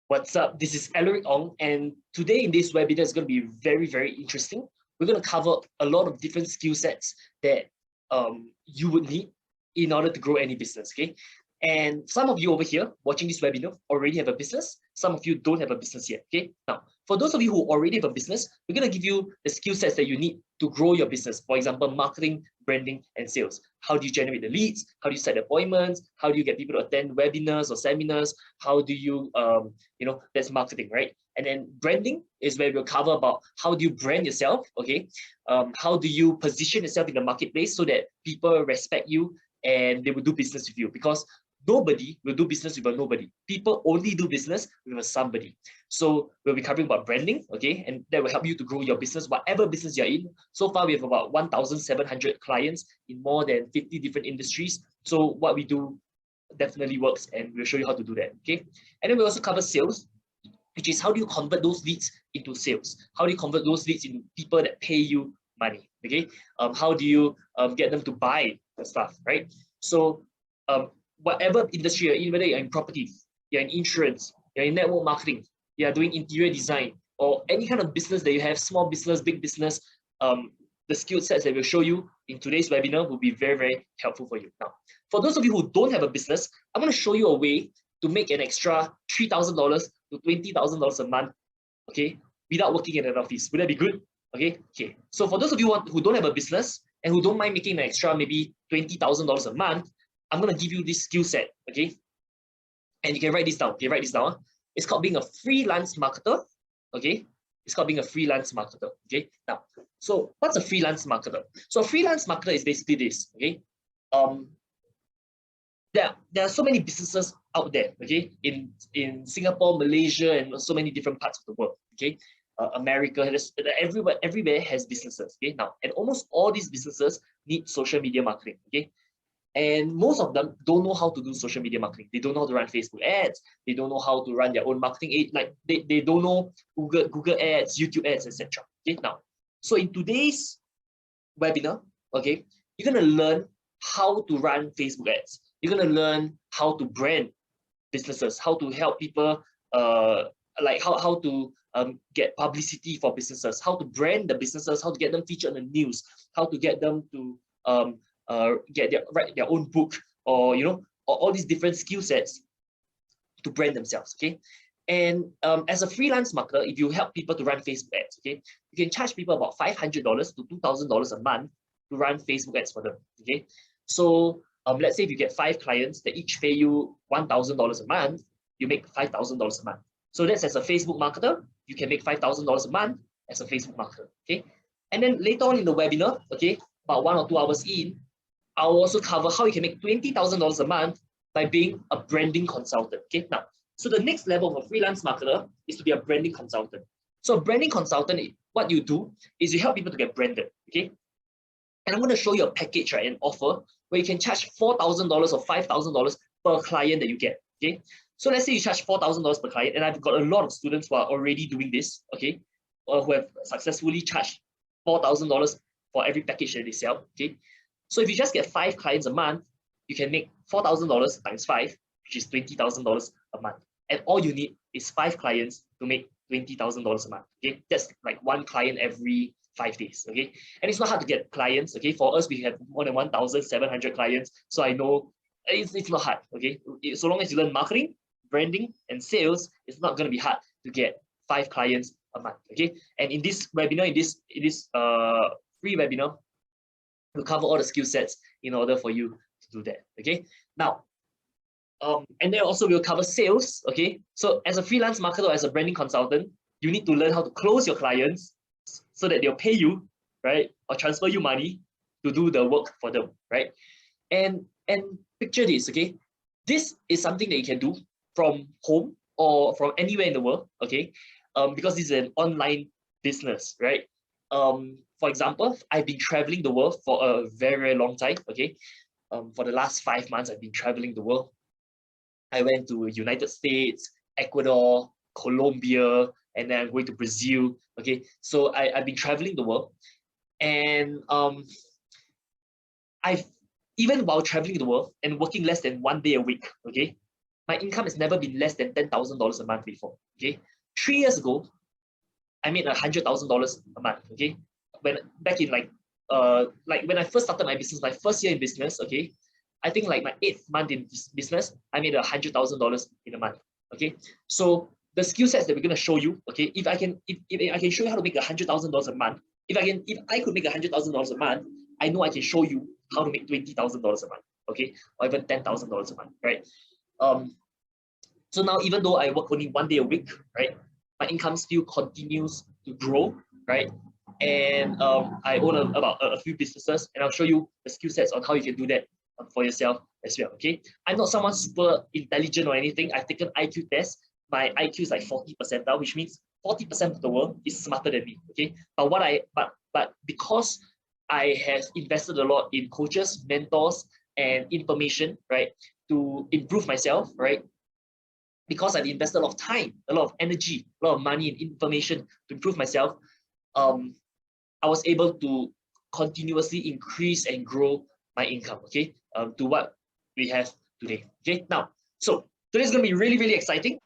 What's up? This is Alaric Ong, and today in this webinar is going to be very, very interesting. We're going to cover a lot of different skill sets that you would need in order to grow any business, okay? And some of you over here watching this webinar already have a business. Some of you don't have a business yet, okay? Now, for those of you who already have a business, we're going to give you the skill sets that you need to grow your business. For example, marketing, branding, and sales. How do you generate the leads? How do you set appointments? How do you get people to attend webinars or seminars? How do you, that's marketing, right? And then branding is where we'll cover about how do you brand yourself, okay? How do you position yourself in the marketplace so that people respect you and they will do business with you? Because nobody will do business with a nobody. People only do business with a somebody. So we'll be covering about branding, okay? And that will help you to grow your business, whatever business you're in. So far, we have about 1,700 clients in more than 50 different industries. So what we do definitely works, and we'll show you how to do that, okay? And then we also cover sales, which is how do you convert those leads into sales? How do you convert those leads into people that pay you money, okay? How do you get them to buy the stuff, right? So whatever industry you're in, whether you're in property, you're in insurance, you're in network marketing, you're doing interior design, or any kind of business that you have, small business, big business, the skill sets that we'll show you in today's webinar will be very, very helpful for you. Now, for those of you who don't have a business, I'm going to show you a way to make an extra $3,000 to $20,000 a month, okay, without working in an office. Would that be good? Okay. So for those of you who don't have a business and who don't mind making an extra maybe $20,000 a month, I'm going to give you this skill set, okay? And you can write this down. Okay, write this down. It's called being a freelance marketer, okay? It's called being a freelance marketer, okay? Now, so what's a freelance marketer? So a freelance marketer is basically this, okay? There are so many businesses out there, okay? In Singapore, Malaysia, and so many different parts of the world, okay? America, everywhere has businesses, okay? Now, and almost all these businesses need social media marketing, okay? And most of them don't know how to do social media marketing. They don't know how to run Facebook ads. They don't know how to run their own marketing. They don't know Google ads, YouTube ads, etc. Okay, now, so in today's webinar, okay, you're gonna learn how to run Facebook ads. You're gonna learn how to brand businesses, how to help people, like how to get publicity for businesses, how to brand the businesses, how to get them featured in the news, how to get them to write their own book, or all these different skill sets to brand themselves, okay? And as a freelance marketer, if you help people to run Facebook ads, okay, you can charge people about $500 to $2,000 a month to run Facebook ads for them, okay? So let's say if you get 5 clients that each pay you $1,000 a month, you make $5,000 a month. So that's as a Facebook marketer, you can make $5,000 a month as a Facebook marketer, okay? And then later on in the webinar, okay, about 1 or 2 hours in, I'll also cover how you can make $20,000 a month by being a branding consultant, okay? Now, so the next level of a freelance marketer is to be a branding consultant. So a branding consultant, what you do is you help people to get branded, okay? And I'm going to show you a package, right, an offer where you can charge $4,000 or $5,000 per client that you get, okay? So let's say you charge $4,000 per client, and I've got a lot of students who are already doing this, okay, or who have successfully charged $4,000 for every package that they sell, okay? So if you just get 5 clients a month, you can make $4,000 times 5, which is $20,000 a month. And all you need is 5 clients to make $20,000 a month, okay? That's like 1 client every 5 days, okay? And it's not hard to get clients, okay? For us, we have more than 1,700 clients, so I know it's not hard, okay? So long as you learn marketing, branding, and sales, it's not going to be hard to get 5 clients a month, okay? And in this webinar, in this free webinar, we'll cover all the skill sets in order for you to do that, okay? Now, and then also we'll cover sales, okay? So as a freelance marketer or as a branding consultant, you need to learn how to close your clients so that they'll pay you, right? Or transfer you money to do the work for them, right? And picture this, okay? This is something that you can do from home or from anywhere in the world, okay? Because this is an online business, right? For example, I've been traveling the world for a very, very long time, okay? For the last 5 months, I've been traveling the world. I went to United States, Ecuador, Colombia, and then I'm going to Brazil, okay? So I've been traveling the world. And even while traveling the world and working less than 1 day a week, okay? my income has never been less than $10,000 a month before. Okay, 3 years ago, I made $100,000 a month. Okay, when back in like when I first started my business, my first year in business. Okay, I think like my 8th month in business, I made $100,000 in a month. Okay, so the skill sets that we're gonna show you. Okay, if I can show you how to make $100,000 a month, if I could make $100,000 a month, I know I can show you how to make $20,000 a month. Okay, or even $10,000 a month, right? So now, even though I work only 1 day a week, right, my income still continues to grow, right? And I own about a few businesses, and I'll show you the skill sets on how you can do that for yourself as well. Okay, I'm not someone super intelligent or anything. I've taken IQ tests. My IQ is like 40 percentile, which means 40% of the world is smarter than me. Okay, but because I have invested a lot in coaches, mentors, and information, right, to improve myself, right? Because I've invested a lot of time, a lot of energy, a lot of money and information to improve myself, I was able to continuously increase and grow my income, okay, to what we have today. Okay, now, so today's gonna be really, really exciting.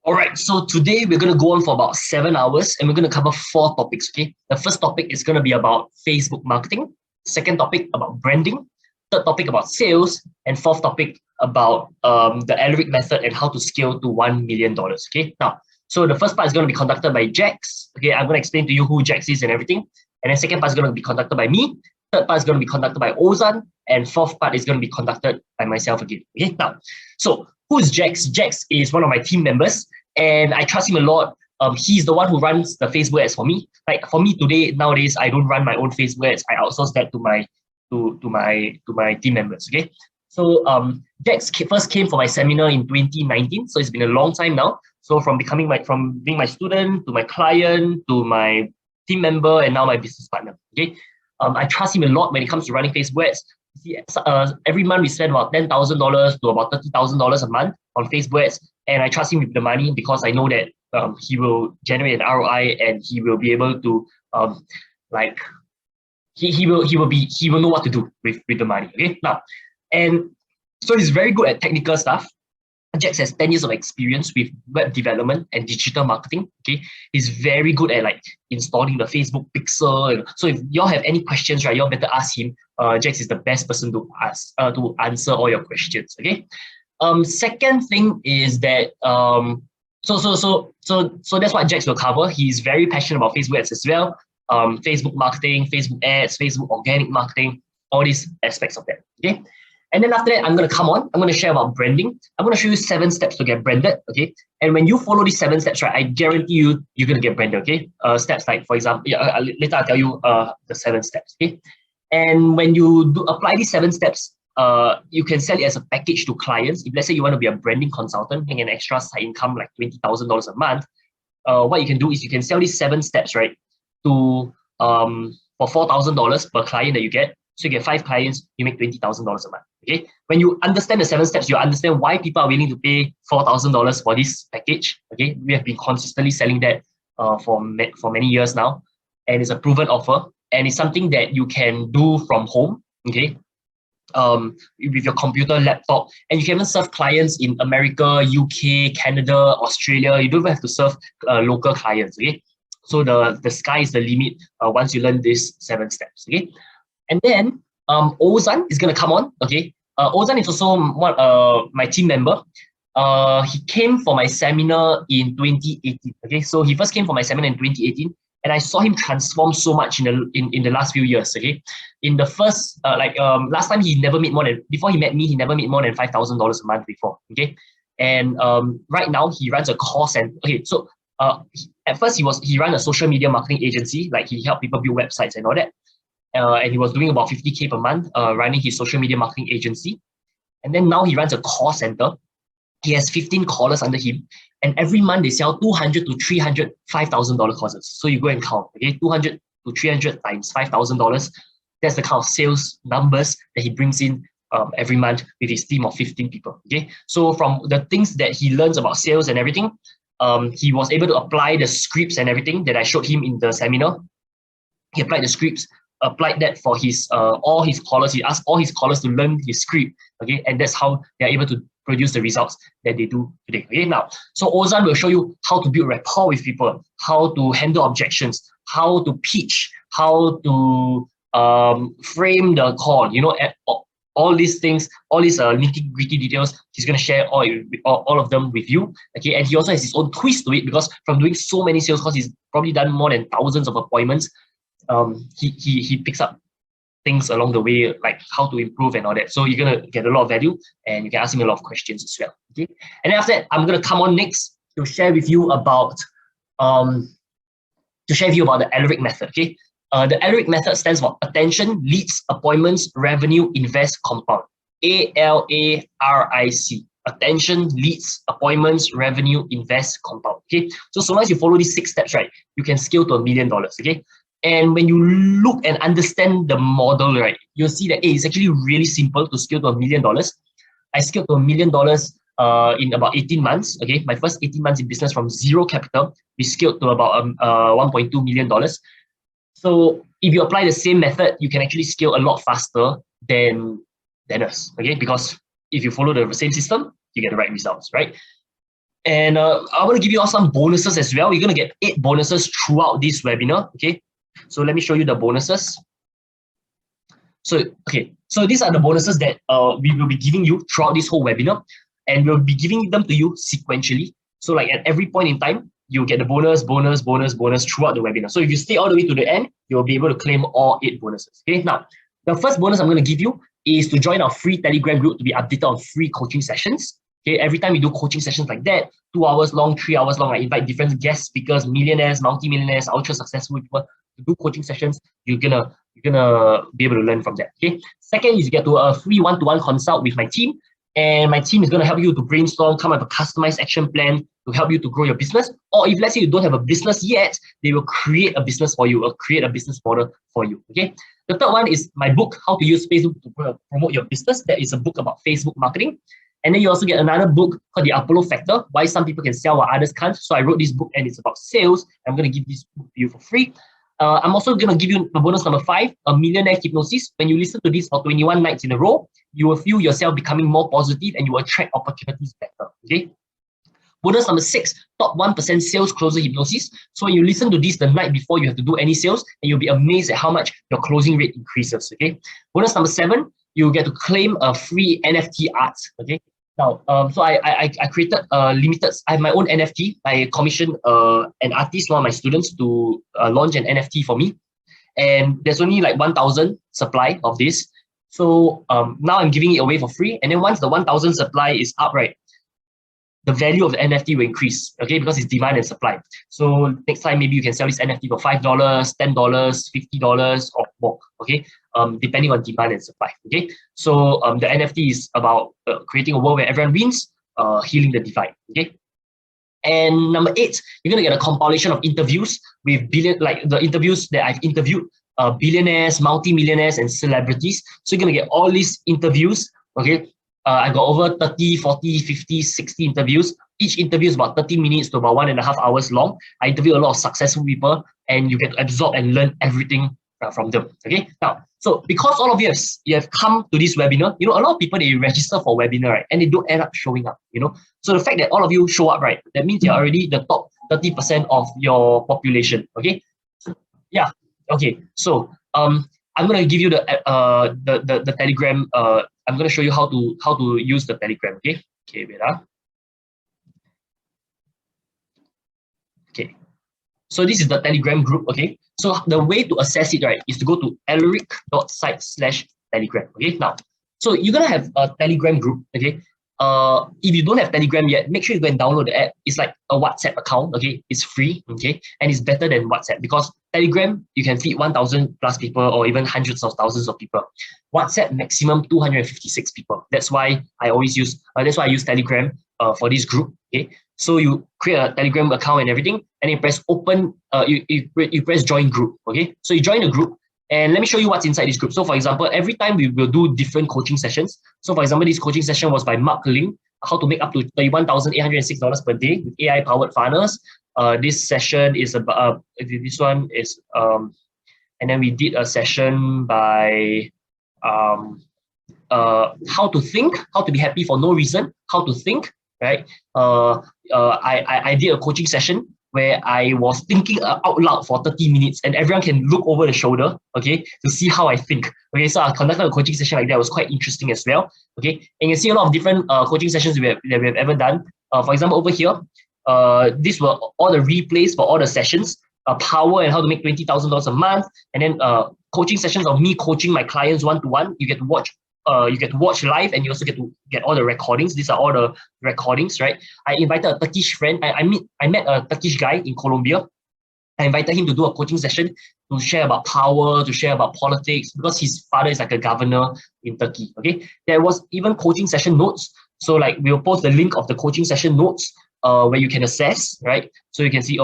All right, so today we're gonna go on for about 7 hours and we're gonna cover 4 topics, okay? The first topic is gonna be about Facebook marketing. Second topic about branding. Third topic about sales. And fourth topic about the Alaric method and how to scale to $1 million, okay? Now, so the first part is gonna be conducted by Jax, okay? I'm gonna explain to you who Jax is and everything. And then second part is gonna be conducted by me. Third part is gonna be conducted by Ozan. And fourth part is gonna be conducted by myself again, okay? Now, so who's Jax? Jax is one of my team members and I trust him a lot. He's the one who runs the Facebook ads for me. Like for me today, nowadays, I don't run my own Facebook ads. I outsource that to my team members, okay? So Jax first came for my seminar in 2019. So it's been a long time now. So from being my student to my client to my team member and now my business partner, okay? I trust him a lot when it comes to running Facebook ads. Every month we spend about $10,000 to about $30,000 a month on Facebook ads, and I trust him with the money because I know that he will generate an ROI and he will be able to he will know what to do with the money. Okay, now, and so he's very good at technical stuff. Jax has 10 years of experience with web development and digital marketing. Okay, he's very good at like installing the Facebook pixel. So if y'all have any questions, right, y'all better ask him. Jax is the best person to ask to answer all your questions. Okay. Second thing is that so that's what Jax will cover. He's very passionate about Facebook ads as well. Facebook marketing, Facebook ads, Facebook organic marketing, all these aspects of that. Okay. And then after that, I'm going to come on. I'm going to share about branding. I'm going to show you 7 steps to get branded, okay? And when you follow these 7 steps, right, I guarantee you're going to get branded, okay? Steps like, for example, later I'll tell you the 7 steps, okay? And when you apply these 7 steps, you can sell it as a package to clients. If let's say you want to be a branding consultant, make an extra side income like $20,000 a month, what you can do is you can sell these 7 steps, right, to for $4,000 per client that you get. So you get 5 clients, you make $20,000 a month. Okay. When you understand the 7 steps, you understand why people are willing to pay $4,000 for this package. Okay. We have been consistently selling that for many years now, and it's a proven offer, and it's something that you can do from home. Okay. With your computer, laptop, and you can even serve clients in America, UK, Canada, Australia. You don't even have to serve local clients. Okay. So the sky is the limit once you learn these 7 steps. Okay. And then Ozan is going to come on, okay? Ozan is also my team member. He came for my seminar in 2018, okay? So he first came for my seminar in 2018, and I saw him transform so much in the last few years, okay? In the first, last time before he met me, he never made more than $5,000 a month before, okay? And right now he runs a course, and okay, so at first he ran a social media marketing agency, like he helped people build websites and all that. And he was doing about 50K per month running his social media marketing agency. And then now he runs a call center. He has 15 callers under him. And every month they sell 200 to 300 $5,000 courses. So you go and count, okay? 200 to 300 times $5,000. That's the kind of sales numbers that he brings in every month with his team of 15 people, okay? So from the things that he learns about sales and everything, he was able to apply the scripts and everything that I showed him in the seminar. He applied the scripts applied that for his all his callers. He asked all his callers to learn his script. Okay, and that's how they are able to produce the results that they do today. Okay, now, so Ozan will show you how to build rapport with people, how to handle objections, how to pitch, how to frame the call, you know, all these things, all these nitty-gritty details, he's going to share all of them with you. Okay, and he also has his own twist to it, because from doing so many sales calls, he's probably done more than thousands of appointments. He picks up things along the way, like how to improve and all that. So you're going to get a lot of value, and you can ask him a lot of questions as well. Okay, and then after that, I'm going to come on next to share with you about the Alaric method. Okay, the Alaric method stands for attention, leads, appointments, revenue, invest, compound. ALARIC. Attention, leads, appointments, revenue, invest, compound. Okay, so long as you follow these 6 steps, right, you can scale to $1 million. Okay, and when you look and understand the model, right, you'll see that it's actually really simple to scale to $1 million. I scaled to $1 million in about 18 months. Okay, my first 18 months in business from zero capital, we scaled to about $1.2 million. So if you apply the same method, you can actually scale a lot faster than us. Okay, because if you follow the same system, you get the right results, right? And I want to give you all some bonuses as well. You're going to get 8 bonuses throughout this webinar. Okay, so let me show you the bonuses. So these are the bonuses that we will be giving you throughout this whole webinar, and we'll be giving them to you sequentially. So like at every point in time, you'll get the bonus throughout the webinar. So if you stay all the way to the end, you'll be able to claim all 8 bonuses. Okay, now the first bonus I'm going to give you is to join our free Telegram group to be updated on free coaching sessions. Okay, every time we do coaching sessions like that, 2 hours long, 3 hours long, I invite different guest speakers, millionaires, multi-millionaires, ultra successful people to do coaching sessions. You're gonna be able to learn from that. Okay. Second is you get to a free one-to-one consult with my team, and my team is going to help you to brainstorm, come up with a customized action plan to help you to grow your business. Or if let's say you don't have a business yet, they will create a business for you or create a business model for you. Okay. The third one is my book, How to Use Facebook to Promote Your Business. That is a book about Facebook marketing. And then you also get another book called The Apollo Factor, Why Some People Can Sell While Others Can't. So I wrote this book and it's about sales. I'm going to give this book to you for free. I'm also going to give you the bonus number 5, a millionaire hypnosis. When you listen to this for 21 nights in a row, you will feel yourself becoming more positive and you will attract opportunities better. Okay. Bonus number 6, top 1% sales closer hypnosis. So when you listen to this the night before you have to do any sales, and you'll be amazed at how much your closing rate increases. Okay. Bonus number 7, you get to claim a free NFT art. Okay. Now, so I created limited. I have my own NFT. I commissioned an artist, one of my students, to launch an NFT for me, and there's only like 1,000 supply of this. So now I'm giving it away for free. And then once the 1,000 supply is up, right, the value of the NFT will increase. Okay, because it's demand and supply. So next time maybe you can sell this NFT for $5, $10, $50, or more. Okay. Depending on demand and supply. Okay, so the NFT is about creating a world where everyone wins, healing the divide. Okay, and number 8, you're gonna get a compilation of interviews with the interviews that I've interviewed billionaires, multi-millionaires, and celebrities. So you're gonna get all these interviews. Okay, I got over 30, 40, 50, 60 interviews. Each interview is about 30 minutes to about 1.5 hours long. I interview a lot of successful people, and you get to absorb and learn everything from them. Okay, now, so because all of you have come to this webinar, you know, a lot of people, they register for webinar, right, and they don't end up showing up, you know. So the fact that all of you show up, right, that means you're already the top 30% of your population. Okay, yeah, okay. So I'm gonna give you the Telegram. I'm gonna show you how to use the Telegram. Okay, wait. Okay, so this is the Telegram group. Okay, so the way to access it, right, is to go to alaric.site/Telegram. Okay, now, so you're gonna have a Telegram group. Okay, if you don't have Telegram yet, make sure you go and download the app. It's like a WhatsApp account. Okay, it's free. Okay, and it's better than WhatsApp because Telegram, you can feed 1,000 plus people or even hundreds of thousands of people. WhatsApp, maximum 256 people. That's why I always use. That's why I use Telegram for this group. Okay, so you create a Telegram account and everything, and you press open. You press join group. Okay, so you join the group. And let me show you what's inside this group. So for example, every time we will do different coaching sessions. So for example, this coaching session was by Mark Ling, how to make up to $31,806 per day with AI-powered funnels. This session is about, this one is and then we did a session by how to think, how to be happy for no reason, how to think, right? I did a coaching session where I was thinking out loud for 30 minutes and everyone can look over the shoulder, okay, to see how I think. Okay, so I conducted a coaching session like that. It was quite interesting as well, okay? And you see a lot of different coaching sessions that we have ever done. For example, over here, these were all the replays for all the sessions, power and how to make $20,000 a month, and then coaching sessions of me coaching my clients one-to-one. You get to watch live, and you also get to get all the recordings. These are all the recordings, right? I invited a Turkish friend. I met a Turkish guy in Colombia. I invited him to do a coaching session to share about power, to share about politics, because his father is like a governor in Turkey. Okay, there was even coaching session notes. So like we'll post the link of the coaching session notes where you can assess, right? So you can see,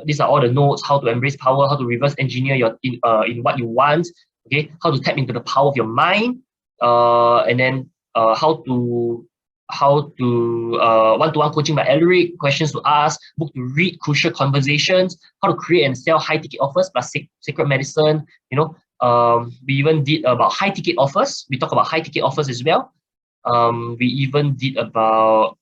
these are all the notes: how to embrace power, how to reverse engineer your in what you want. Okay, how to tap into the power of your mind. And then how to one-to-one coaching by Alaric, questions to ask, book to read, crucial conversations, how to create and sell high-ticket offers plus sacred medicine. We even did about high-ticket offers. We talk about high-ticket offers as well. We even did about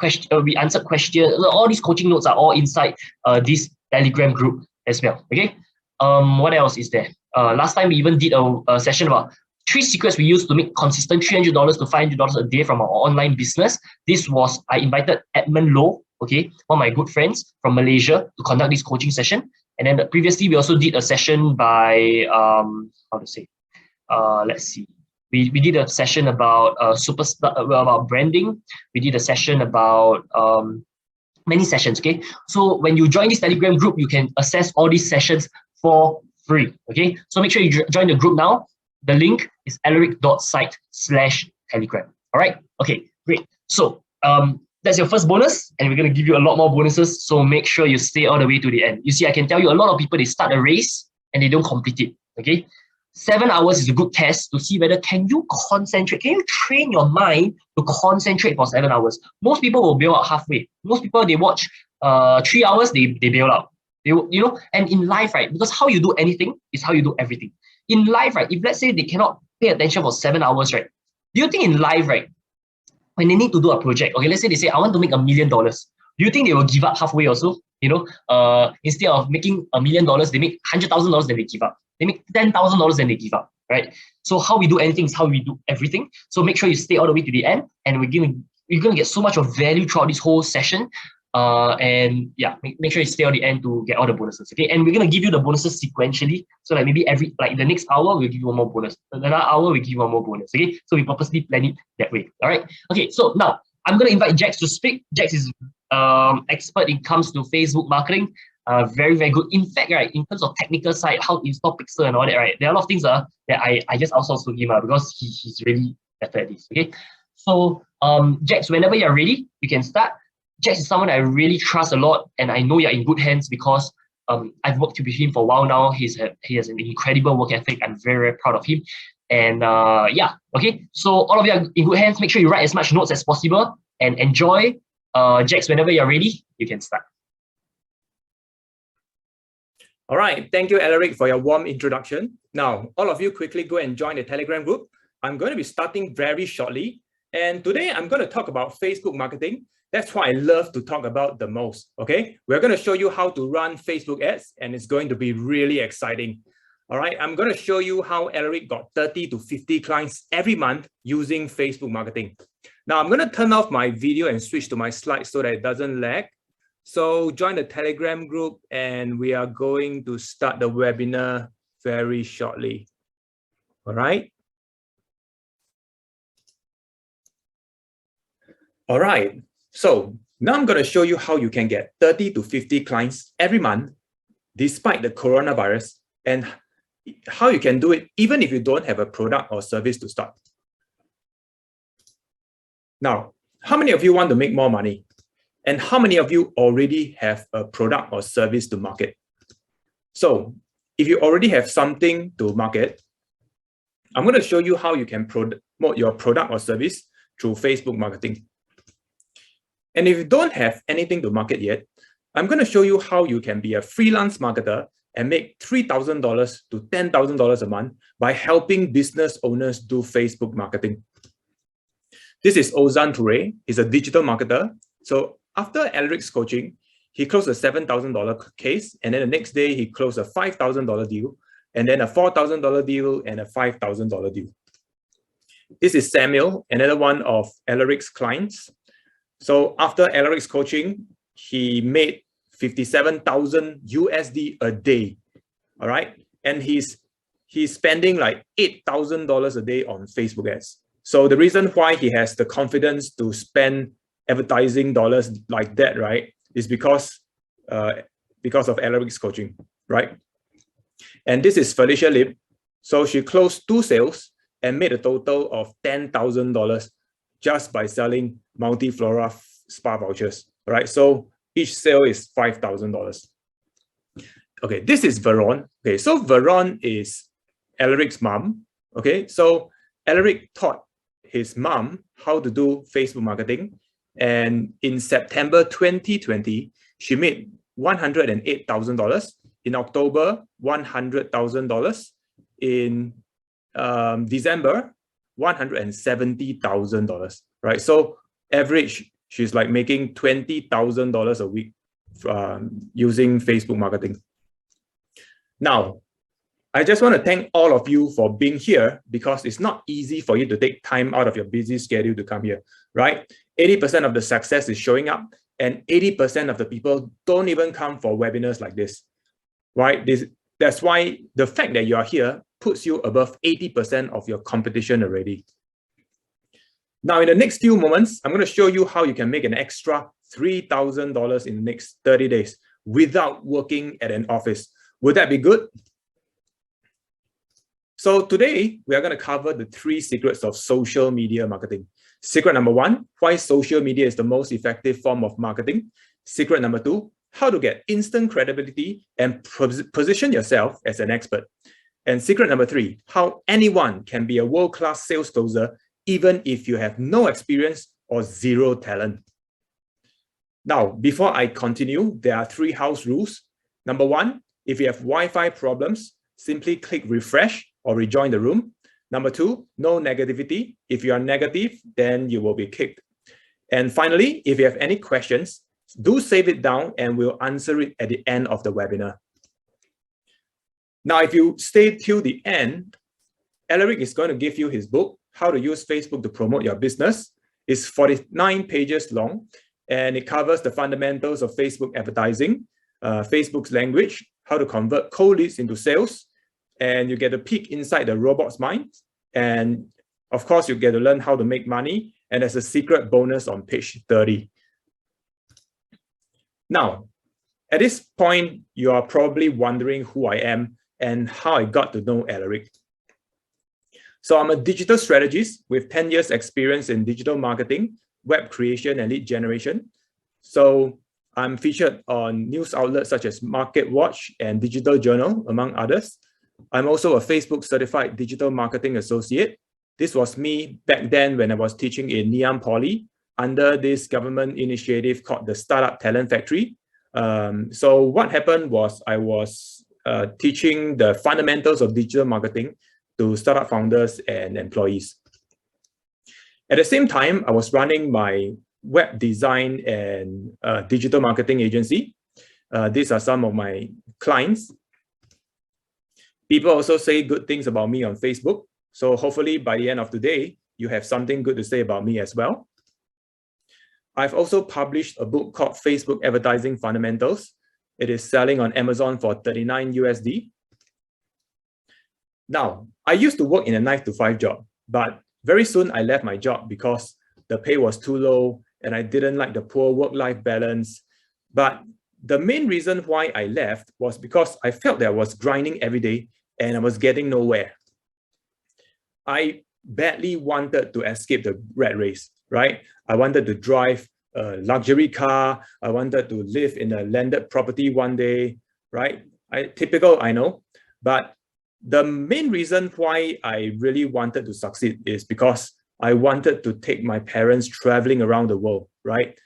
we answered questions. All these coaching notes are all inside this Telegram group as well. Okay. What else is there? Last time we even did a session about 3 secrets we use to make consistent $300 to $500 a day from our online business. This was, I invited Edmund Low, okay, one of my good friends from Malaysia, to conduct this coaching session. And then previously we also did a session by let's see. We did a session about about branding. We did a session about many sessions. Okay, so when you join this Telegram group, you can access all these sessions for free. Okay, so make sure you join the group now. The link is alaric.site/telegram. All right. Okay, great. So that's your first bonus, and we're going to give you a lot more bonuses. So make sure you stay all the way to the end. You see, I can tell you a lot of people, they start a race and they don't complete it. Okay, 7 hours is a good test to see whether can you concentrate, can you train your mind to concentrate for 7 hours. Most people will bail out halfway. Most people, they watch 3 hours, they bail out. And in life, right, because how you do anything is how you do everything. In life, right, if let's say they cannot pay attention for 7 hours, right, do you think in life, right, when they need to do a project, okay, let's say they say, I want to make $1 million. Do you think they will give up halfway also? Instead of making $1 million, they make $100,000, then they give up. They make $10,000, then they give up, right? So how we do anything is how we do everything. So make sure you stay all the way to the end, and you're gonna get so much of value throughout this whole session. And yeah, make sure you stay on the end to get all the bonuses. Okay, and we're gonna give you the bonuses sequentially. So like maybe the next hour we'll give you one more bonus. Another hour we give you one more bonus. Okay, so we purposely plan it that way. All right. Okay, so now I'm gonna invite Jax to speak. Jax is expert in comes to Facebook marketing. Very, very good. In fact, right, in terms of technical side, how to install Pixel and all that, right, there are a lot of things that I just outsource to him because he's really better at this. Okay, so Jax, whenever you're ready, you can start. Jax is someone I really trust a lot, and I know you're in good hands because I've worked with him for a while now. He has an incredible work ethic. I'm very, very proud of him. And yeah, okay. So all of you are in good hands. Make sure you write as much notes as possible and enjoy. Jax, whenever you're ready, you can start. All right. Thank you, Alaric, for your warm introduction. Now, all of you quickly go and join the Telegram group. I'm going to be starting very shortly. And today I'm going to talk about Facebook marketing. That's what I love to talk about the most, okay? We're going to show you how to run Facebook ads, and it's going to be really exciting. All right, I'm going to show you how Alaric got 30 to 50 clients every month using Facebook marketing. Now, I'm going to turn off my video and switch to my slides so that it doesn't lag. So join the Telegram group, and we are going to start the webinar very shortly. All right. All right. So now I'm going to show you how you can get 30 to 50 clients every month, despite the coronavirus, and how you can do it even if you don't have a product or service to start. Now, how many of you want to make more money? And how many of you already have a product or service to market? So if you already have something to market, I'm going to show you how you can promote your product or service through Facebook marketing. And if you don't have anything to market yet, I'm going to show you how you can be a freelance marketer and make $3,000 to $10,000 a month by helping business owners do Facebook marketing. This is Ozan Toure. He's a digital marketer. So after Alaric's coaching, he closed a $7,000 case, and then the next day he closed a $5,000 deal, and then a $4,000 deal, and a $5,000 deal. This is Samuel, another one of Alaric's clients. So after Alaric's coaching, he made 57,000 USD a day. All right, and he's spending like $8,000 a day on Facebook ads. So the reason why he has the confidence to spend advertising dollars like that, right, is because of Alaric's coaching, right? And this is Felicia Lim. So she closed 2 sales and made a total of $10,000 just by selling Multiflora spa vouchers, right? So each sale is $5,000. Okay, this is Veron. Okay, so Veron is Alaric's mom. Okay, so Alaric taught his mom how to do Facebook marketing. And in September 2020, she made $108,000. In October, $100,000. In December, $170,000, right? So average, she's like making $20,000 a week using Facebook marketing. Now, I just want to thank all of you for being here, because it's not easy for you to take time out of your busy schedule to come here, right? 80% of the success is showing up, and 80% of the people don't even come for webinars like this, right? That's why the fact that you are here puts you above 80% of your competition already. Now, in the next few moments, I'm going to show you how you can make an extra $3,000 in the next 30 days without working at an office. Would that be good? So today, we are going to cover the 3 secrets of social media marketing. Secret number 1, why social media is the most effective form of marketing. Secret number 2, how to get instant credibility and position yourself as an expert. And secret number 3, how anyone can be a world-class sales closer even if you have no experience or 0 talent. Now, before I continue, there are 3 house rules. Number 1, if you have Wi-Fi problems, simply click refresh or rejoin the room. Number 2, no negativity. If you are negative, then you will be kicked. And finally, if you have any questions, do save it down and we'll answer it at the end of the webinar. Now, if you stay till the end, Alaric is going to give you his book, How to Use Facebook to Promote Your Business. It's 49 pages long, and it covers the fundamentals of Facebook advertising, Facebook's language, how to convert cold leads into sales, and you get a peek inside the robot's mind. And of course, you get to learn how to make money, and there's a secret bonus on page 30. Now, at this point, you are probably wondering who I am and how I got to know Alaric. So I'm a digital strategist with 10 years experience in digital marketing, web creation, and lead generation. So I'm featured on news outlets such as MarketWatch and Digital Journal, among others. I'm also a Facebook certified digital marketing associate. This was me back then when I was teaching in Ngee Ann Poly under this government initiative called the Startup Talent Factory. So what happened was I was teaching the fundamentals of digital marketing to startup founders and employees. At the same time, I was running my web design and digital marketing agency. These are some of my clients. People also say good things about me on Facebook. So hopefully by the end of today, you have something good to say about me as well. I've also published a book called Facebook Advertising Fundamentals. It is selling on Amazon for $39 USD. Now, I used to work in a 9-to-5 job, but very soon I left my job because the pay was too low and I didn't like the poor work-life balance. But the main reason why I left was because I felt that I was grinding every day and I was getting nowhere. I badly wanted to escape the rat race, right? I wanted to drive a luxury car. I wanted to live in a landed property one day, right? Typical, I know. But the main reason why I really wanted to succeed is because I wanted to take my parents traveling around the world, right?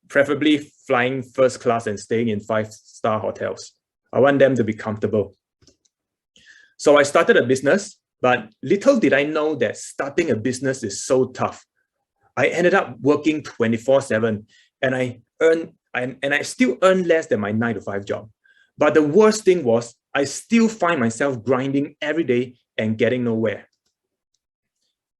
Preferably flying first class and staying in 5-star hotels. I want them to be comfortable. So I started a business, but little did I know that starting a business is so tough. I ended up working 24/7 and I still earn less than my 9-to-5 job. But the worst thing was I still find myself grinding every day and getting nowhere.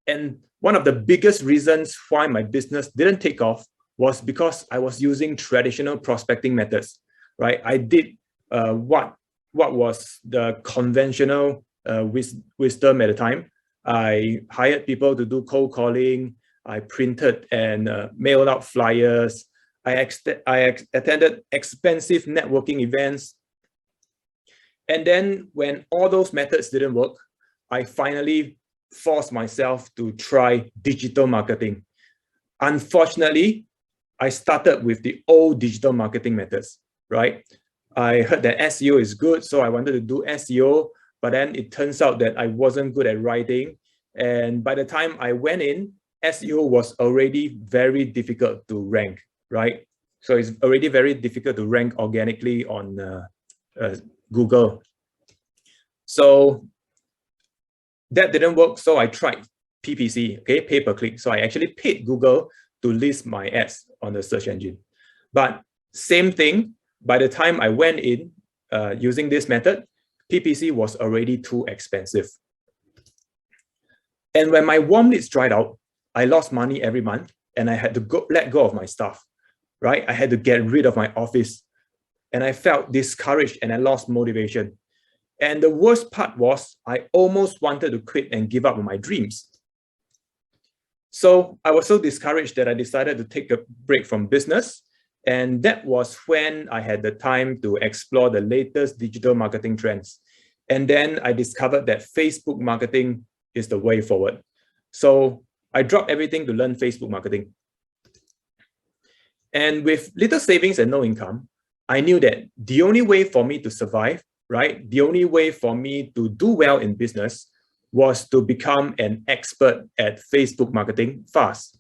And one of the biggest reasons why my business didn't take off was because I was using traditional prospecting methods, right? I did what was the conventional wisdom at the time. I hired people to do cold calling. I printed and mailed out flyers. I attended expensive networking events. And then when all those methods didn't work, I finally forced myself to try digital marketing. Unfortunately, I started with the old digital marketing methods, right? I heard that SEO is good, so I wanted to do SEO, but then it turns out that I wasn't good at writing. And by the time I went in, SEO was already very difficult to rank, right? So it's already very difficult to rank organically on Google. So that didn't work, so I tried PPC, okay, pay-per-click. So I actually paid Google to list my ads on the search engine. But same thing, by the time I went in using this method, PPC was already too expensive. And when my warm leads dried out, I lost money every month and I had to let go of my staff, right? I had to get rid of my office and I felt discouraged and I lost motivation. And the worst part was I almost wanted to quit and give up on my dreams. So I was so discouraged that I decided to take a break from business. And that was when I had the time to explore the latest digital marketing trends. And then I discovered that Facebook marketing is the way forward. So I dropped everything to learn Facebook marketing. And with little savings and no income, I knew that the only way for me to survive, right? The only way for me to do well in business was to become an expert at Facebook marketing fast.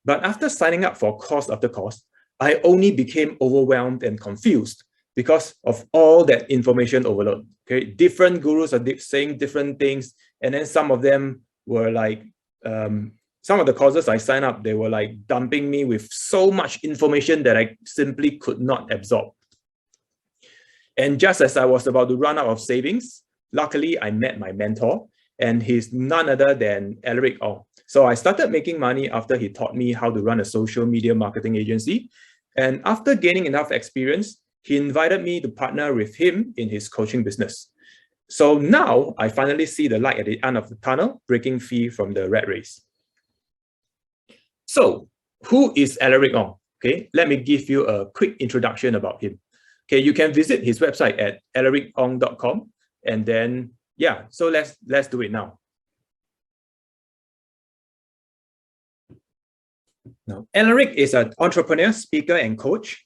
But after signing up for course after course, I only became overwhelmed and confused because of all that information overload. Okay, different gurus are saying different things, and then some of them were like, some of the courses I signed up, they were like dumping me with so much information that I simply could not absorb. And just as I was about to run out of savings, luckily I met my mentor, and he's none other than Alaric Ong. So I started making money after he taught me how to run a social media marketing agency. And after gaining enough experience, he invited me to partner with him in his coaching business. So now I finally see the light at the end of the tunnel, breaking free from the rat race. So who is Alaric Ong? Okay, let me give you a quick introduction about him. Okay, you can visit his website at alaricongreviews.com, and then yeah, so let's do it now. Now, Alaric is an entrepreneur, speaker, and coach.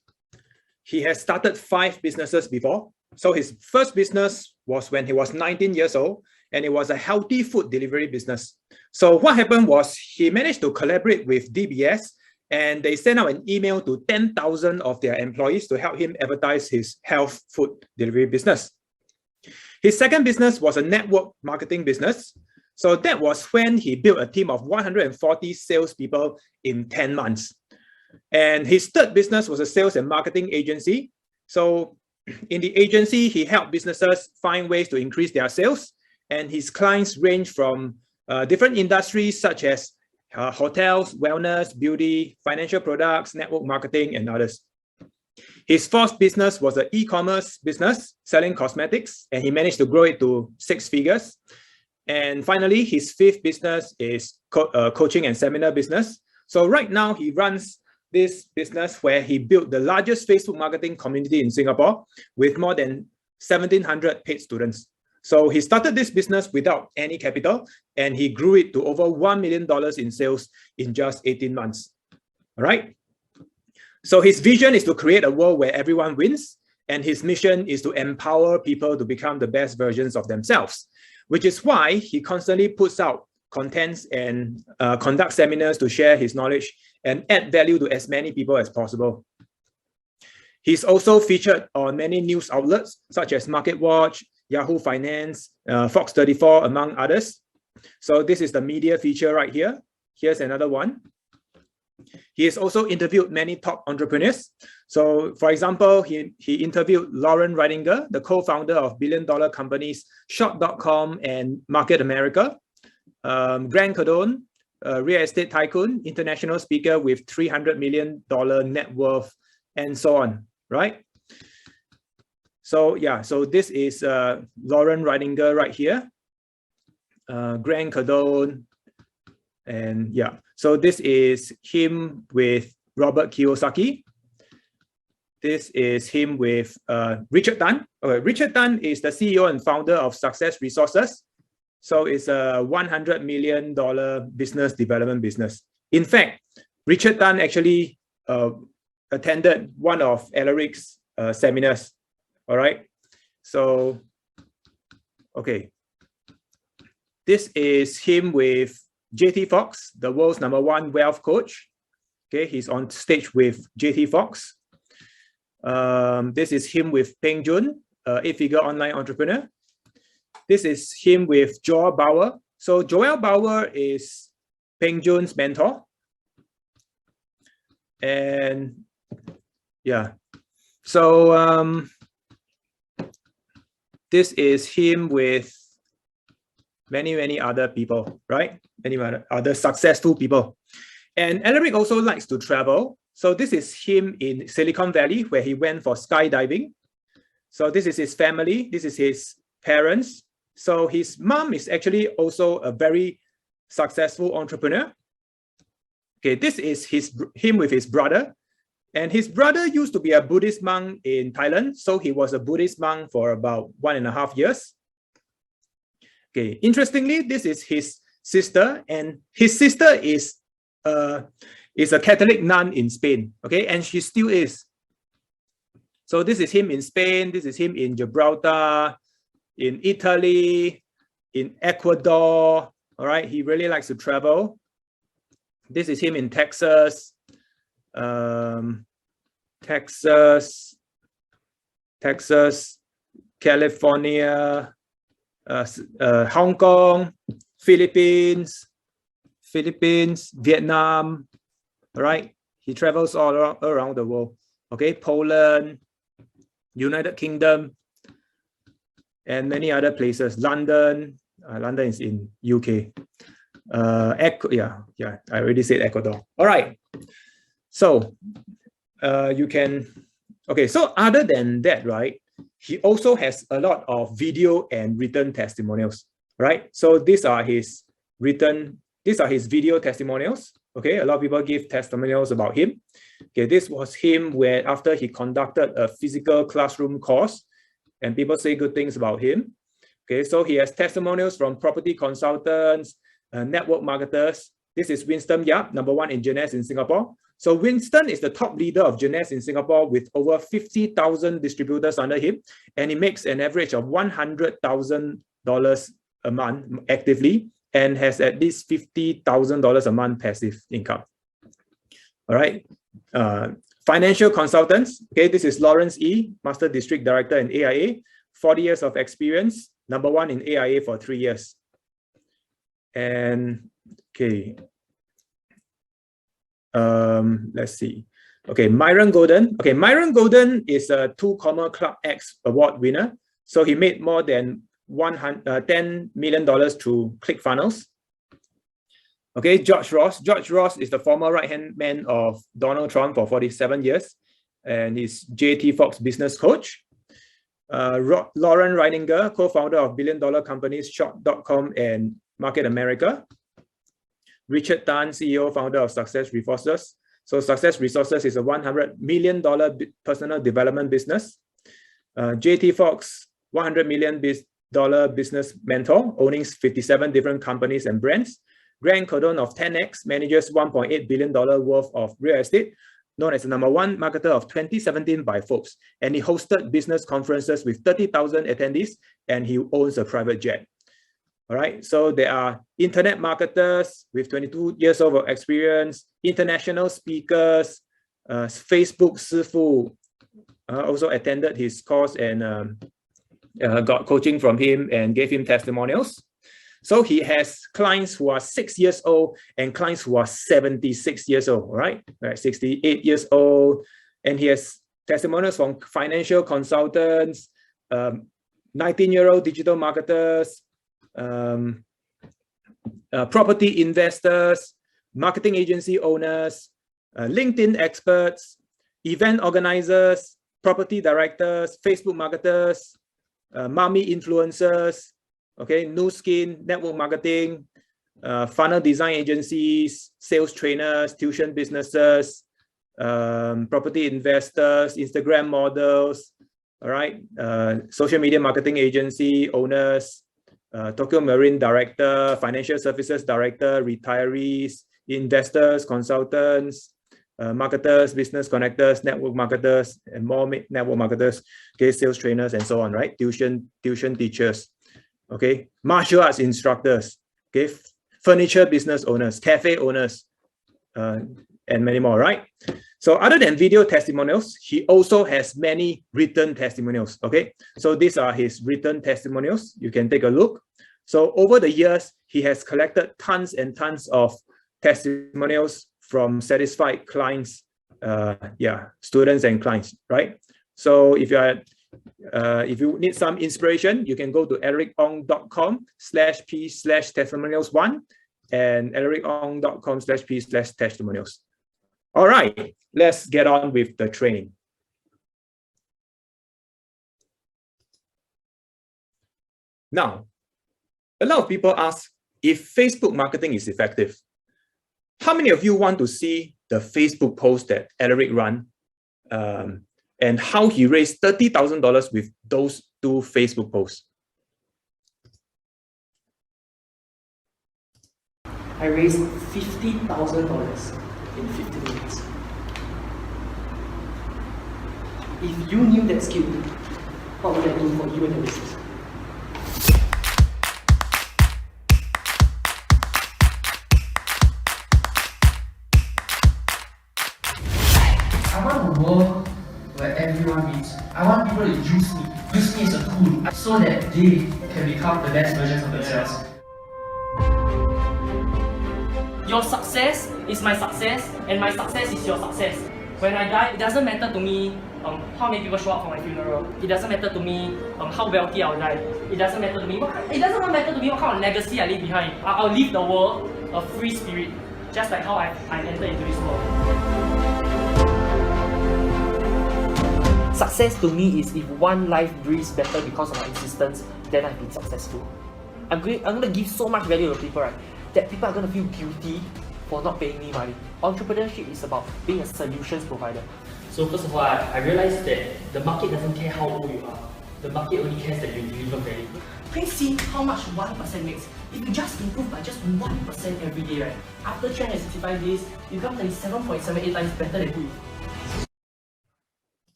He has started 5 businesses before. So his first business was when he was 19 years old, and it was a healthy food delivery business. So what happened was he managed to collaborate with DBS, and they sent out an email to 10,000 of their employees to help him advertise his health food delivery business. His second business was a network marketing business. So that was when he built a team of 140 salespeople in 10 months. And his third business was a sales and marketing agency. So in the agency, he helped businesses find ways to increase their sales. And his clients range from different industries such as hotels, wellness, beauty, financial products, network marketing, and others. His fourth business was an e-commerce business selling cosmetics, and he managed to grow it to 6 figures. And finally, his fifth business is coaching and seminar business. So right now, he runs this business where he built the largest Facebook marketing community in Singapore with more than 1,700 paid students. So he started this business without any capital, and he grew it to over $1 million in sales in just 18 months. All right. So his vision is to create a world where everyone wins, and his mission is to empower people to become the best versions of themselves, which is why he constantly puts out contents and conducts seminars to share his knowledge and add value to as many people as possible. He's also featured on many news outlets such as MarketWatch, Yahoo Finance, Fox 34, among others. So this is the media feature right here. Here's another one. He has also interviewed many top entrepreneurs. So for example, he interviewed Lauren Ridinger, the co-founder of billion-dollar companies Shop.com and Market America. Grant Cardone, real estate tycoon, international speaker with $300 million net worth, and so on, right? So yeah, so this is Lauren Ridinger right here. Grant Cardone, and yeah, so this is him with Robert Kiyosaki. This is him with Richard Tan. Okay, Richard Tan is the CEO and founder of Success Resources. So it's a $100 million business development business. In fact, Richard Tan actually attended one of Alaric's seminars. All right. So, okay. This is him with JT Fox, the world's #1 wealth coach. Okay, he's on stage with JT Fox. This is him with Peng Joon, 8-figure online entrepreneur. This is him with Joel Bauer. So Joel Bauer is Peng Joon's mentor. And yeah, so this is him with many other people, right? Many other successful people. And Alaric also likes to travel. So this is him in Silicon Valley, where he went for skydiving. So this is his family. This is his parents. So his mom is actually also a very successful entrepreneur. Okay, this is him with his brother. And his brother used to be a Buddhist monk in Thailand. So he was a Buddhist monk for about 1.5 years. Okay, interestingly, this is his sister, and his sister is a Catholic nun in Spain. Okay, and she still is. So this is him in Spain. This is him in Gibraltar, in Italy, in Ecuador. All right, he really likes to travel. This is him in Texas, California, Hong Kong, Philippines, Vietnam. All right, he travels all around the world. Okay, Poland, United Kingdom, and many other places. London, London is in UK. Yeah, I already said Ecuador. All right, so you can. Okay, so other than that, right? He also has a lot of video and written testimonials, right? So these are his video testimonials. Okay, a lot of people give testimonials about him. Okay, this was him where after he conducted a physical classroom course, and people say good things about him. Okay, so he has testimonials from property consultants, network marketers. This is Winston Yap, #1 in Jeunesse in Singapore. So Winston is the top leader of Jeunesse in Singapore with over 50,000 distributors under him, and he makes an average of $100,000 a month actively and has at least $50,000 a month passive income. All right. Financial consultants. Okay, this is Lawrence E, Master District Director in AIA, 40 years of experience, #1 in AIA for 3 years. And okay. Let's see. Okay, Myron Golden. Okay, Myron Golden is a 2 Comma Club X award winner. So he made more than $10 million through ClickFunnels. Okay, George Ross. George Ross is the former right-hand man of Donald Trump for 47 years, and he's JT Fox business coach. Lauren Ridinger, co-founder of billion-dollar companies Shop.com and Market America. Richard Tan, CEO, founder of Success Resources. So Success Resources is a $100 million personal development business. JT Fox, $100 million business mentor, owning 57 different companies and brands. Grant Cardone of 10X manages $1.8 billion worth of real estate, known as the #1 marketer of 2017 by Forbes. And he hosted business conferences with 30,000 attendees, and he owns a private jet. All right, so there are internet marketers with 22 years of experience, international speakers, Facebook Sifu, also attended his course and got coaching from him and gave him testimonials. So he has clients who are 6 years old and clients who are 76 years old, right? 68 years old. And he has testimonials from financial consultants, 19-year-old digital marketers, property investors, marketing agency owners, LinkedIn experts, event organizers, property directors, Facebook marketers, mommy influencers, okay, new skin, network marketing, funnel design agencies, sales trainers, tuition businesses, property investors, Instagram models, all right, social media marketing agency owners, Tokyo Marine director, financial services director, retirees, investors, consultants, marketers, business connectors, network marketers, and more network marketers, okay, sales trainers, and so on, right? Tuition teachers, okay, martial arts instructors, okay, furniture business owners, cafe owners, and many more, right? So other than video testimonials, he also has many written testimonials, okay? So these are his written testimonials. You can take a look. So over the years, he has collected tons and tons of testimonials from satisfied clients, students and clients, right? So if you need some inspiration, you can go to alaricongreviews.com/p/testimonials1 and alaricongreviews.com/p/testimonials. All right, let's get on with the training. Now, a lot of people ask if Facebook marketing is effective. How many of you want to see the Facebook post that Alaric ran and how he raised $30,000 with those 2 Facebook posts? I raised $50,000 in 15 minutes. If you knew that skill, what would I do for you and your business? I want a world where everyone wins. I want people to use me as a tool so that they can become the best versions of themselves. Your success is my success, and my success is your success. When I die, it doesn't matter to me how many people show up for my funeral. It doesn't matter to me how wealthy I'll die. It doesn't matter to me. It doesn't matter to me what kind of legacy I leave behind. I'll leave the world a free spirit, just like how I entered into this world. Success to me is if one life breathes better because of my existence, then I've been successful. I'm going to give so much value to people, right? That people are going to feel guilty for not paying me money. Entrepreneurship is about being a solutions provider. So first of all, I realized that the market doesn't care how old you are. The market only cares that you deliver value. Please see how much 1% makes. If you just improve by just 1% every day, right? After 365 days, you become 37.78 times better than who you are.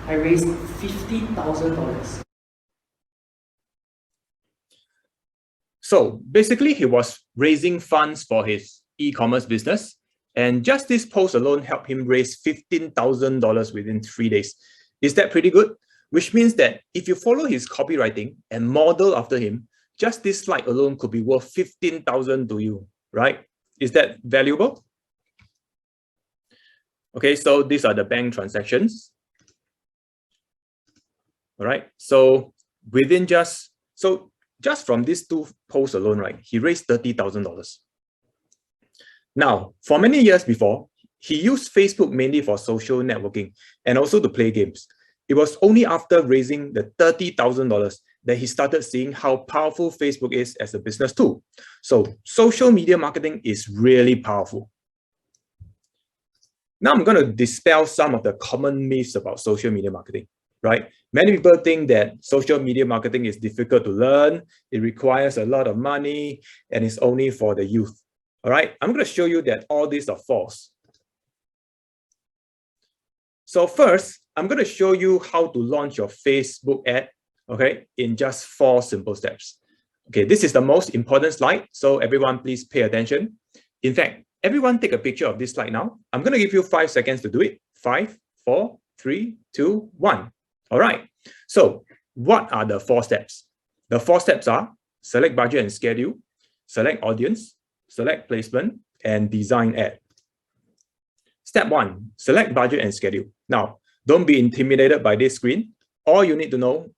I raised $50,000. So basically, he was raising funds for his e-commerce business. And just this post alone helped him raise $15,000 within 3 days. Is that pretty good? Which means that if you follow his copywriting and model after him, just this slide alone could be worth $15,000 to you, right? Is that valuable? Okay, so these are the bank transactions. All right, so just from these 2 posts alone, right, he raised $30,000. Now, for many years before, he used Facebook mainly for social networking and also to play games. It was only after raising the $30,000 that he started seeing how powerful Facebook is as a business tool. So social media marketing is really powerful. Now I'm going to dispel some of the common myths about social media marketing, right? Many people think that social media marketing is difficult to learn, it requires a lot of money, and it's only for the youth. All right, I'm going to show you that all these are false. So first, I'm going to show you how to launch your Facebook ad, okay, in just 4 simple steps. Okay, this is the most important slide, so everyone please pay attention. In fact, everyone take a picture of this slide now. I'm going to give you 5 seconds to do it. 5, 4, 3, 2, 1. All right. So what are the 4 steps? The 4 steps are select budget and schedule, select audience, select placement, and design ad. Step 1, select budget and schedule. Now, don't be intimidated by this screen. All you need to know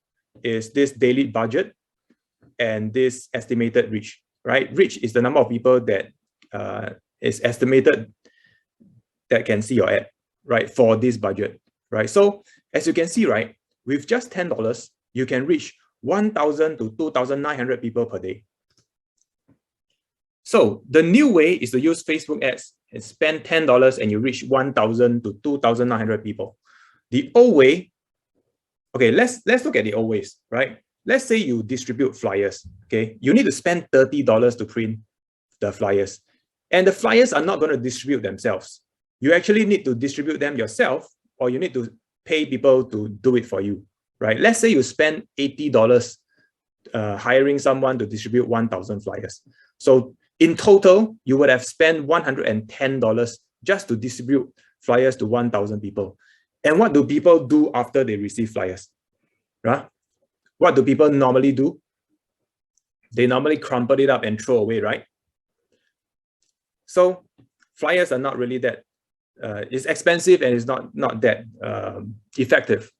is this daily budget and this estimated reach, right? Reach is the number of people that is estimated that can see your ad, right, for this budget, right? So as you can see, right, with just $10, you can reach 1,000 to 2,900 people per day. So the new way is to use Facebook ads and spend $10 and you reach 1,000 to 2,900 people. The old way, okay, let's look at the old ways, right? Let's say you distribute flyers, okay? You need to spend $30 to print the flyers. And the flyers are not going to distribute themselves. You actually need to distribute them yourself, or you need to pay people to do it for you, right? Let's say you spend $80 hiring someone to distribute 1,000 flyers. So in total, you would have spent $110 just to distribute flyers to 1,000 people. And what do people do after they receive flyers? Right? What do people normally do? They normally crumple it up and throw away, right? So flyers are not really that, it's expensive and it's not that effective.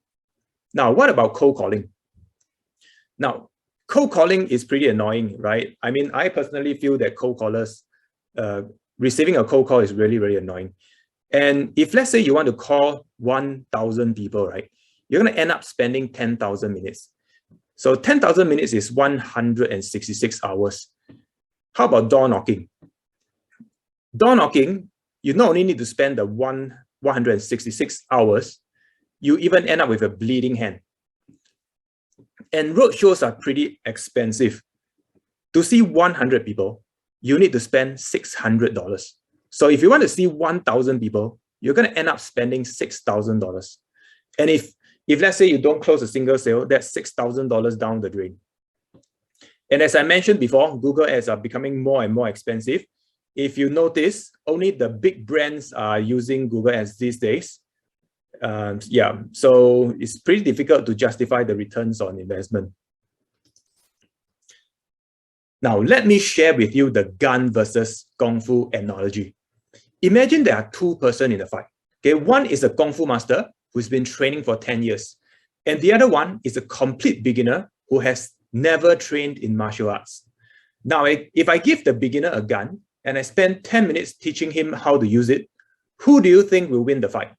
Now, what about cold calling? Now, cold calling is pretty annoying, right? I mean, I personally feel that cold callers, receiving a cold call is really, really annoying. And if let's say you want to call 1,000 people, right, you're going to end up spending 10,000 minutes. So 10,000 minutes is 166 hours. How about door knocking? Door knocking, you not only need to spend the 166 hours, you even end up with a bleeding hand. And road shows are pretty expensive. To see 100 people, you need to spend $600. So if you want to see 1,000 people, you're going to end up spending $6,000. And if let's say you don't close a single sale, that's $6,000 down the drain. And as I mentioned before, Google ads are becoming more and more expensive. If you notice, only the big brands are using Google ads these days. Yeah, so it's pretty difficult to justify the returns on investment. Now, let me share with you the gun versus Kung Fu analogy. Imagine there are 2 persons in a fight. Okay, one is a Kung Fu master who's been training for 10 years. And the other one is a complete beginner who has never trained in martial arts. Now, if I give the beginner a gun and I spend 10 minutes teaching him how to use it, who do you think will win the fight?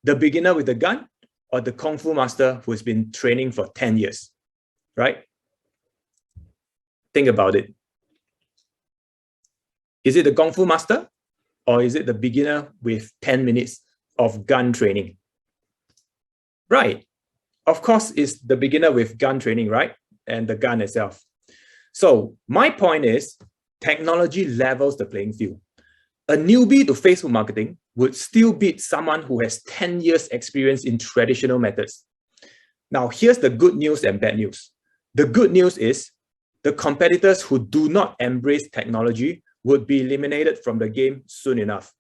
The beginner with the gun or the Kung Fu master who's been training for 10 years, right? Think about it. Is it the Kung Fu master or is it the beginner with 10 minutes of gun training? Right. Of course, it's the beginner with gun training, right? And the gun itself. So my point is, technology levels the playing field. A newbie to Facebook marketing would still beat someone who has 10 years experience in traditional methods. Now, here's the good news and bad news. The good news is the competitors who do not embrace technology would be eliminated from the game soon enough.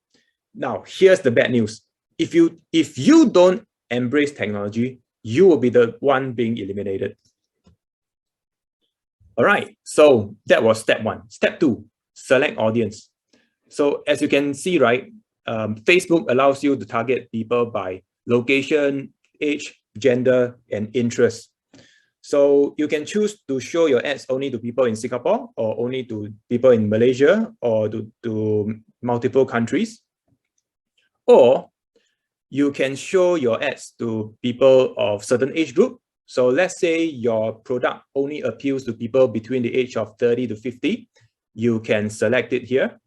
Now, here's the bad news. If you don't embrace technology, you will be the one being eliminated. All right, so that was step 1. Step 2, select audience. So as you can see, right, Facebook allows you to target people by location, age, gender, and interest. So you can choose to show your ads only to people in Singapore or only to people in Malaysia or to multiple countries. Or you can show your ads to people of certain age group. So let's say your product only appeals to people between the age of 30 to 50. You can select it here.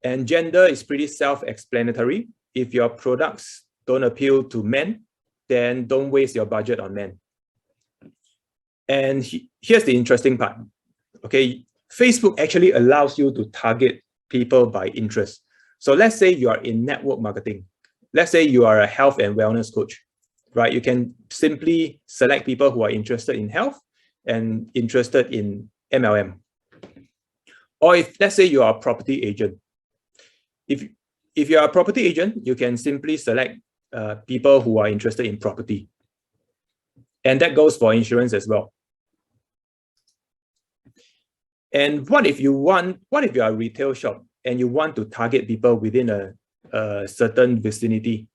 And gender is pretty self-explanatory. If your products don't appeal to men, then don't waste your budget on men. And here's the interesting part. Okay, Facebook actually allows you to target people by interest. So let's say you are in network marketing. Let's say you are a health and wellness coach, right? You can simply select people who are interested in health and interested in MLM. Or if let's say you are a property agent, if you are a property agent, you can simply select people who are interested in property. And that goes for insurance as well. And what if you are a retail shop and you want to target people within a certain vicinity?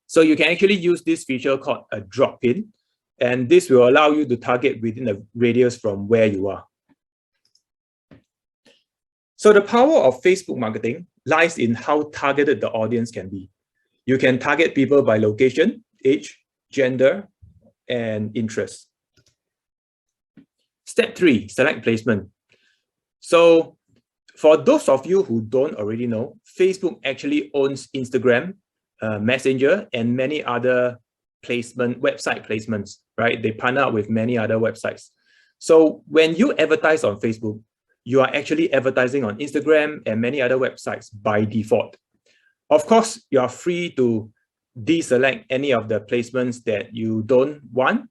So you can actually use this feature called a drop pin, and this will allow you to target within a radius from where you are. So the power of Facebook marketing lies in how targeted the audience can be. You can target people by location, age, gender, and interest. Step 3, select placement. So for those of you who don't already know, Facebook actually owns Instagram, Messenger, and many other website placements, right? They partner up with many other websites. So when you advertise on Facebook, you are actually advertising on Instagram and many other websites by default. Of course, you are free to deselect any of the placements that you don't want,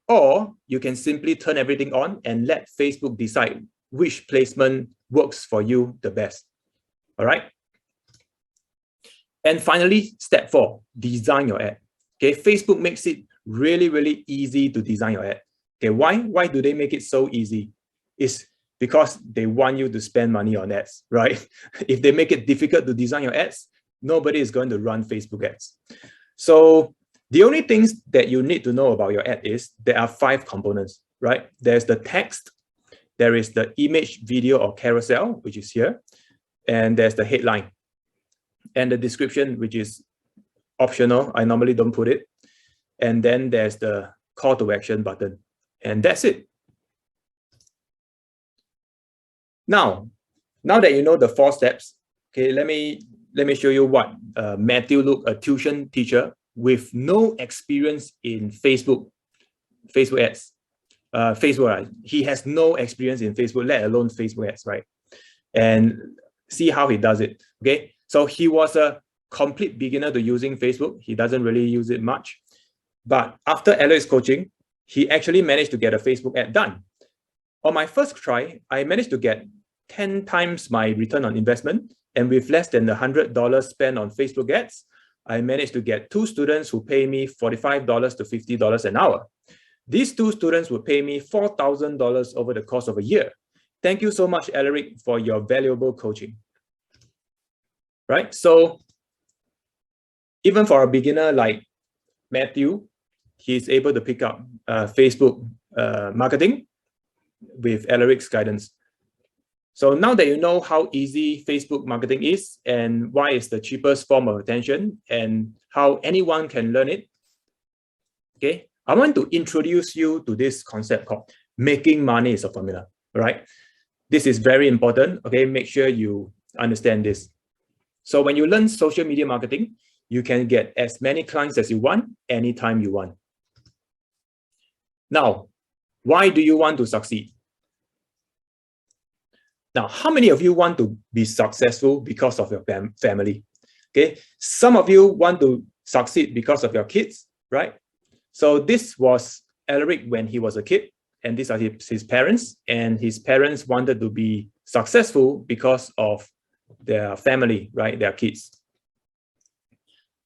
or you can simply turn everything on and let Facebook decide which placement works for you the best. All right. And finally, step 4, design your ad. Okay, Facebook makes it really, really easy to design your ad. Okay, why do they make it so easy? It's because they want you to spend money on ads, right? If they make it difficult to design your ads, nobody is going to run Facebook ads. So the only things that you need to know about your ad is there are 5 components, right? There's the text, there is the image, video, or carousel, which is here, and there's the headline, and the description, which is optional. I normally don't put it. And then there's the call to action button, and that's it. Now that you know the 4 steps, okay, let me show you what Matthew Luke, a tuition teacher with no experience in Facebook ads. He has no experience in Facebook, let alone Facebook ads, right? And see how he does it. Okay, so he was a complete beginner to using Facebook. He doesn't really use it much, but after Alaric's coaching, he actually managed to get a Facebook ad done. On my first try, I managed to get 10 times my return on investment, and with less than $100 spent on Facebook ads, I managed to get 2 students who pay me $45 to $50 an hour. These 2 students would pay me $4,000 over the course of a year. Thank you so much, Alaric, for your valuable coaching. Right? So even for a beginner like Matthew, he's able to pick up Facebook marketing with Alaric's guidance. So now that you know how easy Facebook marketing is and why it's the cheapest form of attention and how anyone can learn it, okay, I want to introduce you to this concept called making money is a formula, right? This is very important, okay? Make sure you understand this. So when you learn social media marketing, you can get as many clients as you want, anytime you want. Now, why do you want to succeed? Now, how many of you want to be successful because of your family? Okay, some of you want to succeed because of your kids, right? So this was Alaric when he was a kid, and these are his parents, and his parents wanted to be successful because of their family, right? Their kids.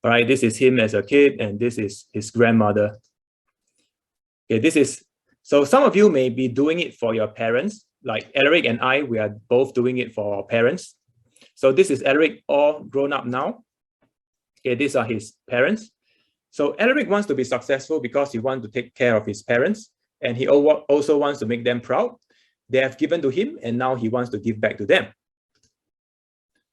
All right, this is him as a kid, and this is his grandmother. Okay, so some of you may be doing it for your parents, like Alaric and I, we are both doing it for our parents. So this is Alaric all grown up now. Okay, these are his parents. So Alaric wants to be successful because he wants to take care of his parents, and he also wants to make them proud. They have given to him, and now he wants to give back to them.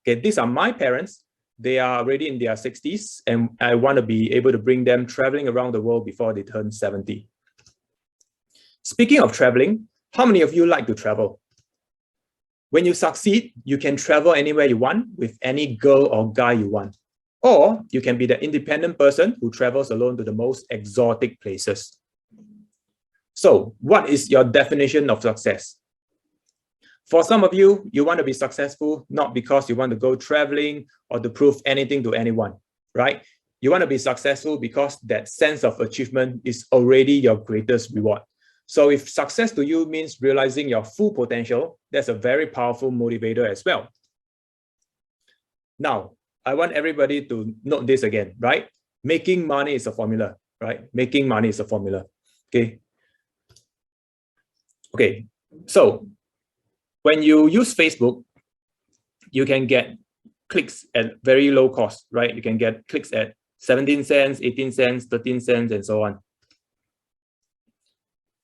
Okay, these are my parents. They are already in their 60s, and I want to be able to bring them traveling around the world before they turn 70. Speaking of traveling, how many of you like to travel? When you succeed, you can travel anywhere you want with any girl or guy you want. Or you can be the independent person who travels alone to the most exotic places. So what is your definition of success? For some of you, you want to be successful not because you want to go traveling or to prove anything to anyone, right? You want to be successful because that sense of achievement is already your greatest reward. So if success to you means realizing your full potential, that's a very powerful motivator as well. Now, I want everybody to note this again, right? Making money is a formula, right? Making money is a formula, okay? Okay, so when you use Facebook, you can get clicks at very low cost, right? You can get clicks at 17 cents, 18 cents, 13 cents, and so on.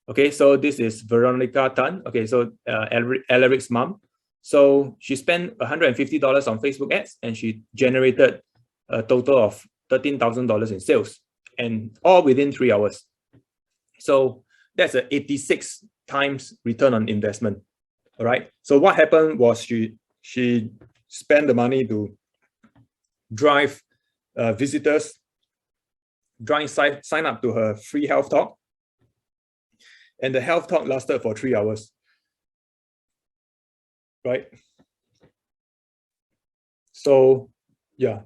Okay, so this is Veronica Tan. Okay, so Alaric's mom. So she spent $150 on Facebook ads and she generated a total of $13,000 in sales, and all within 3 hours. So that's a 86 times return on investment. All right. So what happened was she spent the money to drive visitors, sign up to her free health talk. And the health talk lasted for 3 hours, right? So, yeah.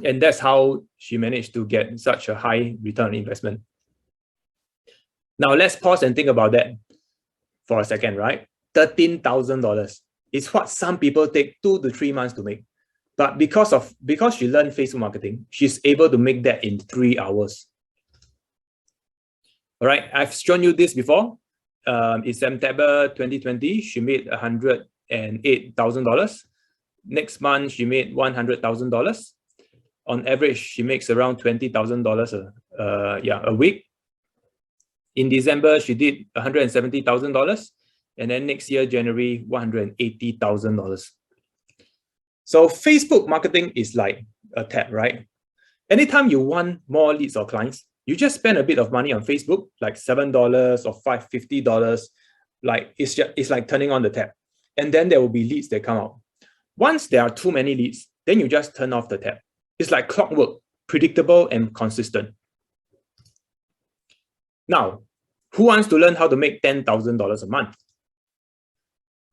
And that's how she managed to get such a high return on investment. Now, let's pause and think about that for a second, right? $13,000 is what some people take 2 to 3 months to make. But because she learned Facebook marketing, she's able to make that in 3 hours. All right, I've shown you this before. In September 2020, she made $108,000. Next month, she made $100,000. On average, she makes around $20,000 a week. In December, she did $170,000. And then next year, January, $180,000. So Facebook marketing is like a tap, right? Anytime you want more leads or clients, you just spend a bit of money on Facebook, like $7 or $50. Like it's like turning on the tap, and then there will be leads that come out. Once there are too many leads, then you just turn off the tap. It's like clockwork, predictable and consistent. Now, who wants to learn how to make $10,000 a month?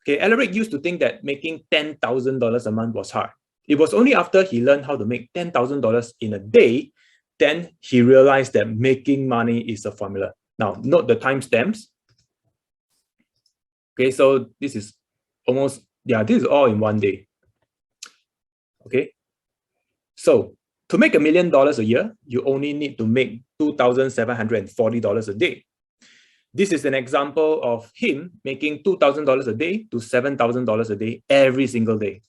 Okay, Alaric used to think that making $10,000 a month was hard. It was only after he learned how to make $10,000 in a day, then he realized that making money is a formula. Now, note the timestamps. Okay, so this is almost, this is all in one day. Okay, so to make $1 million a year, you only need to make $2,740 a day. This is an example of him making $2,000 a day to $7,000 a day every single day.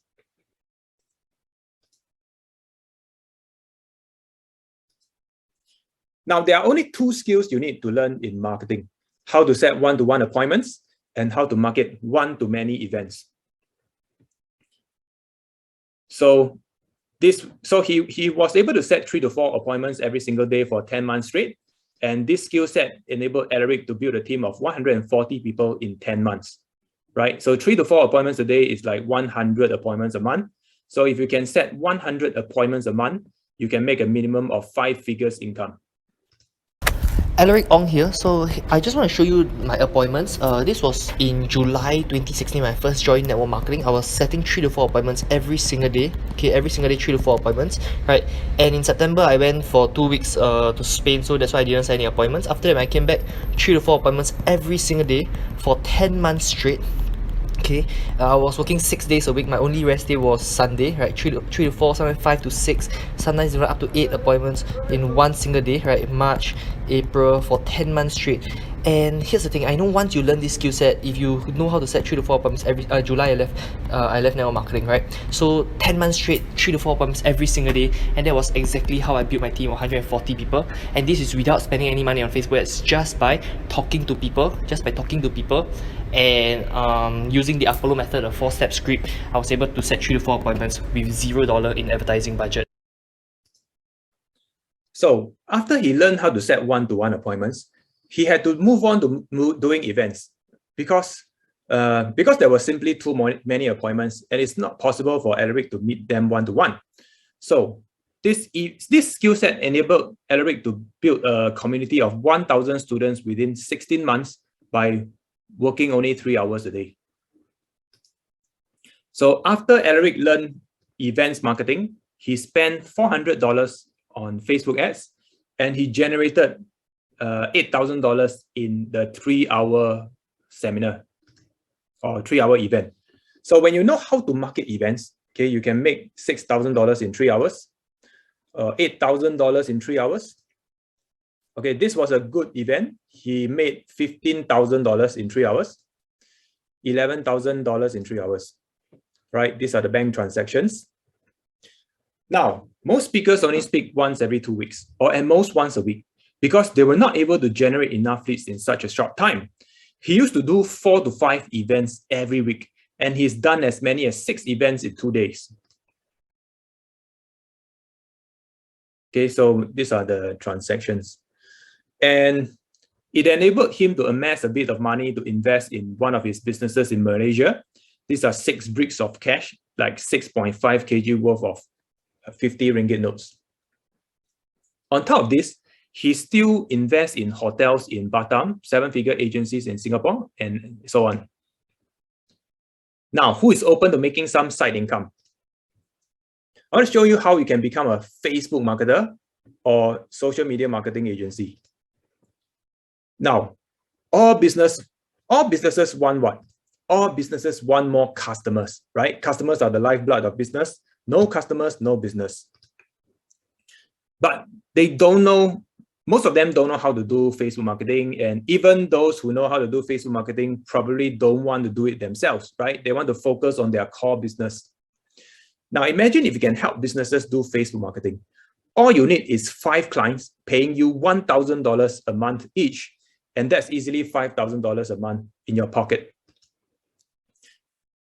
Now, there are only 2 skills you need to learn in marketing: how to set one-to-one appointments and how to market one-to-many events. So he was able to set 3 to 4 appointments every single day for 10 months straight. And this skill set enabled Alaric to build a team of 140 people in 10 months, right? So 3 to 4 appointments a day is like 100 appointments a month. So if you can set 100 appointments a month, you can make a minimum of 5 figures income. Alaric Ong here. So I just want to show you my appointments. This was in July 2016 when I first joined network marketing. I was setting 3 to 4 appointments every single day. Okay, every single day 3 to 4 appointments, right? And in September I went for 2 weeks to Spain, so that's why I didn't set any appointments. After that, when I came back, 3 to 4 appointments every single day for 10 months straight. Okay, I was working 6 days a week. My only rest day was Sunday, right? 3 to 4, sometimes 5 to 6, sometimes even up to 8 appointments in one single day, right? March, April, for 10 months straight. And here's the thing, I know once you learn this skill set, if you know how to set 3 to 4 appointments every July I left network marketing, right? So 10 months straight, 3 to 4 appointments every single day, and that was exactly how I built my team of 140 people. And this is without spending any money on Facebook ads, just by talking to people, and using the Apollo method, a 4-step script. I was able to set 3 to 4 appointments with $0 in advertising budget. So after he learned how to set one-to-one appointments, he had to move on to doing events because there were simply too many appointments, and it's not possible for Alaric to meet them one-to-one. So this skill set enabled Alaric to build a community of 1,000 students within 16 months by working only 3 hours a day. So after Alaric learned events marketing, he spent $400 on Facebook ads, and he generated $8,000 in the 3-hour seminar or 3-hour event. So when you know how to market events, Okay, you can make $6,000 in 3 hours, $8,000 in 3 hours. Okay, this was a good event. He made $15,000 in 3 hours, $11,000 in 3 hours, right? These are the bank transactions. Now, most speakers only speak once every 2 weeks, or at most once a week, because they were not able to generate enough leads in such a short time. He used to do 4 to 5 events every week, and he's done as many as 6 events in 2 days. Okay, so these are the transactions. And it enabled him to amass a bit of money to invest in one of his businesses in Malaysia. These are 6 bricks of cash, like 6.5 kg worth of 50 ringgit notes. On top of this, he still invests in hotels in Batam, 7-figure agencies in Singapore, and so on. Now, who is open to making some side income? I want to show you how you can become a Facebook marketer or social media marketing agency. Now, all businesses want what? All businesses want more customers, right? Customers are the lifeblood of business. No customers, no business. But they don't know, most of them don't know how to do Facebook marketing. And even those who know how to do Facebook marketing probably don't want to do it themselves, right? They want to focus on their core business. Now, imagine if you can help businesses do Facebook marketing. All you need is 5 clients paying you $1,000 a month each. And that's easily $5,000 a month in your pocket.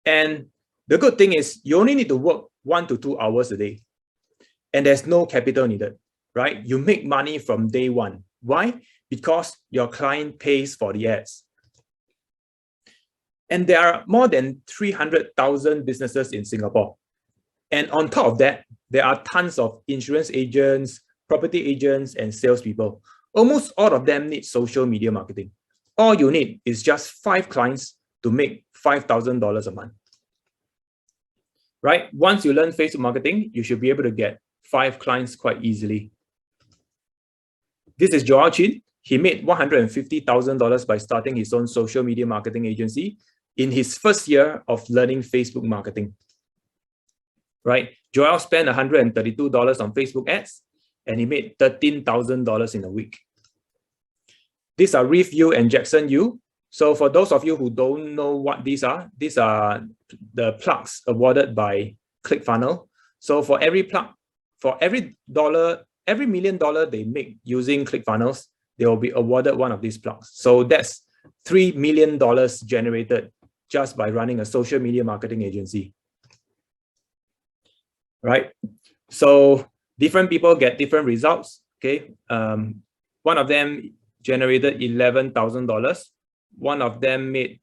And the good thing is you only need to work 1 to 2 hours a day. And there's no capital needed, right? You make money from day one. Why? Because your client pays for the ads. And there are more than 300,000 businesses in Singapore. And on top of that, there are tons of insurance agents, property agents, and salespeople. Almost all of them need social media marketing. All you need is just 5 clients to make $5,000 a month. Right? Once you learn Facebook marketing, you should be able to get 5 clients quite easily. This is Joel Chin. He made $150,000 by starting his own social media marketing agency in his first year of learning Facebook marketing. Right? Joel spent $132 on Facebook ads, and he made $13,000 in a week. These are Reef Yu and Jackson Yu. So for those of you who don't know what these are the plugs awarded by ClickFunnels. So for every plug, for every $1 million they make using ClickFunnels, they will be awarded one of these plugs. So that's $3 million generated just by running a social media marketing agency. Right? So different people get different results. Okay. One of them generated $11,000. One of them made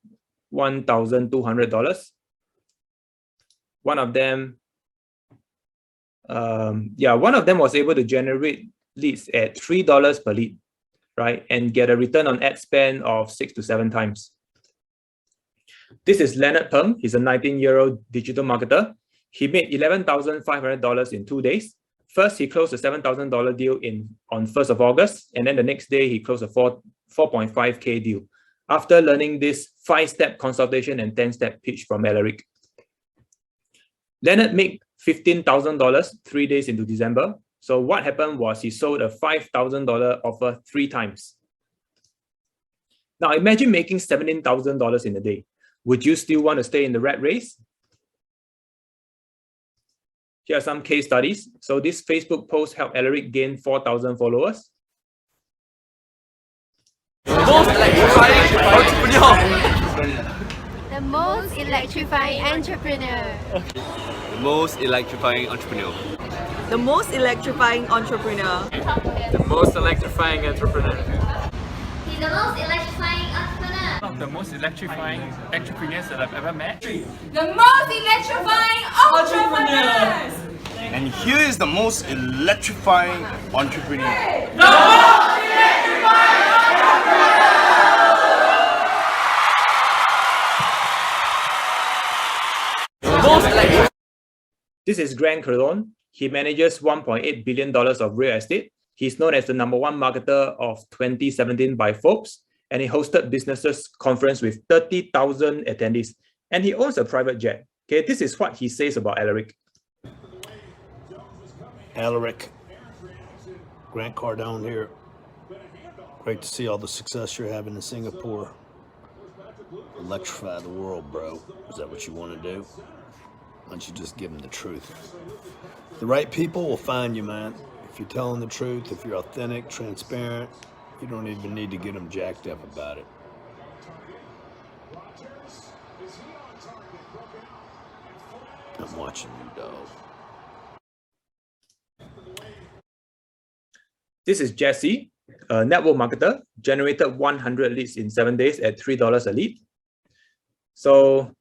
$1,200. One of them, one of them was able to generate leads at $3 per lead, right? And get a return on ad spend of 6 to 7 times. This is Leonard Peng. He's a 19-year-old digital marketer. He made $11,500 in 2 days. First, he closed a $7,000 deal on 1st of August, and then the next day he closed a 4.5K deal after learning this 5-step consultation and 10-step pitch from Alaric. Leonard made $15,000 3 days into December. So what happened was he sold a $5,000 offer 3 times. Now imagine making $17,000 in a day. Would you still want to stay in the rat race? Here are some case studies. So this Facebook post helped Alaric gain 4,000 followers. The most electrifying entrepreneur. The most electrifying entrepreneur. The most electrifying entrepreneur. The most electrifying entrepreneur. He's the most electrifying entrepreneur. One of the most electrifying entrepreneurs that I've ever met. The most electrifying entrepreneurs. And here is the most electrifying entrepreneur. This is Grant Cardone. He manages $1.8 billion of real estate. He's known as the #1 marketer of 2017 by Forbes, and he hosted businesses conference with 30,000 attendees. And he owns a private jet. Okay, this is what he says about Alaric. Alaric, Grant Cardone here. Great to see all the success you're having in Singapore. Electrify the world, bro. Is that what you want to do? Why don't you just give them the truth? The right people will find you, man. If you're telling the truth, if you're authentic, transparent, you don't even need to get them jacked up about it. I'm watching you, dog. This is Jesse, a network marketer, generated 100 leads in 7 days at $3 a lead. So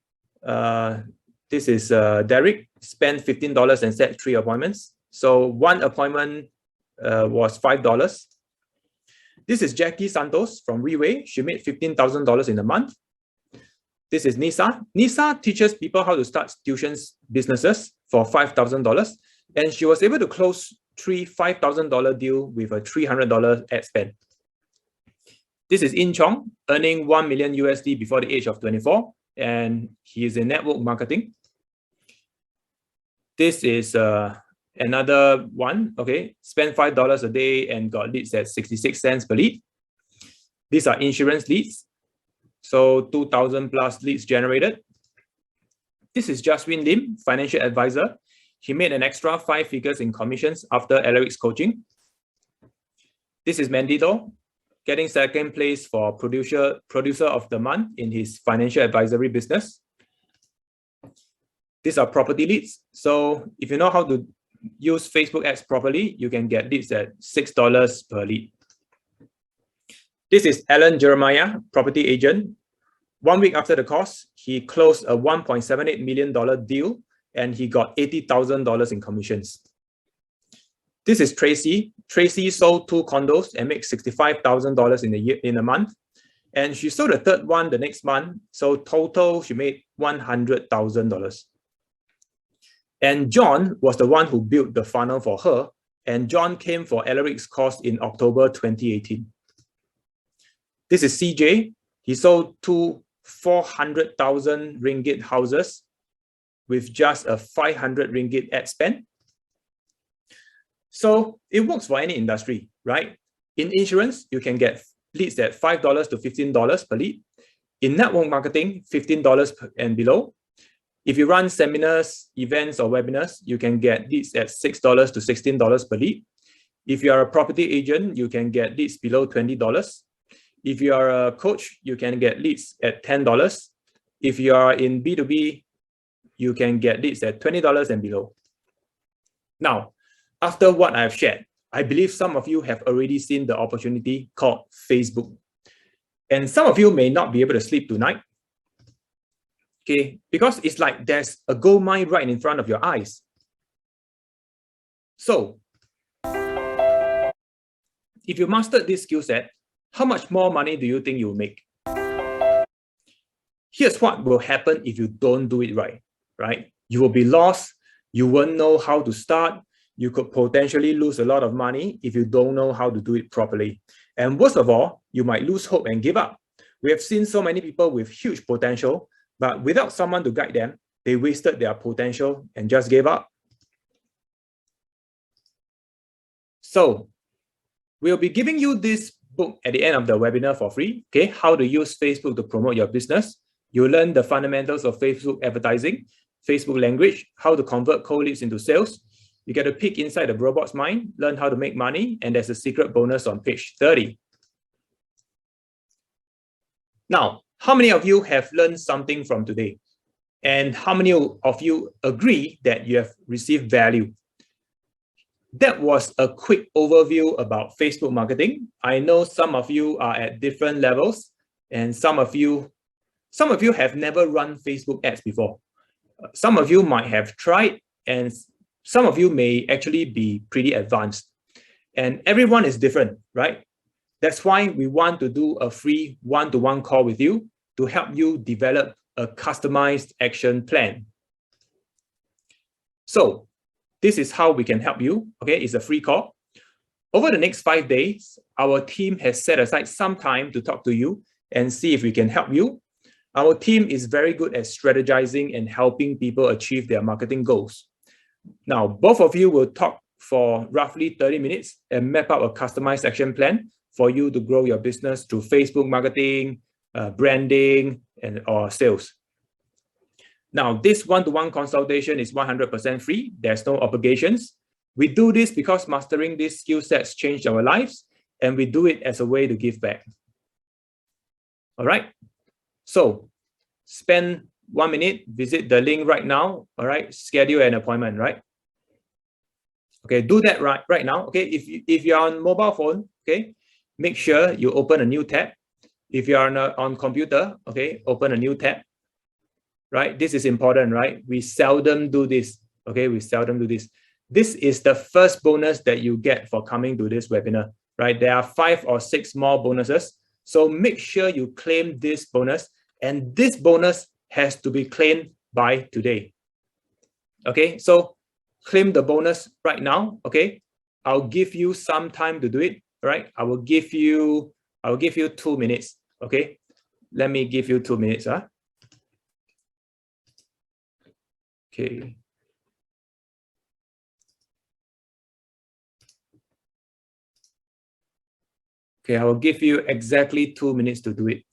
this is Derek, spent $15 and set 3 appointments. So 1 appointment was $5. This is Jackie Santos from Reway. She made $15,000 in a month. This is Nisa. Nisa teaches people how to start tuition businesses for $5,000. And she was able to close 3 $5,000 deal with a $300 ad spend. This is In Chong, earning $1 million USD before the age of 24, and he is in network marketing. This is another one, okay, spent $5 a day and got leads at 66 cents per lead. These are insurance leads, so 2,000 plus leads generated. This is Jaswin Lim, financial advisor. He made an extra 5 figures in commissions after Alaric's coaching. This is Mandito, getting 2nd place for producer of the month in his financial advisory business. These are property leads. So if you know how to use Facebook ads properly, you can get leads at $6 per lead. This is Alan Jeremiah, property agent. 1 week after the course, he closed a $1.78 million deal and he got $80,000 in commissions. This is Tracy. Tracy sold 2 condos and made $65,000 in a month. And she sold the 3rd one the next month. So total, she made $100,000. And John was the one who built the funnel for her. And John came for Alaric's course in October 2018. This is CJ. He sold 2 400,000 ringgit houses with just a 500 ringgit ad spend. So it works for any industry, right? In insurance, you can get leads at $5 to $15 per lead. In network marketing, $15 and below. If you run seminars, events, or webinars, you can get leads at $6 to $16 per lead. If you are a property agent, you can get leads below $20. If you are a coach, you can get leads at $10. If you are in B2B, you can get leads at $20 and below. Now, after what I've shared, I believe some of you have already seen the opportunity called Facebook. And some of you may not be able to sleep tonight. Okay, because it's like there's a gold mine right in front of your eyes. So, if you mastered this skill set, how much more money do you think you'll make? Here's what will happen if you don't do it right? You will be lost. You won't know how to start. You could potentially lose a lot of money if you don't know how to do it properly. And worst of all, you might lose hope and give up. We have seen so many people with huge potential, but without someone to guide them, they wasted their potential and just gave up. So we'll be giving you this book at the end of the webinar for free, okay? How to use Facebook to promote your business. You'll learn the fundamentals of Facebook advertising, Facebook language, how to convert cold leads into sales. You get a peek inside the robot's mind, learn how to make money, and there's a secret bonus on page 30. Now, how many of you have learned something from today? And how many of you agree that you have received value? That was a quick overview about Facebook marketing. I know some of you are at different levels, and some of you have never run Facebook ads before. Some of you might have tried, and some of you may actually be pretty advanced. And everyone is different, right? That's why we want to do a free one-to-one call with you to help you develop a customized action plan. So this is how we can help you, okay? It's a free call. Over the next 5 days, our team has set aside some time to talk to you and see if we can help you. Our team is very good at strategizing and helping people achieve their marketing goals. Now, both of you will talk for roughly 30 minutes and map out a customized action plan for you to grow your business through Facebook marketing, branding, or sales. Now, this one-to-one consultation is 100% free. There's no obligations. We do this because mastering these skill sets changed our lives, and we do it as a way to give back. All right. So spend 1 minute, visit the link right now. All right. Schedule an appointment, right? Okay, do that right now. Okay, if you're on mobile phone, okay, make sure you open a new tab. If you're on computer, okay, open a new tab. Right, this is important, right? We seldom do this. Okay, we seldom do this. This is the first bonus that you get for coming to this webinar. Right, there are 5 or 6 more bonuses. So make sure you claim this bonus, and this bonus has to be claimed by today. Okay, so claim the bonus right now. Okay, I'll give you some time to do it. Right, I will give you 2 minutes. Okay, let me give you 2 minutes. Okay. Okay, I will give you exactly 2 minutes to do it.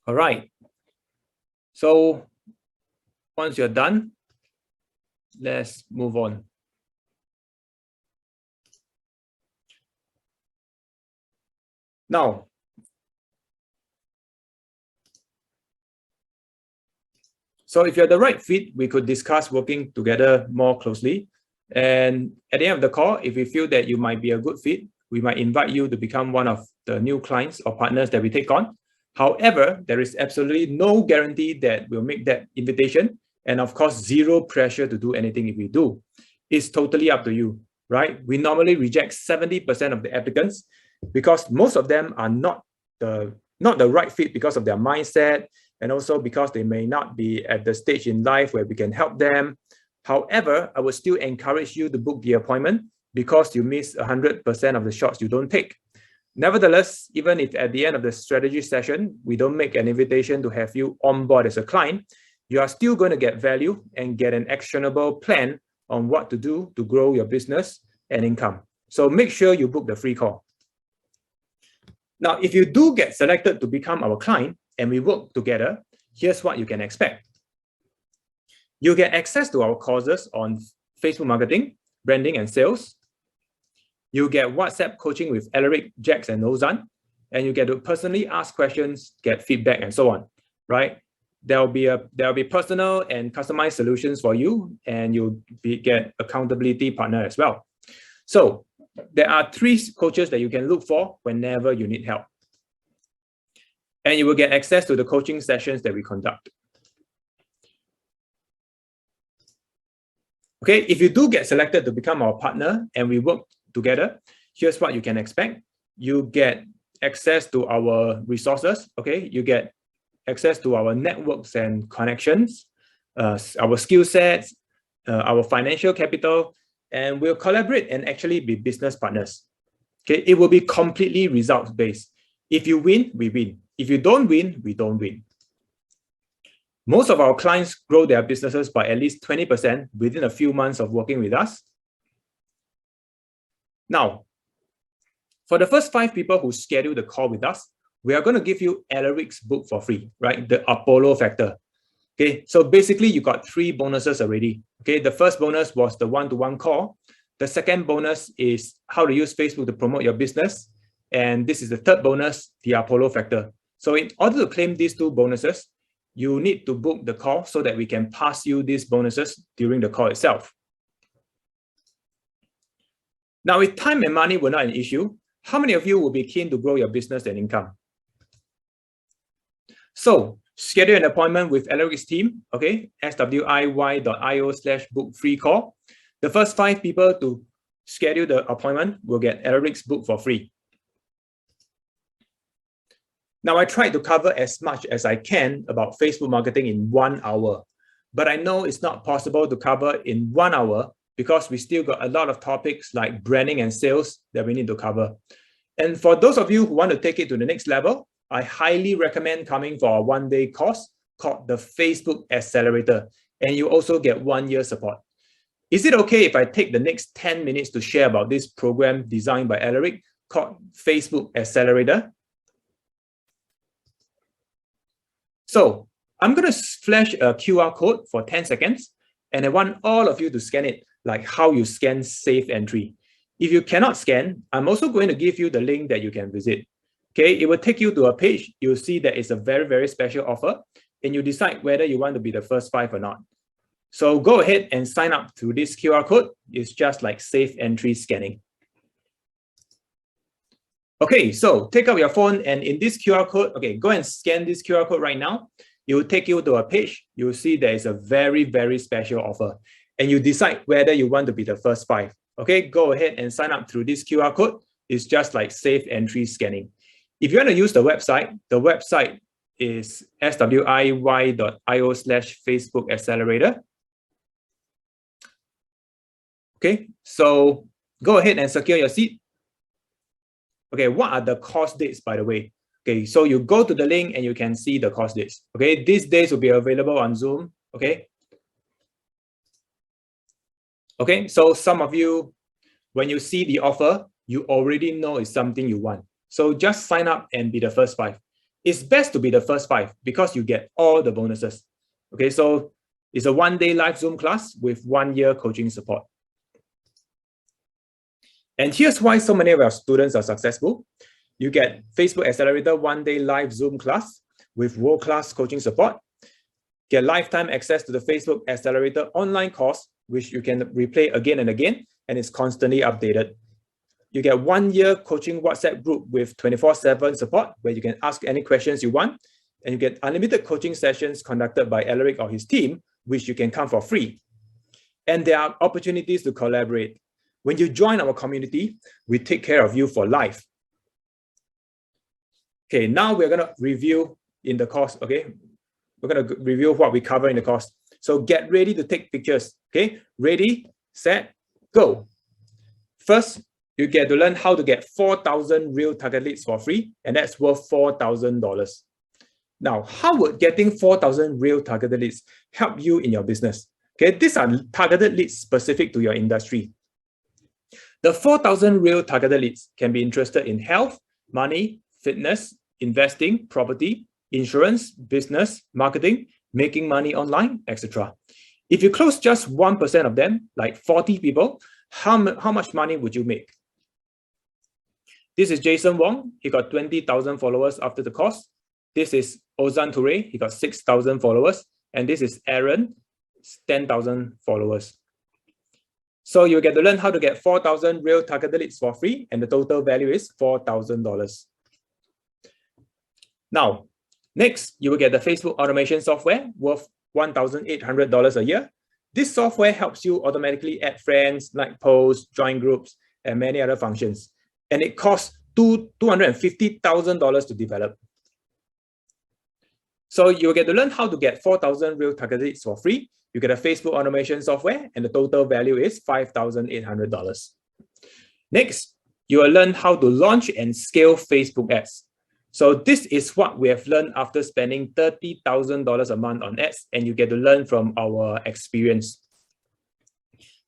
All right. So once you're done, let's move on. Now, so if you're the right fit, we could discuss working together more closely. And at the end of the call, if we feel that you might be a good fit, we might invite you to become one of the new clients or partners that we take on. However, there is absolutely no guarantee that we'll make that invitation. And of course, zero pressure to do anything if we do. It's totally up to you, right? We normally reject 70% of the applicants because most of them are not the right fit because of their mindset, and also because they may not be at the stage in life where we can help them. However, I would still encourage you to book the appointment because you miss 100% of the shots you don't take. Nevertheless, even if at the end of the strategy session, we don't make an invitation to have you on board as a client, you are still going to get value and get an actionable plan on what to do to grow your business and income. So make sure you book the free call. Now, if you do get selected to become our client and we work together, here's what you can expect. You get access to our courses on Facebook marketing, branding and sales. You get WhatsApp coaching with Alaric, Jax, and Ozan, and you get to personally ask questions, get feedback, and so on, right? There'll be personal and customized solutions for you, and you'll get accountability partner as well. So there are 3 coaches that you can look for whenever you need help. And you will get access to the coaching sessions that we conduct. Okay, if you do get selected to become our partner and we work together, here's what you can expect. You get access to our resources, okay? You get access to our networks and connections, our skill sets, our financial capital, and we'll collaborate and actually be business partners. Okay, it will be completely results-based. If you win, we win. If you don't win, we don't win. Most of our clients grow their businesses by at least 20% within a few months of working with us. Now, for the first 5 people who schedule the call with us, we are going to give you Alaric's book for free, right? The Apollo Factor. Okay, so basically you got 3 bonuses already. Okay, the first bonus was the one-to-one call. The second bonus is how to use Facebook to promote your business. And this is the third bonus, the Apollo Factor. So in order to claim these 2 bonuses, you need to book the call so that we can pass you these bonuses during the call itself. Now, if time and money were not an issue, how many of you will be keen to grow your business and income? So schedule an appointment with Alaric's team, okay? swiy.io/book free call. The first 5 people to schedule the appointment will get Alaric's book for free. Now, I tried to cover as much as I can about Facebook marketing in 1 hour, but I know it's not possible to cover in 1 hour because we still got a lot of topics like branding and sales that we need to cover. And for those of you who want to take it to the next level, I highly recommend coming for a 1-day course called the Facebook Accelerator, and you also get 1 year support. Is it okay if I take the next 10 minutes to share about this program designed by Alaric called Facebook Accelerator? So I'm going to flash a QR code for 10 seconds, and I want all of you to scan it like how you scan Safe Entry. If you cannot scan, I'm also going to give you the link that you can visit. Okay, it will take you to a page. You'll see that it's a very, very special offer, and you decide whether you want to be the first 5 or not. So go ahead and sign up through this QR code. It's just like Safe Entry scanning. Okay, so take out your phone, and in this QR code, okay, go and scan this QR code right now. It will take you to a page. You will see there is a very, very special offer, and you decide whether you want to be the first 5. Okay, go ahead and sign up through this QR code. It's just like Safe Entry scanning. If you want to use the website is swiy.io/Facebook Accelerator. Okay, so go ahead and secure your seat. Okay, what are the course dates, by the way? Okay, so you go to the link and you can see the course dates. Okay, these days will be available on Zoom. Okay. Okay, so some of you, when you see the offer, you already know it's something you want. So just sign up and be the first 5. It's best to be the first 5 because you get all the bonuses. Okay, so it's a 1-day live Zoom class with 1 year coaching support. And here's why so many of our students are successful. You get Facebook Accelerator 1-day live Zoom class with world-class coaching support. Get lifetime access to the Facebook Accelerator online course, which you can replay again and again, and it's constantly updated. You get 1 year coaching WhatsApp group with 24/7 support, where you can ask any questions you want. And you get unlimited coaching sessions conducted by Alaric or his team, which you can come for free. And there are opportunities to collaborate. When you join our community, we take care of you for life. Okay, now we're going to review in the course, okay? We're going to review what we cover in the course. So get ready to take pictures, okay? Ready, set, go. First, you get to learn how to get 4,000 real target leads for free, and that's worth $4,000. Now, how would getting 4,000 real targeted leads help you in your business? Okay, these are targeted leads specific to your industry. The 4,000 real targeted leads can be interested in health, money, fitness, investing, property, insurance, business, marketing, making money online, etc. If you close just 1% of them, like 40 people, how much money would you make? This is Jason Wong. He got 20,000 followers after the course. This is Ozan Toure. He got 6,000 followers. And this is Aaron, 10,000 followers. So you get to learn how to get 4,000 real targeted leads for free, and the total value is $4,000. Now, next, you will get the Facebook automation software worth $1,800 a year. This software helps you automatically add friends, like posts, join groups, and many other functions. And it costs $250,000 to develop. So you get to learn how to get 4,000 real targeted leads for free. You get a Facebook automation software, and the total value is $5,800. Next, you will learn how to launch and scale Facebook ads. So this is what we have learned after spending $30,000 a month on ads, and you get to learn from our experience.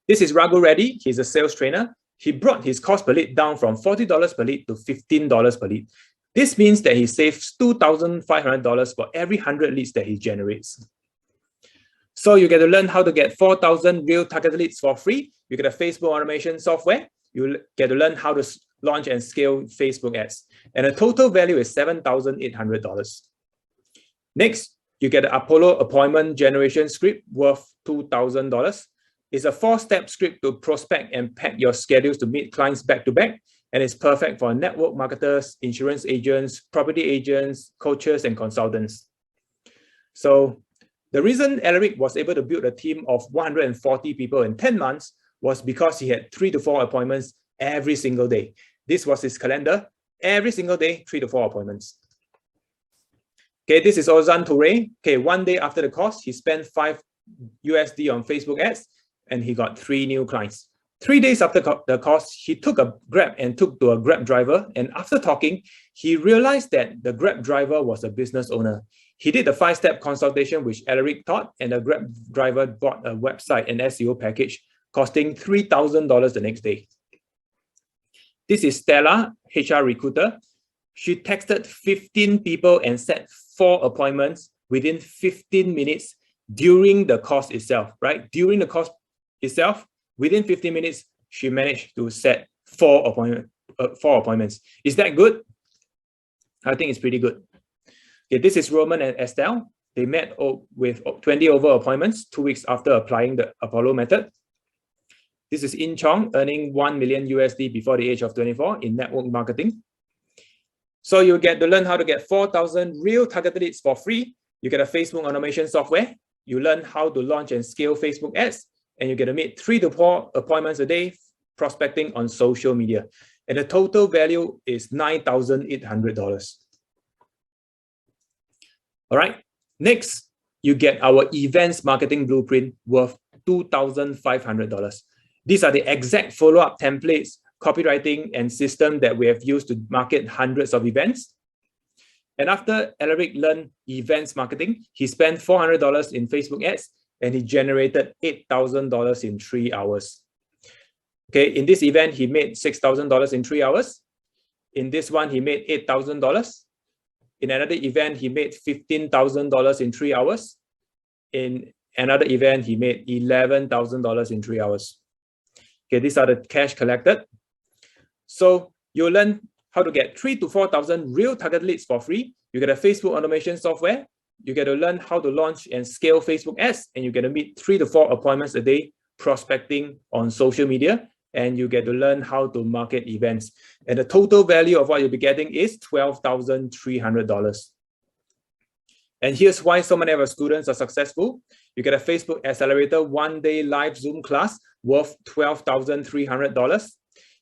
This is Raghu Reddy. He's a sales trainer. He brought his cost per lead down from $40 per lead to $15 per lead. This means that he saves $2,500 for every 100 leads that he generates. So you get to learn how to get 4,000 real targeted leads for free. You get a Facebook automation software. You get to learn how to launch and scale Facebook ads. And the total value is $7,800. Next, you get the Apollo appointment generation script worth $2,000. It's a 4-step script to prospect and pack your schedules to meet clients back to back. And it's perfect for network marketers, insurance agents, property agents, coaches, and consultants. So the reason Alaric was able to build a team of 140 people in 10 months was because he had 3 to 4 appointments every single day. This was his calendar. Every single day, 3 to 4 appointments. Okay, this is Ozan Toure. Okay, one day after the course, he spent $5 on Facebook ads, and he got 3 new clients. 3 days after the course, he took a Grab and took to a Grab driver. And after talking, he realized that the Grab driver was a business owner. He did a 5-step consultation, which Alaric taught, and the Grab driver bought a website and SEO package costing $3,000 the next day. This is Stella, HR recruiter. She texted 15 people and set 4 appointments within 15 minutes during the course itself, right? During the course itself, within 15 minutes, she managed to set 4 appointments. Is that good? I think it's pretty good. Okay, this is Roman and Estelle. They met with 20 over appointments 2 weeks after applying the Apollo method. This is In Chong, earning $1 million before the age of 24 in network marketing. So you get to learn how to get 4,000 real targeted leads for free. You get a Facebook automation software. You learn how to launch and scale Facebook ads, and you get to meet 3 to 4 appointments a day prospecting on social media. And the total value is $9,800. All right, next, you get our events marketing blueprint worth $2,500. These are the exact follow-up templates, copywriting, and system that we have used to market hundreds of events. And after Alaric learned events marketing, he spent $400 in Facebook ads, and he generated $8,000 in 3 hours. Okay, in this event, he made $6,000 in 3 hours. In this one, he made $8,000. In another event, he made $15,000 in 3 hours. In another event, he made $11,000 in 3 hours. Okay, these are the cash collected. So you'll learn how to get 3 to 4,000 real target leads for free. You get a Facebook automation software. You get to learn how to launch and scale Facebook ads, and you get to meet 3 to 4 appointments a day prospecting on social media, and you get to learn how to market events. And the total value of what you'll be getting is $12,300. And here's why so many of our students are successful. You get a Facebook Accelerator 1-day live Zoom class worth $12,300.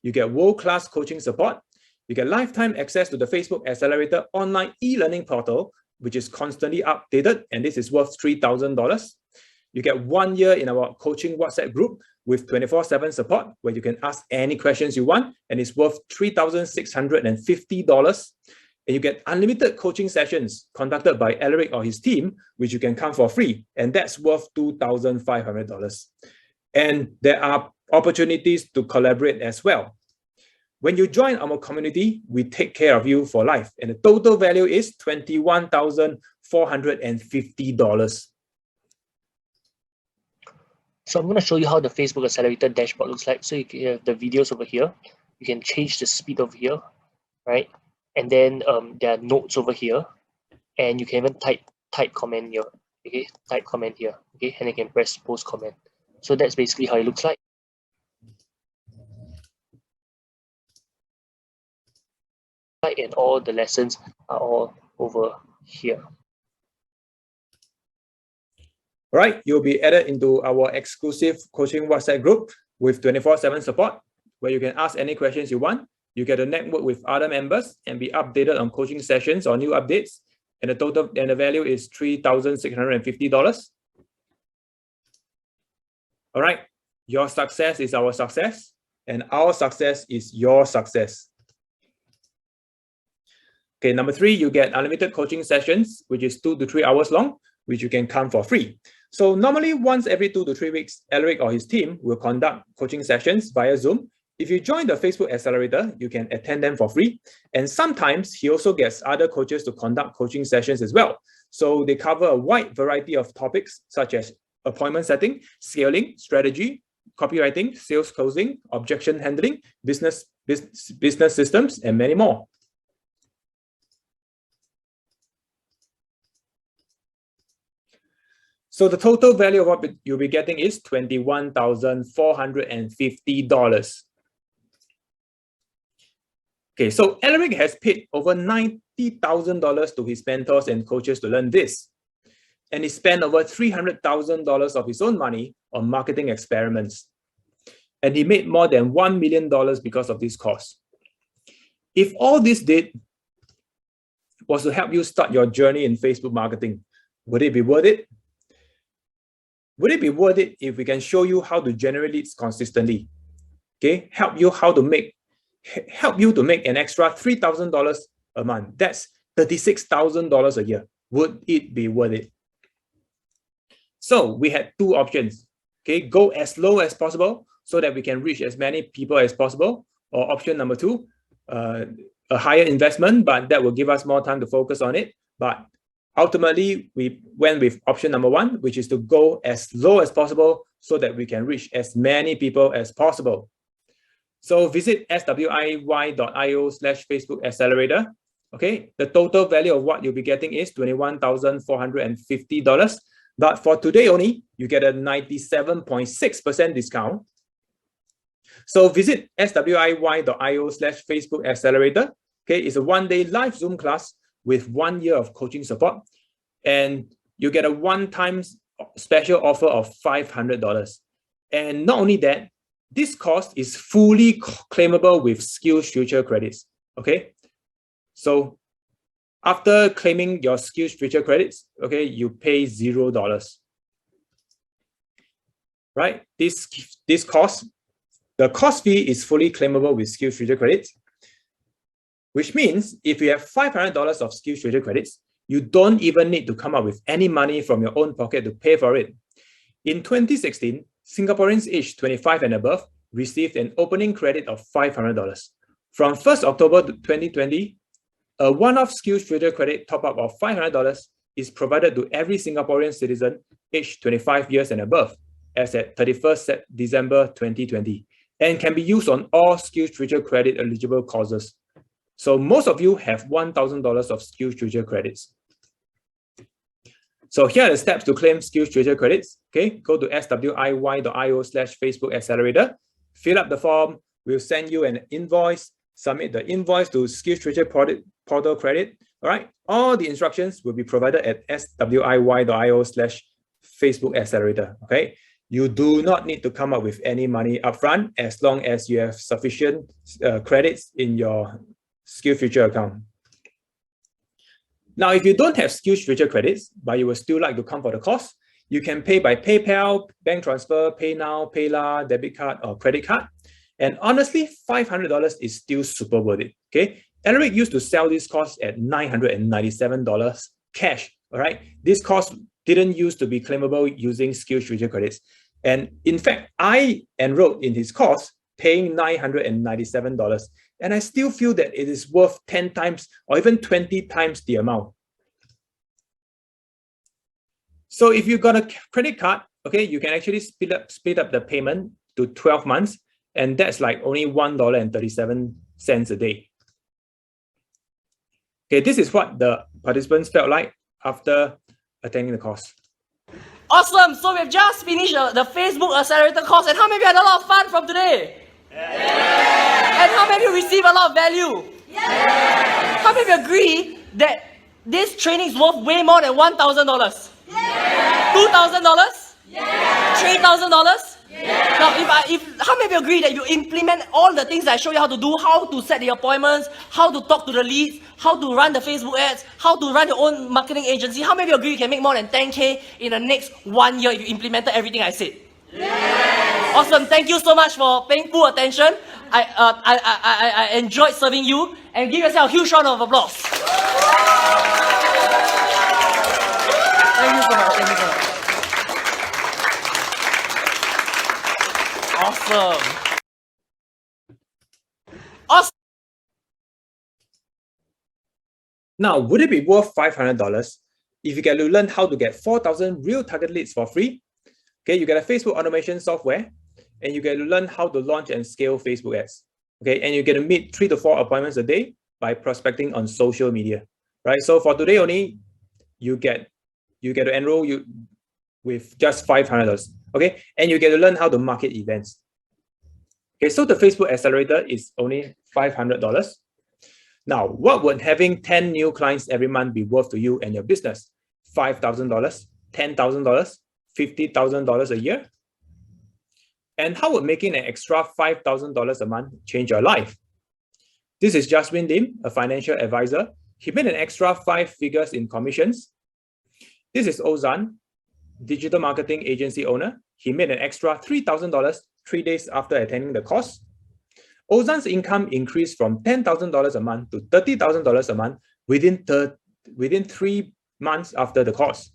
You get world-class coaching support. You get lifetime access to the Facebook Accelerator online e-learning portal, which is constantly updated, and this is worth $3,000. You get 1 year in our coaching WhatsApp group with 24/7 support, where you can ask any questions you want, and it's worth $3,650. And you get unlimited coaching sessions conducted by Alaric or his team, which you can come for free, and that's worth $2,500. And there are opportunities to collaborate as well. When you join our community, we take care of you for life, and the total value is $21,450. So I'm going to show you how the Facebook Accelerator dashboard looks like. So you can have the videos over here. You can change the speed over here, right? And then there are notes over here, and you can even type comment here. Okay, type comment here. Okay, and you can press post comment. So that's basically how it looks like. And all the lessons are all over here. All right, you'll be added into our exclusive coaching WhatsApp group with 24/7 support, where you can ask any questions you want. You get a network with other members and be updated on coaching sessions or new updates. And the value is $3,650. All right, your success is our success, and our success is your success. Okay, number 3, you get unlimited coaching sessions, which is 2 to 3 hours long, which you can come for free. So normally once every 2 to 3 weeks, Alaric or his team will conduct coaching sessions via Zoom. If you join the Facebook Accelerator, you can attend them for free. And sometimes he also gets other coaches to conduct coaching sessions as well. So they cover a wide variety of topics such as appointment setting, scaling, strategy, copywriting, sales closing, objection handling, business systems, and many more. So the total value of what you'll be getting is $21,450. Okay, so Alaric has paid over $90,000 to his mentors and coaches to learn this. And he spent over $300,000 of his own money on marketing experiments. And he made more than $1 million because of this course. If all this did was to help you start your journey in Facebook marketing, would it be worth it? Would it be worth it if we can show you how to generate leads consistently? Okay, help you to make an extra $3,000 a month. That's $36,000 a year. Would it be worth it? So we had 2 options. Okay, go as low as possible so that we can reach as many people as possible. Or option number 2, a higher investment, but that will give us more time to focus on it. But ultimately, we went with option number 1, which is to go as low as possible so that we can reach as many people as possible. So visit swiy.io/Facebook Accelerator. Okay, the total value of what you'll be getting is $21,450. But for today only, you get a 97.6% discount. So visit swiy.io/Facebook Accelerator. Okay, it's a 1-day live Zoom class with 1 year of coaching support, and you get a one-time special offer of $500. And not only that, this course is fully claimable with SkillsFuture credits. Okay, so after claiming your SkillsFuture credits, okay, you pay $0. Right? This course, the course fee is fully claimable with SkillsFuture credits, which means if you have $500 of SkillsFuture credits, you don't even need to come up with any money from your own pocket to pay for it. In 2016, Singaporeans aged 25 and above received an opening credit of $500. From 1st October 2020, a one-off SkillsFuture credit top-up of $500 is provided to every Singaporean citizen aged 25 years and above, as at 31st December 2020, and can be used on all SkillsFuture credit eligible courses. So most of you have $1,000 of SkillsFuture credits. So here are the steps to claim SkillsFuture credits. Okay, go to swiy.io/Facebook Accelerator, fill up the form, we'll send you an invoice, submit the invoice to SkillsFuture portal credit. All right, all the instructions will be provided at swiy.io/Facebook Accelerator. Okay, you do not need to come up with any money upfront as long as you have sufficient credits in your SkillsFuture account. Now, if you don't have SkillsFuture credits, but you would still like to come for the course, you can pay by PayPal, bank transfer, PayNow, PayLah, debit card, or credit card. And honestly, $500 is still super worth it. Okay, Alaric used to sell this course at $997 cash. All right, this course didn't used to be claimable using SkillsFuture credits. And in fact, I enrolled in his course paying $997. And I still feel that it is worth 10 times or even 20 times the amount. So if you've got a credit card, okay, you can actually split up the payment to 12 months, and that's like only $1.37 a day. Okay, this is what the participants felt like after attending the course. Awesome! So we've just finished the Facebook Accelerator course, and how many of you had a lot of fun from today? Yeah. And how many of you received a lot of value? Yeah. How many of you agree that this training is worth way more than $1,000? Yeah. $2,000? Yeah. $3,000? Yeah. Now, if how many of you agree that you implement all the things that I show you how to do, how to set the appointments, how to talk to the leads, how to run the Facebook ads, how to run your own marketing agency, how many of you agree you can make more than 10K in the next 1 year if you implemented everything I said? Yes. Awesome. Thank you so much for paying full attention. I enjoyed serving you, and give yourself a huge round of applause. Thank you so much. Thank you so much. Awesome. Awesome. Now, would it be worth $500 if you get to learn how to get 4,000 real target leads for free? Okay, you get a Facebook automation software, and you get to learn how to launch and scale Facebook ads. Okay, and you get to meet 3 to 4 appointments a day by prospecting on social media. Right. So for today only, you get to enroll with just $500. Okay, and you get to learn how to market events. Okay, so the Facebook Accelerator is only $500. Now, what would having 10 new clients every month be worth to you and your business? $5,000, $10,000, $50,000 a year? And how would making an extra $5,000 a month change your life? This is Jaswin Lim, a financial advisor. He made an extra 5 figures in commissions. This is Ozan, digital marketing agency owner. He made an extra $3,000 3 days after attending the course. Ozan's income increased from $10,000 a month to $30,000 a month within 3 months after the course.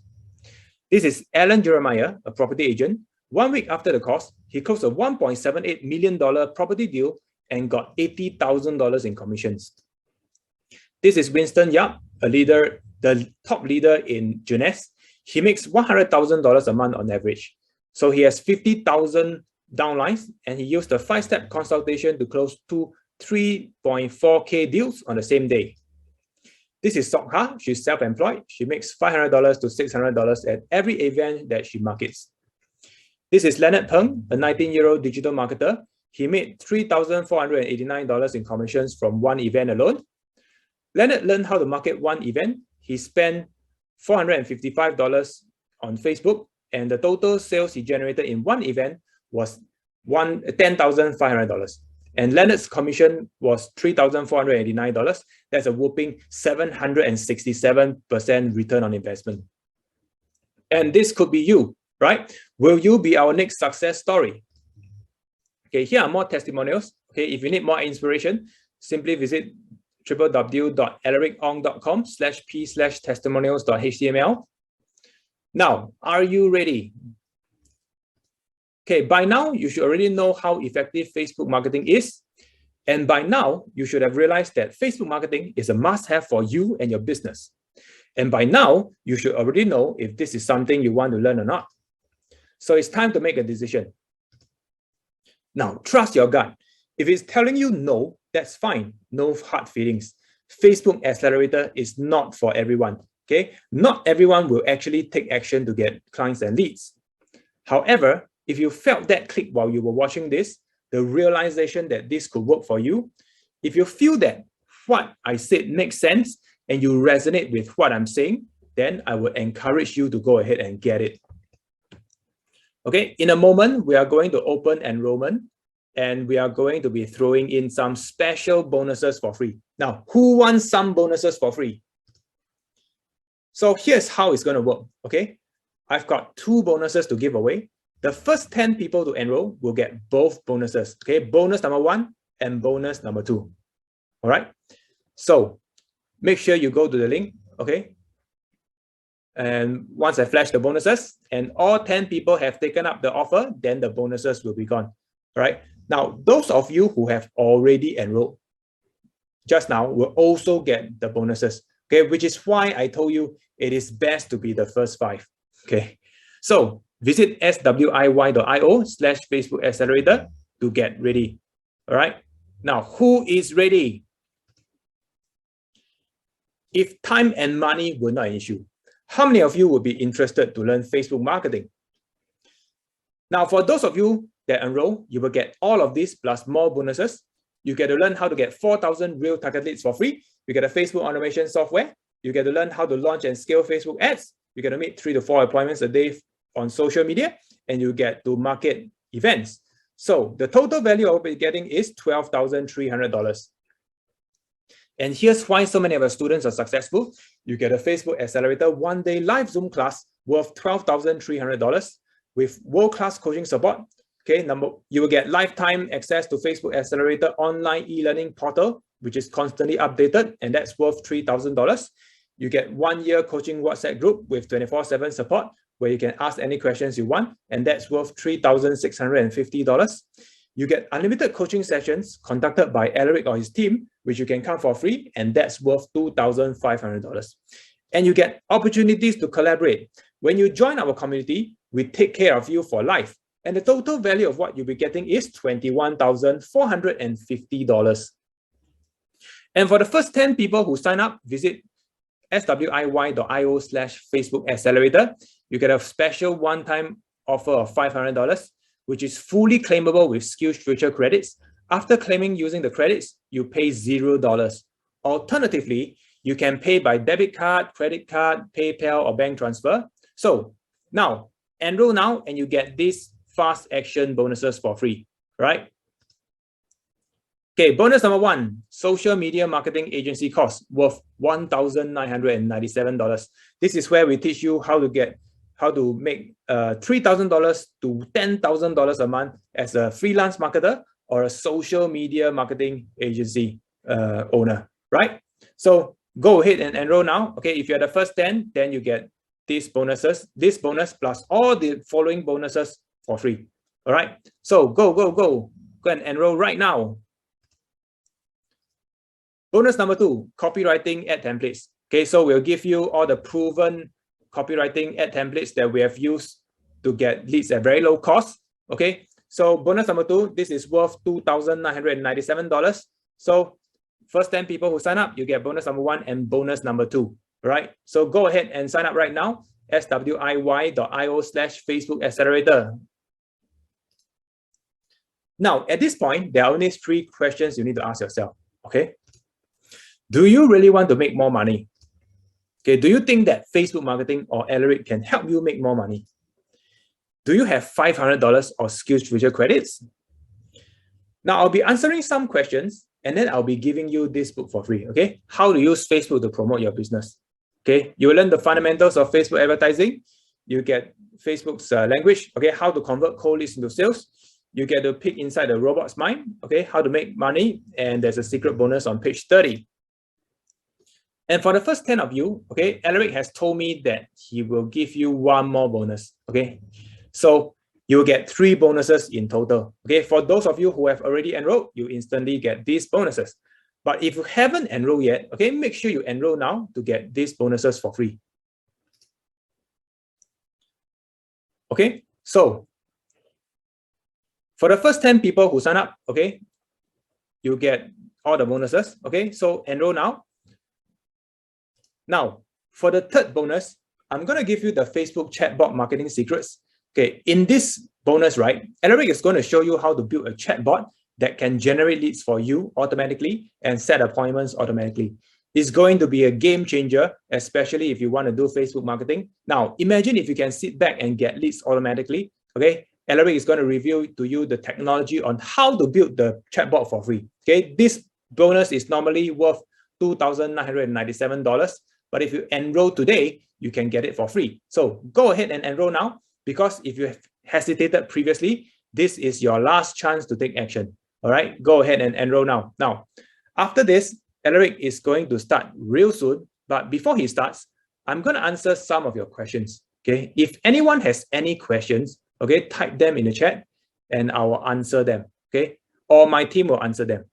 This is Alan Jeremiah, a property agent. 1 week after the course, he closed a $1.78 million property deal and got $80,000 in commissions. This is Winston Yap, a leader, the top leader in Jeunesse. He makes $100,000 a month on average. So he has 50,000 downlines, and he used a 5-step consultation to close 2 3.4K deals on the same day. This is Sokha. She's self-employed. She makes $500 to $600 at every event that she markets. This is Leonard Peng, a 19-year-old digital marketer. He made $3,489 in commissions from 1 event alone. Leonard learned how to market 1 event. He spent $455 on Facebook, and the total sales he generated in 1 event was $10,500. And Leonard's commission was $3,489. That's a whopping 767% return on investment. And this could be you, right? Will you be our next success story? Okay, here are more testimonials. Okay, if you need more inspiration, simply visit www.alaricongreviews.p/testimonials.html. Now, are you ready? Okay, by now, you should already know how effective Facebook marketing is. And by now, you should have realized that Facebook marketing is a must-have for you and your business. And by now, you should already know if this is something you want to learn or not. So it's time to make a decision. Now, trust your gut. If it's telling you no, that's fine. No hard feelings. Facebook Accelerator is not for everyone. Okay, not everyone will actually take action to get clients and leads. However, if you felt that click while you were watching this, the realization that this could work for you, if you feel that what I said makes sense and you resonate with what I'm saying, then I would encourage you to go ahead and get it. Okay, in a moment, we are going to open enrollment, and we are going to be throwing in some special bonuses for free. Now, who wants some bonuses for free? So here's how it's going to work. Okay, I've got 2 bonuses to give away. The first 10 people to enroll will get both bonuses. Okay, bonus number 1 and bonus number 2. All right, so make sure you go to the link. Okay, and once I flash the bonuses and all 10 people have taken up the offer, then the bonuses will be gone. All right, now those of you who have already enrolled just now will also get the bonuses. Okay, which is why I told you it is best to be the first 5. Okay, so Visit swiy.io/Facebook Accelerator to get ready. All right. Now, who is ready? If time and money were not an issue, how many of you would be interested to learn Facebook marketing? Now, for those of you that enroll, you will get all of this plus more bonuses. You get to learn how to get 4,000 real target leads for free. You get a Facebook automation software. You get to learn how to launch and scale Facebook ads. You get to meet 3 to 4 appointments a day on social media, and you get to market events. So the total value I'll be getting is $12,300. And here's why so many of our students are successful. You get a Facebook Accelerator one-day live Zoom class worth $12,300 with world-class coaching support. Okay, you will get lifetime access to Facebook Accelerator online e-learning portal, which is constantly updated, and that's worth $3,000. You get 1-year coaching WhatsApp group with 24/7 support, where you can ask any questions you want, and that's worth $3,650. You get unlimited coaching sessions conducted by Alaric or his team, which you can come for free, and that's worth $2,500. And you get opportunities to collaborate. When you join our community, we take care of you for life. And the total value of what you'll be getting is $21,450. And for the first 10 people who sign up, visit swiy.io/Facebook Accelerator. You get a special one-time offer of $500, which is fully claimable with SkillsFuture credits. After claiming using the credits, you pay $0. Alternatively, you can pay by debit card, credit card, PayPal, or bank transfer. So now, enroll now and you get these fast action bonuses for free, right? Okay, bonus number 1, social media marketing agency course worth $1,997. This is where we teach you how to make $3,000 to $10,000 a month as a freelance marketer or a social media marketing agency owner, right? So go ahead and enroll now. Okay, if you're the first 10, then you get these bonuses, this bonus plus all the following bonuses for free. All right, so go and enroll right now. Bonus number 2, copywriting ad templates. Okay, so we'll give you all the proven copywriting ad templates that we have used to get leads at very low cost. Okay, so bonus number 2, this is worth $2,997. So first 10 people who sign up, you get bonus number 1 and bonus number 2, right? So go ahead and sign up right now, swiy.io/Facebook Accelerator. Now, at this point, there are only 3 questions you need to ask yourself, okay? Do you really want to make more money? Okay, do you think that Facebook marketing or Alaric can help you make more money? Do you have $500 or SkillsFuture credits? Now, I'll be answering some questions and then I'll be giving you this book for free, okay? How to use Facebook to promote your business. Okay, you will learn the fundamentals of Facebook advertising. You get Facebook's language, okay? How to convert cold leads into sales. You get to peek inside the robot's mind, okay? How to make money. And there's a secret bonus on page 30. And for the first 10 of you, okay, Alaric has told me that he will give you 1 more bonus, okay? So you'll get 3 bonuses in total, okay? For those of you who have already enrolled, you instantly get these bonuses. But if you haven't enrolled yet, okay, make sure you enroll now to get these bonuses for free. Okay, so for the first 10 people who sign up, okay, you get all the bonuses, okay? So enroll now. Now, for the third bonus, I'm going to give you the Facebook chatbot marketing secrets. Okay, in this bonus, right, Alaric is going to show you how to build a chatbot that can generate leads for you automatically and set appointments automatically. It's going to be a game changer, especially if you want to do Facebook marketing. Now, imagine if you can sit back and get leads automatically. Okay, Alaric is going to reveal to you the technology on how to build the chatbot for free. Okay, this bonus is normally worth $2,997. But if you enroll today, you can get it for free. So go ahead and enroll now, because if you have hesitated previously, this is your last chance to take action. All right, go ahead and enroll now. Now, after this, Alaric is going to start real soon. But before he starts, I'm going to answer some of your questions. Okay, if anyone has any questions, okay, type them in the chat and I will answer them. Okay, or my team will answer them.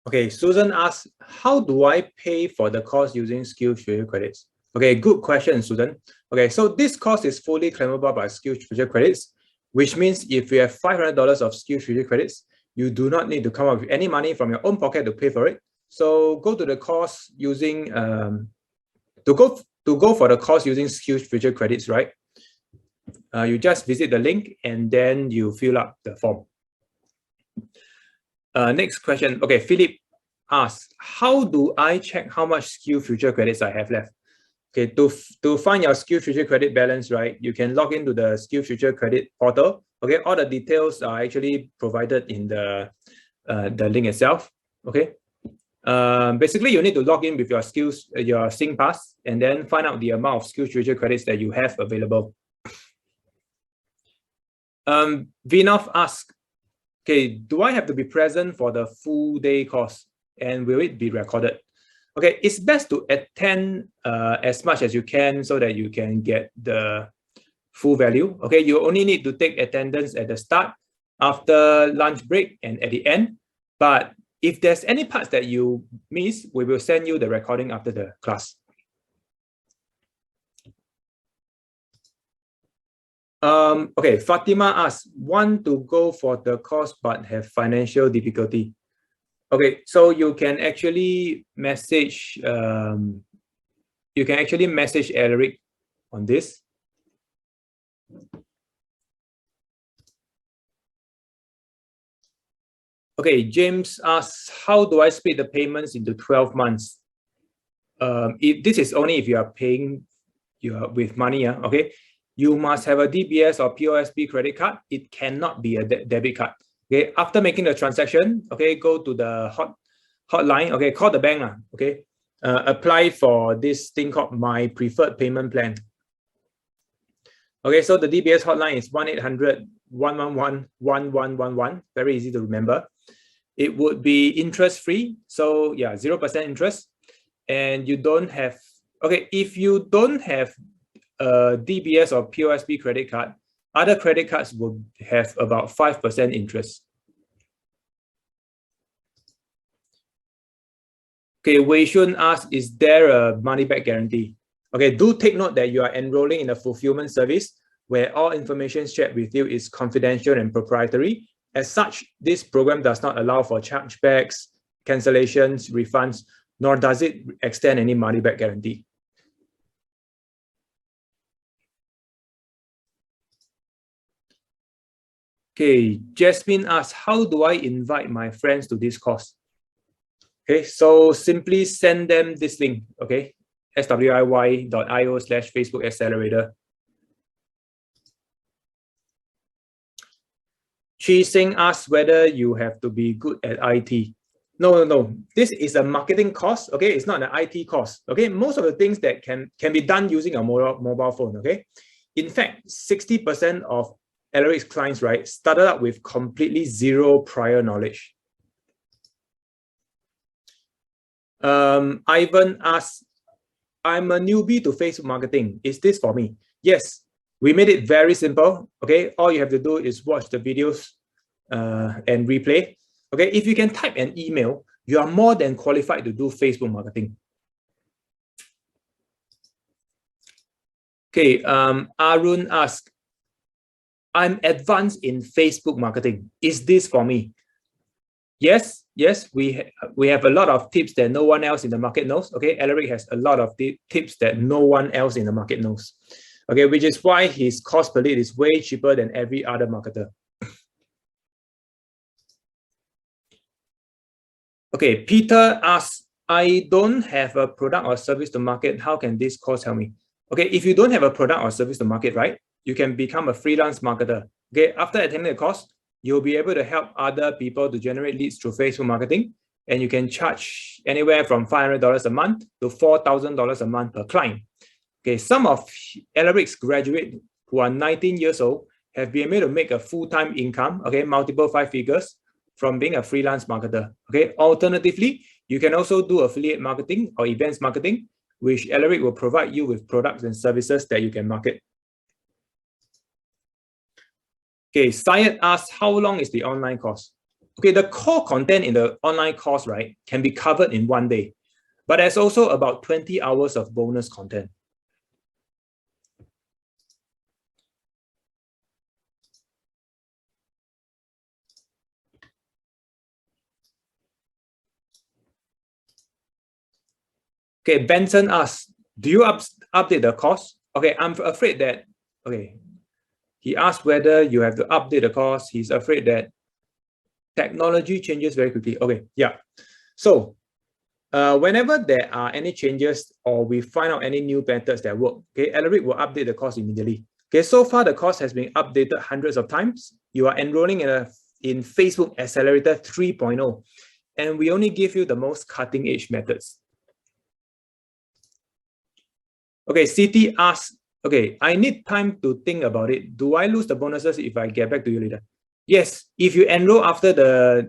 Okay, Susan asks, how do I pay for the course using SkillsFuture credits? Okay, good question, Susan. Okay, so this course is fully claimable by SkillsFuture credits, which means if you have $500 of SkillsFuture credits, you do not need to come up with any money from your own pocket to pay for it. So go to the course using to go for the course using SkillsFuture credits, right? You just visit the link and then you fill up the form. Next question. Okay, Philip asks, how do I check how much SkillsFuture credits I have left? Okay, to find your SkillsFuture credit balance, right, you can log into the SkillsFuture credit portal. Okay, all the details are actually provided in the link itself. Okay, basically you need to log in with your SingPass and then find out the amount of SkillsFuture credits that you have available. Vinav asks, okay, do I have to be present for the full day course and will it be recorded? Okay, it's best to attend as much as you can so that you can get the full value. Okay, you only need to take attendance at the start, after lunch break, and at the end. But if there's any parts that you miss, we will send you the recording after the class. Okay, Fatima asks, want to go for the course but have financial difficulty. Okay, so you can actually message Alaric on this. Okay, James asks, how do I split the payments into 12 months? This is only if you are paying with money. Okay, you must have a DBS or POSB credit card. It cannot be a debit card. Okay, after making the transaction, okay, go to the hotline. Okay, call the bank. Okay, apply for this thing called My Preferred Payment Plan. Okay, so the DBS hotline is 1-800-111-1111. Very easy to remember. It would be interest-free. So yeah, 0% interest. And you don't have, okay, if you don't have a DBS or POSB credit card, other credit cards will have about 5% interest. Okay, Wei Shun asks, is there a money-back guarantee? Okay, do take note that you are enrolling in a fulfillment service where all information shared with you is confidential and proprietary. As such, this program does not allow for chargebacks, cancellations, refunds, nor does it extend any money-back guarantee. Okay, Jasmine asks, how do I invite my friends to this course? Okay, so simply send them this link, okay? swiy.io/Facebook Accelerator. Chi Sing asks whether you have to be good at IT. No. This is a marketing course, okay? It's not an IT course, okay? Most of the things that can be done using a mobile phone, okay? In fact, 60% of Alaric's clients, right, started out with completely zero prior knowledge. Ivan asks, I'm a newbie to Facebook marketing. Is this for me? Yes, we made it very simple. Okay, all you have to do is watch the videos and replay. Okay, if you can type an email, you are more than qualified to do Facebook marketing. Okay, Arun asks, I'm advanced in Facebook marketing. Is this for me? Yes, we have a lot of tips that no one else in the market knows. Okay, Alaric has a lot of tips that no one else in the market knows. Okay, which is why his cost per lead is way cheaper than every other marketer. Okay, Peter asks, I don't have a product or service to market. How can this course help me? Okay, if you don't have a product or service to market, right, you can become a freelance marketer. Okay, after attending the course, you'll be able to help other people to generate leads through Facebook marketing, and you can charge anywhere from $500 a month to $4,000 a month per client. Okay, some of Alaric's graduates who are 19 years old have been able to make a full-time income, okay, multiple 5 figures from being a freelance marketer. Okay, alternatively, you can also do affiliate marketing or events marketing, which Alaric will provide you with products and services that you can market. Okay, Syed asks, how long is the online course? Okay, the core content in the online course, right, can be covered in one day, but there's also about 20 hours of bonus content. Okay, Benson asks, do you update the course? Okay, I'm afraid that, okay, he asked whether you have to update the course. He's afraid that technology changes very quickly. Okay, yeah. So whenever there are any changes or we find out any new methods that work, okay, Alaric will update the course immediately. Okay, so far the course has been updated hundreds of times. You are enrolling in Facebook Accelerator 3.0, and we only give you the most cutting edge methods. Okay, CT asks, okay, I need time to think about it. Do I lose the bonuses if I get back to you later? Yes, if you enroll after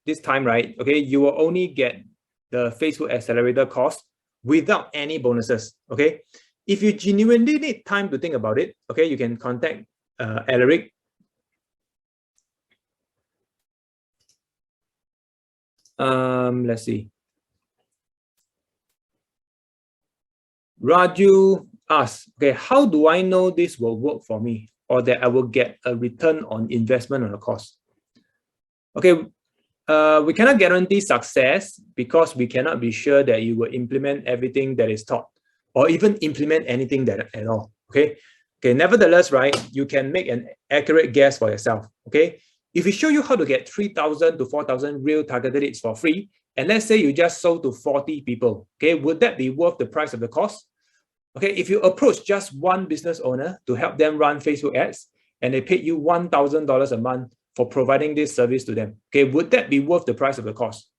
this time, right? Okay, you will only get the Facebook Accelerator course without any bonuses. Okay, if you genuinely need time to think about it, okay, you can contact Alaric. Let's see. Raju asks, okay, how do I know this will work for me or that I will get a return on investment on the course? Okay, we cannot guarantee success because we cannot be sure that you will implement everything that is taught or even implement anything that at all. Okay, nevertheless, right, you can make an accurate guess for yourself. Okay, if we show you how to get 3,000 to 4,000 real targeted leads for free, and let's say you just sold to 40 people, okay, would that be worth the price of the course? Okay, if you approach just one business owner to help them run Facebook ads and they paid you $1,000 a month for providing this service to them, okay, would that be worth the price of the course?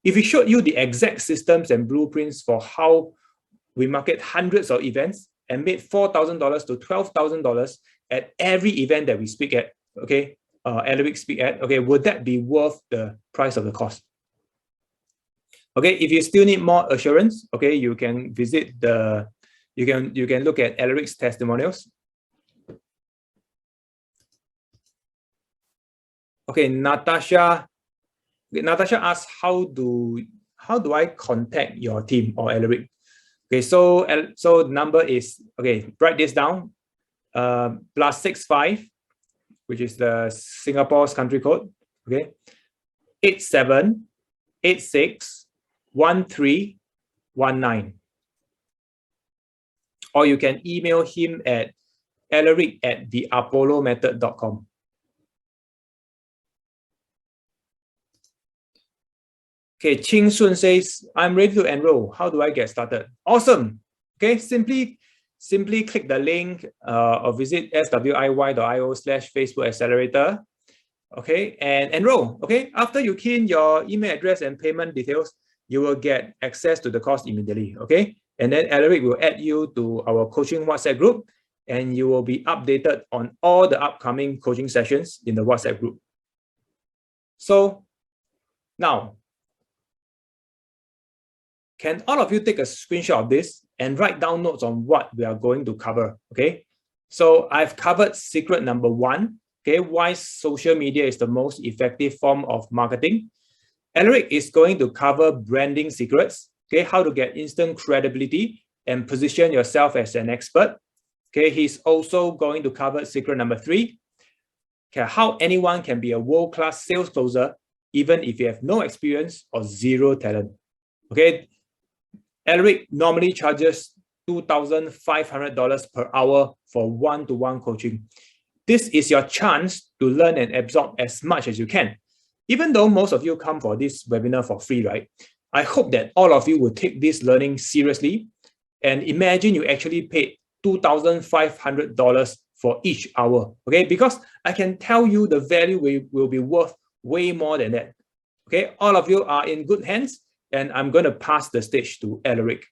If we showed you the exact systems and blueprints for how we market hundreds of events and made $4,000 to $12,000 at every event that we speak at, okay, Alaric speak at, okay, would that be worth the price of the cost? Okay, if you still need more assurance, okay, you can visit you can look at Alaric's testimonials. Okay, Natasha asks, how do I contact your team or Alaric? Okay, so the number is, okay, write this down, +65, which is the Singapore's country code, okay, 87861319. Or you can email him at alaric@theapollomethod.com. Okay, Ching Sun says, I'm ready to enroll. How do I get started? Awesome. Okay, simply click the link or visit swiy.io/Facebook Accelerator. Okay, and enroll. Okay, after you key in your email address and payment details, you will get access to the course immediately. Okay, and then Alaric will add you to our coaching WhatsApp group, and you will be updated on all the upcoming coaching sessions in the WhatsApp group. So now, can all of you take a screenshot of this and write down notes on what we are going to cover? Okay, so I've covered secret number 1. Okay, why social media is the most effective form of marketing. Alaric is going to cover branding secrets. Okay, how to get instant credibility and position yourself as an expert. Okay, he's also going to cover secret number 3. Okay, how anyone can be a world-class sales closer even if you have no experience or zero talent. Okay, Alaric normally charges $2,500 per hour for one-to-one coaching. This is your chance to learn and absorb as much as you can. Even though most of you come for this webinar for free, right? I hope that all of you will take this learning seriously and imagine you actually paid $2,500 for each hour, okay? Because I can tell you the value will be worth way more than that. Okay, all of you are in good hands, and I'm going to pass the stage to Alaric.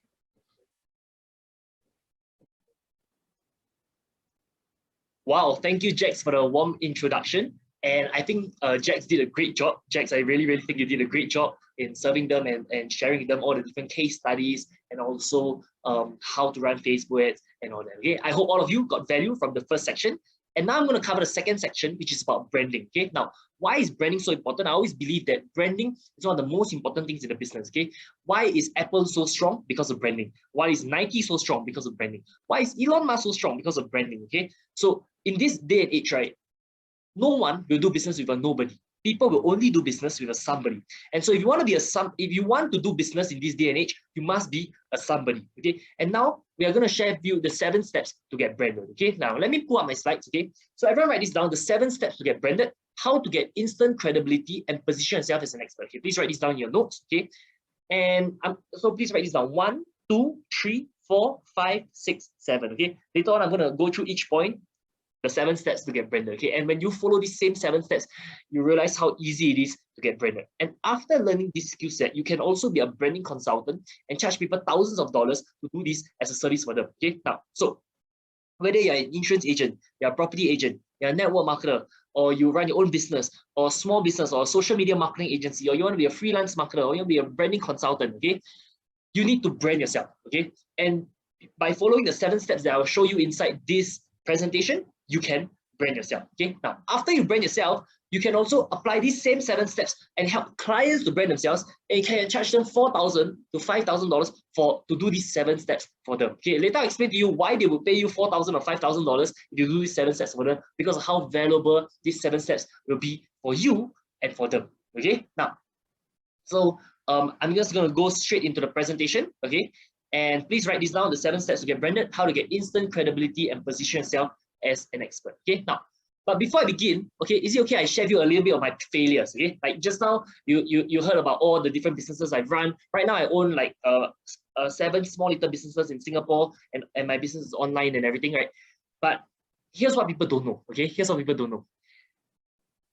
Wow, thank you, Jax, for the warm introduction. And I think Jax did a great job. Jax, I really, really think you did a great job in serving them and sharing with them all the different case studies and also how to run Facebook ads and all that. Okay, I hope all of you got value from the first section. And now I'm going to cover the second section, which is about branding. Okay, now why is branding so important? I always believe that branding is one of the most important things in the business. Okay, why is Apple so strong? Because of branding. Why is Nike so strong? Because of branding. Why is Elon Musk so strong? Because of branding. Okay, so in this day and age, right, no one will do business with a nobody. people will only do business with a somebody. And so if you want to be if you want to do business in this day and age, you must be a somebody. Okay. And now we are going to share with you the 7 steps to get branded. Okay. Now let me pull up my slides. Okay. So everyone write this down, the 7 steps to get branded, how to get instant credibility and position yourself as an expert. Okay. Please write this down in your notes. Okay. And so please write this down. 1, 2, 3, 4, 5, 6, 7. Okay. Later on, I'm going to go through each point, the 7 steps to get branded. Okay. And when you follow these same 7 steps, you realize how easy it is to get branded. And after learning this skill set, you can also be a branding consultant and charge people thousands of dollars to do this as a service for them. Okay. Now, so whether you're an insurance agent, you're a property agent, you're a network marketer, or you run your own business, or small business, or a social media marketing agency, or you want to be a freelance marketer, or you want to be a branding consultant, okay? You need to brand yourself, okay? And by following the 7 steps that I will show you inside this presentation, you can brand yourself, okay? Now, after you brand yourself, you can also apply these same 7 steps and help clients to brand themselves, and you can charge them $4,000 to $5,000 to do these 7 steps for them. Okay, later I'll explain to you why they will pay you $4,000 or $5,000 if you do these 7 steps for them, because of how valuable these 7 steps will be for you and for them. Okay, now, so I'm just going to go straight into the presentation. Okay, and please write this down: the 7 steps to get branded, how to get instant credibility and position yourself as an expert. Okay, now. But before I begin, okay, is it okay I share with you a little bit of my failures? Okay, like just now you heard about all the different businesses I've run. Right now I own like 7 small little businesses in Singapore, and my business is online and everything, right? But here's what people don't know. Okay, here's what people don't know.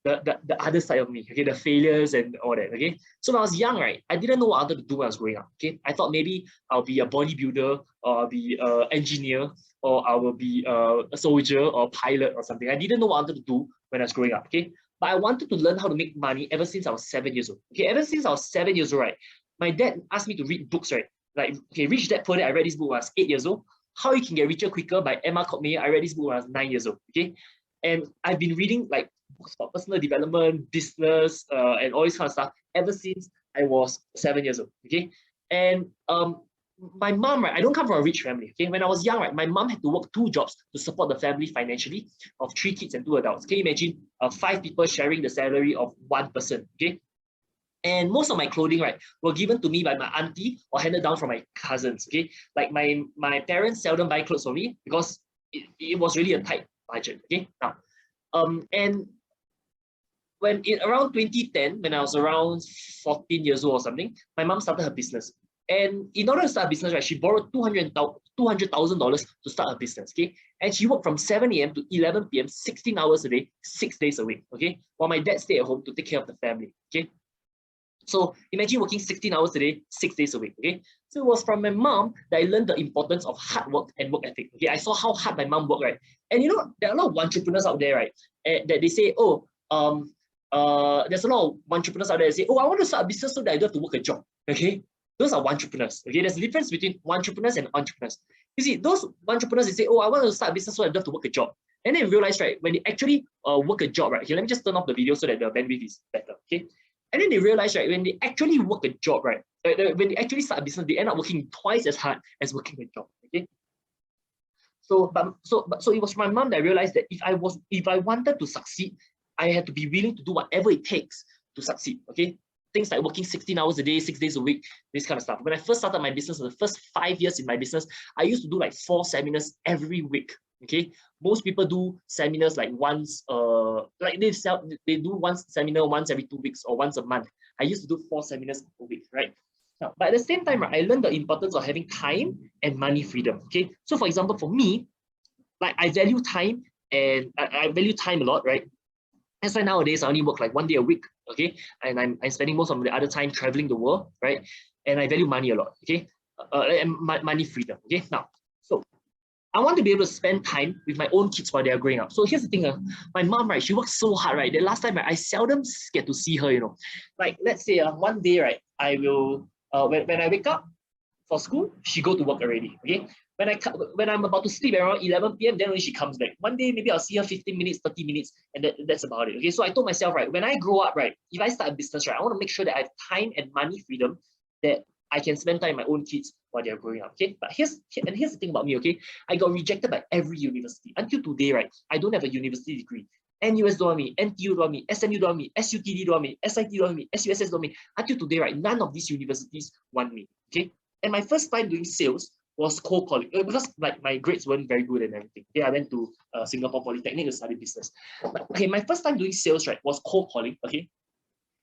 The other side of me, okay, the failures and all that. Okay, so when I was young, right, I didn't know what I wanted to do when I was growing up. Okay, I thought maybe I'll be a bodybuilder, or I'll be an engineer, or I will be a soldier or a pilot or something. I didn't know what I wanted to do when I was growing up, okay? But I wanted to learn how to make money ever since I was 7 years old. Okay, ever since I was 7 years old, right? My dad asked me to read books, right? Like, okay, Rich Dad Poor Dad, I read this book when I was 8 years old. How You Can Get Richer Quicker by Emma Courtney, I read this book when I was 9 years old, okay? And I've been reading like books about personal development, business, and all this kind of stuff ever since I was 7 years old, okay? And my mom, right, I don't come from a rich family, okay? When I was young, right, my mom had to work 2 jobs to support the family financially of 3 kids and 2 adults. Can you imagine 5 people sharing the salary of 1 person, okay? And most of my clothing, right, were given to me by my auntie or handed down from my cousins, okay? Like my parents seldom buy clothes for me because it was really a tight budget, okay? Now, and when around 2010, when I was around 14 years old or something, my mom started her business. And in order to start a business, right, she borrowed $200,000 to start a business, okay? And she worked from 7 a.m. to 11 p.m., 16 hours a day, 6 days a week, okay? While my dad stayed at home to take care of the family, okay? So imagine working 16 hours a day, 6 days a week, okay? So it was from my mom that I learned the importance of hard work and work ethic, okay? I saw how hard my mom worked, right? And you know, there are a lot of entrepreneurs out there, right? That they say, oh, there's a lot of entrepreneurs out there that say, oh, I want to start a business so that I don't have to work a job, okay? Those are entrepreneurs, okay? There's a difference between entrepreneurs and entrepreneurs. You see, those entrepreneurs, they say, oh, I want to start a business so I don't have to work a job. And then realize, right, when they actually work a job, right, okay, let me just turn off the video so that the bandwidth is better, okay? And then they realize, right, when they actually work a job, right, when they actually start a business, they end up working twice as hard as working a job, okay? So it was my mom that realized that if I wanted to succeed, I had to be willing to do whatever it takes to succeed, okay? Things like working 16 hours a day, 6 days a week, this kind of stuff. When I first started my business, the first 5 years in my business, I used to do like 4 seminars every week, okay? Most people do seminars like once, like they do one seminar once every 2 weeks or once a month. I used to do 4 seminars a week, right? Now, but at the same time, right, I learned the importance of having time and money freedom, okay? So for example, for me, like I value time and I value time a lot, right? That's why nowadays I only work like 1 day a week, okay? And I'm spending most of the other time traveling the world, right? And I value money a lot, okay? And money freedom, okay? Now, so I want to be able to spend time with my own kids while they are growing up. So here's the thing, my mom, right, she works so hard, right? The last time, right, I seldom get to see her, you know. Like, let's say one day, right, I will, when I wake up for school, she go to work already, okay? When I'm about to sleep around 11 p.m., then only she comes back. One day, maybe I'll see her 15 minutes, 30 minutes, and that's about it. Okay, so I told myself, right, when I grow up, right, if I start a business, right, I want to make sure that I have time and money freedom that I can spend time with my own kids while they're growing up. Okay, but here's the thing about me, okay, I got rejected by every university. Until today, right, I don't have a university degree. NUS don't want me, NTU don't want me, SMU don't want me, SUTD don't want me, SIT don't want me, SUSS don't want me. Until today, right, none of these universities want me. Okay, and my first time doing sales was cold calling because like my grades weren't very good and everything. Yeah, I went to Singapore Polytechnic to study business. But, okay, my first time doing sales, right, was cold calling. Okay,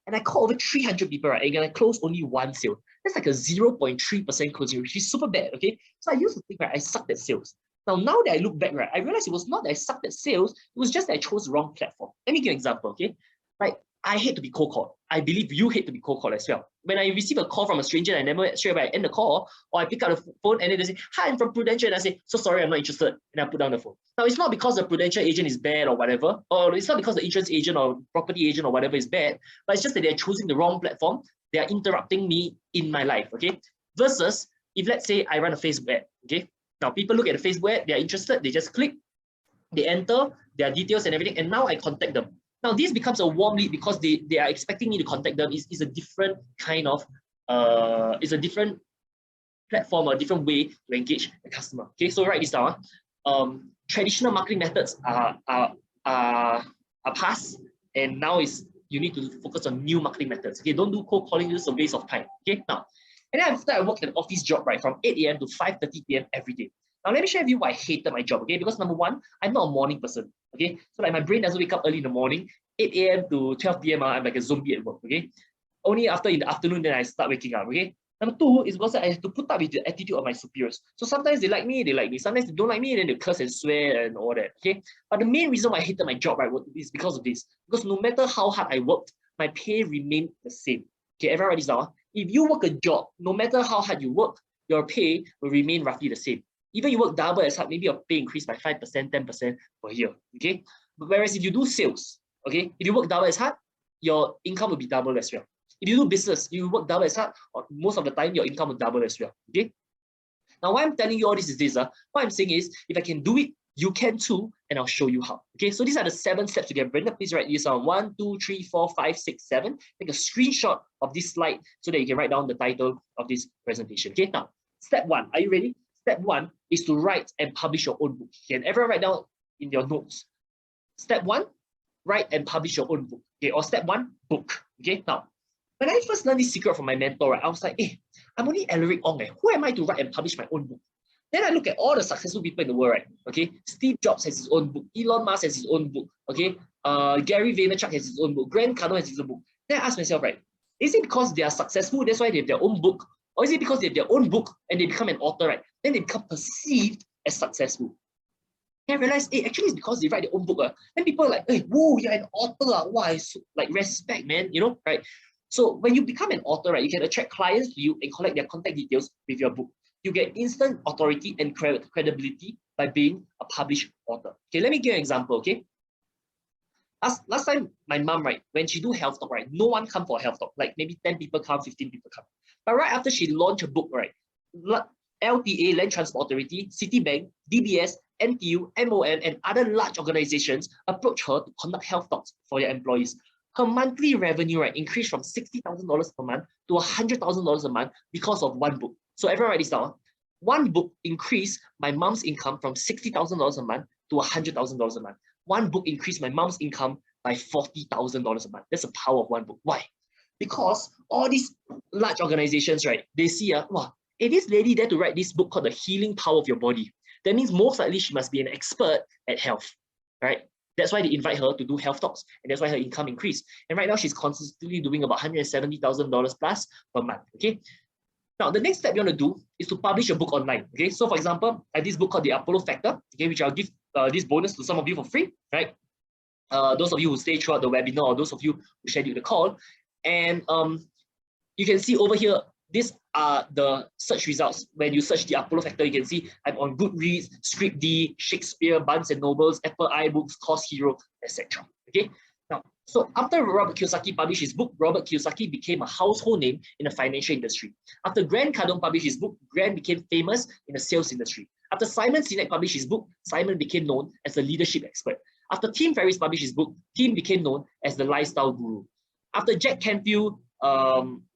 and I called over 300 people, right, and I closed only one sale. That's like a 0.3% closing rate, which is super bad. Okay, so I used to think, right, I sucked at sales. Now that I look back, right, I realized it was not that I sucked at sales, it was just that I chose the wrong platform. Let me give an example, okay? Like, I hate to be cold called. I believe you hate to be cold called as well. When I receive a call from a stranger, I never straight away end the call, or I pick up the phone and then they say, "Hi, I'm from Prudential," and I say, "So sorry, I'm not interested," and I put down the phone. Now, it's not because the Prudential agent is bad or whatever, or it's not because the insurance agent or property agent or whatever is bad, but it's just that they're choosing the wrong platform. They are interrupting me in my life, okay? Versus, if let's say I run a Facebook ad, okay? Now, people look at the Facebook ad, they're interested, they just click, they enter their details and everything, and now I contact them. Now, this becomes a warm lead because they are expecting me to contact them. Is a different kind of, is a different platform or a different way to engage the customer. Okay, so write this down. Traditional marketing methods are past, and now you need to focus on new marketing methods. Okay, don't do cold calling, this is a waste of time. Okay, now, and then after I worked an office job, right, from 8 a.m. to 5:30 p.m. every day. Now, let me share with you why I hated my job, okay? Because number one, I'm not a morning person, okay? So like my brain doesn't wake up early in the morning, 8 a.m. to 12 p.m. I'm like a zombie at work, okay? Only after in the afternoon, then I start waking up, okay? Number two is because I have to put up with the attitude of my superiors. So sometimes they like me, Sometimes they don't like me, then they curse and swear and all that, okay? But the main reason why I hated my job, right, is because of this. Because no matter how hard I worked, my pay remained the same. Okay, everyone write this down. If you work a job, no matter how hard you work, your pay will remain roughly the same. Even you work double as hard, maybe your pay increased by 5%, 10% per year, okay? But whereas if you do sales, okay, if you work double as hard, your income will be double as well. If you do business, you work double as hard, or most of the time, your income will double as well, okay? Now, why I'm telling you all this is this, what I'm saying is, if I can do it, you can too, and I'll show you how. Okay, so these are the 7 steps to get Brenda. Please write these down. 1, 2, 3, 4, 5, 6, 7. Take a screenshot of this slide so that you can write down the title of this presentation. Okay, now, step 1. Are you ready? Step 1 is to write and publish your own book. Can everyone write down in your notes? Step 1, write and publish your own book. Okay, or step 1, book. Okay, now, when I first learned this secret from my mentor, right, I was like, hey, I'm only Alaric Ong. Who am I to write and publish my own book? Then I look at all the successful people in the world, right? Okay, Steve Jobs has his own book. Elon Musk has his own book. Okay, Gary Vaynerchuk has his own book. Grant Cardone has his own book. Then I ask myself, right, is it because they are successful, that's why they have their own book? Or is it because they have their own book and they become an author, right? Then they become perceived as successful. And I realized, hey, actually it's because they write their own book. Then people are like, hey, whoa, you're an author. Wow, like respect, man, you know, right? So when you become an author, right, you can attract clients to you and collect their contact details with your book. You get instant authority and credibility by being a published author. Okay, let me give you an example, okay? Last time, my mom, right, when she do health talk, right, no one come for a health talk. Like maybe 10 people come, 15 people come. But right after she launched a book, right, LTA, Land Transport Authority, Citibank, DBS, NTU, MOM, and other large organizations approach her to conduct health talks for their employees. Her monthly revenue, right, increased from $60,000 per month to $100,000 a month because of one book. So everyone write this down. One book increased my mom's income from $60,000 a month to $100,000 a month. One book increased my mom's income by $40,000 a month. That's the power of one book. Why? Because all these large organizations, right, they see, wow, hey, this lady there to write this book called The Healing Power of Your Body. That means most likely she must be an expert at health, right? That's why they invite her to do health talks, and that's why her income increased. And right now she's consistently doing about $170,000 plus per month, okay? Now, the next step you want to do is to publish a book online, okay? So for example, I have this book called The Apollo Factor, okay, which I'll give this bonus to some of you for free, right? Those of you who stay throughout the webinar, or those of you who schedule the call. And you can see over here, these are the search results. When you search The Apollo Factor, you can see I'm on Goodreads, Scripd, Shakespeare, Barnes & Nobles, Apple iBooks, Course Hero, etc. Okay. Now, so after Robert Kiyosaki published his book, Robert Kiyosaki became a household name in the financial industry. After Grant Cardone published his book, Grant became famous in the sales industry. After Simon Sinek published his book, Simon became known as a leadership expert. After Tim Ferriss published his book, Tim became known as the lifestyle guru. After Jack Canfield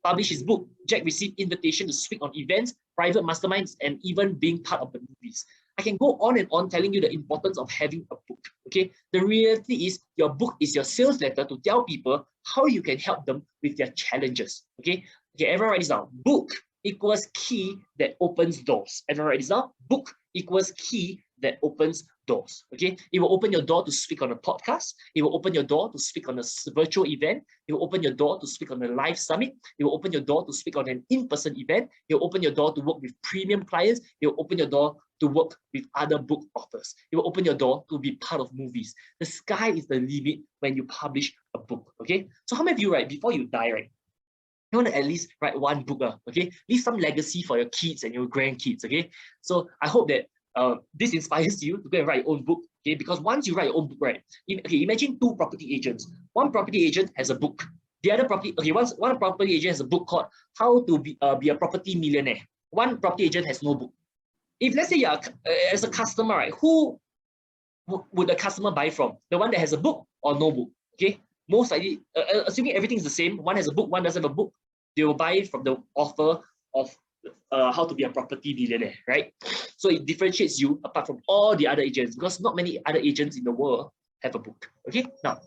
published his book, Jack received invitation to speak on events, private masterminds, and even being part of the movies. I can go on and on telling you the importance of having a book. Okay, the reality is your book is your sales letter to tell people how you can help them with their challenges. Okay, everyone write this down. Book equals key that opens doors. Everyone write this down. Book equals key that opens doors. Okay, it will open your door to speak on a podcast. It will open your door to speak on a virtual event. It will open your door to speak on a live summit. It will open your door to speak on an in-person event. It will open your door to work with premium clients. It will open your door to work with other book authors. It will open your door to be part of movies. The sky is the limit when you publish a book. Okay, so how many of you, right, before you die, right, you want to at least write one book, okay? Leave some legacy for your kids and your grandkids, okay? So I hope that this inspires you to go and write your own book, okay? Because once you write your own book, right? Okay, imagine two property agents. One property agent has a book. The other property, okay, one property agent has a book called How to Be a Property Millionaire. One property agent has no book. If let's say you are as a customer, right? Who would the customer buy from? The one that has a book or no book? Okay, most likely, assuming everything is the same, one has a book, one doesn't have a book, they will buy from the author of How to Be a Property Millionaire, right? So it differentiates you apart from all the other agents because not many other agents in the world have a book. Okay, now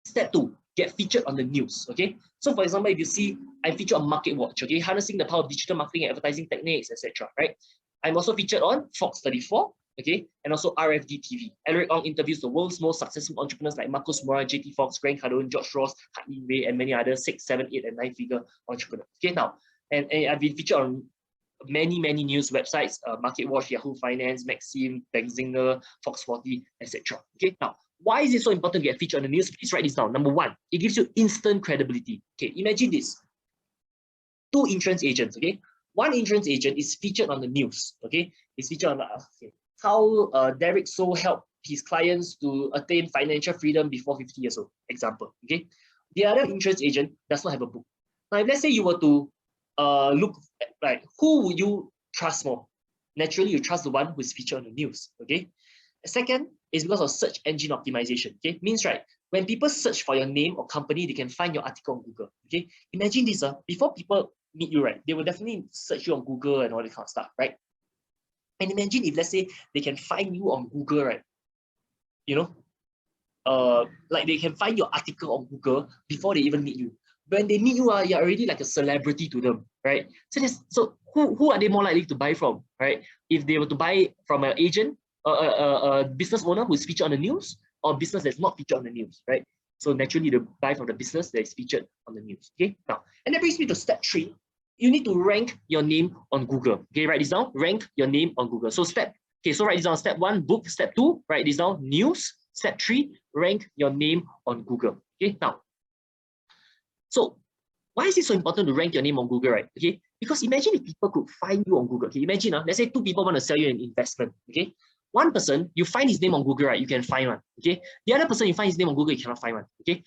step 2, get featured on the news. Okay, so for example, if you see I'm featured on Market Watch, okay, harnessing the power of digital marketing and advertising techniques, etc. Right? I'm also featured on Fox 34. Okay, and also RFD TV. Alaric Ong interviews the world's most successful entrepreneurs like Marcus Mora, JT Fox, Grant Cardone, George Ross, Hartley Ray, and many other 6, 7, 8, and 9-figure entrepreneurs. Okay, now, and I've been featured on many news websites, Market Watch, Yahoo Finance, Maxim, Benzinger, Fox 40, etc. Okay, now, why is it so important to get featured on the news? Please write this down. Number 1, it gives you instant credibility. Okay, imagine this. 2 insurance agents, okay? One insurance agent is featured on the news, okay? It's featured on the, how Derek So helped his clients to attain financial freedom before 50 years old, example, okay? The other insurance agent does not have a book. Now, if let's say you were to look at, like, who would you trust more? Naturally, you trust the one who is featured on the news, okay? Second is because of search engine optimization, okay? Means, right, when people search for your name or company, they can find your article on Google, okay? Imagine this, before people meet you, right, they will definitely search you on Google and all that kind of stuff, right? And imagine if, let's say, they can find you on Google, right? You know, like they can find your article on Google before they even meet you. When they meet you, you're already like a celebrity to them, right? So who are they more likely to buy from, right? If they were to buy from an agent, a business owner who is featured on the news, or a business that's not featured on the news, right? So naturally, they buy from the business that is featured on the news. Okay, now, and that brings me to step 3. You need to rank your name on Google. Okay, write this down. Rank your name on Google. So write this down. Step 1, book. Step 2, write this down, news. Step 3, rank your name on Google. Okay, now, so why is it so important to rank your name on Google, right? Okay, because imagine if people could find you on Google. Okay, imagine, let's say 2 people want to sell you an investment. Okay, one person, you find his name on Google, right? You can find one. Okay, the other person, you find his name on Google, you cannot find one. Okay,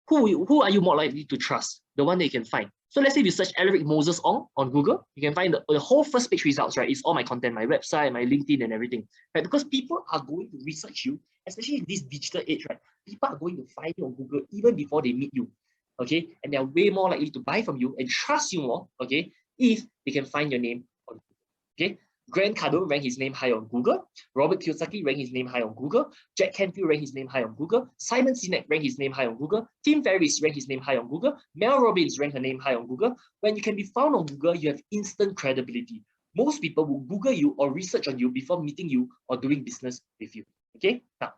who are you more likely to trust? The one that you can find. So let's say if you search Alaric Moses Ong on Google, you can find the whole first page results, right? It's all my content, my website, my LinkedIn and everything, right? Because people are going to research you, especially in this digital age, right? People are going to find you on Google even before they meet you, okay? And they're way more likely to buy from you and trust you more, okay? If they can find your name on Google, okay? Grant Cardone ranked his name high on Google. Robert Kiyosaki ranked his name high on Google. Jack Canfield ranked his name high on Google. Simon Sinek ranked his name high on Google. Tim Ferriss ranked his name high on Google. Mel Robbins ranked her name high on Google. When you can be found on Google, you have instant credibility. Most people will Google you or research on you before meeting you or doing business with you. Okay? Now,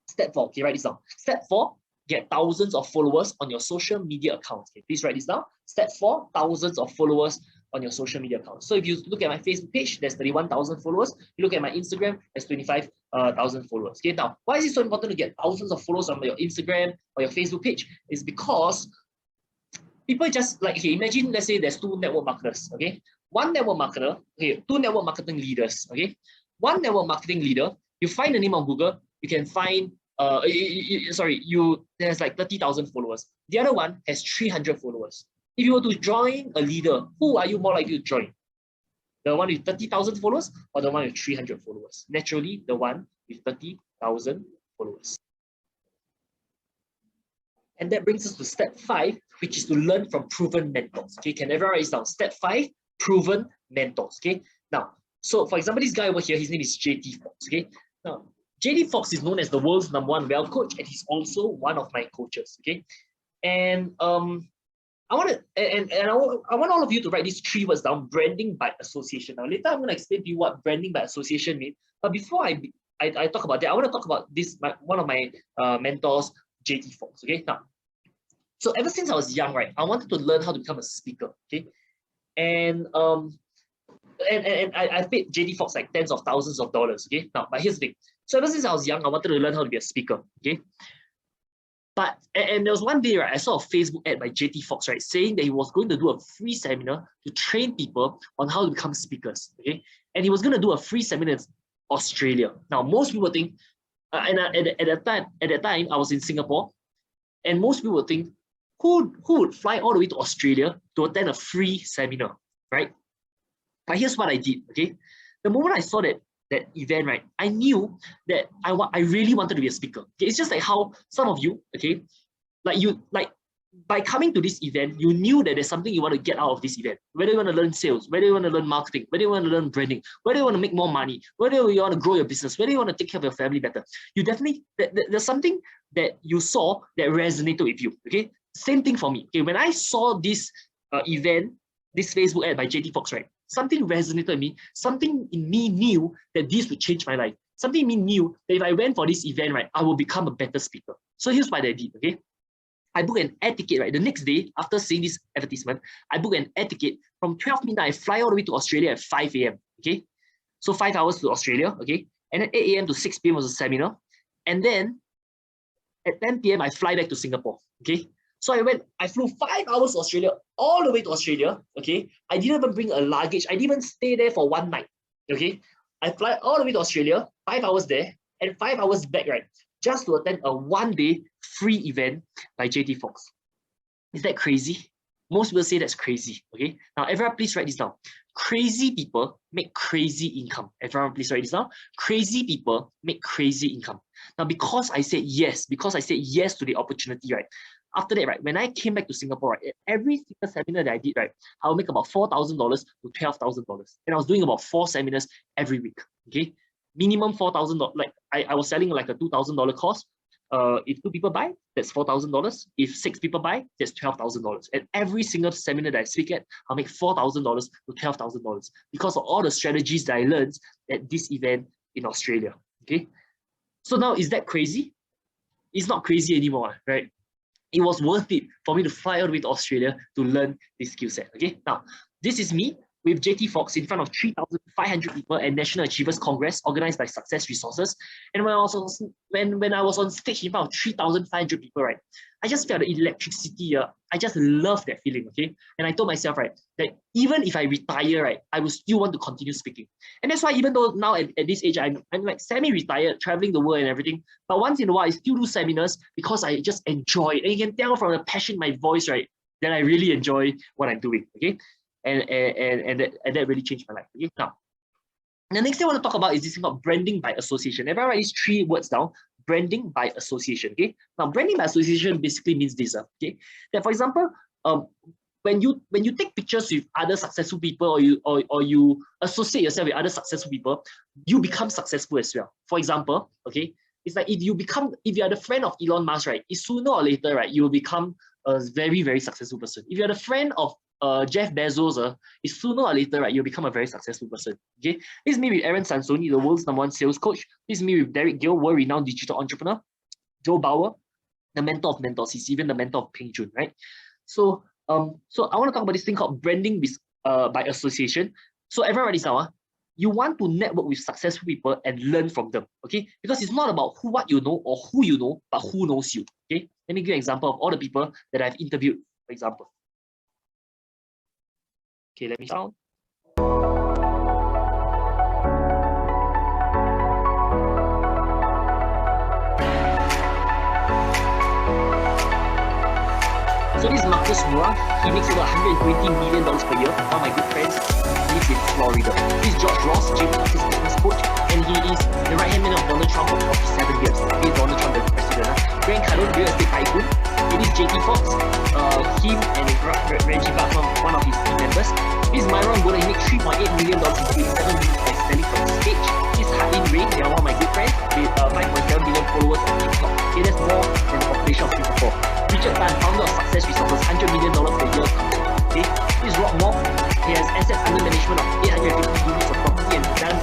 step 4. Okay, write this down. Step 4, get thousands of followers on your social media accounts. Okay, please write this down. Step 4, thousands of followers on your social media accounts. So if you look at my Facebook page, there's 31,000 followers. You look at my Instagram, there's 25,000 followers. Okay, now, why is it so important to get thousands of followers on your Instagram or your Facebook page? It's because people just like, okay, imagine, let's say there's 2 network marketers, okay? One network marketer, okay, 2 network marketing leaders, okay? One network marketing leader, you find the name on Google, you can find, there's like 30,000 followers. The other one has 300 followers. If you were to join a leader, who are you more likely to join? The one with 30,000 followers or the one with 300 followers? Naturally, the one with 30,000 followers. And that brings us to step 5, which is to learn from proven mentors. Okay, can everyone write this down? Step 5, proven mentors. Okay, now So for example, this guy over here, his name is JT Fox. Okay. Now, JT Fox is known as the world's #1 well coach, and he's also one of my coaches. Okay. And I want all of you to write these 3 words down: branding by association. Now later I'm going to explain to you what branding by association means. But before I talk about that, I want to talk about this, one of my mentors, JT Fox. Okay. Now, so ever since I was young, right, I wanted to learn how to become a speaker. Okay. And I paid JT Fox like tens of thousands of dollars. Okay. Now, but here's the thing. So ever since I was young, I wanted to learn how to be a speaker. Okay. But and there was one day, right, I saw a Facebook ad by JT Fox, right, saying that he was going to do a free seminar to train people on how to become speakers. Okay. And he was going to do a free seminar in Australia. Now, most people think, at that time, I was in Singapore, and most people would think, who would fly all the way to Australia to attend a free seminar, right? But here's what I did. Okay. The moment I saw that event, right, I knew that I really wanted to be a speaker. Okay? It's just like how some of you, okay, like by coming to this event, you knew that there's something you want to get out of this event. Whether you want to learn sales, whether you want to learn marketing, whether you want to learn branding, whether you want to make more money, whether you want to grow your business, whether you want to take care of your family better, you definitely, there's something that you saw that resonated with you. Okay, same thing for me. Okay, when I saw this event, this Facebook ad by JT Fox, right, something resonated with me. Something in me knew that this would change my life. Something in me knew that if I went for this event, right, I will become a better speaker. So here's what I did. Okay, I booked an air ticket, right? The next day, after seeing this advertisement, I booked an air ticket from 12 midnight. I fly all the way to Australia at 5 a.m. Okay, so 5 hours to Australia. Okay, and then 8 a.m. to 6 p.m. was a seminar, and then at 10 p.m. I fly back to Singapore. Okay, so I flew 5 hours to Australia, all the way to Australia. Okay, I didn't even bring a luggage. I didn't even stay there for one night. Okay, I fly all the way to Australia, 5 hours there, and 5 hours back, right, just to attend a one-day free event by JT Fox. Is that crazy? Most people say that's crazy. Okay, now everyone please write this down. Crazy people make crazy income. Everyone please write this down. Crazy people make crazy income. Now, because I said yes to the opportunity, right, after that, right, when I came back to Singapore, right, every single seminar that I did, right, I'll make about $4,000 to $12,000. And I was doing about 4 seminars every week. Okay, minimum $4,000. Like I was selling like a $2,000 course. If 2 people buy, that's $4,000. If 6 people buy, that's $12,000. And every single seminar that I speak at, I'll make $4,000 to $12,000 because of all the strategies that I learned at this event in Australia. Okay, so now is that crazy? It's not crazy anymore, right? It was worth it for me to fly all the way to Australia to learn this skill set. Okay, now this is me with JT Fox in front of 3,500 people at National Achievers Congress organized by Success Resources. And when I was on stage in front of 3,500 people, right, I just felt the electricity. I just love that feeling. Okay, and I told myself, right, that even if I retire, right, I will still want to continue speaking. And that's why even though now at this age I'm like semi-retired, traveling the world and everything, but once in a while I still do seminars because I just enjoy it. And you can tell from the passion in my voice, right, that I really enjoy what I'm doing. Okay. And that really changed my life. Okay, now the next thing I want to talk about is this thing called branding by association. Everyone write these 3 words down: branding by association. Okay, now branding by association basically means this. Okay, that for example, when you take pictures with other successful people, or you associate yourself with other successful people, you become successful as well. For example, okay, it's like if you are the friend of Elon Musk, right, it's sooner or later, right, you will become a very, very successful person. If you're the friend of Jeff Bezos, is sooner or later, right, you'll become a very successful person. Okay, this is me with Aaron Sansoni, the world's #1 sales coach. This is me with Derek Gill, world-renowned digital entrepreneur. Joe Bauer, the mentor of mentors. He's even the mentor of Ping Jun, right? So I want to talk about this thing called branding by association. So everyone write this down. You want to network with successful people and learn from them. Okay, because it's not about what you know or who you know, but who knows you. Okay, let me give you an example of all the people that I've interviewed. For example. Okay, let me sound. So this is Marcus Moore. He makes over $120 million per year. One of my good friends lives in Florida. This is George Ross, Jamie Marcus business coach, and he is the right-hand man of Donald Trump for 47 years. He is Donald Trump, the president. Grant Cardone, real estate tycoon. It is JT Fox, him and Reggie Buckman, one of his team members. This Myron Goda, he made $3.8 million in 27 minutes by selling from stage. This Hatlin Ray, they are one of my good friends with 5.7 million followers on TikTok. Okay, that's more than the population of Singapore. Richard Tan, founder of Success Resources, $100 million per year company. Okay, this is Rock Moore. He has assets under management of 850 units of property and done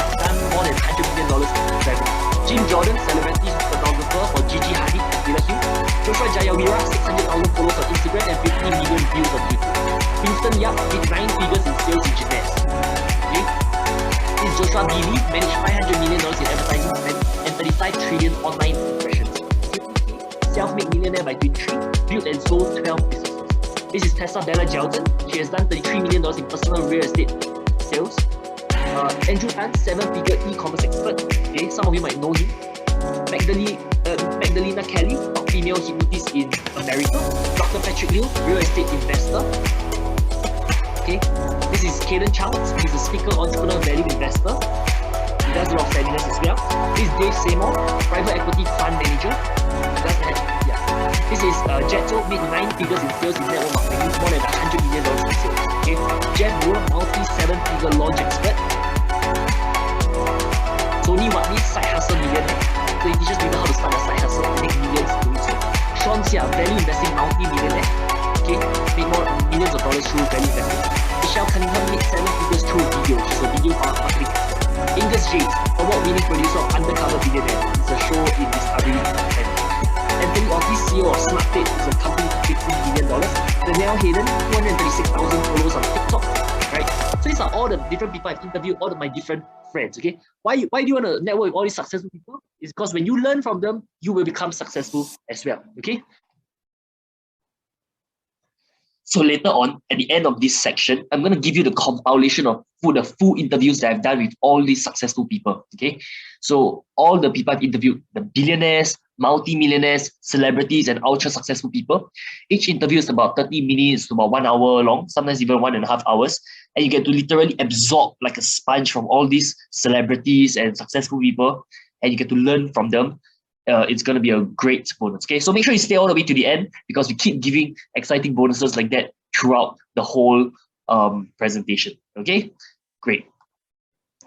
more than $100 million in revenue. Jim Jordan, celebrity photographer for Gigi Hadid and Taylor Hill. Joshua Jayawira, 600,000 followers on Instagram and 50 million views on YouTube. Winston Yap did 9 figures in sales in Japan. Okay? This Joshua Bealey managed $500 million in advertising spend and 35 trillion online impressions. Self-made millionaire by 23, built and sold 12 businesses. This is Tessa Bella Gelton. She has done $33 million in personal real estate sales. Andrew Tan, 7-figure e-commerce expert. Okay, some of you might know him. Magdalena Kelly, top female hypnotist in America. Dr. Patrick Liu, real estate investor. Okay, this is Caden Childs. He's a speaker, entrepreneur, value investor. He does a lot of seminars as well. This is Dave Seymour, private equity fund manager. This is Jetso, made 9 figures in sales in network marketing, more than $100 million in sales. Okay, Jeff Brewer, multi-7-figure launch expert. Tony Watley, side hustle millionaire. So he teaches people how to start a side hustle and make millions doing so. Sean Xia, value investing multi-millionaire. Okay, made more millions of dollars through value investing. Michelle Cunningham made 7 figures through video. She's a video marketing expert. Angus James, award-winning producer of Undercover Billionaire. It's a show in Discovery Channel. Anthony Ortiz, CEO of SmartFit, is a company for $15 million. Danielle Hayden, 236,000 followers on TikTok. Right? So these are all the different people I've interviewed, all of my different friends. Okay, why do you want to network with all these successful people? It's because when you learn from them, you will become successful as well. Okay. So later on, at the end of this section, I'm going to give you the compilation of the full interviews that I've done with all these successful people. Okay, so all the people I've interviewed, the billionaires, multi-millionaires, celebrities, and ultra successful people. Each interview is about 30 minutes to about 1 hour long, sometimes even 1.5 hours. And you get to literally absorb like a sponge from all these celebrities and successful people, and you get to learn from them. It's going to be a great bonus. Okay, so make sure you stay all the way to the end because we keep giving exciting bonuses like that throughout the whole presentation. Okay, great.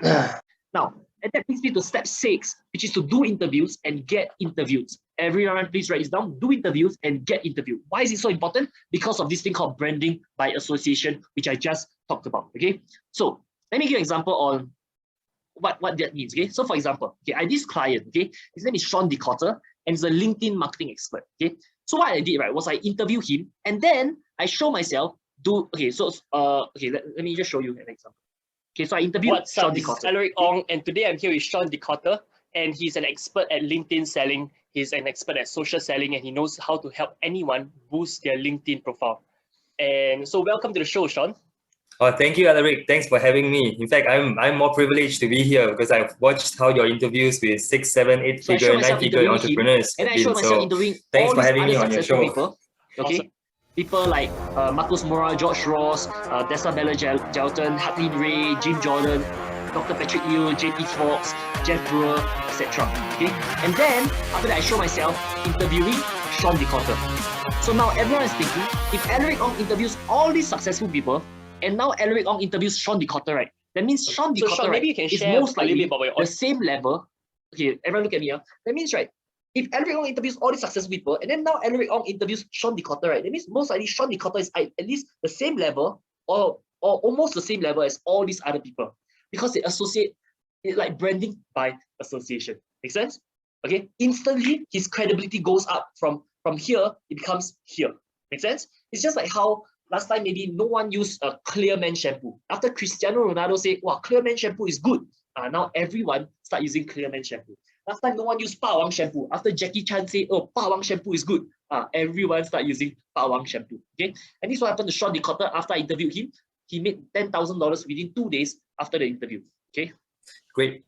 Now, and that brings me to step 6, which is to do interviews and get interviewed. Everyone, please write this down. Do interviews and get interviewed. Why is it so important? Because of this thing called branding by association, which I just talked about. Okay, so let me give you an example on what that means. Okay, so for example, okay, I had this client. Okay, his name is Sean DeCotter, and he's a LinkedIn marketing expert. Okay, so what I did was I interview him, and then I show myself let me just show you an example. Okay, so I interviewed Sean DeCotter. This is Alaric Ong, and today I'm here with Sean DeCotter, and he's an expert at LinkedIn selling. He's an expert at social selling, and he knows how to help anyone boost their LinkedIn profile. And so welcome to the show, Sean. Oh, thank you, Alaric. Thanks for having me. In fact, I'm more privileged to be here because I've watched how your interviews with 6, 7, 8-figure, 9-figure entrepreneurs. And I showed myself interviewing thanks all for these having me other on your successful show. people. Okay, Awesome. People like Marcus Mora, George Ross, Tessa Bella Gelton, Hatlin Ray, Jim Jordan, Dr. Patrick Liu, JP Fox, Jeff Brewer, etc. Okay, and then after that I show myself interviewing Sean DeCotter. So now everyone is thinking, if Alaric Ong interviews all these successful people, and now Alaric Ong interviews Sean DeCotter, right? That means Sean DeCotter, Sean, maybe you can is share most a little likely bit about your the same level. Okay, everyone look at me. That means, right, if Alaric Ong interviews all these successful people, and then now Alaric Ong interviews Sean DeCotter, right? That means most likely Sean DeCotter is at least the same level or almost the same level as all these other people because they associate it like branding by association. Make sense? Okay, instantly his credibility goes up from here, it becomes here. Make sense? It's just like how last time maybe no one used a Clear Man shampoo. After Cristiano Ronaldo said, wow, Clear Man shampoo is good. Now everyone start using Clear Man shampoo. Last time no one used Pa Wang shampoo. After Jackie Chan said, oh, Pa Wang shampoo is good. Everyone start using Pa Wang shampoo. Okay, and this is what happened to Sean DeCotter after I interviewed him. He made $10,000 within 2 days after the interview. Okay. Great.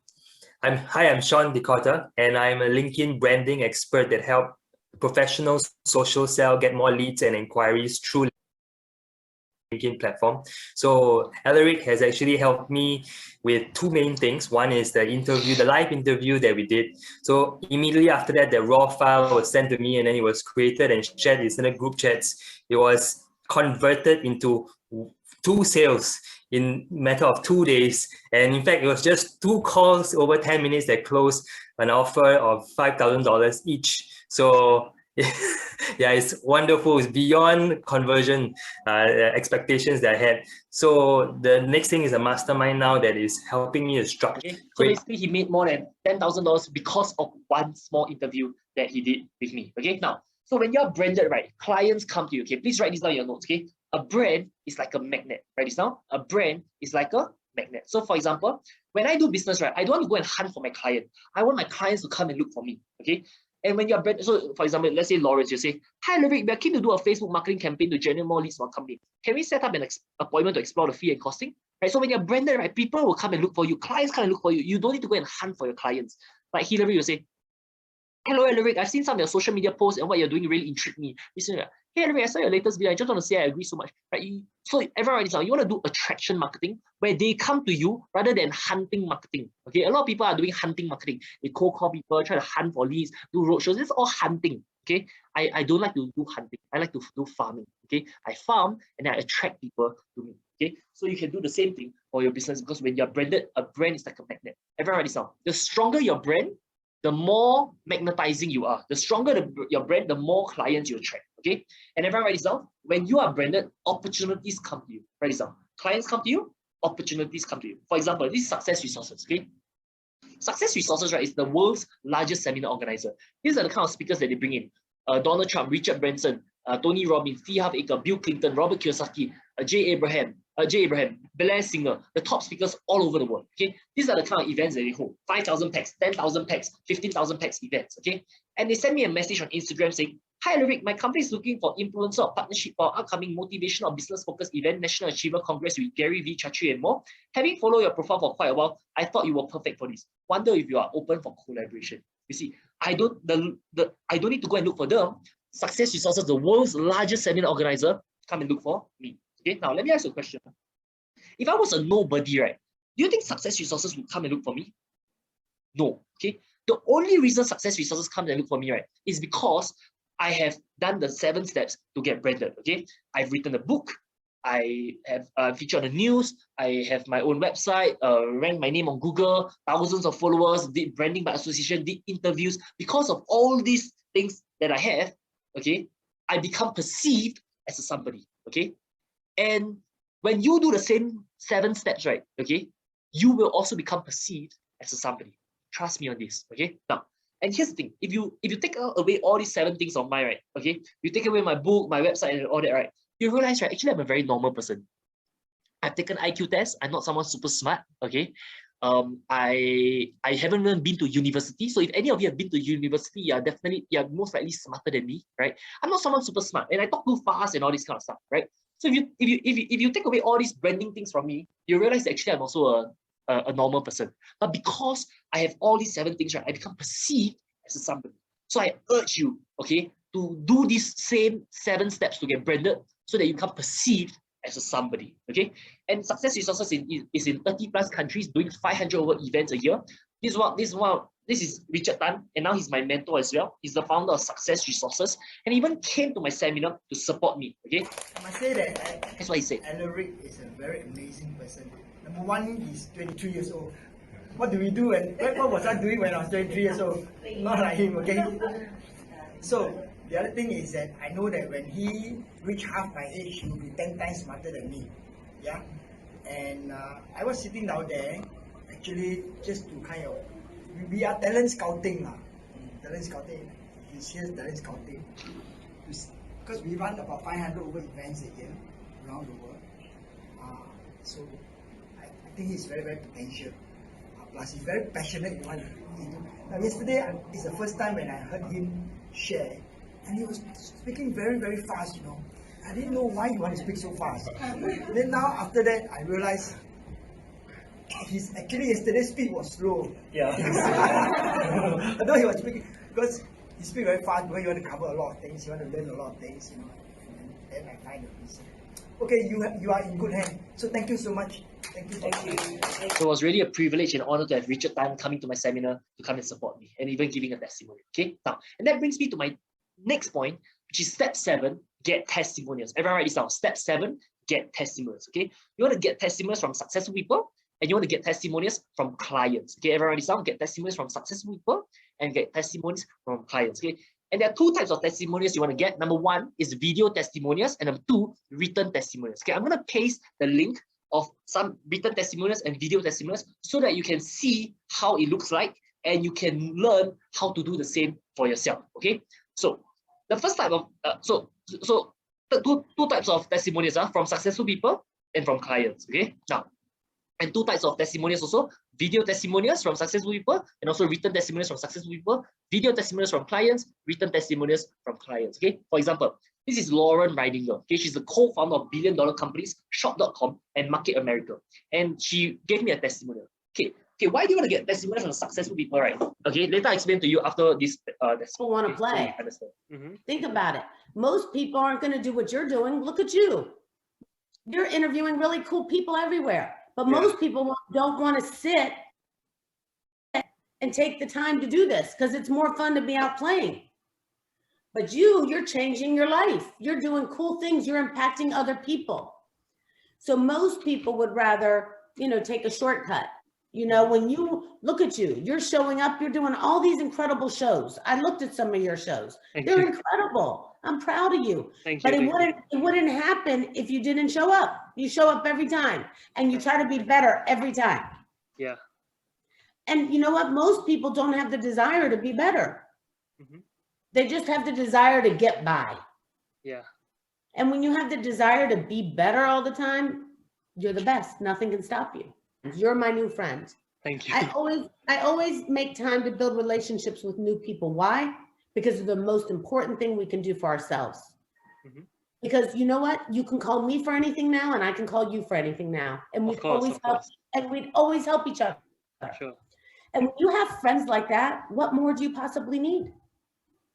I'm Sean DeCotter, and I'm a LinkedIn branding expert that help professionals social sell get more leads and inquiries through LinkedIn platform. So Alaric has actually helped me with 2 main things. One is the live interview that we did. So immediately after that, the raw file was sent to me, and then it was created and shared in the group chats. It was converted into 2 sales in matter of 2 days. And in fact, it was just 2 calls over 10 minutes that closed an offer of $5,000 each. So yeah, it's wonderful. It's beyond conversion expectations that I had. So the next thing is a mastermind now that is helping me to structure. Okay. So basically, he made more than $10,000 because of one small interview that he did with me. Okay. Now, so when you're branded, right, clients come to you. Okay, please write this down in your notes. Okay, a brand is like a magnet. Write this down. A brand is like a magnet. So for example, when I do business, right, I don't want to go and hunt for my client. I want my clients to come and look for me. Okay. And when you're brand, so for example, let's say Lawrence, you say, "Hi, Alaric, we're keen to do a Facebook marketing campaign to generate more leads for our company. Can we set up an appointment to explore the fee and costing?" Right. So when you're branded, right, people will come and look for you. Clients come and look for you. You don't need to go and hunt for your clients. Like Hillary will say, "Hello, Alaric, I've seen some of your social media posts and what you're doing really intrigued me." You say, "Hey, Alaric, I saw your latest video. I just want to say I agree so much." Right? So everyone writes down, you want to do attraction marketing where they come to you rather than hunting marketing. Okay, a lot of people are doing hunting marketing. They cold call people, try to hunt for leads, do roadshows. It's all hunting. Okay, I don't like to do hunting. I like to do farming. Okay, I farm and I attract people to me. Okay, so you can do the same thing for your business because when you're branded, a brand is like a magnet. Everyone write this down. The stronger your brand, the more magnetizing you are. The stronger your brand, the more clients you attract. Okay, and everyone write this down. When you are branded, opportunities come to you. Write this down. Clients come to you, opportunities come to you. For example, this is Success Resources. Okay, Success Resources, right, is the world's largest seminar organizer. These are the kind of speakers that they bring in: Donald Trump, Richard Branson, Tony Robbins, T. Harv Eker, Bill Clinton, Robert Kiyosaki, Jay Abraham, Blair Singer, the top speakers all over the world. Okay, these are the kind of events that they hold: 5,000 packs, 10,000 packs, 15,000 packs events. Okay, and they send me a message on Instagram saying, "Hi, Alaric, my company is looking for influencer or partnership for our upcoming motivational business focused event, National Achiever Congress with Gary V, Chatri, and more. Having followed your profile for quite a while, I thought you were perfect for this. Wonder if you are open for collaboration." You see, I don't need to go and look for them. Success Resources, the world's largest seminar organizer, come and look for me. Okay, now let me ask you a question. If I was a nobody, right, do you think Success Resources would come and look for me? No. Okay, the only reason Success Resources come and look for me, right, is because I have done the 7 steps to get branded. Okay, I've written a book. I have featured on the news. I have my own website, ranked my name on Google, thousands of followers, did branding by association, did interviews. Because of all these things that I have, okay, I become perceived as a somebody. Okay, and when you do the same 7 steps, right, okay, you will also become perceived as a somebody. Trust me on this. Okay, now, and here's the thing: if you take away all these 7 things of mine, right, okay, you take away my book, my website, and all that, right, you realize, right, actually I'm a very normal person. I've taken IQ tests. I'm not someone super smart. Okay, I haven't even been to university. So if any of you have been to university, you're most likely smarter than me, right? I'm not someone super smart, and I talk too fast and all this kind of stuff, right? So if you take away all these branding things from me, you realize that actually I'm also a normal person. But because I have all these 7 things, right, I become perceived as a somebody. So I urge you, okay, to do these same 7 steps to get branded so that you become perceived as a somebody. Okay, and Success Resources is in 30 plus countries, doing 500 over events a year. This is Richard Tan, and now he's my mentor as well. He's the founder of Success Resources, and he even came to my seminar to support me. Okay, I must say that that's what he said. Alaric is a very amazing person. Number one, he's 23 years old. What do we do, and what was I doing when I was 23 years old? Not like him. Okay, so the other thing is that I know that when he reached half my age, he will be 10 times smarter than me. Yeah, and I was sitting down there, actually, just to kind of, we are talent scouting. Talent scouting, he's here talent scouting. Because we run about 500 over events a year around the world. So I think he's very, very potential. Plus, he's very passionate in what he do. Now, yesterday is the first time when I heard him share. And he was speaking very, very fast, you know. I didn't know why he wanted to speak so fast. Then now, after that, I realized yesterday's speed was slow. Yeah. I know he was speaking, because he speaks very fast, because he want to cover a lot of things, he want to learn a lot of things, you know. And then I find the reason. Okay, you are in good hands. So thank you so much. Thank you. So it was really a privilege and honor to have Richard Tan coming to my seminar to come and support me, and even giving a testimony. Okay, now, and that brings me to my next point, which is step 7, get testimonials. Everyone write this down. Step 7, get testimonials, okay? You want to get testimonials from successful people, and you want to get testimonials from clients, okay? Everyone is down, get testimonials from successful people, and get testimonials from clients, okay? And there are two types of testimonials you want to get. Number one is video testimonials, and number two, written testimonials, okay? I'm going to paste the link of some written testimonials and video testimonials so that you can see how it looks like, and you can learn how to do the same for yourself, okay? So the first type of, the two types of testimonials are from successful people and from clients, okay? Now, and two types of testimonials also, video testimonials from successful people and also written testimonials from successful people, video testimonials from clients, written testimonials from clients, okay? For example, this is Lauren Ridinger, okay? She's the co-founder of billion-dollar companies, shop.com and Market America. And she gave me a testimonial. Okay, why do you want to get testimonials from successful people, right? Okay, later I explain to you after this. People want to play. So understand. Think about it. Most people aren't going to do what you're doing. Look at you. You're interviewing really cool people everywhere. But most people don't want to sit and take the time to do this because it's more fun to be out playing. But you're changing your life. You're doing cool things. You're impacting other people. So most people would rather, take a shortcut. When you look at you're showing up, you're doing all these incredible shows. I looked at some of your shows. They're incredible. I'm proud of you. But it wouldn't happen if you didn't show up. You show up every time and you try to be better every time. Yeah. And you know what? Most people don't have the desire to be better. They just have the desire to get by. Yeah. And when you have the desire to be better all the time, you're the best. Nothing can stop you. You're my new friend. Thank you. I always make time to build relationships with new people. Why? Because it's the most important thing we can do for ourselves. Because you know what? You can call me for anything now, and I can call you for anything now. And we'd always help each other. Sure. And when you have friends like that, what more do you possibly need?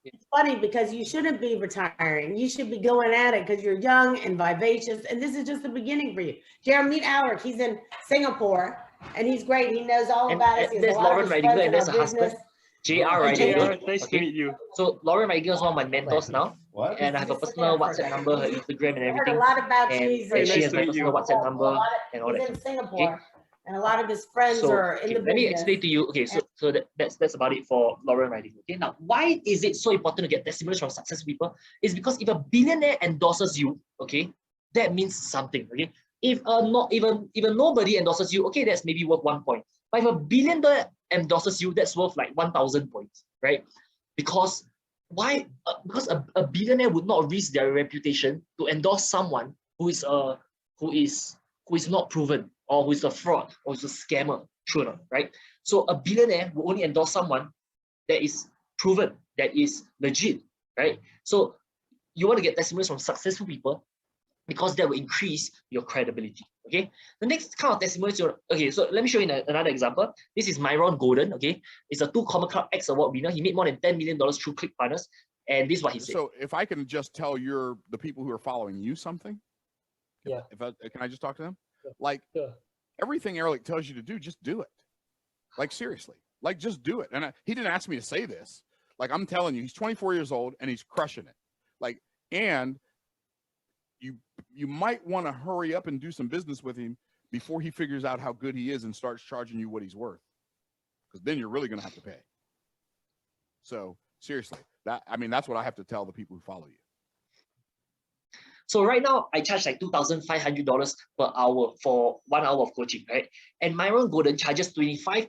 It's funny because you shouldn't be retiring. You should be going at it because you're young and vivacious. And this is just the beginning for you. Jeremy, meet Alaric. He's in Singapore and he's great. He knows all about us. There's Lauren Ridinger and there's her husband, JR Ridinger. Nice to meet you. So Lauren Ridinger is one of my mentors now. And I have a personal WhatsApp number, her Instagram and everything. I heard a lot about you. And she has my personal WhatsApp number and all that. He's in Singapore. And a lot of his friends are in the business. Let me explain to you. Okay, so that's about it for Lauren Ridinger. Okay, now why is it so important to get testimonials from successful people? It's because if a billionaire endorses you, okay, that means something. Okay, if not even nobody endorses you, okay, that's maybe worth 1 point. But if a billionaire endorses you, that's worth like 1,000 points, right? Because why? Because a billionaire would not risk their reputation to endorse someone who is not proven, or who is a fraud, or who's a scammer, true enough, right? So a billionaire will only endorse someone that is proven, that is legit, right? So you want to get testimonials from successful people because that will increase your credibility, okay? The next kind of testimonials, okay, so let me show you another example. This is Myron Golden, okay? He's a 2 Comma Club X Award winner. He made more than $10 million through Click Partners, and this is what he said. So if I can just tell the people who are following you something, can I just talk to them? Like everything Alaric tells you to do, just do it. Like seriously, like just do it. And he didn't ask me to say this. Like I'm telling you, he's 24 years old and he's crushing it. Like, and you might want to hurry up and do some business with him before he figures out how good he is and starts charging you what he's worth. Because then you're really going to have to pay. So seriously, that's what I have to tell the people who follow you. So right now, I charge like $2,500 per hour for 1 hour of coaching, right? And Myron Golden charges $25,000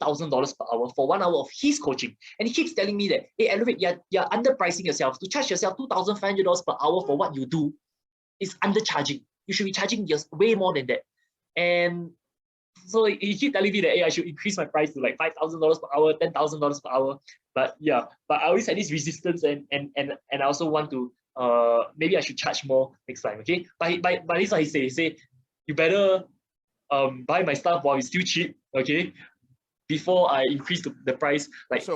per hour for 1 hour of his coaching. And he keeps telling me that, hey, Alaric, you're underpricing yourself. To charge yourself $2,500 per hour for what you do is undercharging. You should be charging just way more than that. And so he keeps telling me that, hey, I should increase my price to like $5,000 per hour, $10,000 per hour. But yeah, but I always had this resistance and I also want to, maybe I should charge more next time, okay? But this is what he say. He say, you better buy my stuff while it's still cheap, okay? Before I increase the price, like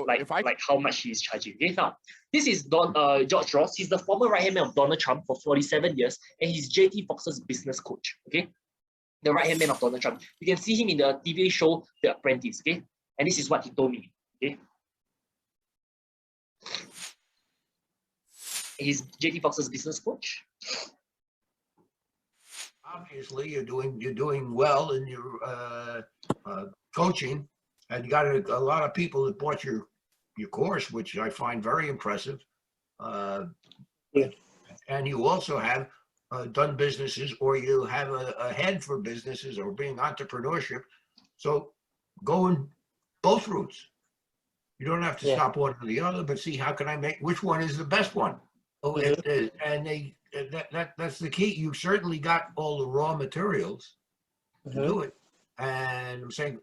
how much he's charging. Okay, now this is George Ross. He's the former right-hand man of Donald Trump for 47 years, and he's JT Foxx's business coach. Okay, the right-hand man of Donald Trump. You can see him in the TV show The Apprentice. Okay, and this is what he told me. Okay. He's JT Foxx's business coach. obviously you're doing well in your coaching, and you got a lot of people that bought your course, which I find very impressive. And you also have done businesses, or you have a head for businesses or being entrepreneurship. So go in both routes. You don't have to stop one or the other, but see how can I make which one is the best one. Oh, and that's the key. You certainly got all the raw materials to do it, and I'm saying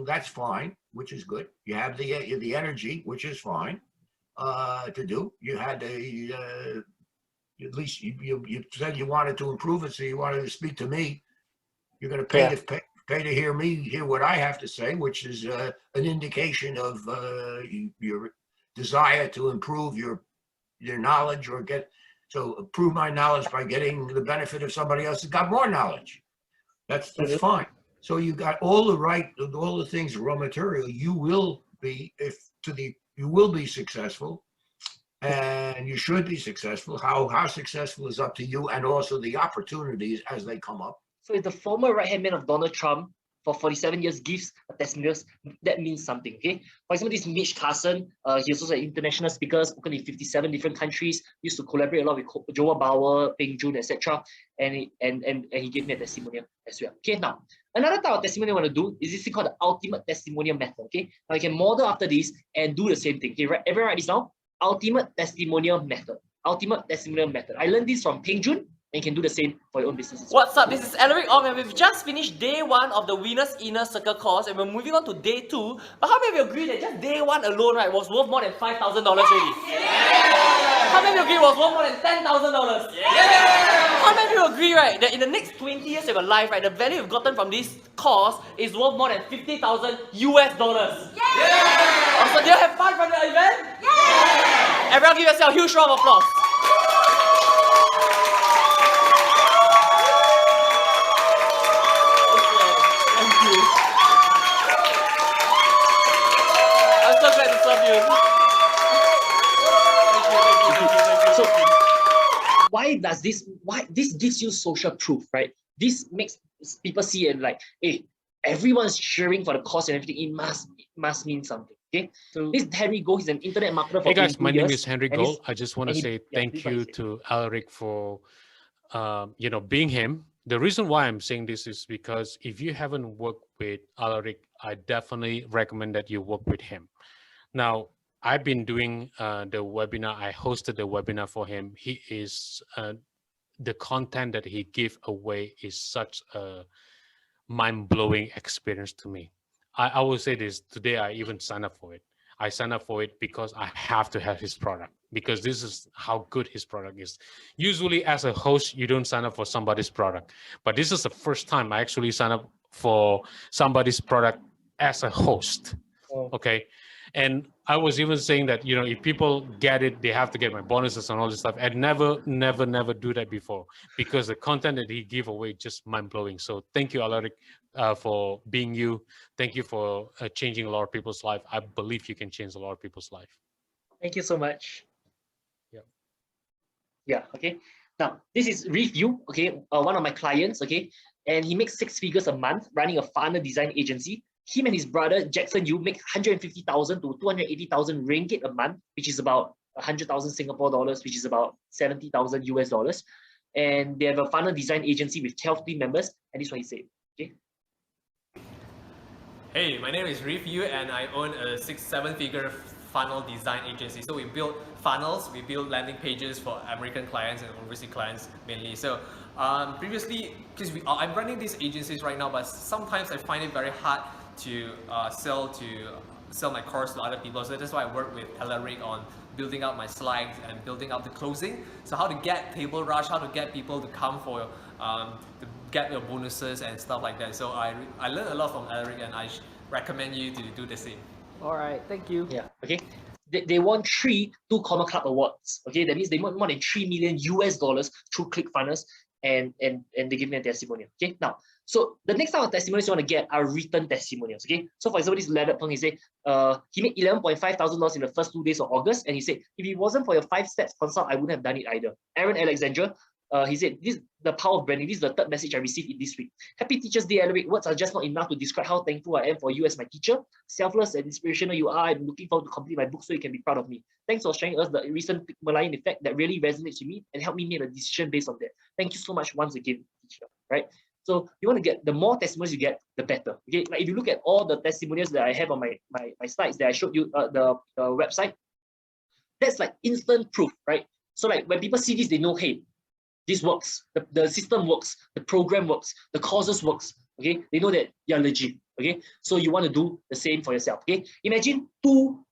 that's fine, which is good. You have the energy, which is fine to do. You had at least you said you wanted to improve it, so you wanted to speak to me. You're going to pay to hear what I have to say, which is an indication of your desire to improve your knowledge, or improve my knowledge by getting the benefit of somebody else that got more knowledge. That's fine. So you got all the things, raw material. You will be successful, and you should be successful. How successful is up to you, and also the opportunities as they come up. So if the former right-hand man of Donald Trump for 47 years gives a testimonials, that means something, okay? For example, this Mitch Carson, he's also an international speaker, spoken in 57 different countries, used to collaborate a lot with Joel Bauer, Peng Joon, etc. And he gave me a testimonial as well. Okay, now, another type of testimonial I want to do is this thing called the ultimate testimonial method, okay? Now you can model after this and do the same thing, okay? Everyone write this down. Ultimate testimonial method. Ultimate testimonial method. I learned this from Peng Joon, and you can do the same for your own business. What's up? This is Alaric Ong, and we've just finished day 1 of the Winner's Inner Circle course, and we're moving on to day 2. But how many of you agree that just day 1 alone, right, was worth more than $5,000 already? Yeah! How many of you agree it was worth more than $10,000? Yeah! How many of you agree, right, that in the next 20 years of your life, right, the value you've gotten from this course is worth more than $50,000 US? Yeah! So do you have fun from the event? Yeah! Everyone give yourself a huge round of applause. So why this gives you social proof, right? This makes people see and like, hey, everyone's cheering for the course and everything. It must mean something. Okay. So this is Henry Goh. He's an internet marketer for Hey guys, my name years, is Henry Goh. I just want to say thank you to Alaric for being him. The reason why I'm saying this is because if you haven't worked with Alaric, I definitely recommend that you work with him. Now, I've been doing the webinar. I hosted the webinar for him. He is the content that he gives away is such a mind-blowing experience to me. I will say this, today I even signed up for it. I signed up for it because I have to have his product, because this is how good his product is. Usually as a host, you don't sign up for somebody's product, but this is the first time I actually sign up for somebody's product as a host. Okay. And I was even saying that, if people get it, they have to get my bonuses and all this stuff. I'd never do that before, because the content that he gave away just mind-blowing. So thank you, Alaric, for being you. Thank you for changing a lot of people's life. I believe you can change a lot of people's life. Thank you so much. Yeah. Yeah, okay. Now, this is Review, okay, one of my clients, okay, and he makes 6 figures a month running a funnel design agency. Him and his brother, Jackson Yu, make 150,000 to 280,000 ringgit a month, which is about 100,000 Singapore dollars, which is about 70,000 US dollars. And they have a funnel design agency with 12 team members, and this is what he said, okay? Hey, my name is Review, and I own a 6-7 figure funnel design agency. So we build funnels, we build landing pages for American clients and overseas clients mainly. So previously, because I'm running these agencies right now, but sometimes I find it very hard to sell my course to other people. So that's why I work with Alaric on building out my slides and building out the closing. So how to get table rush, how to get people to come for to get your bonuses and stuff like that. So I learned a lot from Alaric, and I recommend you to do the same. All right, thank you. Yeah, okay. They won 3 Two Comma Club awards. Okay, that means they won more than $3 million US through ClickFunnels, and they give me a testimonial. Okay, now, so the next type of testimonials you want to get are written testimonials. Okay, so for example, this Leonard Peng, he said he made $11,500 in the first 2 days of August, and he said if it wasn't for your 5 steps consult, I wouldn't have done it either. Aaron Alexandra, he said, this is the power of branding. This is the third message I received in this week. Happy Teachers Day, Alaric. Words are just not enough to describe how thankful I am for you as my teacher. Selfless and inspirational you are. I'm looking forward to complete my book so you can be proud of me. Thanks for sharing us the recent Pygmalion effect that really resonates with me and helped me make a decision based on that. Thank you so much once again, teacher. Right? So you want to get, the more testimonials you get, the better. Okay, like if you look at all the testimonials that I have on my slides that I showed you, the website, that's like instant proof, right? So like when people see this, they know, hey, this works, the system works, the program works, the courses works. Okay, they know that you're legit. Okay, so you want to do the same for yourself. Okay, imagine two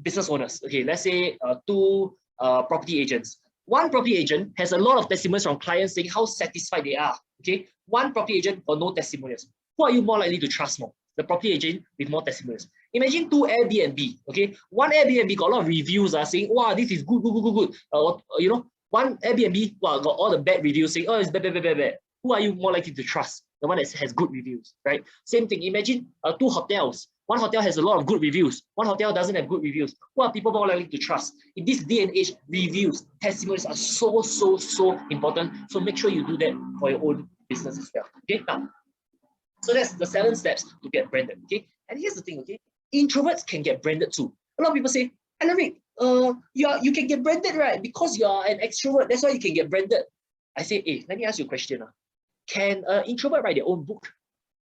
business owners. Okay, let's say two property agents. One property agent has a lot of testimonials from clients saying how satisfied they are. Okay, one property agent got no testimonials. Who are you more likely to trust more? The property agent with more testimonials. Imagine two Airbnb. Okay, one Airbnb got a lot of reviews saying, wow, this is good. You know, one Airbnb, well, got all the bad reviews saying, oh, it's bad. Who are you more likely to trust? The one that has good reviews, right? Same thing. Imagine two hotels. One hotel has a lot of good reviews. One hotel doesn't have good reviews. Who are people more likely to trust? In this day and age, reviews, testimonials are so important. So make sure you do that for your own business as well. Okay, now, so that's the 7 steps to get branded. Okay, and here's the thing. Okay, introverts can get branded too. A lot of people say, Alaric, you can get branded, right? Because you're an extrovert, that's why you can get branded. I say, hey, let me ask you a question. Can an introvert write their own book?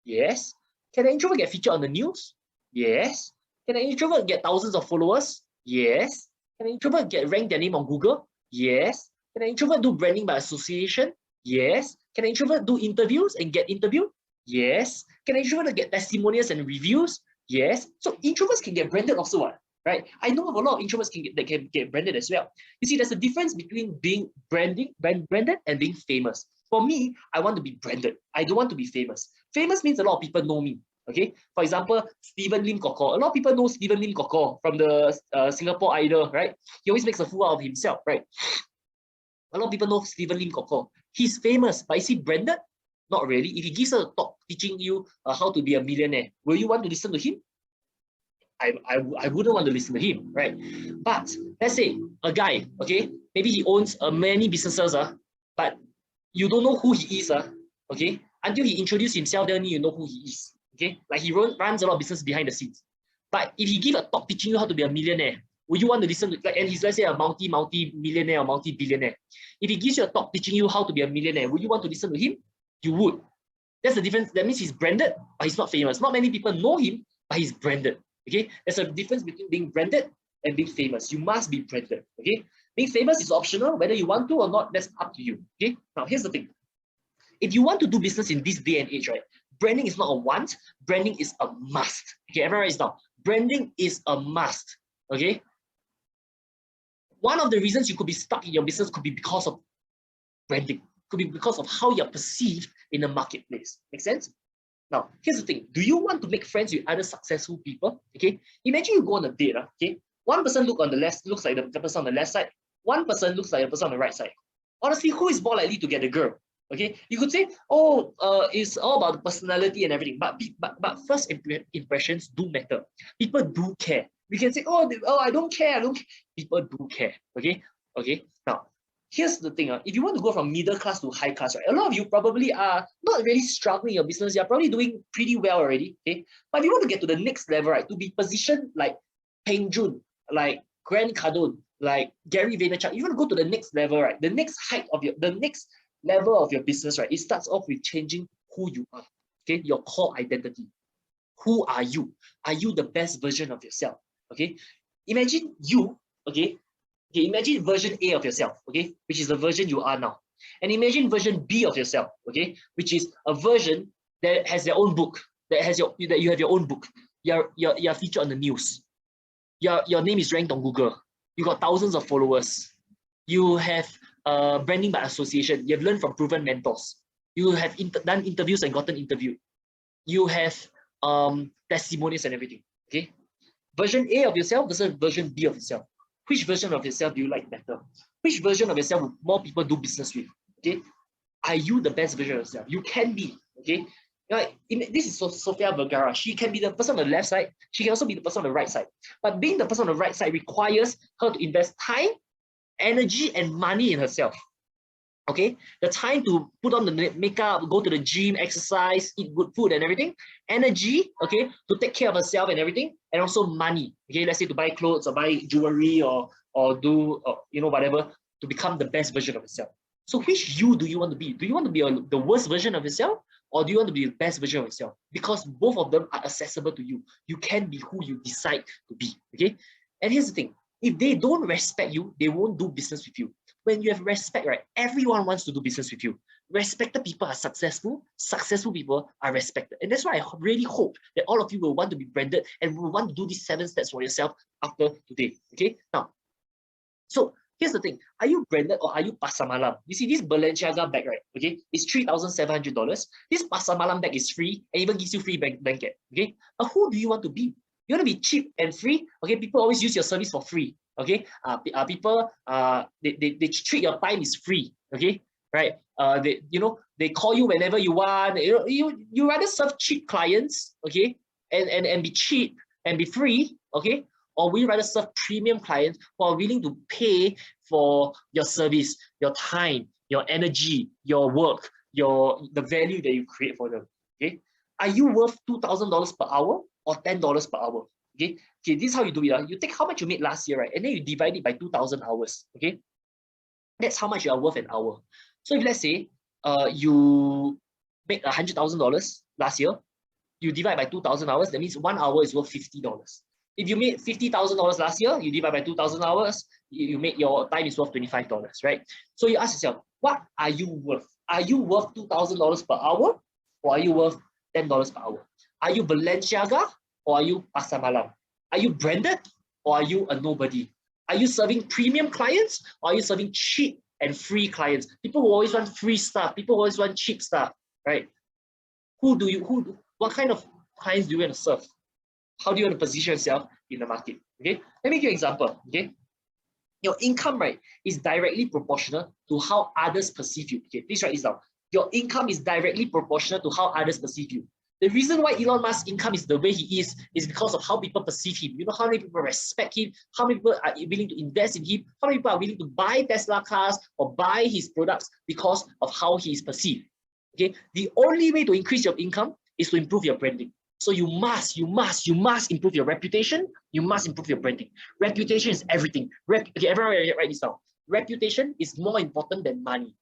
Yes. Can an introvert get featured on the news? Yes. Can an introvert get thousands of followers? Yes. Can an introvert rank their name on Google? Yes. Can an introvert do branding by association? Yes. Can an introvert do interviews and get interviewed? Yes. Can an introvert get testimonials and reviews? Yes. So introverts can get branded also, right? I know of a lot of introverts that can get branded as well. You see, there's a difference between being branded and being famous. For me, I want to be branded. I don't want to be famous. Famous means a lot of people know me. Okay, for example, Stephen Lim Koko. A lot of people know Stephen Lim Koko from the Singapore Idol, right? He always makes a fool out of himself, right? A lot of people know Stephen Lim Koko. He's famous, but is he branded? Not really. If he gives a talk teaching you how to be a millionaire, will you want to listen to him? I wouldn't want to listen to him, right? But let's say a guy, okay, maybe he owns many businesses, but you don't know who he is, okay? Until he introduces himself, then you know who he is, okay? Like he runs a lot of business behind the scenes. But if he give a talk teaching you how to be a millionaire, would you want to listen to, like, and he's, let's say, a multi-millionaire or multi-billionaire. If he gives you a talk teaching you how to be a millionaire, would you want to listen to him? You would. That's the difference. That means he's branded, but he's not famous. Not many people know him, but he's branded. Okay, there's a difference between being branded and being famous. You must be branded. Okay, being famous is optional. Whether you want to or not, that's up to you. Okay, now here's the thing. If you want to do business in this day and age, right, branding is not a want. Branding is a must. Okay, everyone write it down. Branding is a must. Okay. One of the reasons you could be stuck in your business could be because of branding. Could be because of how you're perceived in the marketplace. Make sense? Now, here's the thing. Do you want to make friends with other successful people? Okay. Imagine you go on a date. Okay. One person looks like the person on the left side. One person looks like the person on the right side. Honestly, who is more likely to get a girl? Okay. You could say, oh, it's all about the personality and everything. But first impressions do matter. People do care. We can say, oh, I don't care. People do care. Okay. Okay. Now, here's the thing. If you want to go from middle class to high class, right, a lot of you probably are not really struggling in your business. You're probably doing pretty well already. Okay. But if you want to get to the next level, right, to be positioned like Peng Joon, like Grant Cardone, like Gary Vaynerchuk, you want to go to the next level, right? The next level of your business, right? It starts off with changing who you are. Okay, your core identity. Who are you? Are you the best version of yourself? Okay. Imagine you, okay, imagine version A of yourself, okay, which is the version you are now. And imagine version B of yourself, okay, which is a version that has their own book, that you have your own book. You're featured on the news. Your name is ranked on Google. You got thousands of followers. You have branding by association. You have learned from proven mentors. You have done interviews and gotten interviewed. You have testimonials and everything, okay. Version A of yourself versus version B of yourself. Which version of yourself do you like better? Which version of yourself would more people do business with? Okay, are you the best version of yourself? You can be. Okay, like this is Sofia Vergara. She can be the person on the left side. She can also be the person on the right side. But being the person on the right side requires her to invest time, energy, and money in herself. okay? The time to put on the makeup, go to the gym, exercise, eat good food and everything. Energy, okay, to take care of herself and everything. And also money, okay? Let's say to buy clothes or buy jewelry or do, you know, whatever, to become the best version of yourself. So which you do you want to be? Do you want to be the worst version of yourself? Or do you want to be the best version of yourself? Because both of them are accessible to you. You can be who you decide to be, okay? And here's the thing. If they don't respect you, they won't do business with you. When you have respect, right, everyone wants to do business with you. Respected people are successful. Successful people are respected. And that's why I really hope that all of you will want to be branded and will want to do these 7 steps for yourself after today, okay? Now, so here's the thing. Are you branded or are you pasar malam? You see this Balenciaga bag, right? Okay, it's $3,700. This pasar malam bag is free and even gives you free blanket. Okay, but who do you want to be? You want to be cheap and free? Okay, people always use your service for free. Okay, people they treat your time is free. Okay, right? They call you whenever you want. You rather serve cheap clients, okay, and be cheap and be free, okay. Or we rather serve premium clients who are willing to pay for your service, your time, your energy, your work, the value that you create for them. Okay, are you worth $2,000 per hour or $10 per hour? Okay, this is how you do it. You take how much you made last year, right, and then you divide it by 2,000 hours. Okay, that's how much you are worth an hour. So if let's say you make $100,000 last year, you divide by 2,000 hours. That means 1 hour is worth $50. If you made $50,000 last year, you divide by 2,000 hours, you make your time is worth $25, right? So you ask yourself, what are you worth? Are you worth $2,000 per hour, or are you worth $10 per hour? Are you Balenciaga, or are you pasar malam? Are you branded, or are you a nobody? Are you serving premium clients, or are you serving cheap and free clients? People who always want free stuff, people who always want cheap stuff, right? What kind of clients do you want to serve? How do you want to position yourself in the market? Okay, let me give you an example. Okay, your income, right, is directly proportional to how others perceive you. Okay, please write this down. Your income is directly proportional to how others perceive you. The reason why Elon Musk's income is the way he is because of how people perceive him. You know how many people respect him, how many people are willing to invest in him, how many people are willing to buy Tesla cars or buy his products because of how he is perceived. Okay, the only way to increase your income is to improve your branding. So you must improve your reputation. You must improve your branding. Reputation is everything. Okay, everyone write this down. Reputation is more important than money.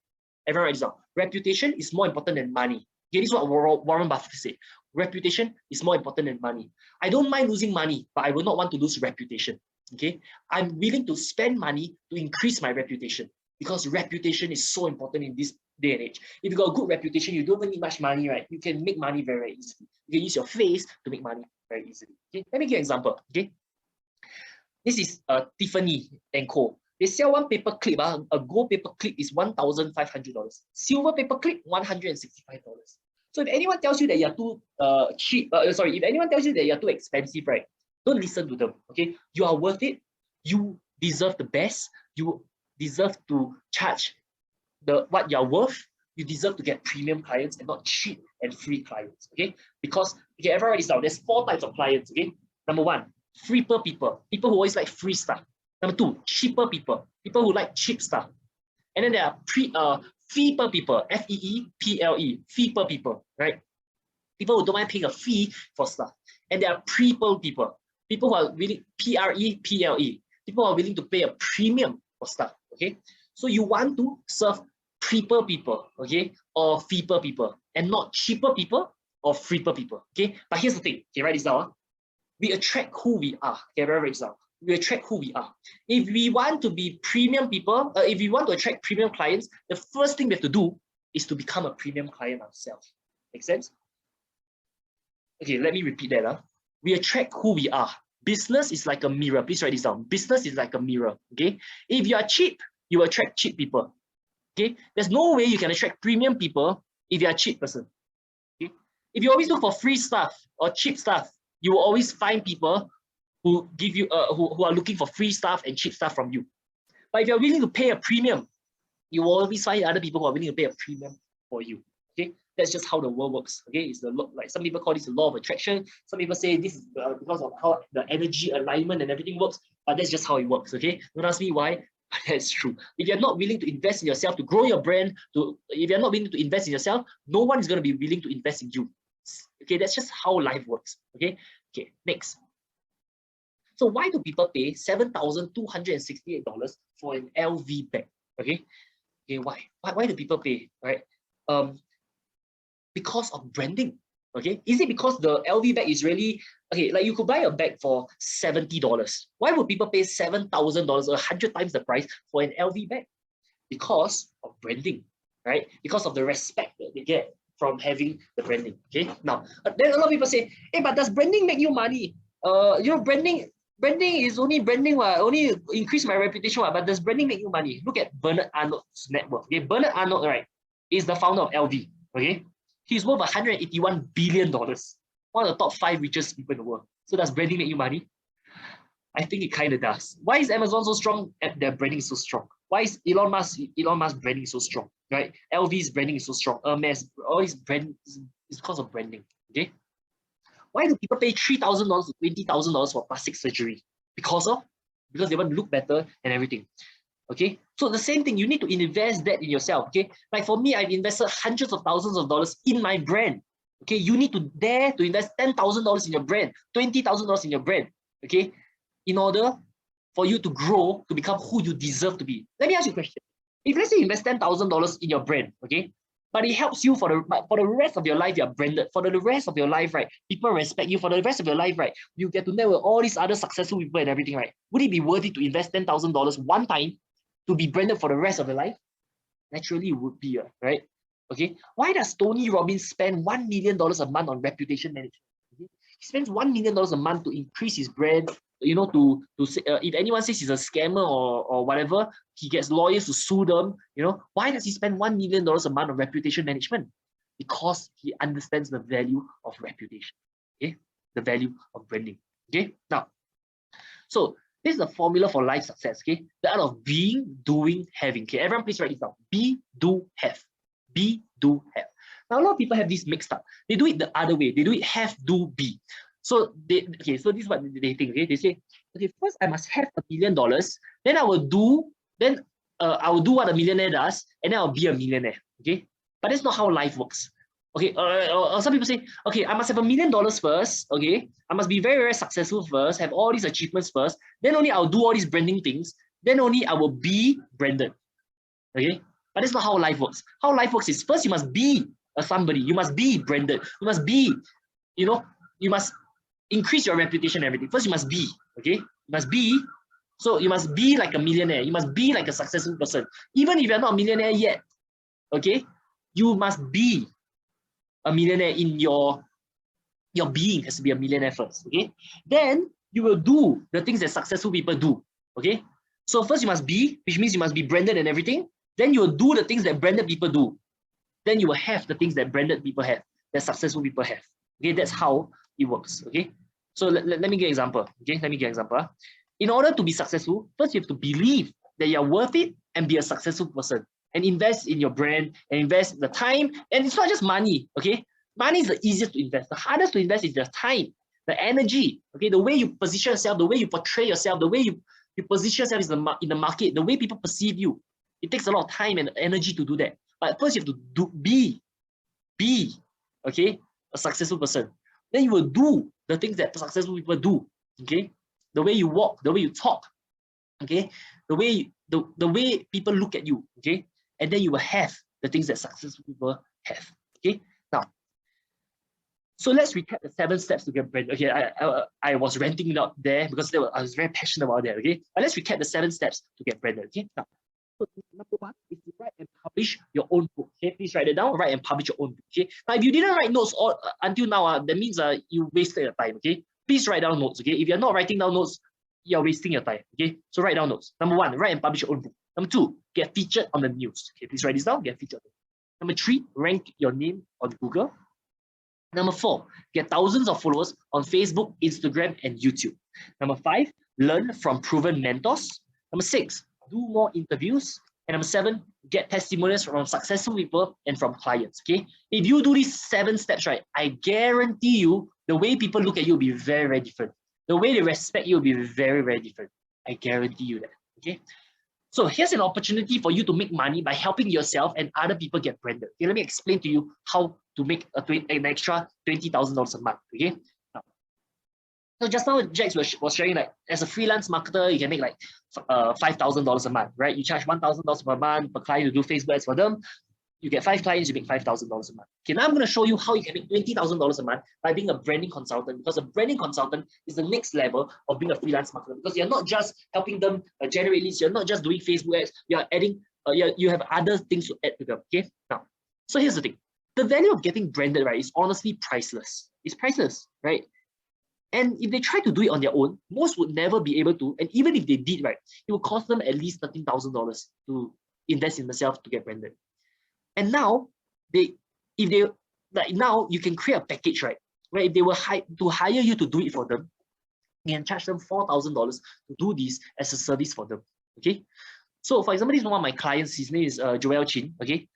Everyone write this down. Reputation is more important than money. Okay, this is what Warren Buffett said. Reputation is more important than money. I don't mind losing money, but I will not want to lose reputation. Okay, I'm willing to spend money to increase my reputation because reputation is so important in this day and age. If you got a good reputation, you don't even need much money, right? You can make money very, very easily. You can use your face to make money very easily. Okay, let me give you an example. Okay, this is Tiffany & Co. They sell one paper clip. A gold paper clip is $1,500. Silver paper clip, $165. So if anyone tells you that you're too cheap, if anyone tells you that you're too expensive, right? Don't listen to them. Okay, you are worth it. You deserve the best. You deserve to charge what you're worth. You deserve to get premium clients and not cheap and free clients. Okay, because okay, everyone write this down. There's 4 types of clients. Okay, number 1, free-per people who always like free stuff. Number 2, cheaper people who like cheap stuff. And then there are fee-per people, F-E-E-P-L-E, fee-per people, right? People who don't mind paying a fee for stuff. And there are pre-per people who are willing, P-R-E-P-L-E, people who are willing to pay a premium for stuff. Okay, so you want to serve pre-per people, okay, or fee-per people, and not cheaper people or free-per people. Okay, but here's the thing. Okay, write this down. We attract who we are. Okay, write this down. We attract who we are. If we want to be premium people, if we want to attract premium clients, the first thing we have to do is to become a premium client ourselves. Make sense? Okay, let me repeat that. We attract who we are. Business is like a mirror. Please write this down. Business is like a mirror. Okay, if you are cheap, you attract cheap people. Okay, there's no way you can attract premium people if you're a cheap person. Okay, if you always look for free stuff or cheap stuff, you will always find people who give you who are looking for free stuff and cheap stuff from you. But if you're willing to pay a premium, you will always find other people who are willing to pay a premium for you. Okay, that's just how the world works. Okay, it's the like some people call this the law of attraction. Some people say this is because of how the energy alignment and everything works. But that's just how it works. Okay, don't ask me why. That's true. If you're not willing to invest in yourself, to grow your brand, if you're not willing to invest in yourself, no one is going to be willing to invest in you. Okay, that's just how life works. Okay, next. So why do people pay $7,268 for an LV bag? Okay, why? Why do people pay? Right? Because of branding. Okay, is it because the LV bag is really like you could buy a bag for $70? Why would people pay $7,000, 100 times the price for an LV bag? Because of branding, right? Because of the respect that they get from having the branding. Okay, now then a lot of people say, hey, but does branding make you money? Branding is only branding, only increase my reputation, but does branding make you money? Look at Bernard Arnault's net worth. Okay, Bernard Arnault, right, is the founder of LV. Okay, he's worth $181 billion, one of the top 5 richest people in the world. So does branding make you money? I think it kind of does. Why is Amazon so strong? Their branding is so strong. Why is Elon Musk branding so strong? Right? LV's branding is so strong. Hermes, all these brand is because of branding. Okay. Why do people pay $3,000 to $20,000 for plastic surgery? Because they want to look better and everything. Okay, so the same thing, you need to invest that in yourself. Okay, like for me, I've invested hundreds of thousands of dollars in my brand. Okay, you need to dare to invest $10,000 in your brand, $20,000 in your brand. Okay, in order for you to grow to become who you deserve to be. Let me ask you a question. If let's say you invest $10,000 in your brand, okay, but it helps you for the rest of your life, you're branded. For the rest of your life, right, people respect you. For the rest of your life, right, you get to network all these other successful people and everything, right? Would it be worth it to invest $10,000 one time to be branded for the rest of your life? Naturally, it would be, right? Okay. Why does Tony Robbins spend $1 million a month on reputation management? Okay? He spends $1 million a month to increase his brand. If anyone says he's a scammer or whatever, he gets lawyers to sue them. Why does he spend $1 million a month on reputation management? Because he understands the value of reputation. Okay, the value of branding. Okay, now, so this is the formula for life success. Okay, the art of being, doing, having. Okay, everyone please write this down. Be, do, have. Be, do, have. Now a lot of people have this mixed up. They do it the other way. They do it have, do, be. So so this is what they think. Okay, they say, okay, first I must have $1 million, then I will do what a millionaire does, and then I'll be a millionaire. Okay, but that's not how life works. Okay, some people say, okay, I must have $1 million first. Okay, I must be very, very successful first, have all these achievements first, then only I'll do all these branding things, then only I will be branded. Okay, but that's not how life works. How life works is first you must be a somebody, you must be branded, you must be, you must increase your reputation and everything. First you must be, okay, you must be. So you must be like a millionaire, you must be like a successful person. Even if you're not a millionaire yet, okay, you must be a millionaire in your being has to be a millionaire first. Okay, then you will do the things that successful people do. Okay, so first you must be, which means you must be branded and everything. Then you will do the things that branded people do. Then you will have the things that branded people have, that successful people have. Okay, that's how it works. Okay, so let me give an example. Okay, let me give an example. In order to be successful, first you have to believe that you're worth it and be a successful person, and invest in your brand and invest the time. And it's not just money. Okay, money is the easiest to invest. The hardest to invest is the time, the energy. Okay, the way you position yourself, the way you portray yourself, the way you position yourself in the market, the way people perceive you. It takes a lot of time and energy to do that. But first you have to be, okay, a successful person. Then you will do the things that successful people do. Okay, the way you walk, the way you talk, okay, the way people look at you. Okay, and then you will have the things that successful people have. Okay, now, so let's recap the 7 steps to get branded. Okay, I was ranting out there because I was very passionate about that. Okay, but let's recap the 7 steps to get branded. Okay, now, so number 1 is to write and publish your own book. Okay, please write it down. Write and publish your own book. Okay, now if you didn't write notes until now, that means you wasted your time. Okay, please write down notes. Okay, if you're not writing down notes, you're wasting your time. Okay, so write down notes. Number 1, write and publish your own book. Number 2, get featured on the news. Okay, please write this down. Get featured. Number 3, rank your name on Google. Number 4, get thousands of followers on Facebook, Instagram, and YouTube. Number 5, learn from proven mentors. Number 6, do more interviews. And number 7, get testimonials from successful people and from clients. Okay, if you do these 7 steps right, I guarantee you the way people look at you will be very, very different. The way they respect you will be very, very different. I guarantee you that. Okay, So here's an opportunity for you to make money by helping yourself and other people get branded. Okay, let me explain to you how to make an extra $20,000 a month. Okay. So just now Jax was sharing like as a freelance marketer, you can make like $5,000 a month, right? You charge $1,000 per month per client to do Facebook ads for them. You get 5 clients, you make $5,000 a month. Okay, now I'm going to show you how you can make $20,000 a month by being a branding consultant, because a branding consultant is the next level of being a freelance marketer, because you're not just helping them generate leads, you're not just doing Facebook ads, you're adding, you have other things to add to them. Okay, now, so here's the thing. The value of getting branded, right, is honestly priceless. It's priceless, right? And if they try to do it on their own, most would never be able to. And even if they did, right, it will cost them at least $13,000 to invest in themselves to get branded. And now now you can create a package, right? Where if they were to hire you to do it for them, you can charge them $4,000 to do this as a service for them. Okay. So for example, this is one of my clients. His name is Joel Chin. Okay.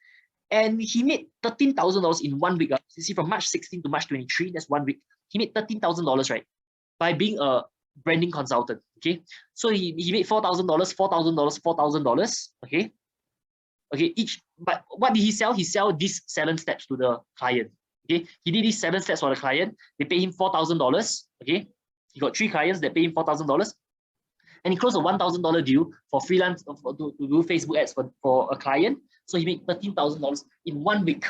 And he made $13,000 in 1 week. You see, from March 16 to March 23, that's 1 week. He made $13,000, right? By being a branding consultant. Okay. So he made $4,000, $4,000, $4,000. Okay. Okay, but what did he sell? He sold these 7 steps to the client. Okay, he did these 7 steps for the client. They pay him $4,000. Okay, he got 3 clients that pay him $4,000, and he closed a $1,000 deal for freelance to do Facebook ads for a client. So he made $13,000 in 1 week.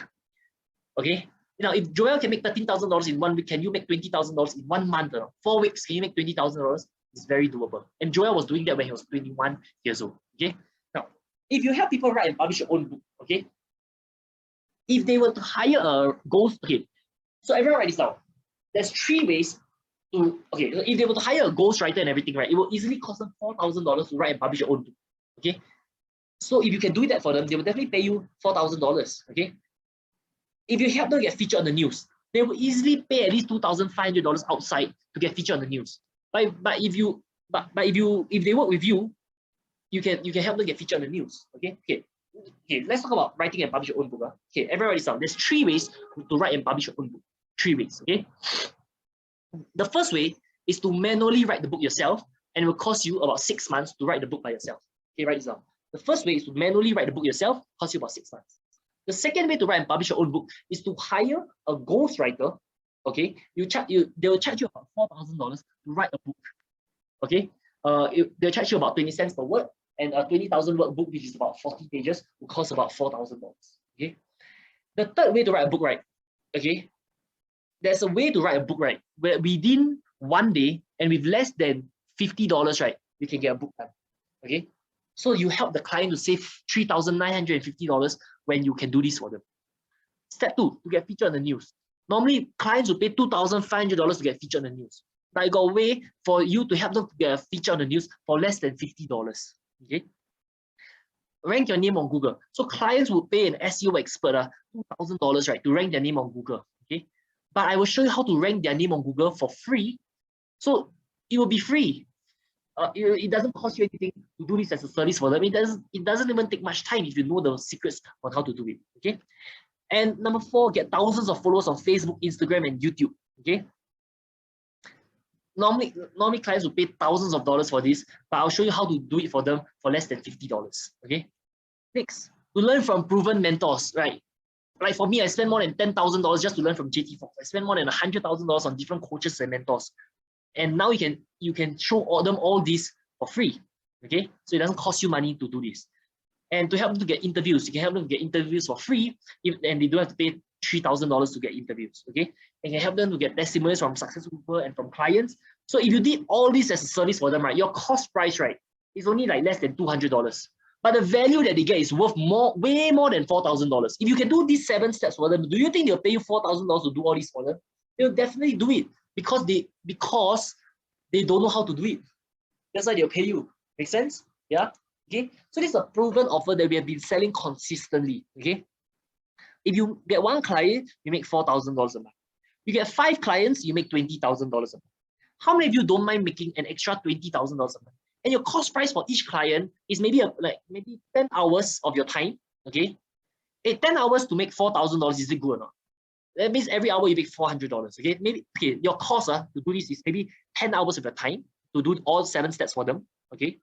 Okay, now if Joel can make $13,000 in 1 week, can you make $20,000 in 1 month? 4 weeks, can you make $20,000? It's very doable. And Joel was doing that when he was 21 years old. Okay. If you help people write and publish your own book, okay? If they were to hire a ghost, okay, so everyone write this down. There's 3 ways to, okay, if they were to hire a ghostwriter and everything, right, it will easily cost them $4,000 to write and publish your own book, okay? So if you can do that for them, they will definitely pay you $4,000, okay? If you help them get featured on the news, they will easily pay at least $2,500 outside to get featured on the news. But if they work with you, you can help them get featured on the news. Okay. Let's talk about writing and publish your own book. Okay, everybody write down. There's 3 ways to write and publish your own book. 3 ways. Okay. The first way is to manually write the book yourself, and it will cost you about 6 months to write the book by yourself. Okay, write this down. The first way is to manually write the book yourself, cost you about 6 months. The second way to write and publish your own book is to hire a ghostwriter. Okay, they will charge you about $4,000 to write a book. Okay, they'll charge you about 20 cents per word. And a 20,000 word book, which is about 40 pages, will cost about $4,000. Okay. The third way to write a book, right? Okay. There's a way to write a book, right? Where within 1 day and with less than $50, right, you can get a book done. Okay. So you help the client to save $3,950 when you can do this for them. Step 2, to get featured on the news. Normally, clients will pay $2,500 to get featured on the news. But I got a way for you to help them to get a feature on the news for less than $50. Okay, rank your name on Google. So clients would pay an SEO expert $2,000, right, to rank their name on Google. Okay, but I will show you how to rank their name on Google for free. So it will be free. It doesn't cost you anything to do this as a service for them. It doesn't even take much time if you know the secrets on how to do it. Okay, and number 4, get thousands of followers on Facebook, Instagram, and YouTube. Okay. Normally clients will pay thousands of dollars for this, but I'll show you how to do it for them for less than $50. Okay. Next, to learn from proven mentors, right? Like for me, I spend more than $10,000 just to learn from JT Fox. I spend more than $100,000 on different coaches and mentors, and now you can show them all this for free. Okay, so it doesn't cost you money to do this. And to help them to get interviews, you can help them get interviews for free, and they don't have to pay $3,000 to get interviews. Okay, and you can help them to get testimonials from successful people and from clients. So if you did all this as a service for them, right, your cost price, right, is only like less than $200. But the value that they get is worth way more than $4,000. If you can do these 7 steps for them, do you think they'll pay you $4,000 to do all this for them? They'll definitely do it because they don't know how to do it. That's why they'll pay you. Make sense? Yeah. Okay. So this is a proven offer that we have been selling consistently. Okay. If you get 1 client, you make $4,000 a month. You get 5 clients, you make $20,000 a month. How many of you don't mind making an extra $20,000 a month? And your cost price for each client is maybe 10 hours of your time. Okay, 10 hours to make $4,000, is it good or not? That means every hour you make $400. Okay, your cost to do this is maybe 10 hours of your time to do all 7 steps for them. Okay,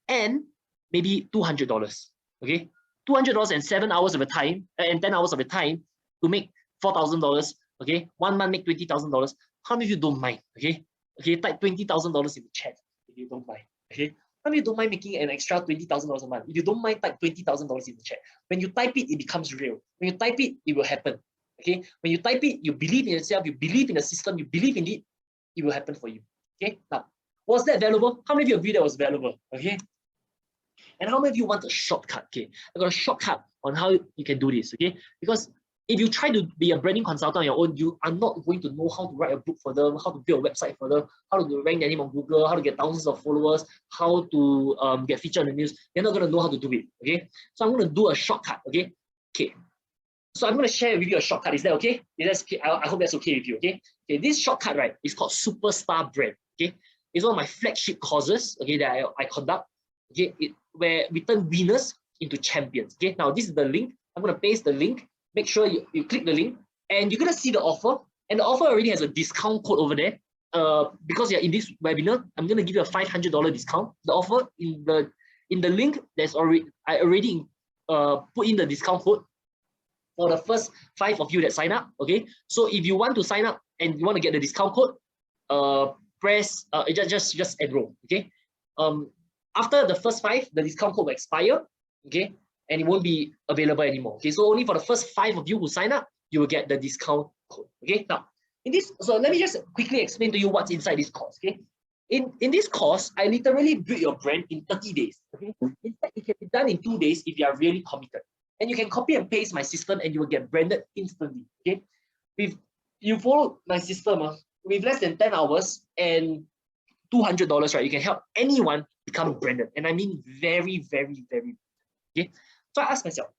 and maybe $200, okay? $200 and 7 hours of the time, and 10 hours of the time to make $4,000, okay? 1 month make $20,000. How many of you don't mind, okay? Okay, type $20,000 in the chat if you don't mind, okay? How many of you don't mind making an extra $20,000 a month? If you don't mind, type $20,000 in the chat. When you type it, it becomes real. When you type it, it will happen, okay? When you type it, you believe in yourself, you believe in the system, you believe in it, it will happen for you, okay? Now, was that valuable? How many of you agree that was valuable, okay? And how many of you want a shortcut? Okay, I got a shortcut on how you can do this. Okay, because if you try to be a branding consultant on your own, you are not going to know how to write a book for them, how to build a website for them, how to rank their name on Google, how to get thousands of followers, how to get featured in the news. You're not going to know how to do it. Okay, so I'm going to do a shortcut. Okay, so I'm going to share with you a shortcut. Is that okay? I hope that's okay with you. Okay, this shortcut, right, is called Superstar Brand. Okay, it's one of my flagship courses. Okay, that I conduct. Okay, where we turn winners into champions. Okay, now this is the link. I'm going to paste the link. Make sure you click the link, and you're going to see the offer. And the offer already has a discount code over there. Because you're in this webinar, I'm going to give you a $500 discount. The offer in the link, I already put in the discount code for the first 5 of you that sign up. Okay, so if you want to sign up and you want to get the discount code, just enroll. Okay. After the first 5, the discount code will expire, okay, and it won't be available anymore. Okay, so only for the first 5 of you who sign up, you will get the discount code. Okay, now so let me just quickly explain to you what's inside this course. Okay, in this course, I literally build your brand in 30 days. Okay, in fact, it can be done in 2 days if you are really committed, and you can copy and paste my system, and you will get branded instantly. Okay, if you follow my system with less than 10 hours and $200, right, you can help anyone become branded, and I mean very, very, very. Okay, so I asked myself,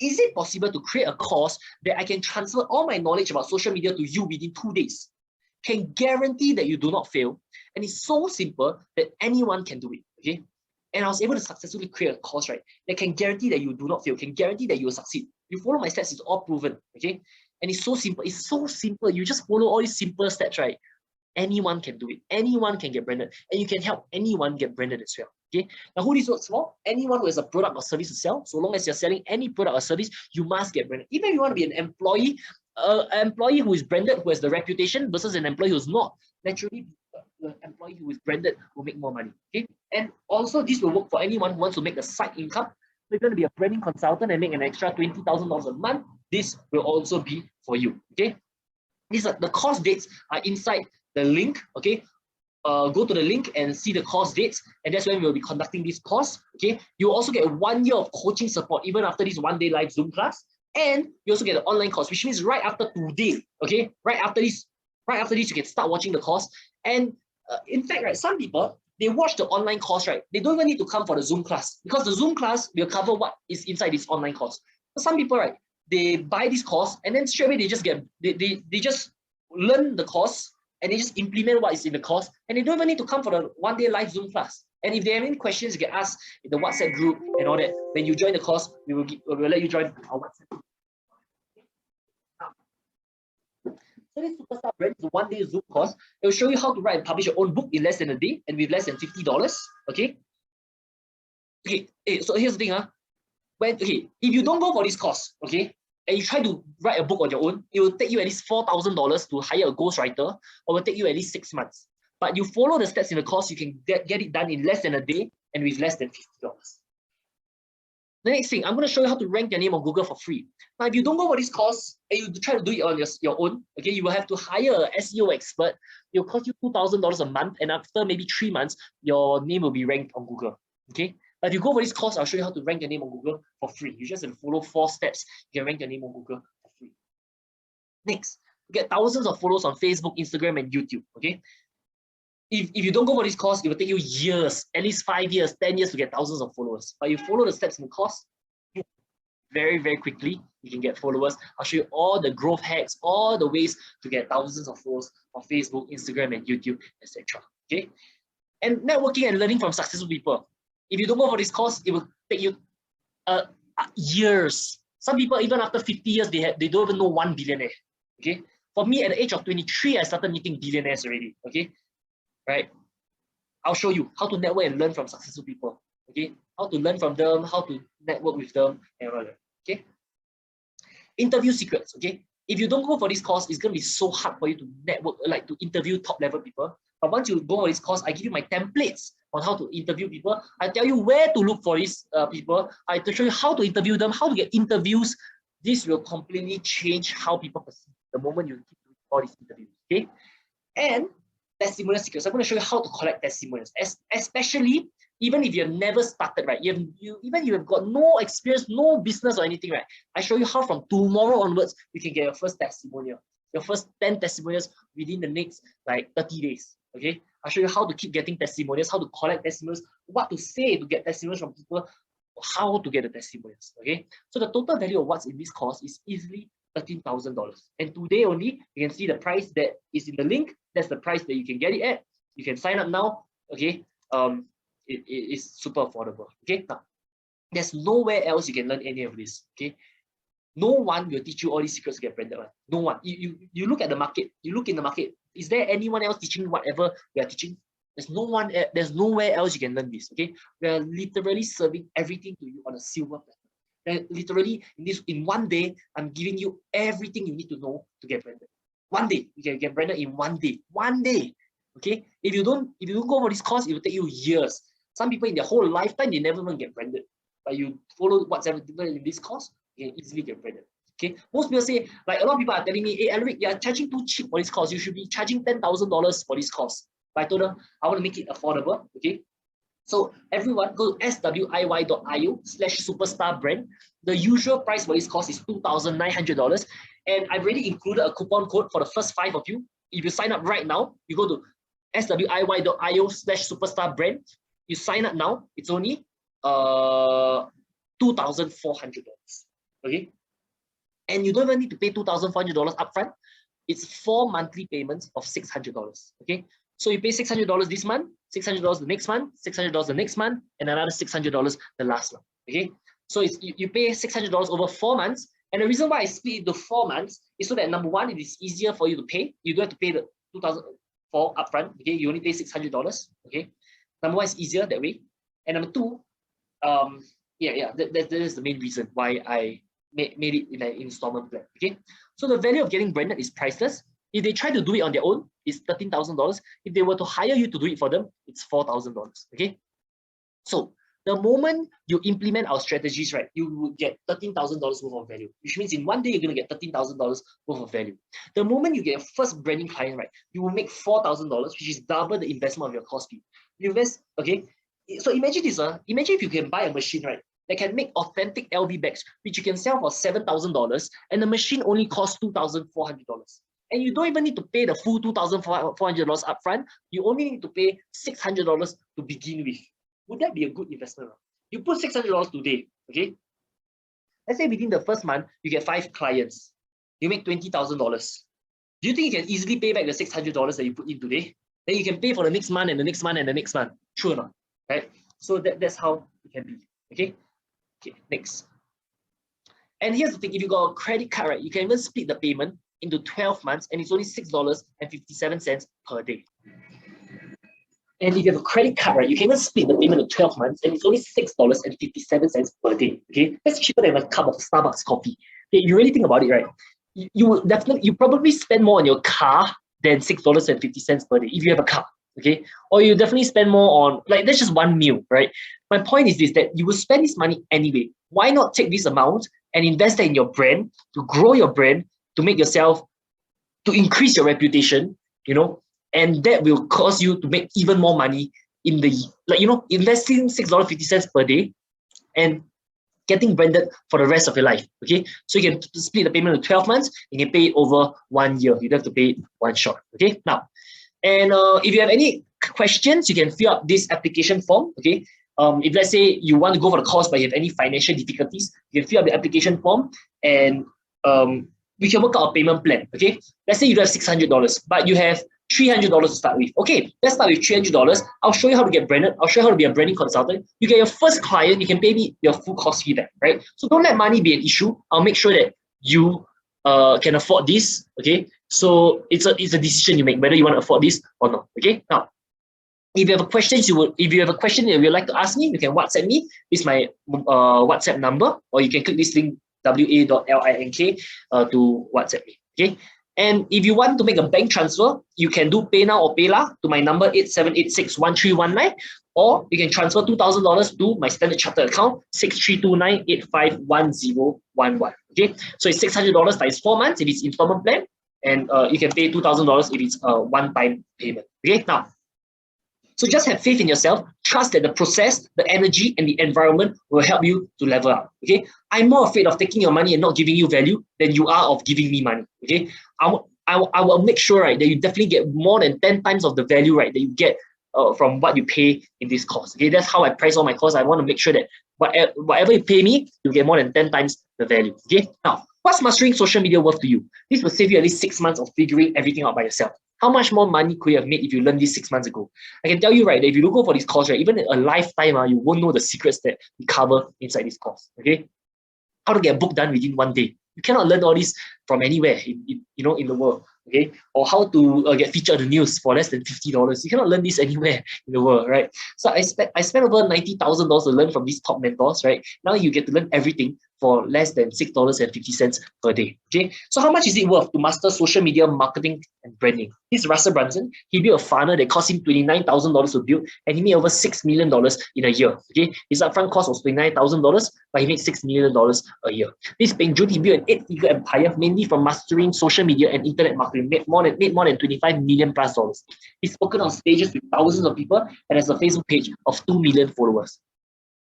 is it possible to create a course that I can transfer all my knowledge about social media to you within 2 days? Can guarantee that you do not fail, and it's so simple that anyone can do it. Okay, and I was able to successfully create a course, right, that can guarantee that you do not fail, can guarantee that you will succeed. You follow my steps, it's all proven. Okay, and it's so simple. It's so simple. You just follow all these simple steps, right? Anyone can do it. Anyone can get branded, and you can help anyone get branded as well. Okay. Now, who this works for? Anyone who has a product or service to sell. So long as you're selling any product or service, you must get branded. Even if you want to be an employee who is branded, who has the reputation, versus an employee who's not, naturally, the employee who is branded will make more money. Okay. And also, this will work for anyone who wants to make a side income. So if you're going to be a branding consultant and make an extra $20,000 a month, this will also be for you. Okay. These are the course dates are inside the link. Okay, go to the link and see the course dates, and that's when we'll be conducting this course. Okay, you also get 1 year of coaching support even after this 1-day live Zoom class, and you also get an online course, which means right after today, okay, right after this you can start watching the course. And in fact, right, some people, they watch the online course, right, they don't even need to come for the Zoom class, because the Zoom class will cover what is inside this online course. But some people, right, they buy this course and then straight away they just just learn the course, and they just implement what is in the course, and they don't even need to come for the 1-day live Zoom class. And if they have any questions, you can ask in the WhatsApp group and all that. When you join the course, we will let you join our WhatsApp group. So this Superstar Brand is a 1-day Zoom course. It will show you how to write and publish your own book in less than a day and with less than $50. Okay. So here's the thing. If you don't go for this course, okay, and you try to write a book on your own, it will take you at least $4,000 to hire a ghostwriter, or will take you at least 6 months. But you follow the steps in the course, you can get it done in less than a day and with less than $50. The next thing, I'm going to show you how to rank your name on Google for free. Now, if you don't go for this course and you try to do it on your own, okay, you will have to hire an SEO expert. It will cost you $2,000 a month, and after maybe 3 months, your name will be ranked on Google. Okay. But if you go for this course, I'll show you how to rank your name on Google for free. You just have to follow 4 steps. You can rank your name on Google for free. Next, you get thousands of followers on Facebook, Instagram, and YouTube. Okay. If you don't go for this course, it will take you years, at least 5 years, 10 years to get thousands of followers. But you follow the steps in the course, very, very quickly, you can get followers. I'll show you all the growth hacks, all the ways to get thousands of followers on Facebook, Instagram, and YouTube, etc. Okay. And networking and learning from successful people. If you don't go for this course, it will take you years. Some people, even after 50 years, they don't even know one billionaire. Okay. For me, at the age of 23, I started meeting billionaires already. Okay. Right. I'll show you how to network and learn from successful people. Okay, how to learn from them, how to network with them, and all that. Okay. Interview secrets. Okay, if you don't go for this course, it's gonna be so hard for you to network, like to interview top level people. But once you go for this course, I give you my templates on how to interview people. I tell you where to look for these people. I to show you how to interview them, how to get interviews. This will completely change how people perceive the moment you keep doing all these interviews. Okay, and testimonial secrets. I'm going to show you how to collect testimonials, especially even if you have never started, right? Even you have got no experience, no business or anything, right? I show you how from tomorrow onwards you can get your first testimonial, your first 10 testimonials within the next like 30 days. Okay, I'll show you how to keep getting testimonials, how to collect testimonials, what to say to get testimonials from people, how to get the testimonials. Okay, so the total value of what's in this course is easily $13,000. And today only, you can see the price that is in the link. That's the price that you can get it at. You can sign up now. Okay, it is super affordable. Okay, now there's nowhere else you can learn any of this. Okay, no one will teach you all these secrets to get branded. Right? No one. You look at the market. You look in the market. Is there anyone else teaching whatever we are teaching? There's no one. There's nowhere else you can learn this. Okay, we are literally serving everything to you on a silver platter. And literally in one day, I'm giving you everything you need to know to get branded. One day, you can get branded in one day. One day. Okay. If you don't go for this course, it will take you years. Some people in their whole lifetime, they never even get branded. But you follow what's in this course, you can easily get branded. Okay. Most people say, like a lot of people are telling me, hey Alaric, you are charging too cheap for this course. You should be charging $10,000 for this course. But I told them I want to make it affordable. Okay. So everyone go to swiy.io/superstar brand. The usual price for this course is $2,900. And I've already included a coupon code for the first 5 of you. If you sign up right now, you go to swiy.io/superstar brand. You sign up now, it's only $2,400. Okay. And you don't even need to pay $2,400 upfront. It's 4 monthly payments of $600. Okay. So you pay $600 this month, $600 the next month, $600 the next month, and another $600 the last month. Okay, so you pay $600 over 4 months, and the reason why I split it into 4 months is so that number one, it is easier for you to pay. You don't have to pay the $2,004 upfront. Okay, you only pay $600. Okay, number one is easier that way, and number two, that is the main reason why I made it in an installment plan. Okay, so the value of getting branded is priceless. If they try to do it on their own, it's $13,000. If they were to hire you to do it for them, it's $4,000. Okay. So the moment you implement our strategies, right, you will get $13,000 worth of value, which means in one day you're going to get $13,000 worth of value. The moment you get your first branding client, right, you will make $4,000, which is double the investment of your course fee. You invest, okay. So imagine this, imagine if you can buy a machine, right, that can make authentic LV bags, which you can sell for $7,000, and the machine only costs $2,400. And you don't even need to pay the full $2,400 upfront. You only need to pay $600 to begin with. Would that be a good investment? You put $600 today, okay? Let's say within the first month, you get 5 clients. You make $20,000. Do you think you can easily pay back the $600 that you put in today? Then you can pay for the next month and the next month and the next month. True or not? Right? So that's how it can be. Okay? Okay, next. And here's the thing, if you got a credit card, right, you can even split the payment into 12 months, and it's only $6.57 per day. And if you have a credit card, right, you can even split the payment into 12 months, and it's only $6.57 per day. Okay, that's cheaper than a cup of Starbucks coffee. Okay, you really think about it, right? You probably spend more on your car than $6.50 per day if you have a car. Okay, or you definitely spend more on, like, that's just one meal, right? My point is this, that you will spend this money anyway. Why not take this amount and invest that in your brand, to grow your brand, to make yourself, to increase your reputation, you know, and that will cause you to make even more money in the, like, you know, investing $6.50 per day and getting branded for the rest of your life. Okay, so you can split the payment in 12 months, you can pay it over 1 year. You don't have to pay it one shot. Okay, now, and if you have any questions, you can fill up this application form. Okay, if let's say you want to go for the course but you have any financial difficulties, you can fill up the application form, and we can work out a payment plan. Okay, let's say you don't have $600, but you have $300 to start with. Okay, let's start with $300. I'll show you how to get branded. I'll show you how to be a branding consultant. You get your first client, you can pay me your full course fee back, right? So don't let money be an issue. I'll make sure that you can afford this. Okay, so it's a decision you make whether you want to afford this or not. Okay, now If you have a question that you would like to ask me, you can WhatsApp me. This is my WhatsApp number, or you can click this link wa.link to WhatsApp me. Okay. And if you want to make a bank transfer, you can do PayNow or PayLah to my number 87861319, or you can transfer $2,000 to my Standard Chartered account 6329851011. Okay, so it's $600 times 4 months if it's installment plan, and you can pay $2,000 if it's a one-time payment. Okay, now. So just have faith in yourself, trust that the process, the energy, and the environment will help you to level up. Okay, I'm more afraid of taking your money and not giving you value than you are of giving me money. Okay, I will make sure, right, that you definitely get more than 10 times of the value, right, that you get from what you pay in this course. Okay, that's how I price all my course. I want to make sure that whatever you pay me, you get more than 10 times the value. Okay, now what's mastering social media worth to you? This will save you at least 6 months of figuring everything out by yourself. How much more money could you have made if you learned this 6 months ago? I can tell you, right, that if you go for this course, right, even a lifetime, you won't know the secrets that we cover inside this course. Okay, how to get a book done within 1 day. You cannot learn all this from anywhere in the world. Okay, or how to get featured on the news for less than $50. You cannot learn this anywhere in the world, right? So I spent over $90,000 to learn from these top mentors, right? Now you get to learn everything for less than $6.50 per day. Okay, so how much is it worth to master social media marketing and branding? This is Russell Brunson. He built a funnel that cost him $29,000 to build, and he made over $6 million in a year. Okay, his upfront cost was $29,000, but he made $6 million a year. This Peng Jun, he built an 8-figure empire mainly from mastering social media and internet marketing. Made more than $25 million plus. He's spoken on stages with thousands of people and has a Facebook page of 2 million followers.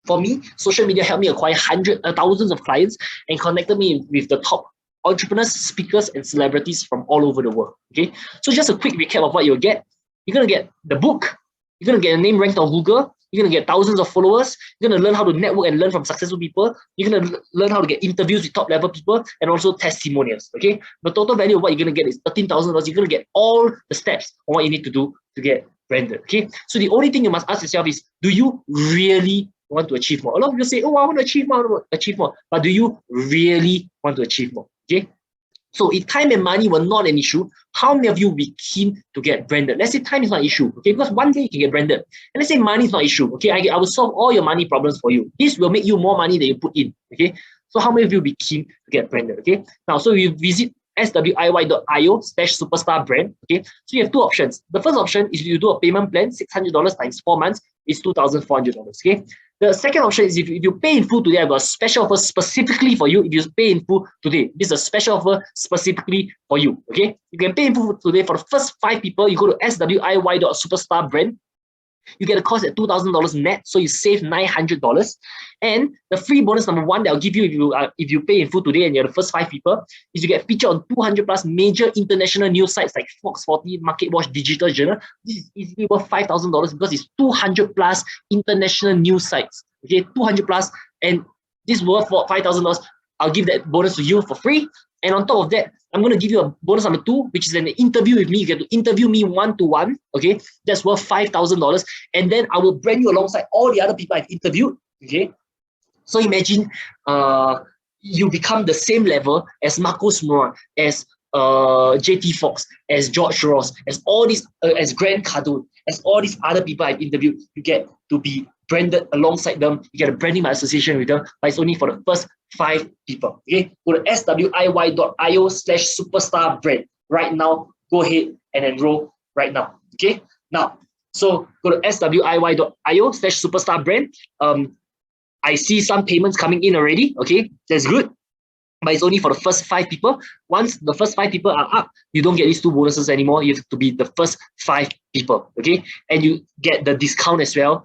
For me, social media helped me acquire thousands of clients and connected me with the top entrepreneurs, speakers, and celebrities from all over the world. Okay, so just a quick recap of what you'll get. You're gonna get the book. You're gonna get a name ranked on Google. You're gonna get thousands of followers. You're gonna learn how to network and learn from successful people. You're gonna learn how to get interviews with top level people and also testimonials. Okay, the total value of what you're gonna get is $13,000. You're gonna get all the steps on what you need to do to get branded. Okay, so the only thing you must ask yourself is, do you really want to achieve more? A lot of people say, oh, I want to achieve more, but do you really want to achieve more? Okay, so if time and money were not an issue, how many of you would be keen to get branded? Let's say time is not an issue, okay, because one day you can get branded. And let's say money is not an issue, okay, I will solve all your money problems for you. This will make you more money than you put in, okay? So how many of you will be keen to get branded, okay? Now, so you visit swiy.io/superstar brand, okay? So you have two options. The first option is you do a payment plan, $600 times 4 months is $2,400, okay? The second option is if you pay in full today, I've got a special offer specifically for you. If you pay in full today, this is a special offer specifically for you, okay? You can pay in full today for the first 5 people. You go to swiy.superstar brand. You get a cost at $2,000 net, so you save $900. And the free bonus number 1 that I'll give you if you pay in full today and you're the first 5 people is you get featured on 200 plus major international news sites like Fox 40, MarketWatch, Digital Journal. This is easily worth $5,000 because it's 200 plus international news sites. Okay, 200 plus, and this is worth for $5,000. I'll give that bonus to you for free. And on top of that, I'm going to give you a bonus number 2, which is an interview with me. You get to interview me one-to-one, okay? That's worth $5,000. And then I will brand you alongside all the other people I've interviewed, okay? So imagine you become the same level as Marcos Moran, as JT Fox, as George Ross, as all these, as Grant Cardone, as all these other people I've interviewed. You get to be branded alongside them. You get a branding by association with them, but it's only for the first 5 people. Okay, go to swiy.io/superstar brand right now. Go ahead and enroll right now. Okay, now, so go to swiy.io/superstar brand. I see some payments coming in already. Okay, that's good. But it's only for the first 5 people. Once the first 5 people are up, you don't get these 2 bonuses anymore. You have to be the first 5 people. Okay, and you get the discount as well.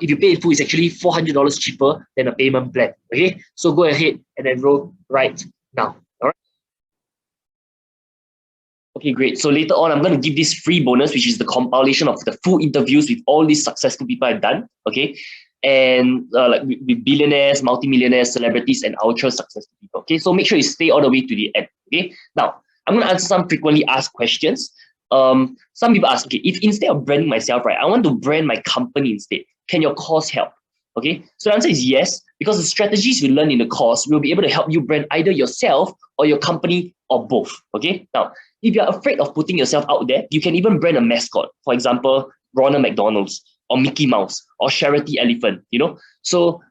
If you pay in full, it's actually $400 cheaper than a payment plan. Okay, so go ahead and enroll right now. All right. Okay, great. So later on, I'm going to give this free bonus, which is the compilation of the full interviews with all these successful people I've done. Okay, and like with billionaires, multimillionaires, celebrities, and ultra successful people. Okay, so make sure you stay all the way to the end. Okay, now I'm going to answer some frequently asked questions. Some people ask, okay, if instead of branding myself, right, I want to brand my company instead, can your course help? Okay, so the answer is yes, because the strategies you learn in the course will be able to help you brand either yourself or your company or both. Okay, now if you're afraid of putting yourself out there, you can even brand a mascot. For example, Ronald McDonald's or Mickey Mouse or Charity Elephant, you know. So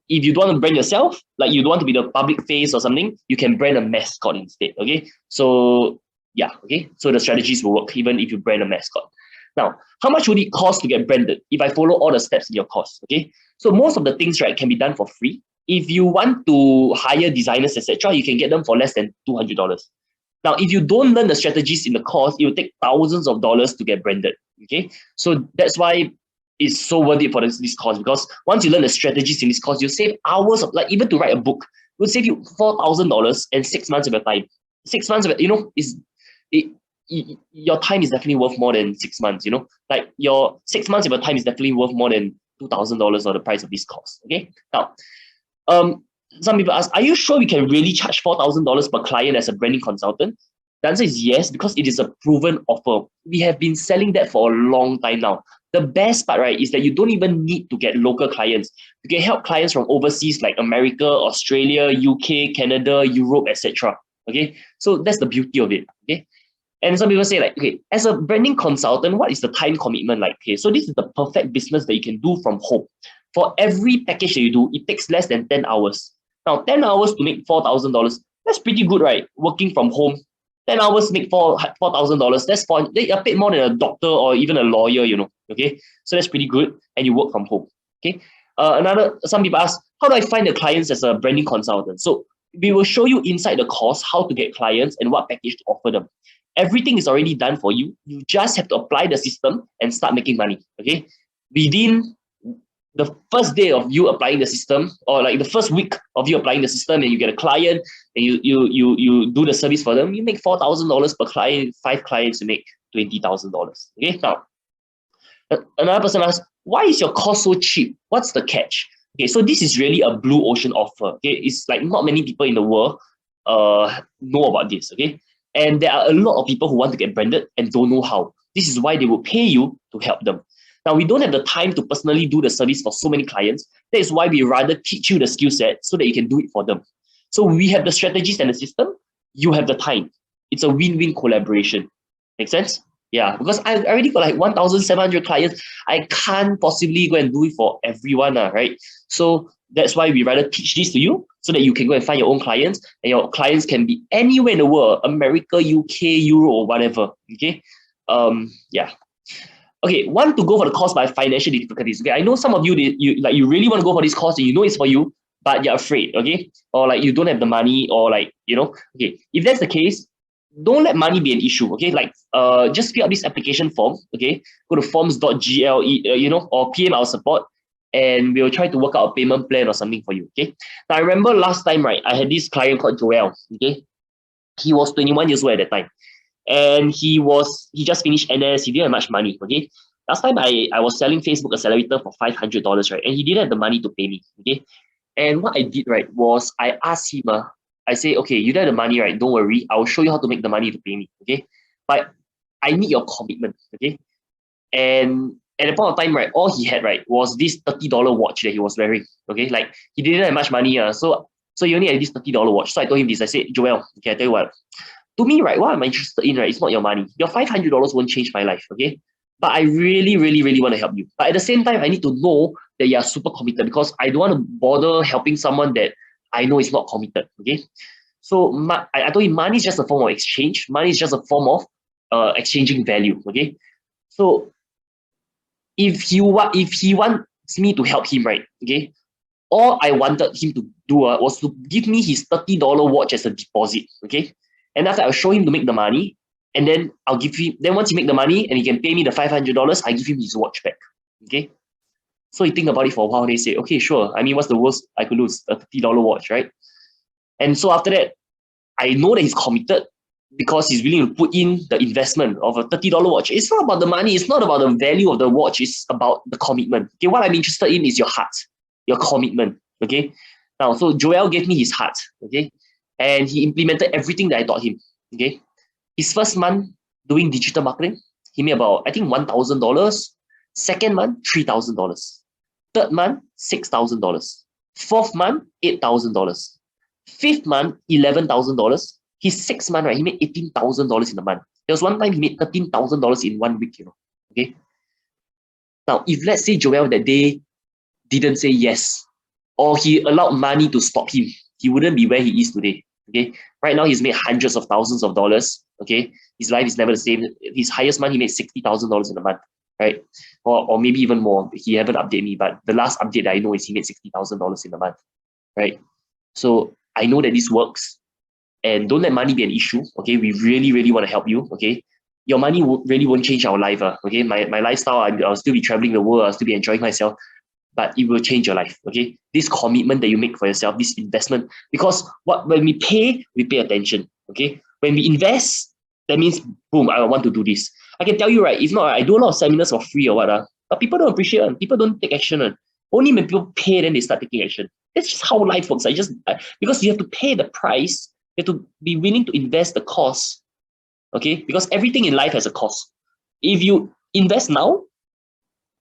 if you don't want to brand yourself, like you don't want to be the public face or something, you can brand a mascot instead. Okay. So yeah, okay. So the strategies will work even if you brand a mascot. Now, how much would it cost to get branded if I follow all the steps in your course? Okay. So most of the things, right, can be done for free. If you want to hire designers, etc., you can get them for less than $200. Now, if you don't learn the strategies in the course, it will take thousands of dollars to get branded. Okay. So that's why it's so worth it for this course, because once you learn the strategies in this course, you save hours of, like, even to write a book, it will save you $4,000 and 6 months of your time. 6 months of it, you know, your time is definitely worth more than 6 months, you know, like your 6 months of your time is definitely worth more than $2,000 or the price of this course. Okay. Now, some people ask, are you sure we can really charge $4,000 per client as a branding consultant? The answer is yes, because it is a proven offer. We have been selling that for a long time now. The best part, right, is that you don't even need to get local clients. You can help clients from overseas like America, Australia, UK, Canada, Europe, etc. Okay, so that's the beauty of it. Okay, and some people say, like, okay, as a branding consultant, what is the time commitment like? Okay, so this is the perfect business that you can do from home. For every package that you do, it takes less than 10 hours. Now, 10 hours to make $4,000, that's pretty good, right? Working from home, 10 hours make $4,000. That's fine. They are paid more than a doctor or even a lawyer, you know. Okay, so that's pretty good, and you work from home. Okay. Some people ask, how do I find the clients as a branding consultant? So we will show you inside the course how to get clients and what package to offer them. Everything is already done for you. You just have to apply the system and start making money. Okay. Within the first day of you applying the system, or like the first week of you applying the system, and you get a client and you do the service for them, you make $4,000 per client. 5 clients, you make $20,000. Okay. Now, another person asks, why is your course so cheap? What's the catch? Okay, so this is really a blue ocean offer. Okay, it's like not many people in the world know about this. Okay, and there are a lot of people who want to get branded and don't know how. This is why they will pay you to help them. Now, we don't have the time to personally do the service for so many clients. That is why we rather teach you the skill set so that you can do it for them. So we have the strategies and the system. You have the time. It's a win-win collaboration. Make sense? Yeah, because I already got like 1,700 clients. I can't possibly go and do it for everyone, right? So that's why we rather teach this to you so that you can go and find your own clients, and your clients can be anywhere in the world, America, UK, Europe, or whatever. Okay. Yeah. Okay, want to go for the course by financial difficulties. Okay, I know some of you, you really want to go for this course and you know it's for you, but you're afraid, okay? Or like you don't have the money, or like, you know, okay. If that's the case, don't let money be an issue, okay? Like, just fill out this application form, okay? Go to forms.gle, you know, or PM our support, and we'll try to work out a payment plan or something for you, okay? Now, I remember last time, right, I had this client called Joel, okay? He was 21 years old at that time. And he just finished NS, he didn't have much money, okay? Last time I was selling Facebook Accelerator for $500, right? And he didn't have the money to pay me, okay? And what I did, right, was I asked him, I say, okay, you don't have the money, right? Don't worry, I'll show you how to make the money to pay me, okay? But I need your commitment, okay? And at the point of time, right, all he had, right, was this $30 watch that he was wearing, okay? Like, he didn't have much money, so he only had this $30 watch. So I told him this, I said, Joel, okay, I tell you what, to me, right, what I'm interested in, right, it's not your money. Your $500 won't change my life, okay? But I really, really, really want to help you. But at the same time, I need to know that you are super committed, because I don't want to bother helping someone that I know is not committed, okay? So I told him money is just a form of exchange. Money is just a form of exchanging value, okay? So if he wants me to help him, right, okay, all I wanted him to do was to give me his $30 watch as a deposit, okay? And after I'll show him to make the money, and then I'll give him, then once he make the money and he can pay me the $500, I give him his watch back, okay? So he think about it for a while, and they say, okay, sure. I mean, what's the worst I could lose? A $30 watch, right? And so after that, I know that he's committed because he's willing to put in the investment of a $30 watch. It's not about the money. It's not about the value of the watch. It's about the commitment. Okay, what I'm interested in is your heart, your commitment, okay? Now, so Joel gave me his heart, okay? And he implemented everything that I taught him, okay? His first month doing digital marketing, he made about, I think, $1,000. Second month, $3,000. Third month, $6,000. Fourth month, $8,000. Fifth month, $11,000. His sixth month, right, he made $18,000 in a month. There was one time he made $13,000 in 1 week, you know, okay? Now, if let's say Joel that day didn't say yes, or he allowed money to stop him, he wouldn't be where he is today. Okay, right now he's made hundreds of thousands of dollars. Okay, his life is never the same. His highest month he made $60,000 in a month, right? Or maybe even more. He haven't updated me, but the last update that I know is he made $60,000 in a month, right? So I know that this works, and don't let money be an issue. Okay, we really, really want to help you. Okay, your money really won't change our life. Okay, my lifestyle, I'll still be traveling the world. I'll still be enjoying myself, but it will change your life. Okay, this commitment that you make for yourself, this investment, because when we pay attention. Okay, when we invest, that means boom, I want to do this. I can tell you, right, if not, I do a lot of seminars for free or what, but people don't appreciate it. People don't take action. Only when people pay, then they start taking action. That's just how life works. Because you have to pay the price, you have to be willing to invest the cost. Okay, because everything in life has a cost. If you invest now,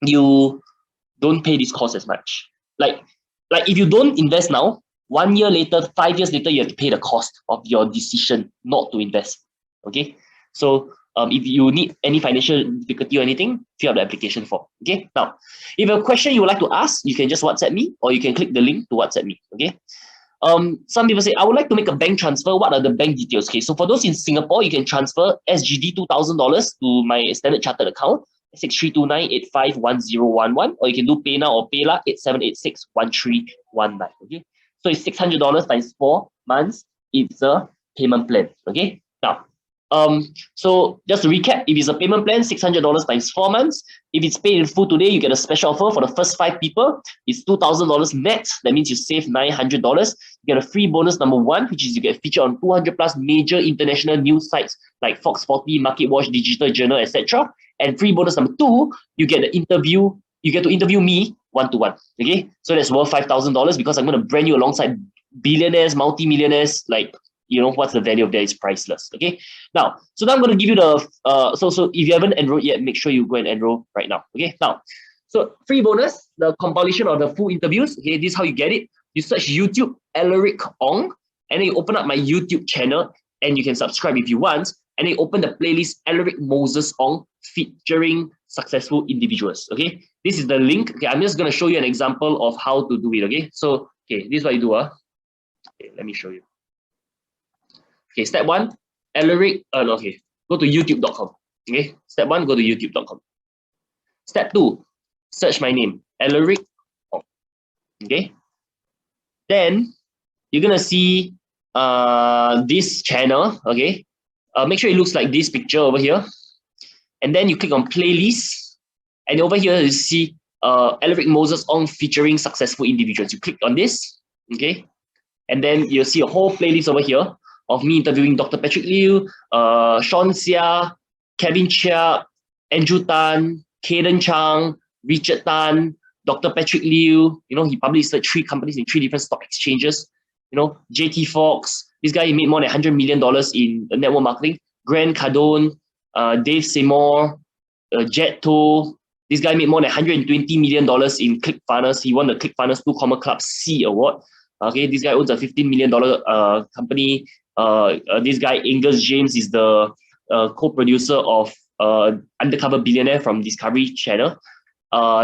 you don't pay this cost as much. Like if you don't invest now, 1 year later, 5 years later, you have to pay the cost of your decision not to invest. Okay, so if you need any financial difficulty or anything, fill out the application form. Okay, now if you have a question you would like to ask, you can just WhatsApp me, or you can click the link to WhatsApp me. Okay, some people say, I would like to make a bank transfer. What are the bank details? Okay, so for those in Singapore, you can transfer SGD $2,000 to my Standard Chartered account, 6329851011, or you can do PayNow or PayLah 87861319. Okay, so it's $600 times 4 months. It's a payment plan. Okay, now so just to recap, if it's a payment plan, $600 times 4 months. If it's paid in full today, you get a special offer for the first 5 people. It's $2,000 net. That means you save $900. You get a free bonus number 1, which is you get featured on 200 plus major international news sites like Fox 40, Market Watch, Digital Journal, etc. And free bonus number 2, you get the interview. You get to interview me one-to-one. Okay, so that's worth $5,000 because I'm going to brand you alongside billionaires, multi-millionaires. Like, you know, what's the value of that is priceless. Okay, now, so now I'm going to give you the so if you haven't enrolled yet, make sure you go and enroll right now. Okay, now, so free bonus, the compilation of the full interviews. Okay, this is how you get it. You search YouTube Alaric Ong, and then you open up my YouTube channel, and you can subscribe if you want. And then you open the playlist Alaric Moses Ong featuring successful individuals. Okay, this is the link. Okay, I'm just going to show you an example of how to do it. Okay, so okay, this is what you do. Okay, let me show you. Okay, step 1, Alaric, okay, go to youtube.com. Okay, step 1, go to youtube.com. Step 2, search my name, Alaric Ong. Okay, then you're gonna see this channel. Okay, make sure it looks like this picture over here, and then you click on playlist, and over here you see Alaric Moses Ong featuring successful individuals. You click on this, okay, and then you'll see a whole playlist over here of me interviewing Dr. Patrick Liu, Sean Seah, Kevin Chia, Andrew Tan, Caden Chang, Richard Tan, Dr. Patrick Liu. You know, he published 3 companies in 3 different stock exchanges. You know, JT Fox, this guy, he made more than $100 million in network marketing. Grant Cardone, Dave Seymour, Jet To. This guy made more than $120 million in ClickFunnels. He won the ClickFunnels 2 Comma Club C award. Okay, this guy owns a $15 million company. This guy, Angus James, is the co-producer of Undercover Billionaire from Discovery Channel.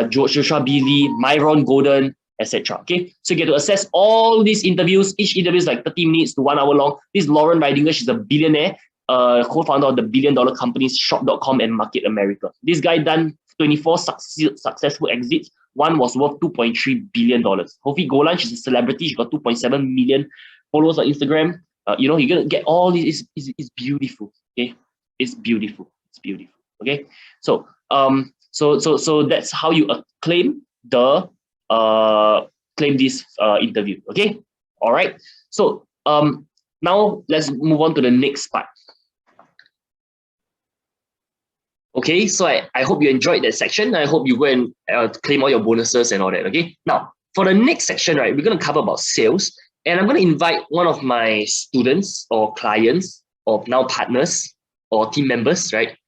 Joshua Bealey, Myron Golden, etc. Okay, so you get to access all these interviews. Each interview is like 30 minutes to 1 hour long. This is Lauren Ridinger. She's a billionaire, co-founder of the billion-dollar companies Shop.com and Market America. This guy done 24 successful exits. One was worth $2.3 billion. Hofi Golan, she's a celebrity. She got 2.7 million followers on Instagram. You know, you're gonna get all this. It's beautiful. Okay, it's beautiful. It's beautiful. Okay, so so that's how you claim the claim this interview. Okay, all right. So now let's move on to the next part. Okay, so I hope you enjoyed that section. I hope you go and claim all your bonuses and all that. Okay, now for the next section, right, we're gonna cover about sales. And I'm going to invite one of my students or clients or now partners or team members, right?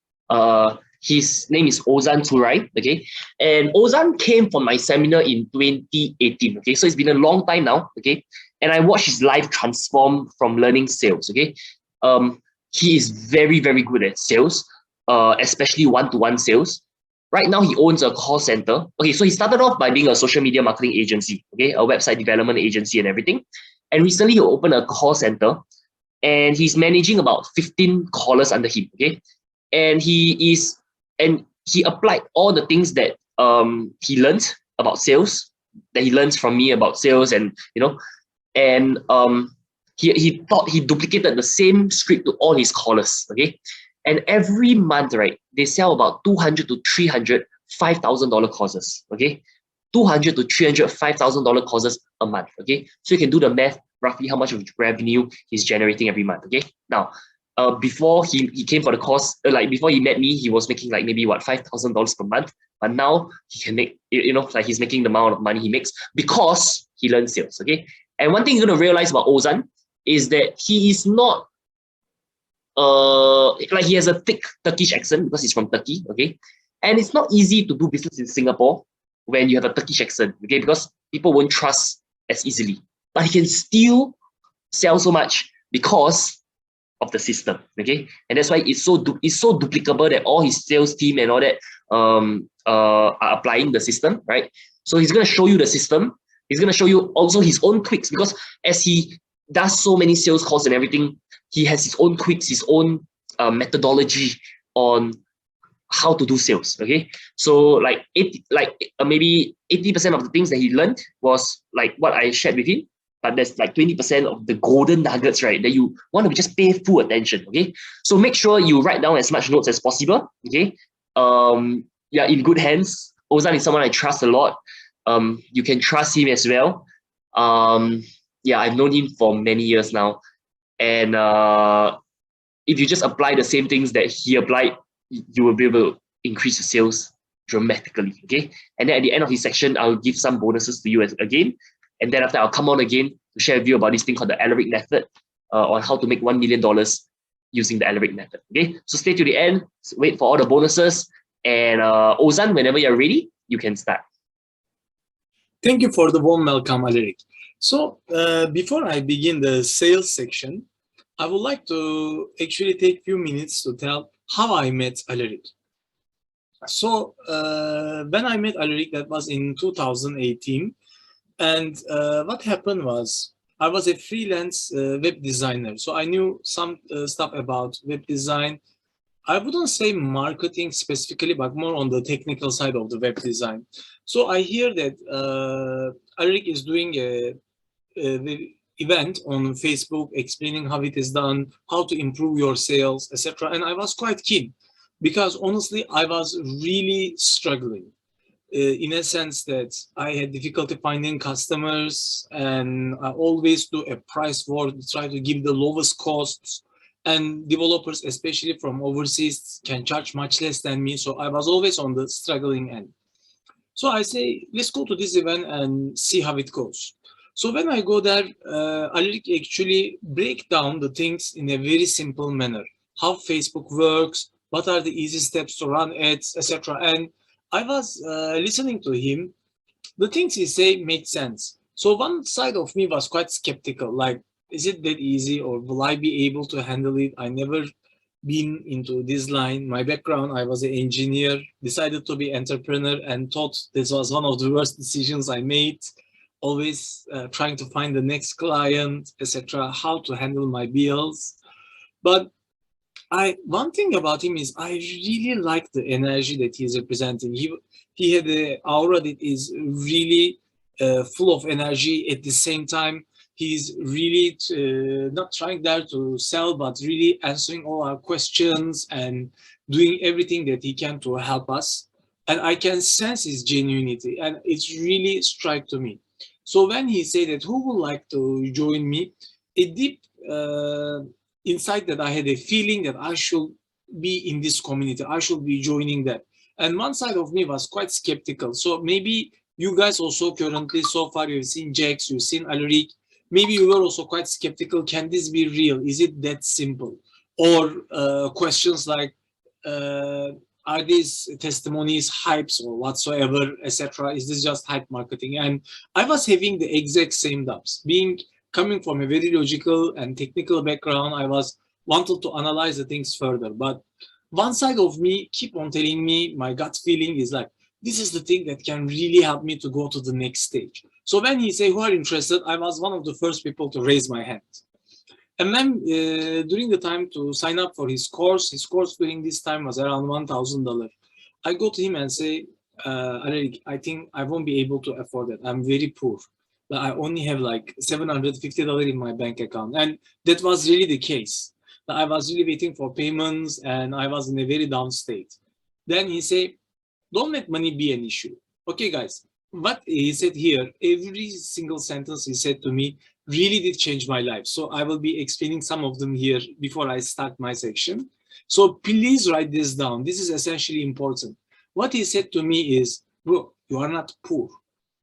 His name is Ozan Turai, okay? And Ozan came from my seminar in 2018, okay? So it's been a long time now, okay? And I watched his life transform from learning sales, okay? He is very, very good at sales, especially one-to-one sales. Right now, he owns a call center. Okay, so he started off by being a social media marketing agency, okay, a website development agency and everything. And recently, he opened a call center, and he's managing about 15 callers under him, okay. And he applied all the things that he learned about sales, that he learns from me about sales, and and he thought he duplicated the same script to all his callers, okay. And every month, right, they sell about 200 to 300 $5,000 courses, okay? 200 to 300 $5,000 courses a month, okay? So you can do the math, roughly how much of revenue he's generating every month, okay? Now, before he came for the course, like before he met me, he was making like maybe what, $5,000 per month. But now he can make, like he's making the amount of money he makes because he learned sales, okay? And one thing you're gonna realize about Ozan is that he is not, like he has a thick Turkish accent because he's from Turkey, okay? And it's not easy to do business in Singapore when you have a Turkish accent, okay? Because people won't trust as easily. But he can still sell so much because of the system, okay? And that's why it's so duplicable that all his sales team and all that are applying the system, right? So he's gonna show you the system. He's gonna show you also his own tweaks, because as he does so many sales calls and everything, he has his own tweaks, his own methodology on how to do sales, okay? So maybe 80% of the things that he learned was like what I shared with him, but there's like 20% of the golden nuggets, right, that you want to just pay full attention, okay? So make sure you write down as much notes as possible, okay? Yeah, in good hands. Ozan is someone I trust a lot. You can trust him as well. Yeah, I've known him for many years now. And if you just apply the same things that he applied, you will be able to increase your sales dramatically, okay? And then at the end of his section, I'll give some bonuses to you again. And then after, I'll come on again to share with you about this thing called the Alaric method, on how to make $1 million using the Alaric method, okay? So stay to the end, wait for all the bonuses, and Ozan, whenever you're ready, you can start. Thank you for the warm welcome, Alaric. So before I begin the sales section, I would like to actually take a few minutes to tell how I met Alaric. So when I met Alaric, that was in 2018. And what happened was, I was a freelance web designer. So I knew some stuff about web design. I wouldn't say marketing specifically, but more on the technical side of the web design. So I hear that Alaric is doing a event on Facebook explaining how it is done, how to improve your sales, etc. And I was quite keen because honestly, I was really struggling in a sense that I had difficulty finding customers, and I always do a price war to try to give the lowest costs. And developers, especially from overseas, can charge much less than me. So I was always on the struggling end. So I say, let's go to this event and see how it goes. So when I go there, Alaric actually break down the things in a very simple manner. How Facebook works, what are the easy steps to run ads, etc. And I was listening to him. The things he say made sense. So one side of me was quite skeptical, like, is it that easy, or will I be able to handle it? I never been into this line. My background, I was an engineer, decided to be entrepreneur, and thought this was one of the worst decisions I made. Always trying to find the next client, etc., how to handle my bills. But one thing about him is I really like the energy that he's representing. He had an aura that is really full of energy. At the same time, he's really not trying there to sell, but really answering all our questions and doing everything that he can to help us. And I can sense his genuinity, and it's really struck to me. So when he said that who would like to join me, a deep insight that I had a feeling that I should be in this community, I should be joining that. And one side of me was quite skeptical. So maybe you guys also currently, so far, you've seen Jax, you've seen Alaric, maybe you were also quite skeptical. Can this be real? Is it that simple? Or questions like, are these testimonies hypes or whatsoever, etc.? Is this just hype marketing? And I was having the exact same doubts. Coming from a very logical and technical background, I was wanted to analyze the things further. But one side of me keep on telling me, my gut feeling is like, this is the thing that can really help me to go to the next stage. So when he said, who are interested, I was one of the first people to raise my hand. And then during the time to sign up for his course during this time was around $1,000. I go to him and say, Alaric, I think I won't be able to afford it. I'm very poor. I only have like $750 in my bank account. And that was really the case. I was really waiting for payments and I was in a very down state. Then he said, don't let money be an issue. Okay, guys, what he said here, every single sentence he said to me really did change my life. So I will be explaining some of them here before I start my section. So please write this down. This is essentially important. What he said to me is, bro, you are not poor.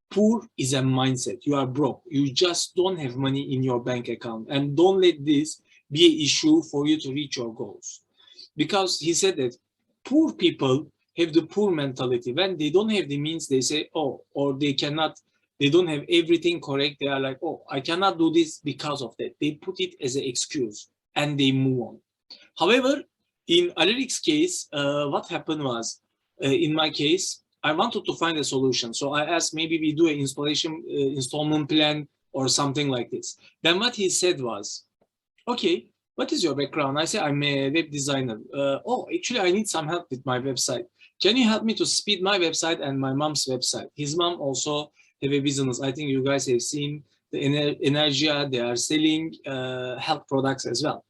Poor is a mindset. You are broke. You just don't have money in your bank account. And don't let this be an issue for you to reach your goals. Because he said that poor people have the poor mentality. When they don't have the means, they say, oh, or they don't have everything correct. They are like, oh, I cannot do this because of that. They put it as an excuse and they move on. However, in Alaric's case, what happened was, in my case, I wanted to find a solution. So I asked, maybe we do an installment plan or something like this. Then what he said was, okay, what is your background? I said, I'm a web designer. Oh, actually, I need some help with my website. Can you help me to speed my website and my mom's website? His mom also have a business. I think you guys have seen the Energia. They are selling health products as well.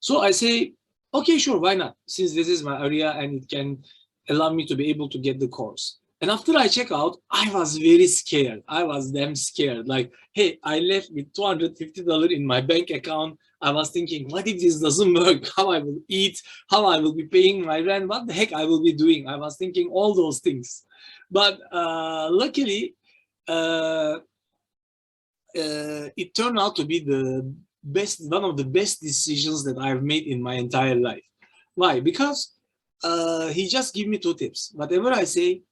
So I say, okay, sure, why not? Since this is my area and it can allow me to be able to get the course. And after I check out, I was very scared. I was damn scared. Like, hey, I left with $250 in my bank account. I was thinking, what if this doesn't work? How I will eat, how I will be paying my rent, what the heck I will be doing? I was thinking all those things. But luckily, it turned out to be one of the best decisions that I've made in my entire life. Why? Because he just gave me 2 tips. Whatever I say,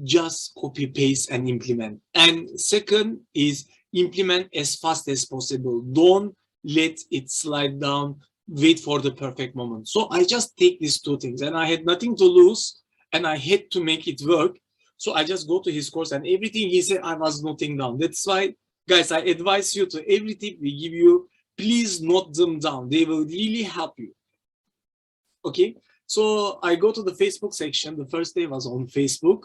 just copy, paste, and implement. And second is implement as fast as possible. Don't let it slide down. Wait for the perfect moment. So I just take these 2 things, and I had nothing to lose, and I had to make it work. So I just go to his course, and everything he said, I was noting down. That's why, guys, I advise you to every tip we give you, please note them down. They will really help you. Okay. So I go to the Facebook section. The first day was on Facebook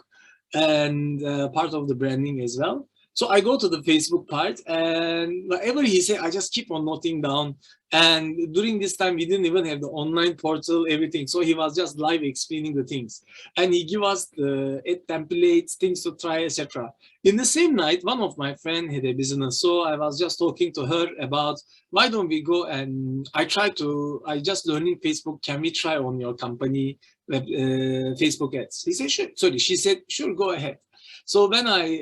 and part of the branding as well. So I go to the Facebook part, and whatever he said, I just keep on noting down. And during this time, we didn't even have the online portal, everything. So he was just live explaining the things. And he gave us the templates, things to try, etc. In the same night, one of my friends had a business. So I was just talking to her about, why don't we go and I just learning Facebook. Can we try on your company Facebook ads? He said, sure. Sorry, she said, sure, go ahead. So when I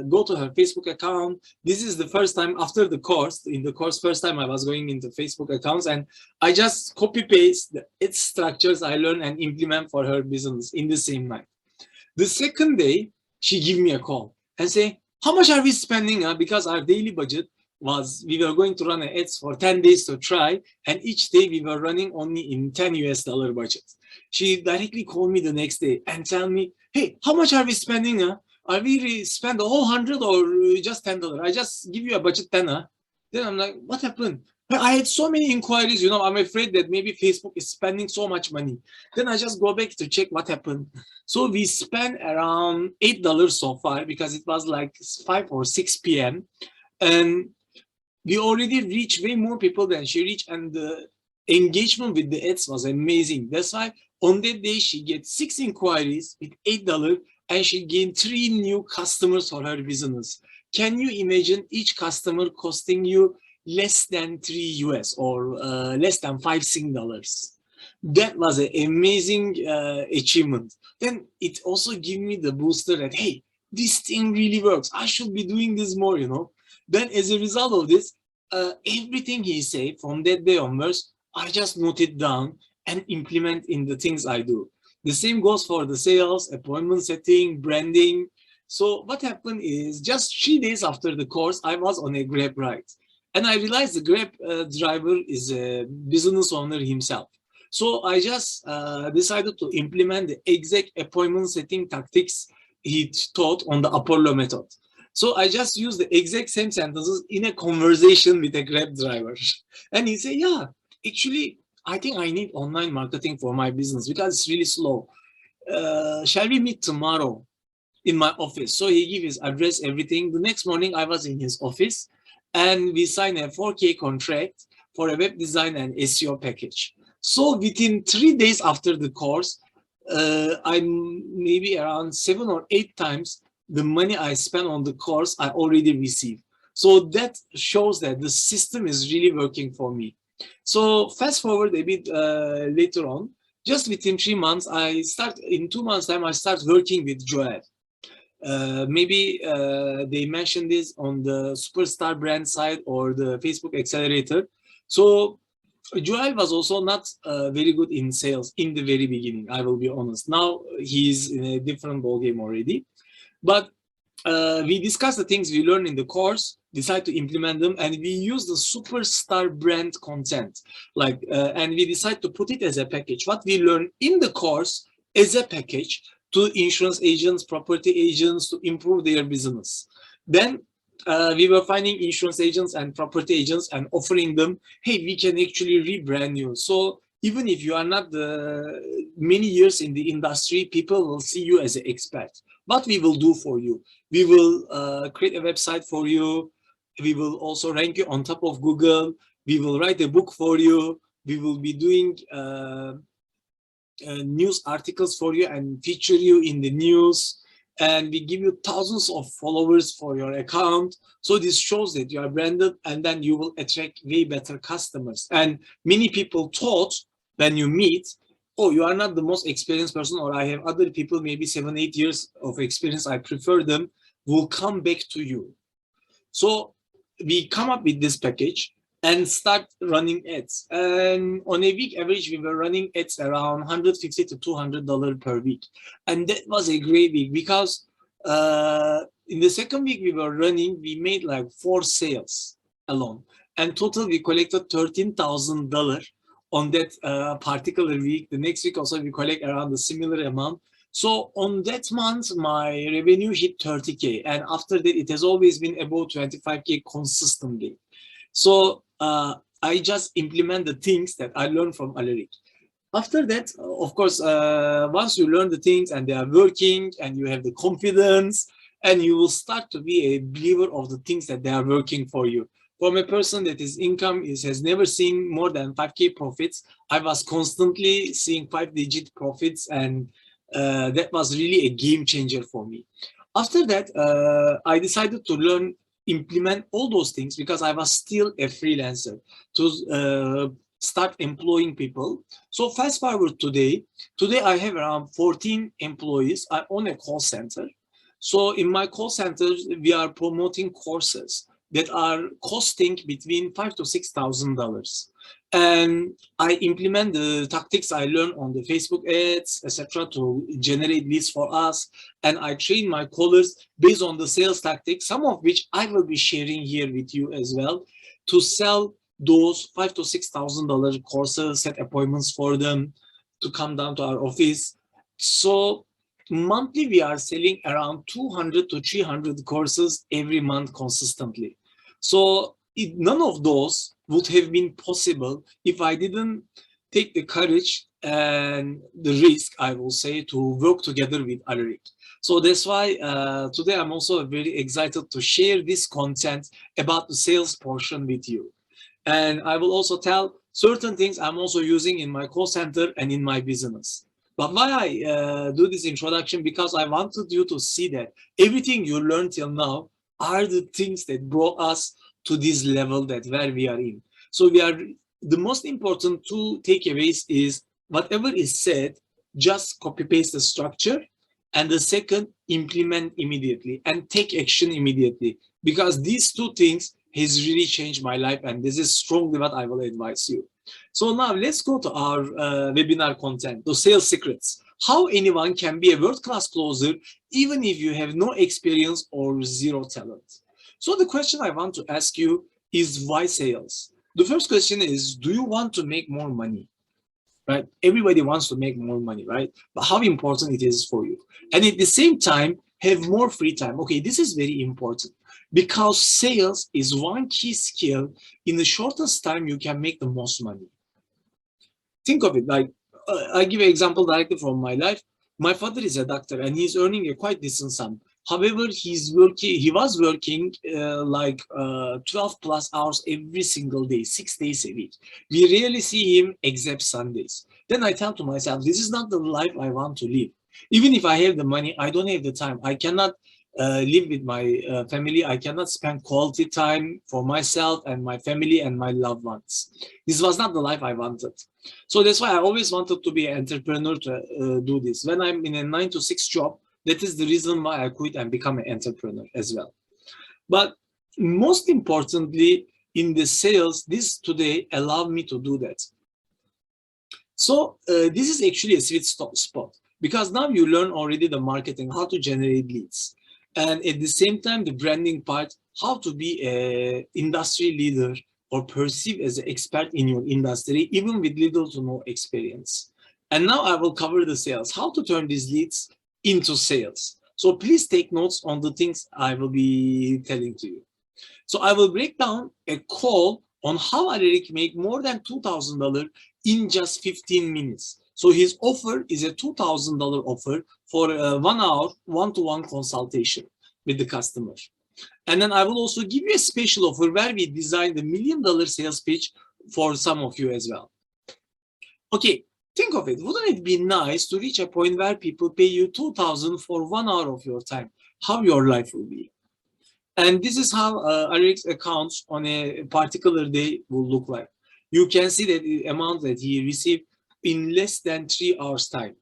go to her Facebook account, this is the first time after the course, in the course, first time I was going into Facebook accounts, and I just copy paste its structures I learn and implement for her business in the same night. The second day, she gave me a call and say, how much are we spending? Because our daily budget was, we were going to run ads for 10 days to try, and each day we were running only in $10 US budget. She directly called me the next day and tell me, hey, how much are we spending? Are we spend the whole 100 or just $10? I just give you a budget 10. Then I'm like, what happened? I had so many inquiries, I'm afraid that maybe Facebook is spending so much money. Then I just go back to check what happened. So we spent around $8 so far, because it was like 5 or 6 p.m. And we already reached way more people than she reached, and the engagement with the ads was amazing. That's why on that day, she gets 6 inquiries with $8, and she gained 3 new customers for her business. Can you imagine each customer costing you less than 3 US or less than 5 Sing dollars? That was an amazing achievement. Then it also gave me the booster that, hey, this thing really works. I should be doing this more, Then as a result of this, everything he said from that day onwards, I just note it down and implement in the things I do. The same goes for the sales, appointment setting, branding. So what happened is, just 3 days after the course, I was on a Grab ride. And I realized the Grab driver is a business owner himself. So I just decided to implement the exact appointment setting tactics he taught on the Apollo method. So I just used the exact same sentences in a conversation with a Grab driver. And he said, yeah, actually, I think I need online marketing for my business because it's really slow. Shall we meet tomorrow in my office? So he gave his address, everything. The next morning, I was in his office and we signed a 4K contract for a web design and SEO package. So within 3 days after the course, I'm maybe around 7 or 8 times the money I spent on the course I already received. So that shows that the system is really working for me. So fast forward a bit later on, just within 3 months, in 2 months time, I start working with Joel. Maybe they mentioned this on the Superstar brand side or the Facebook Accelerator. So Joel was also not very good in sales in the very beginning, I will be honest. Now he's in a different ballgame already. But we discussed the things we learned in the course, decide to implement them, and we use the Superstar brand content. And we decide to put it as a package. What we learned in the course as a package to insurance agents, property agents to improve their business. Then we were finding insurance agents and property agents and offering them, hey, we can actually rebrand you. So even if you are not many years in the industry, people will see you as an expert. What we will do for you, we will create a website for you. We will also rank you on top of Google. We will write a book for you. We will be doing news articles for you and feature you in the news. And we give you thousands of followers for your account. So this shows that you are branded, and then you will attract way better customers. And many people thought when you meet, oh, you are not the most experienced person, or I have other people, maybe 7, 8 years of experience, I prefer them, will come back to you. So we come up with this package and start running ads. And on a week average, we were running ads around $150 to $200 per week. And that was a great week because in the second week we were running, we made like 4 sales alone. And total, we collected $13,000 on that particular week. The next week also, we collect around a similar amount. So on that month, my revenue hit 30K. And after that, it has always been above 25K consistently. So I just implement the things that I learned from Alaric. After that, of course, once you learn the things and they are working and you have the confidence, and you will start to be a believer of the things that they are working for you. From a person that his income has never seen more than 5K profits, I was constantly seeing 5-digit profits, and that was really a game changer for me. After that, I decided to implement all those things because I was still a freelancer to start employing people. So fast forward today I have around 14 employees. I own a call center. So in my call center, we are promoting courses that are costing between $5,000 to $6,000. And I implement the tactics I learned on the Facebook ads, etc., to generate leads for us. And I train my callers based on the sales tactics, some of which I will be sharing here with you as well, to sell those $5,000 to $6,000 courses, set appointments for them to come down to our office. So monthly, we are selling around 200 to 300 courses every month consistently. So none of those would have been possible if I didn't take the courage and the risk, I will say, to work together with Alaric. So that's why today I'm also very excited to share this content about the sales portion with you. And I will also tell certain things I'm also using in my call center and in my business. But why I do this introduction, because I wanted you to see that everything you learned till now are the things that brought us to this level that where we are in. So the most important two takeaways is whatever is said, just copy paste the structure. And the second, implement immediately and take action immediately, because these two things has really changed my life, and this is strongly what I will advise you. So now let's go to our webinar content, the sales secrets. How anyone can be a world-class closer even if you have no experience or zero talent. So the question I want to ask you is, why sales? The first question is, do you want to make more money? right? Everybody wants to make more money, right? But how important it is for you. And at the same time, have more free time. Okay, this is very important because sales is one key skill. In the shortest time, you can make the most money. Think of it like, I give an example directly from my life. My father is a doctor and he's earning a quite decent sum. However, he was working 12 plus hours every single day, 6 days a week. We rarely see him except Sundays. Then I tell to myself, this is not the life I want to live. Even if I have the money, I don't have the time. I cannot live with my family. I cannot spend quality time for myself and my family and my loved ones. This was not the life I wanted. So that's why I always wanted to be an entrepreneur to do this. When I'm in a 9 to 6 job, that is the reason why I quit and become an entrepreneur as well. But most importantly, in the sales, this today allowed me to do that. So this is actually a sweet spot because now you learn already the marketing, how to generate leads. And at the same time, the branding part, how to be an industry leader or perceived as an expert in your industry, even with little to no experience. And now I will cover the sales, how to turn these leads into sales. So please take notes on the things I will be telling to you. So I will break down a call on how Alaric make more than $2,000 in just 15 minutes. So his offer is a $2,000 offer for a 1 hour one-to-one consultation with the customer. And then I will also give you a special offer where we designed the $1 million sales pitch for some of you as well. Okay. Think of it. Wouldn't it be nice to reach a point where people pay you $2,000 for 1 hour of your time? How your life will be. And this is how Alaric's accounts on a particular day will look like. You can see that the amount that he received in less than 3 hours time.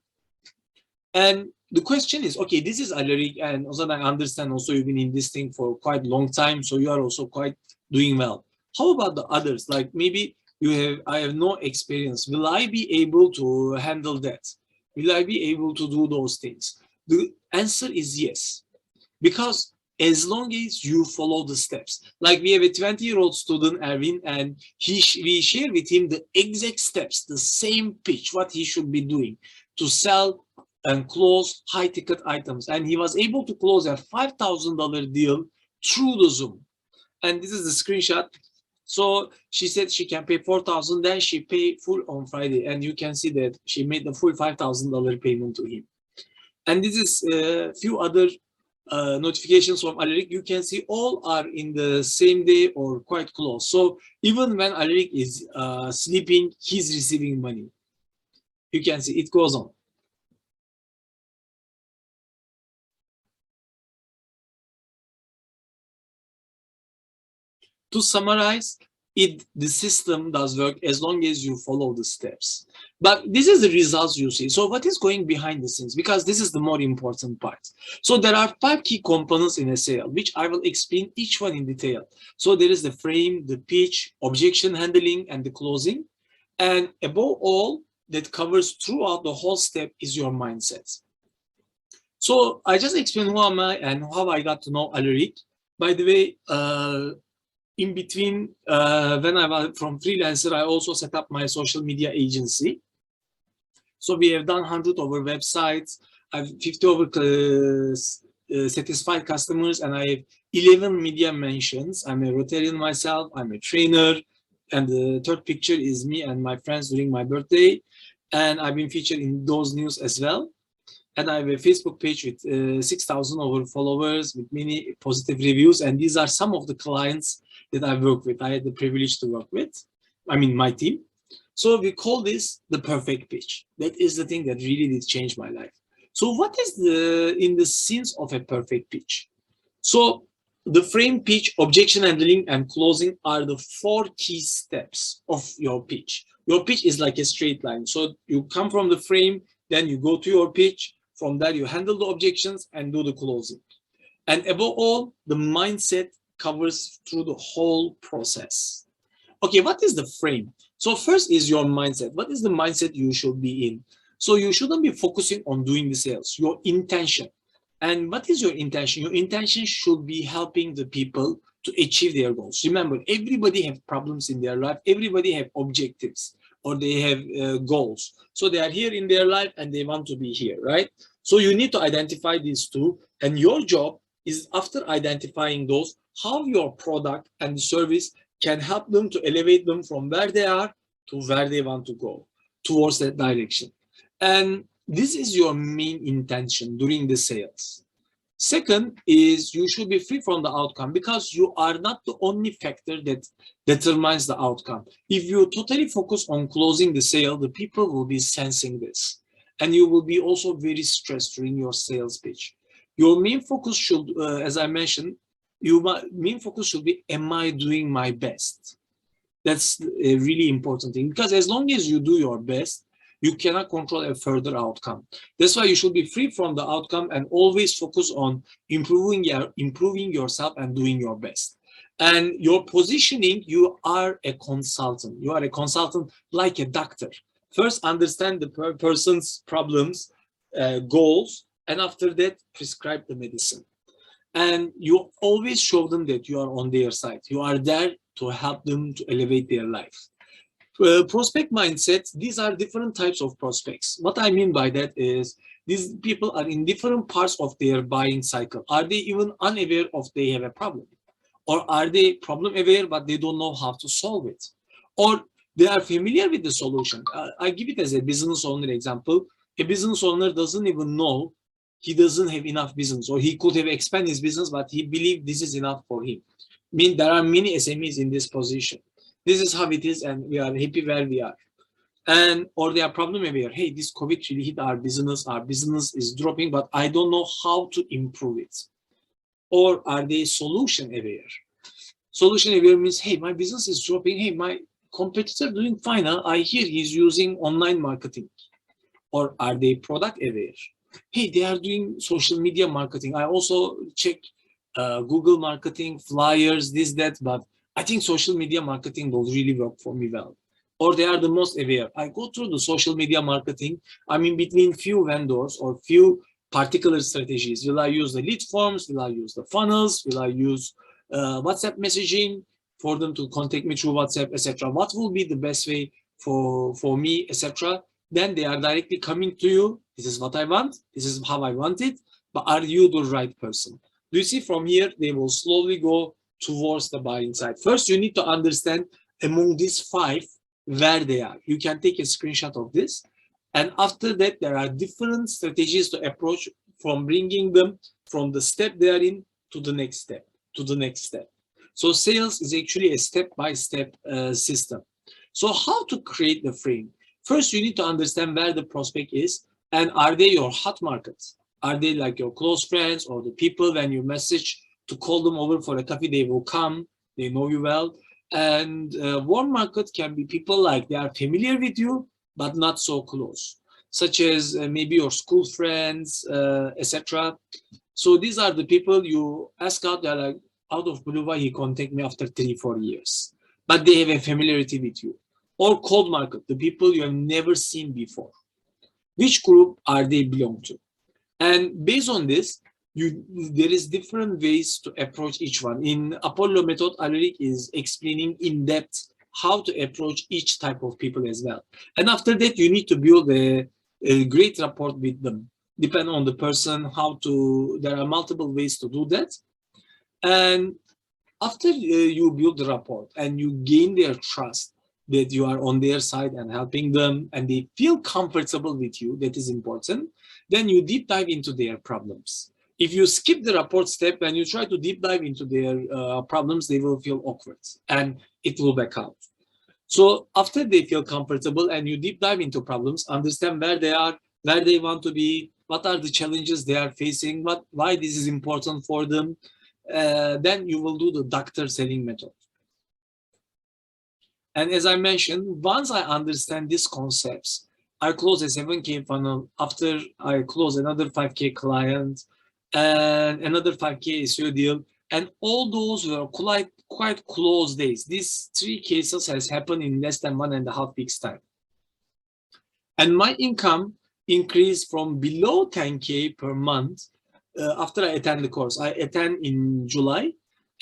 And the question is, okay, this is Alaric, and also I understand also you've been in this thing for quite a long time, so you are also quite doing well. How about the others? Like maybe I have no experience. Will I be able to handle that? Will I be able to do those things? The answer is yes. Because as long as you follow the steps. Like we have a 20-year-old student, Erwin, and we share with him the exact steps, the same pitch, what he should be doing to sell and close high-ticket items. And he was able to close a $5,000 deal through the Zoom. And this is the screenshot. So she said she can pay $4,000, then she paid full on Friday. And you can see that she made the full $5,000 payment to him. And this is a few other notifications from Alaric. You can see all are in the same day or quite close. So even when Alaric is sleeping, he's receiving money. You can see it goes on. To summarize, the system does work as long as you follow the steps. But this is the results you see. So what is going behind the scenes? Because this is the more important part. So there are 5 key components in a sale, which I will explain each one in detail. So there is the frame, the pitch, objection handling, and the closing. And above all, that covers throughout the whole step is your mindset. So I just explained who am I and how I got to know Alaric. By the way, in between, when I was from freelancer, I also set up my social media agency. So we have done 100 over websites, I have 50 over satisfied customers, and I have 11 media mentions. I'm a Rotarian myself, I'm a trainer, and the third picture is me and my friends during my birthday. And I've been featured in those news as well. And I have a Facebook page with 6,000 over followers with many positive reviews. And these are some of the clients that I work with. I had the privilege to work with, I mean, my team. So we call this the perfect pitch. That is the thing that really did change my life. So what is in the sense of a perfect pitch? So the frame, pitch, objection handling, and closing are the 4 key steps of your pitch. Your pitch is like a straight line. So you come from the frame, then you go to your pitch. From there, you handle the objections and do the closing. And above all, the mindset covers through the whole process. Okay, what is the frame? So first is your mindset. What is the mindset you should be in? So you shouldn't be focusing on doing the sales, your intention. And what is your intention? Your intention should be helping the people to achieve their goals. Remember, everybody have problems in their life. Everybody have objectives. or they have goals. So they are here in their life and they want to be here, right? So you need to identify these two, and your job is, after identifying those, how your product and service can help them to elevate them from where they are to where they want to go, towards that direction. And this is your main intention during the sales. Second is you should be free from the outcome, because you are not the only factor that determines the outcome. If you totally focus on closing the sale, the people will be sensing this. And you will be also very stressed during your sales pitch. Your main focus should, as I mentioned, your main focus should be, am I doing my best? That's a really important thing, because as long as you do your best, you cannot control a further outcome. That's why you should be free from the outcome and always focus on improving yourself and doing your best. And your positioning, you are a consultant. You are a consultant like a doctor. First, understand the person's problems, goals, and after that, prescribe the medicine. And you always show them that you are on their side. You are there to help them to elevate their life. Prospect mindset, these are different types of prospects. What I mean by that is, these people are in different parts of their buying cycle. Are they even unaware of they have a problem? Or are they problem aware, but they don't know how to solve it? Or they are familiar with the solution. I give it as a business owner example. A business owner doesn't even know he doesn't have enough business, or he could have expanded his business, but he believed this is enough for him. I mean, there are many SMEs in this position. This is how it is, and we are happy where we are. And or they are problem aware. Hey, this COVID really hit our business. Our business is dropping, but I don't know how to improve it. Or are they solution aware? Solution aware means, hey, my business is dropping. Hey, my competitor doing fine. I hear he's using online marketing. Or are they product aware? Hey, they are doing social media marketing. I also check Google marketing, flyers, this, that, but I think social media marketing will really work for me well. Or they are the most aware. I go through the social media marketing. I'm in between few vendors or few particular strategies. Will I use the lead forms? Will I use the funnels? Will I use WhatsApp messaging for them to contact me through WhatsApp, etc.? What will be the best way for me, etc.? Then they are directly coming to you. This is what I want. This is how I want it. But are you the right person? Do you see from here, they will slowly go towards the buying side. First, you need to understand among these 5 where they are. You can take a screenshot of this. And after that, there are different strategies to approach from bringing them from the step they are in to the next step, to the next step. So sales is actually a step-by-step system. So how to create the frame? First, you need to understand where the prospect is, and are they your hot markets? Are they like your close friends, or the people when you message to call them over for a coffee, they will come, they know you well. And warm market can be people like they are familiar with you, but not so close, such as maybe your school friends, etc. So these are the people you ask out, they're like, out of blue, why he contact me after 3-4 years, but they have a familiarity with you. Or cold market, the people you have never seen before. Which group are they belong to? And based on this, there is different ways to approach each one. In Apollo method, Alaric is explaining in depth how to approach each type of people as well. And after that, you need to build a great rapport with them. Depending on the person, there are multiple ways to do that. And after you build the rapport and you gain their trust, that you are on their side and helping them, and they feel comfortable with you, that is important, then you deep dive into their problems. If you skip the rapport step and you try to deep dive into their problems, they will feel awkward and it will back out. So after they feel comfortable and you deep dive into problems, understand where they are, where they want to be, what are the challenges they are facing, why this is important for them, then you will do the doctor selling method. And as I mentioned, once I understand these concepts, I close a 7K funnel. After I close another 5K client and another 5K SEO deal. And all those were quite close days. These 3 cases has happened in less than 1.5 weeks time. And my income increased from below 10K per month after I attend the course. I attend in July.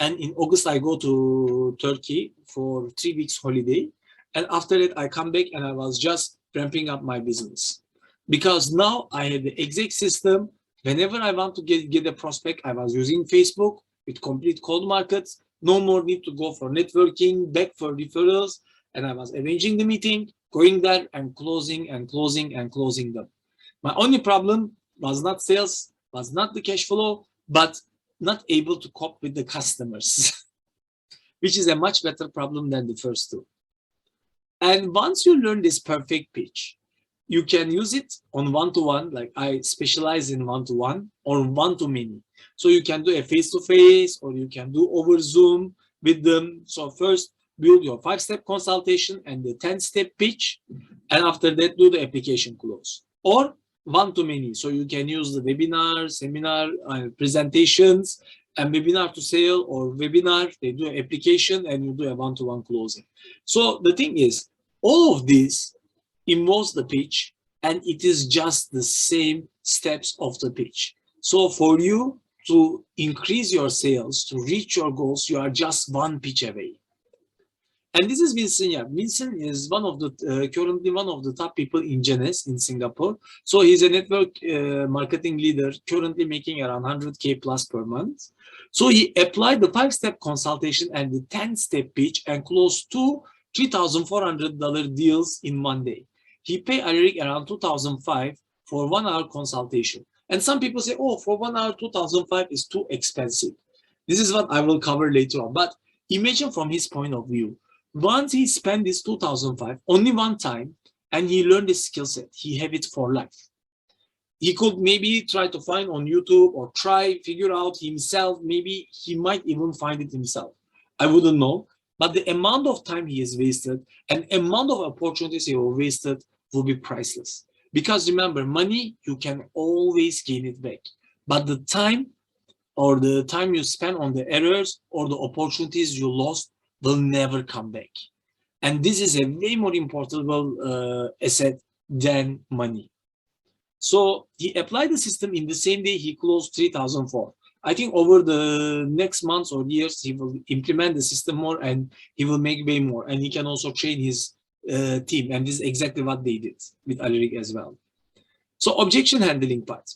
And in August, I go to Turkey for 3 weeks holiday. And after that, I come back and I was just ramping up my business. Because now I have the exact system. Whenever I want to get a prospect, I was using Facebook with complete cold markets. No more need to go for networking, back for referrals. And I was arranging the meeting, going there and closing and closing and closing them. My only problem was not sales, was not the cash flow, but not able to cope with the customers, which is a much better problem than the first two. And once you learn this perfect pitch, you can use it on one-to-one, like I specialize in one-to-one or one-to-many. So you can do a face-to-face or you can do over Zoom with them. So first, build your 5-step consultation and the 10-step pitch. And after that, do the application close. Or one-to-many. So you can use the webinar, seminar, presentations, and webinar to sale or webinar. They do an application and you do a one-to-one closing. So the thing is, all of this involves the pitch, and it is just the same steps of the pitch. So for you to increase your sales, to reach your goals, you are just one pitch away. And this is Vincent Yap. Vincent is one of the currently one of the top people in Genes in Singapore. So he's a network marketing leader, currently making around 100K plus per month. So he applied the 5-step consultation and the 10-step pitch and closed two $3,400 deals in one day. He paid Alaric around $2,500 for 1 hour consultation. And some people say, oh, for 1 hour, $2,500 is too expensive. This is what I will cover later on. But imagine from his point of view, once he spent this $2,500 only one time, and he learned this skill set, he have it for life. He could maybe try to find on YouTube or figure out himself. Maybe he might even find it himself. I wouldn't know. But the amount of time he has wasted and amount of opportunities he will wasted will be priceless. Because remember, money, you can always gain it back. But the time or the time you spend on the errors or the opportunities you lost will never come back. And this is a way more important asset than money. So he applied the system in the same day he closed 3,004. I think over the next months or years, he will implement the system more and he will make way more. And he can also train his team. And this is exactly what they did with Alaric as well. So objection handling part.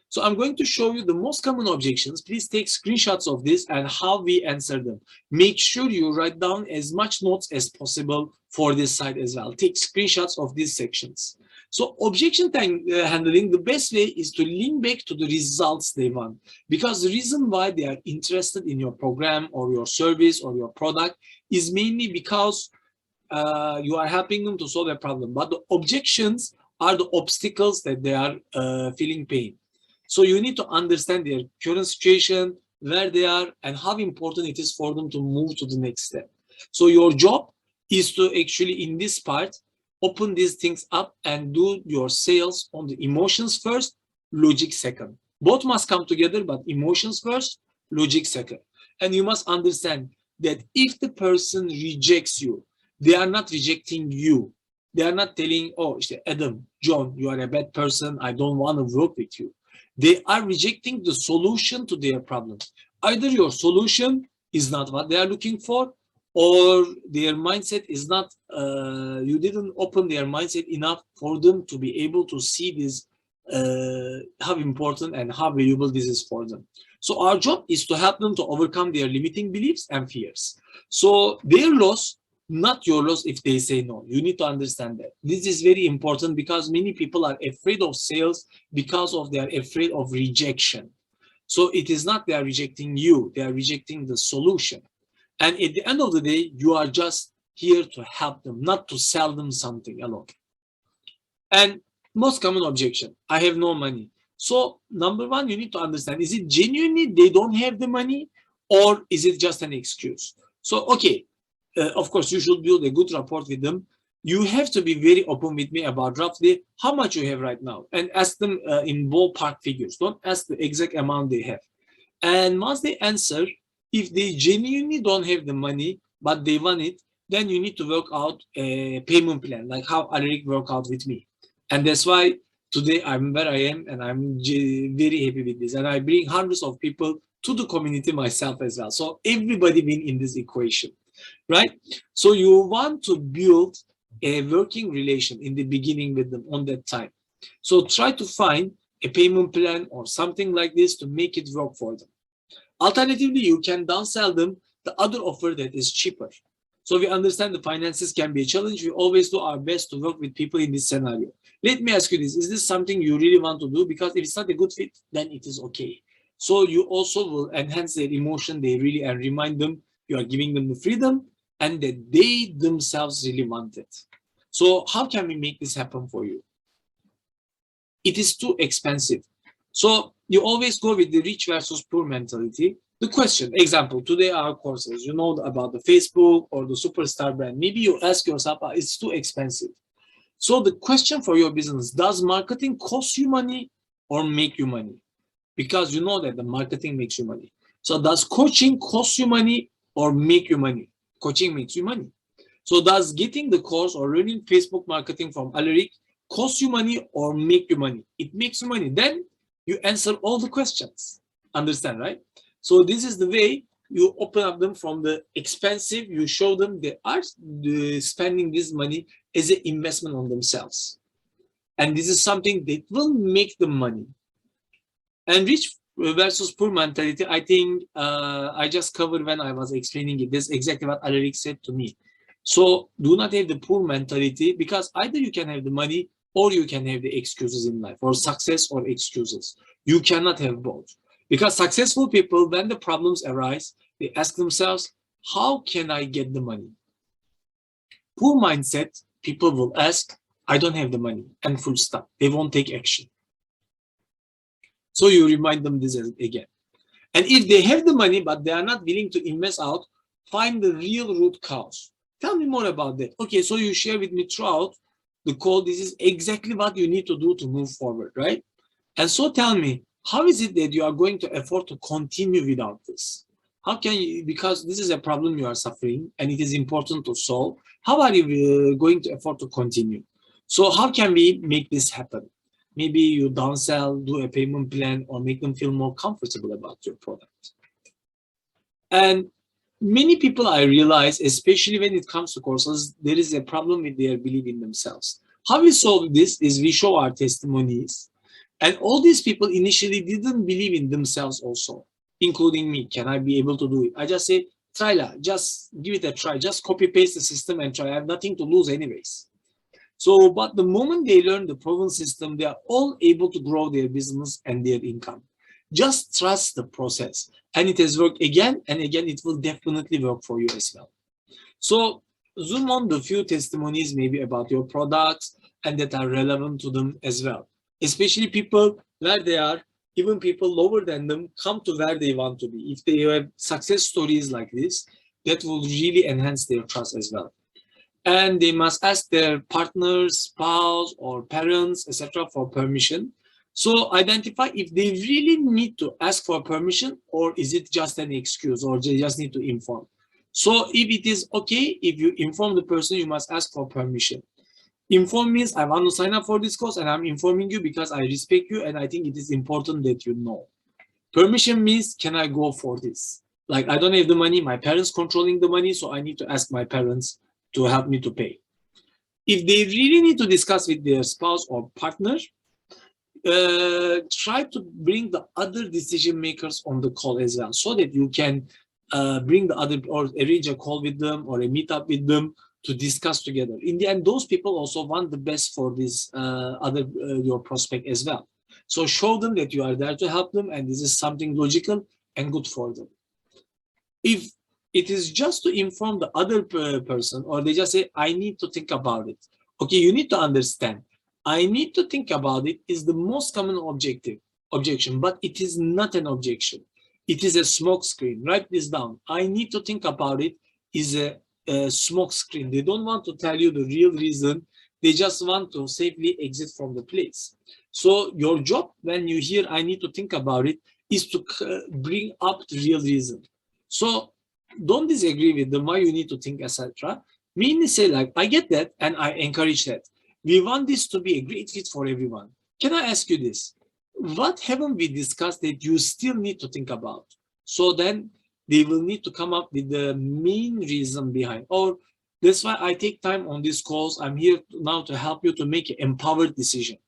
So I'm going to show you the most common objections. Please take screenshots of this and how we answer them. Make sure you write down as much notes as possible for this side as well. Take screenshots of these sections. So objection handling, the best way is to link back to the results they want. Because the reason why they are interested in your program or your service or your product is mainly because you are helping them to solve a problem. But the objections are the obstacles that they are feeling pain. So you need to understand their current situation, where they are, and how important it is for them to move to the next step. So your job is to actually, in this part, open these things up and do your sales on the emotions first, logic second. Both must come together, but emotions first, logic second. And you must understand that if the person rejects you, they are not rejecting you. They are not telling, oh, Adam, John, you are a bad person. I don't want to work with you. They are rejecting the solution to their problem. Either your solution is not what they are looking for, or their mindset is not, you didn't open their mindset enough for them to be able to see this, how important and how valuable this is for them. So our job is to help them to overcome their limiting beliefs and fears. So their loss, not your loss if they say no. You need to understand that. This is very important because many people are afraid of sales because of they are afraid of rejection. So it is not they are rejecting you, they are rejecting the solution. And at the end of the day, you are just here to help them, not to sell them something alone. And most common objection, I have no money. So number one, you need to understand, is it genuinely they don't have the money, or is it just an excuse? So, okay, of course, you should build a good rapport with them. You have to be very open with me about roughly how much you have right now, and ask them in ballpark figures. Don't ask the exact amount they have. And once they answer, if they genuinely don't have the money, but they want it, then you need to work out a payment plan, like how Alaric worked out with me. And that's why today I'm where I am, and I'm very happy with this. And I bring hundreds of people to the community myself as well. So everybody win in this equation. right? So you want to build a working relation in the beginning with them on that time. So try to find a payment plan or something like this to make it work for them. Alternatively, you can downsell them the other offer that is cheaper. So we understand the finances can be a challenge. We always do our best to work with people in this scenario. Let me ask you this, is this something you really want to do? Because if it's not a good fit, then it is okay. So you also will enhance their emotion, they really, and remind them you are giving them the freedom and that they themselves really want it. So how can we make this happen for you? It is too expensive. So you always go with the rich versus poor mentality. The question, example, today our courses, you know about the Facebook or the superstar brand. Maybe you ask yourself, it's too expensive. So the question for your business, does marketing cost you money or make you money? Because you know that the marketing makes you money. So does coaching cost you money or make you money? Coaching makes you money. So does getting the course or learning Facebook marketing from Alaric cost you money or make you money? It makes you money. Then you answer all the questions. Understand, right? So this is the way you open up them from the expensive. You show them they are spending this money as an investment on themselves. And this is something that will make them money. And rich versus poor mentality, I think I just covered when I was explaining it. That's exactly what Alaric said to me. So do not have the poor mentality, because either you can have the money or you can have the excuses in life, or success or excuses. You cannot have both. Because successful people, when the problems arise, they ask themselves, how can I get the money? Poor mindset, people will ask, I don't have the money, and full stop. They won't take action. So you remind them this again. And if they have the money, but they are not willing to invest out, find the real root cause. Tell me more about that. Okay, so you share with me throughout the call, this is exactly what you need to do to move forward, right? And so tell me, how is it that you are going to afford to continue without this? How can you, because this is a problem you are suffering and it is important to solve, how are you going to afford to continue? So how can we make this happen? Maybe you downsell, do a payment plan, or make them feel more comfortable about your product. And many people, I realize, especially when it comes to courses, there is a problem with their belief in themselves. How we solve this is we show our testimonies. And all these people initially didn't believe in themselves also, including me. Can I be able to do it? I just say, try la, just give it a try. Just copy paste the system and try. I have nothing to lose anyways. So, but the moment they learn the proven system, they are all able to grow their business and their income. Just trust the process. And it has worked again and again. It will definitely work for you as well. So zoom on the few testimonies maybe about your products and that are relevant to them as well. Especially people where they are, even people lower than them, come to where they want to be. If they have success stories like this, that will really enhance their trust as well. And they must ask their partners, spouse, or parents, etc., for permission. So identify if they really need to ask for permission, or is it just an excuse, or they just need to inform. So if it is okay, if you inform the person, you must ask for permission. Inform means I want to sign up for this course and I'm informing you because I respect you and I think it is important that you know. Permission means, can I go for this? Like, I don't have the money, my parents controlling the money, so I need to ask my parents to help me to pay. If they really need to discuss with their spouse or partner, try to bring the other decision makers on the call as well, so that you can bring the other, or arrange a call with them or a meetup with them to discuss together. In the end, those people also want the best for this your prospect as well. So show them that you are there to help them and this is something logical and good for them. If it is just to inform the other person, or they just say, I need to think about it. Okay, you need to understand, I need to think about it is the most common objection, but it is not an objection. It is a smoke screen. Write this down. I need to think about it is a smoke screen. They don't want to tell you the real reason. They just want to safely exit from the place. So your job when you hear I need to think about it is to bring up the real reason. So don't disagree with them why you need to think, etc. Mainly say like, I get that and I encourage that. We want this to be a great fit for everyone. Can I ask you this? What haven't we discussed that you still need to think about? So then they will need to come up with the main reason behind. Or that's why I take time on these calls. I'm here now to help you to make an empowered decision.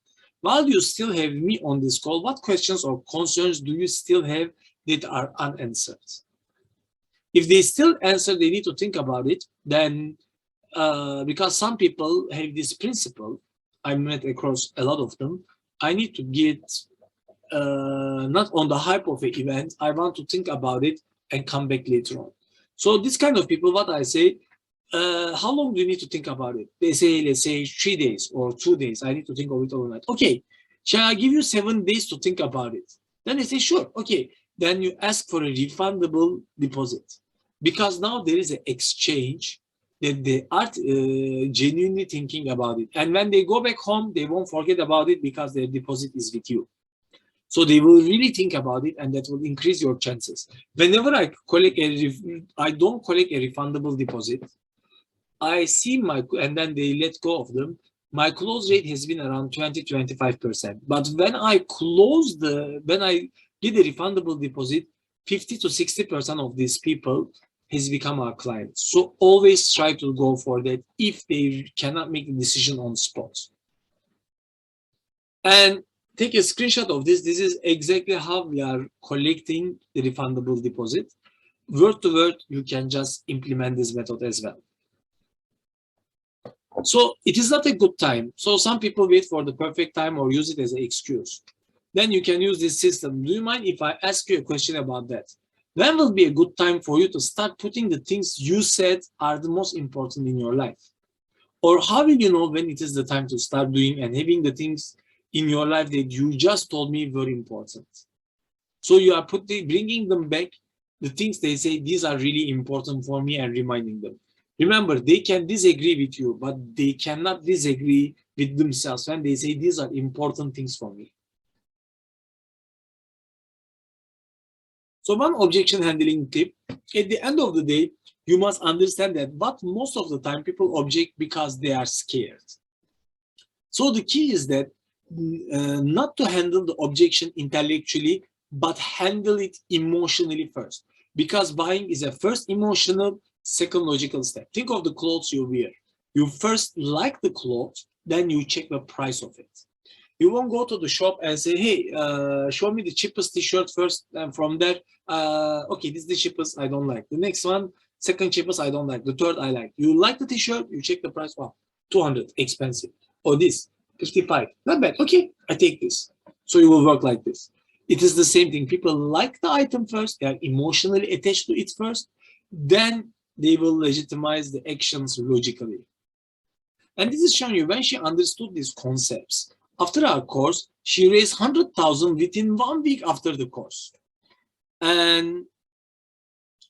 While you still have me on this call, what questions or concerns do you still have that are unanswered? If they still answer, they need to think about it. Then, because some people have this principle, I met across a lot of them, I need to get not on the hype of an event. I want to think about it and come back later on. So this kind of people, what I say, how long do you need to think about it? They say, let's say 3 days or 2 days. I need to think of it overnight. Okay, shall I give you 7 days to think about it? Then they say, sure. Okay, then you ask for a refundable deposit, because now there is an exchange that they are genuinely thinking about it. And when they go back home, they won't forget about it because their deposit is with you. So they will really think about it, and that will increase your chances. Whenever I don't collect a refundable deposit, I see and then they let go of them. My close rate has been around 20-25%. But when I get a refundable deposit, 50 to 60% of these people has become our clients. So always try to go for that if they cannot make the decision on spot. And take a screenshot of this. This is exactly how we are collecting the refundable deposit. Word to word, you can just implement this method as well. So it is not a good time. So some people wait for the perfect time or use it as an excuse. Then you can use this system. Do you mind if I ask you a question about that? When will be a good time for you to start putting the things you said are the most important in your life? Or how will you know when it is the time to start doing and having the things in your life that you just told me were important? So you are bringing them back, the things they say, these are really important for me, and reminding them. Remember, they can disagree with you, but they cannot disagree with themselves when they say these are important things for me. So one objection handling tip, at the end of the day, you must understand that most of the time people object because they are scared. So the key is that not to handle the objection intellectually, but handle it emotionally first. Because buying is a first emotional, second logical step. Think of the clothes you wear. You first like the clothes, then you check the price of it. You won't go to the shop and say, hey, show me the cheapest t-shirt first, and from there, okay, this is the cheapest, I don't like. The next one, second cheapest, I don't like. The third, I like. You like the t-shirt, you check the price, wow, 200, expensive. Or this, 55, not bad. Okay, I take this. So you will work like this. It is the same thing. People like the item first, they are emotionally attached to it first, then they will legitimize the actions logically. And this is showing you when she understood these concepts. After our course, she raised 100,000 within 1 week after the course. And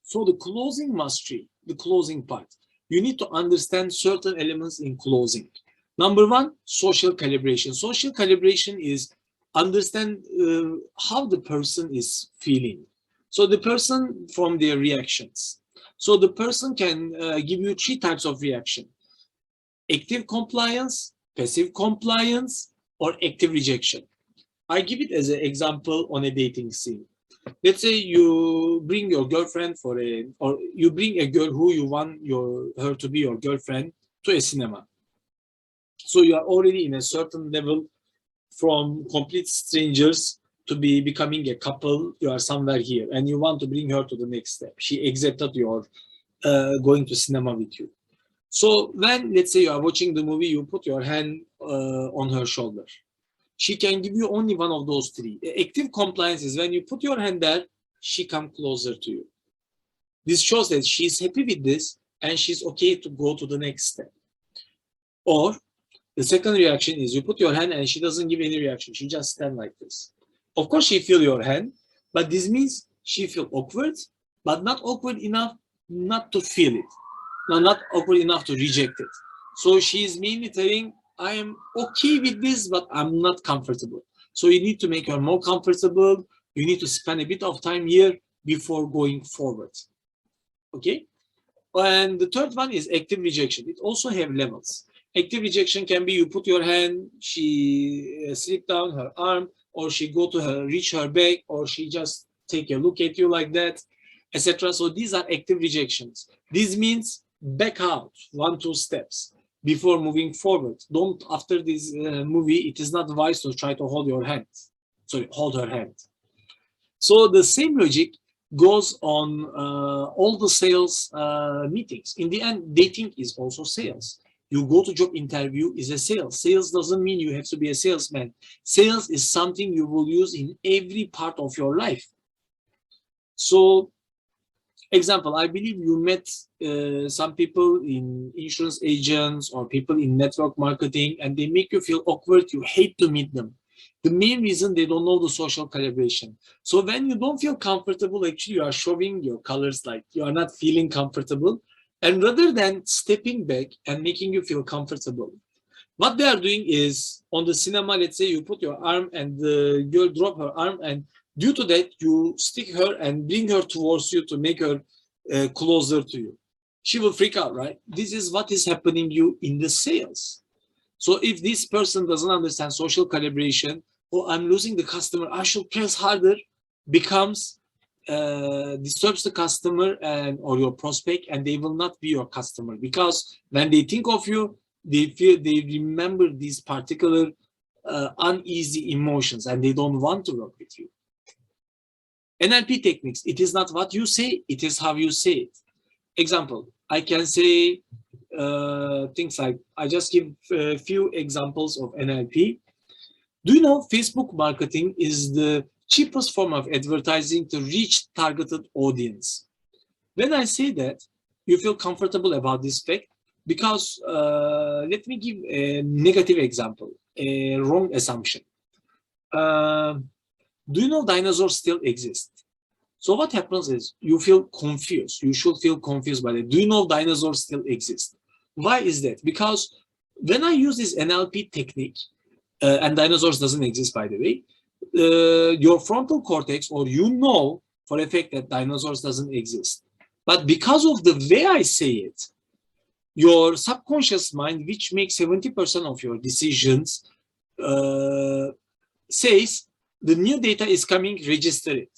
so the closing mastery, the closing part, you need to understand certain elements in closing. Number one, social calibration. Social calibration is understand how the person is feeling. So the person from their reactions. So the person can give you 3 types of reaction: active compliance, passive compliance, or active rejection. I give it as an example on a dating scene. Let's say you bring your girlfriend or you bring a girl who you want her to be your girlfriend to a cinema. So you are already in a certain level from complete strangers to becoming a couple. You are somewhere here and you want to bring her to the next step. She accepted your going to cinema with you. So when, let's say you are watching the movie, you put your hand on her shoulder. She can give you only one of those 3. Active compliance is when you put your hand there, she comes closer to you. This shows that she's happy with this and she's okay to go to the next step. Or the second reaction is you put your hand and she doesn't give any reaction. She just stands like this. Of course, she feels your hand, but this means she feels awkward, but not awkward enough not to feel it. Not awkward enough to reject it. So she's mainly telling, I am okay with this, but I'm not comfortable. So you need to make her more comfortable. You need to spend a bit of time here before going forward. Okay? And the third one is active rejection. It also have levels. Active rejection can be you put your hand, she slip down her arm, or she go to reach her back, or she just take a look at you like that. etc. So these are active rejections. This means back out 1-2 steps before moving forward. Don't, after this movie, it is not wise to try to hold your hand. Sorry, hold her hand. So the same logic goes on all the sales meetings. In the end, dating is also sales. You go to job interview is a sales. Sales doesn't mean you have to be a salesman. Sales is something you will use in every part of your life. So, example, I believe you met some people in insurance agents or people in network marketing, and they make you feel awkward. You hate to meet them. The main reason, they don't know the social calibration. So when you don't feel comfortable, actually you are showing your colors, like you are not feeling comfortable. And rather than stepping back and making you feel comfortable, what they are doing is, on the cinema, let's say you put your arm and the girl drop her arm, and due to that, you stick her and bring her towards you to make her closer to you. She will freak out, right? This is what is happening you in the sales. So if this person doesn't understand social calibration, oh, I'm losing the customer, I should press harder, becomes disturbs the customer and or your prospect, and they will not be your customer, because when they think of you, they remember these particular uneasy emotions, and they don't want to work with you. NLP techniques, it is not what you say, it is how you say it. Example, I can say things like, I just give a few examples of NLP. Do you know Facebook marketing is the cheapest form of advertising to reach targeted audience? When I say that, you feel comfortable about this fact, because let me give a negative example, a wrong assumption. Do you know dinosaurs still exist? So what happens is you feel confused. You should feel confused by it. Do you know dinosaurs still exist? Why is that? Because when I use this NLP technique, and dinosaurs doesn't exist, by the way, your frontal cortex, or you know for a fact that dinosaurs doesn't exist. But because of the way I say it, your subconscious mind, which makes 70% of your decisions, says the new data is coming, register it.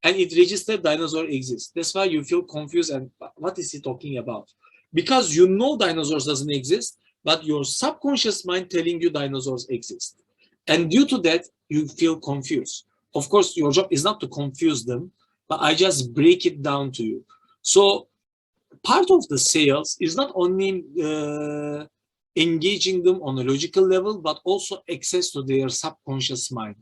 And it registered dinosaur exists. That's why you feel confused and what is he talking about? Because you know dinosaurs doesn't exist, but your subconscious mind telling you dinosaurs exist. And due to that, you feel confused. Of course, your job is not to confuse them, but I just break it down to you. So part of the sales is not only engaging them on a logical level, but also access to their subconscious mind.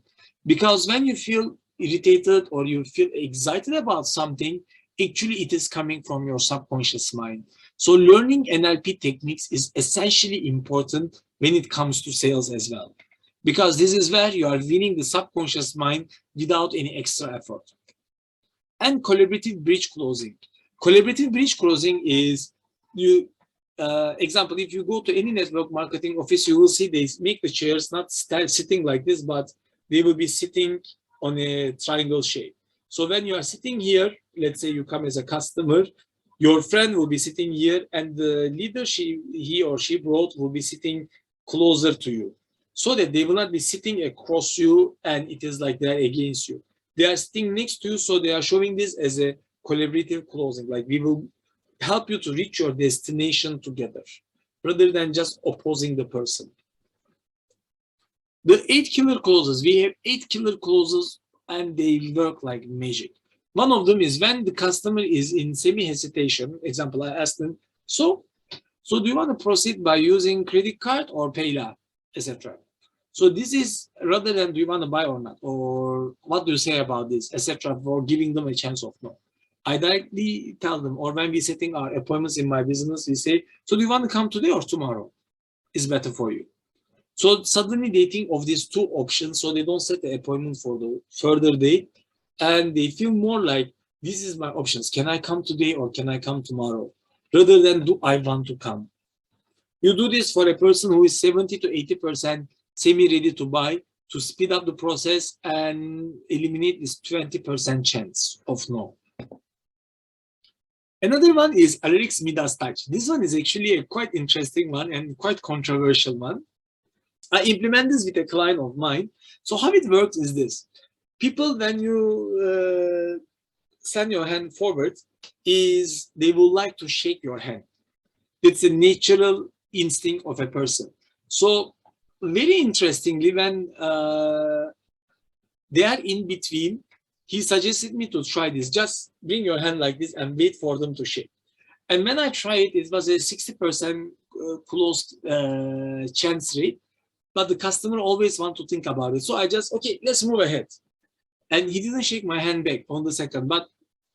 Because when you feel irritated or you feel excited about something, actually it is coming from your subconscious mind. So learning NLP techniques is essentially important when it comes to sales as well, because this is where you are winning the subconscious mind without any extra effort. And collaborative bridge closing. Collaborative bridge closing is, you example, if you go to any network marketing office, you will see they make the chairs not sitting like this, but they will be sitting on a triangle shape. So when you are sitting here, let's say you come as a customer, your friend will be sitting here, and the leader he or she brought will be sitting closer to you, so that they will not be sitting across you and it is like they're against you. They are sitting next to you, so they are showing this as a collaborative closing, like we will help you to reach your destination together, rather than just opposing the person. The 8 killer clauses, we have 8 killer clauses, and they work like magic. One of them is when the customer is in semi-hesitation. Example, I asked them, so do you want to proceed by using credit card or PayLab, etc. So this is rather than do you want to buy or not, or what do you say about this, etc. for giving them a chance of no. I directly tell them, or when we're setting our appointments in my business, we say, so do you want to come today or tomorrow? Is better for you. So suddenly they think of these two options, so they don't set the appointment for the further date, and they feel more like, this is my options. Can I come today or can I come tomorrow? Rather than, do I want to come? You do this for a person who is 70 to 80% semi-ready to buy, to speed up the process and eliminate this 20% chance of no. Another one is Alaric's Midas touch. This one is actually a quite interesting one and quite controversial one. I implement this with a client of mine. So how it works is this. People, when you send your hand forward is they would like to shake your hand. It's a natural instinct of a person. So very interestingly, when they are in between, he suggested me to try this. Just bring your hand like this and wait for them to shake. And when I tried it, it was a 60% closed chance rate. But the customer always want to think about it. So I just, okay, let's move ahead. And he didn't shake my hand back on the second. But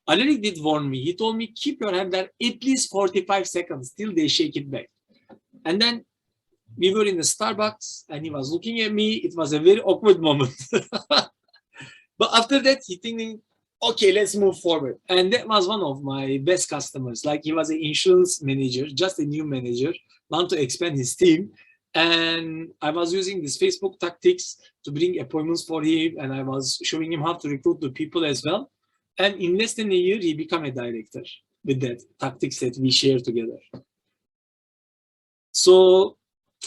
Alaric did warn me. He told me, keep your hand there at least 45 seconds till they shake it back. And then we were in the Starbucks and he was looking at me. It was a very awkward moment. But after that, he thinking, okay, let's move forward. And that was one of my best customers. Like he was an insurance manager, just a new manager, want to expand his team. And I was using this Facebook tactics to bring appointments for him. And I was showing him how to recruit the people as well. And in less than a year, he became a director with that tactics that we share together. So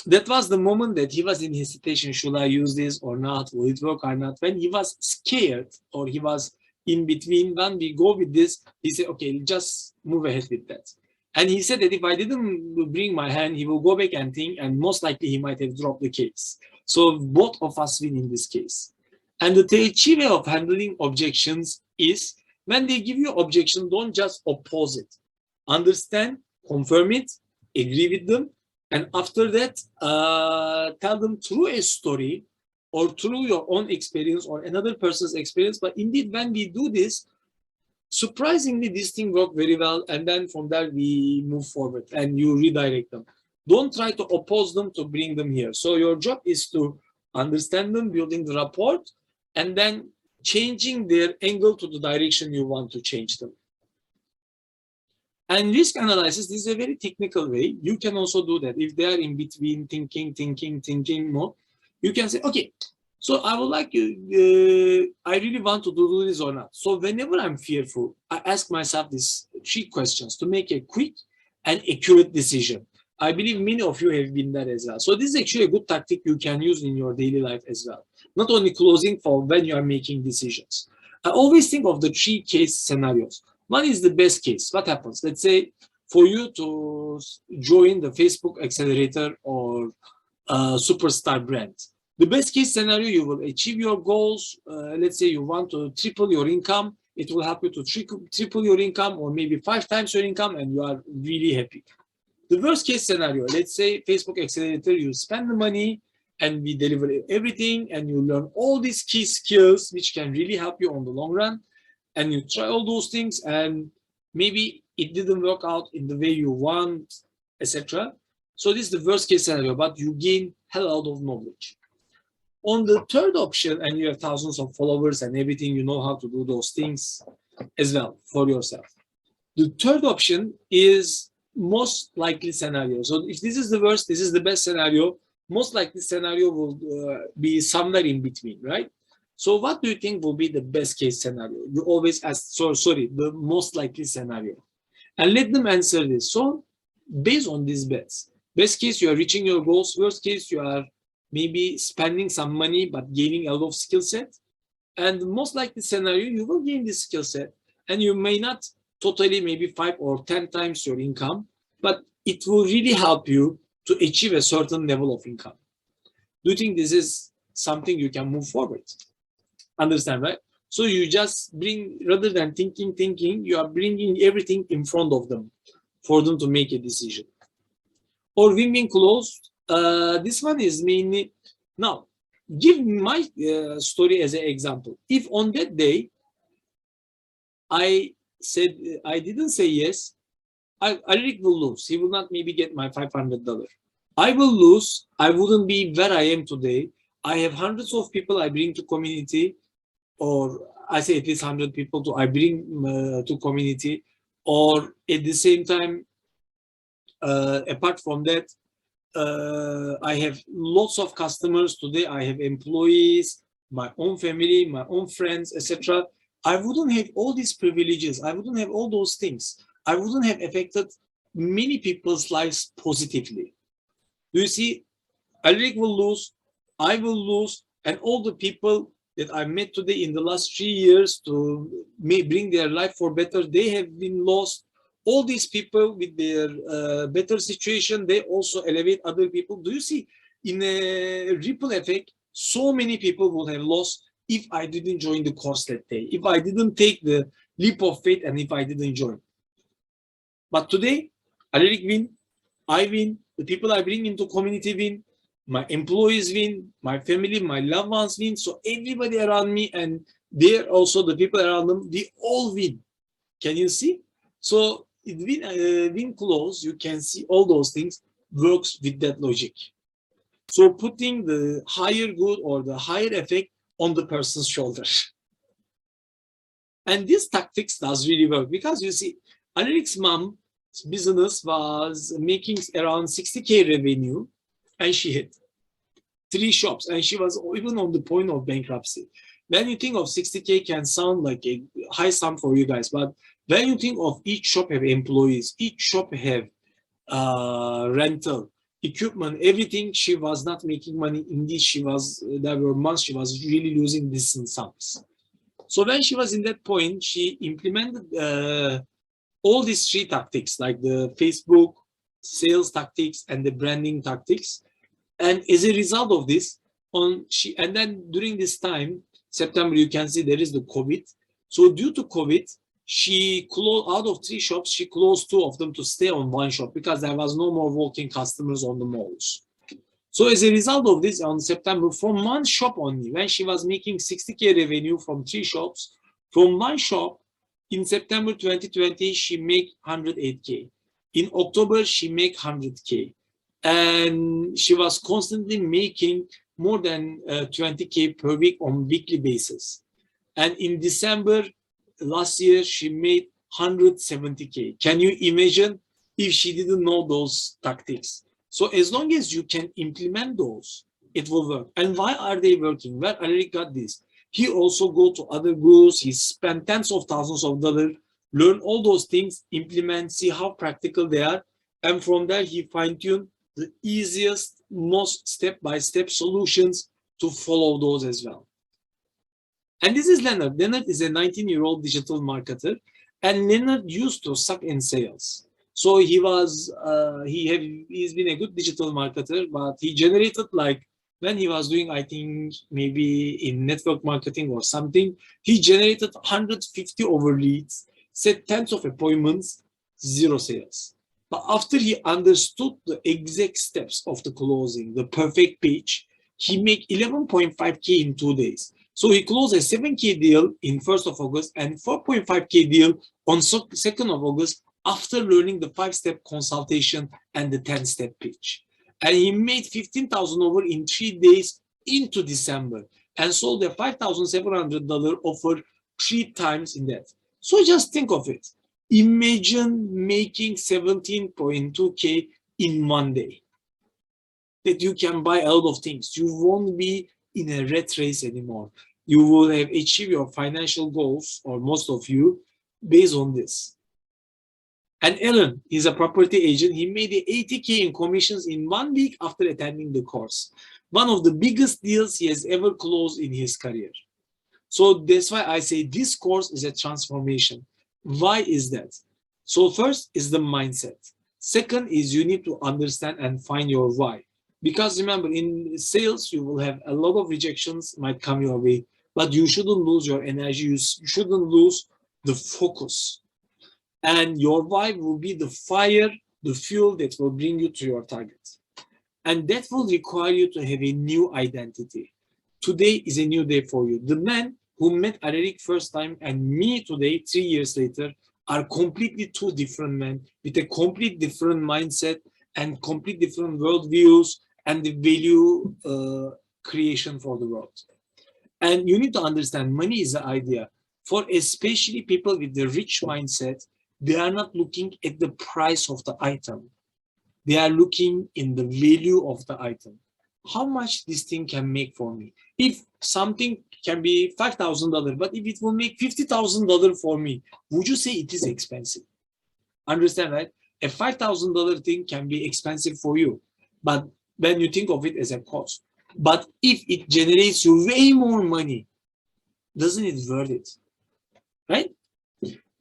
that was the moment that he was in hesitation. Should I use this or not? Will it work or not? When he was scared or he was in between, when we go with this, he said, okay, just move ahead with that. And he said that if I didn't bring my hand, he will go back and think, and most likely he might have dropped the case. So both of us win in this case. And the Taichi way of handling objections is when they give you objection, don't just oppose it. Understand, confirm it, agree with them, and after that, tell them through a story or through your own experience or another person's experience. But indeed, when we do this, surprisingly, this thing worked very well. And then from there, we move forward and you redirect them. Don't try to oppose them to bring them here. So your job is to understand them, building the rapport, and then changing their angle to the direction you want to change them. And risk analysis, this is a very technical way. You can also do that. If they are in between thinking more, you can say, okay, so I would like you, I really want to do this or not. So whenever I'm fearful, I ask myself these 3 questions to make a quick and accurate decision. I believe many of you have been there as well. So this is actually a good tactic you can use in your daily life as well. Not only closing for when you are making decisions. I always think of the 3 case scenarios. One is the best case. What happens? Let's say for you to join the Facebook accelerator or superstar brand. The best case scenario, you will achieve your goals. Let's say you want to triple your income. It will help you to triple your income or maybe 5 times your income and you are really happy. The worst case scenario, let's say Facebook accelerator, you spend the money and we deliver everything and you learn all these key skills which can really help you on the long run. And you try all those things and maybe it didn't work out in the way you want, etc. So this is the worst case scenario, but you gain hell out of knowledge. On the third option, and you have thousands of followers and everything, you know how to do those things as well for yourself. The third option is most likely scenario. So if this is the worst, this is the best scenario, most likely scenario will be somewhere in between, right? So what do you think will be the best case scenario? You always ask, sorry, the most likely scenario. And let them answer this. So based on these bets, best case, you are reaching your goals. Worst case, you are maybe spending some money, but gaining a lot of skill set. And the most likely scenario, you will gain this skill set. And you may not totally maybe 5 or 10 times your income, but it will really help you to achieve a certain level of income. Do you think this is something you can move forward? Understand, right? So you just bring, rather than thinking, you are bringing everything in front of them for them to make a decision. Or win-win close. This one is mainly, now, give my story as an example. If on that day, I didn't say yes, Alaric will lose. He will not maybe get my $500. I will lose. I wouldn't be where I am today. I have hundreds of people I bring to community, or I say at least 100 people I bring to community, or at the same time, apart from that, I have lots of customers today. I have employees, my own family, my own friends, etc. I wouldn't have all these privileges. I wouldn't have all those things. I wouldn't have affected many people's lives positively. Do you see? Alaric will lose, I will lose, and all the people that I met today in the last 3 years to bring their life for better, they have been lost. All these people with their better situation, they also elevate other people. Do you see, in a ripple effect, so many people would have lost if I didn't join the course that day, if I didn't take the leap of faith, and if I didn't join. But today, Alaric win, I win, the people I bring into community win, my employees win, my family, my loved ones win. So everybody around me and they're also the people around them, they all win. Can you see? So win close, you can see all those things works with that logic. So putting the higher good or the higher effect on the person's shoulder. And this tactics does really work because you see, Alaric's mom's business was making around 60K revenue and she hit 3 shops and she was even on the point of bankruptcy. When you think of 60K can sound like a high sum for you guys, but when you think of each shop have employees, each shop have rental, equipment, everything, she was not making money. Indeed, there were months she was really losing decent sums. So when she was in that point, she implemented all these 3 tactics, like the Facebook sales tactics and the branding tactics. And as a result of this, and then during this time, September, you can see there is the COVID. So due to COVID, she closed, out of 3 shops, she closed 2 of them to stay on 1 shop because there was no more walking customers on the malls. So as a result of this, on September, from 1 shop only, when she was making 60K revenue from 3 shops, from 1 shop, in September 2020, she made 108K. In October, she made 100K. And she was constantly making more than 20K per week on weekly basis. And in December last year, she made 170K. Can you imagine if she didn't know those tactics? So as long as you can implement those, it will work. And why are they working? Where Alaric got this? He also go to other gurus. He spent tens of thousands of dollars, learn all those things, implement, see how practical they are. And from there, he fine-tuned the easiest, most step-by-step solutions to follow those as well. And this is Leonard. Leonard is a 19-year-old digital marketer, and Leonard used to suck in sales. So he's been a good digital marketer, but he generated, like, when he was doing, I think, maybe in network marketing or something, he generated 150 over leads, set tens of appointments, 0 sales. But after he understood the exact steps of the closing, the perfect pitch, he made 11.5K in 2 days. So he closed a 7K deal in 1st of August and 4.5K deal on 2nd of August after learning the 5-step consultation and the 10-step pitch. And he made 15,000 over in 3 days into December and sold a $5,700 offer 3 times in that. So just think of it. Imagine making 17.2K in 1 day. That you can buy a lot of things. You won't be in a rat race anymore. You will have achieved your financial goals, or most of you, based on this. And Alan, he's a property agent. He made 80K in commissions in 1 week after attending the course. One of the biggest deals he has ever closed in his career. So that's why I say this course is a transformation. Why is that? So first is the mindset. Second is you need to understand and find your why. Because remember, in sales, you will have a lot of rejections might come your way, but you shouldn't lose your energy. You shouldn't lose the focus. And your why will be the fire, the fuel that will bring you to your target. And that will require you to have a new identity. Today is a new day for you. The man who met Alaric first time and me today, 3 years later, are completely 2 different men with a complete different mindset and complete different worldviews and the value creation for the world. And you need to understand money is the idea. For especially people with the rich mindset, they are not looking at the price of the item. They are looking in the value of the item. How much this thing can make for me? If something can be $5,000, but if it will make $50,000 for me, would you say it is expensive? Understand, right? A $5,000 thing can be expensive for you, but when you think of it as a cost. But if it generates you way more money, doesn't it worth it? Right?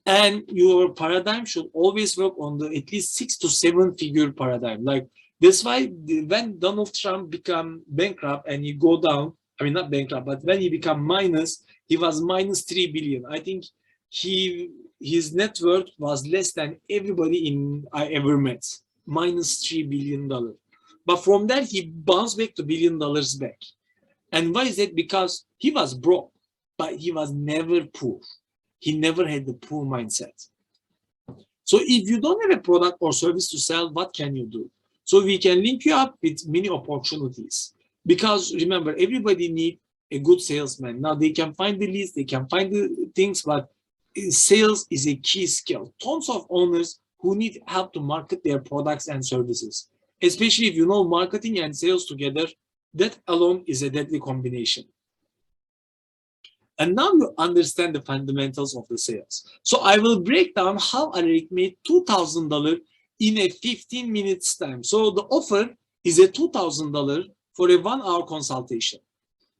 And your paradigm should always work on the at least 6 to 7 figure paradigm. Like that's why when Donald Trump become bankrupt and he go down, I mean not bankrupt, but when he become minus, he was minus 3 billion. I think his net worth was less than everybody I ever met, minus $3 billion. But from that he bounced back to $1 billion back. And why is that? Because he was broke, but he was never poor. He never had the poor mindset. So if you don't have a product or service to sell, what can you do? So we can link you up with many opportunities. Because remember, everybody needs a good salesman. Now they can find the leads, they can find the things, but sales is a key skill. Tons of owners who need help to market their products and services. Especially if you know marketing and sales together, that alone is a deadly combination. And now you understand the fundamentals of the sales. So I will break down how Alaric made $2,000 in a 15 minutes time. So the offer is a $2,000 for a 1 hour consultation.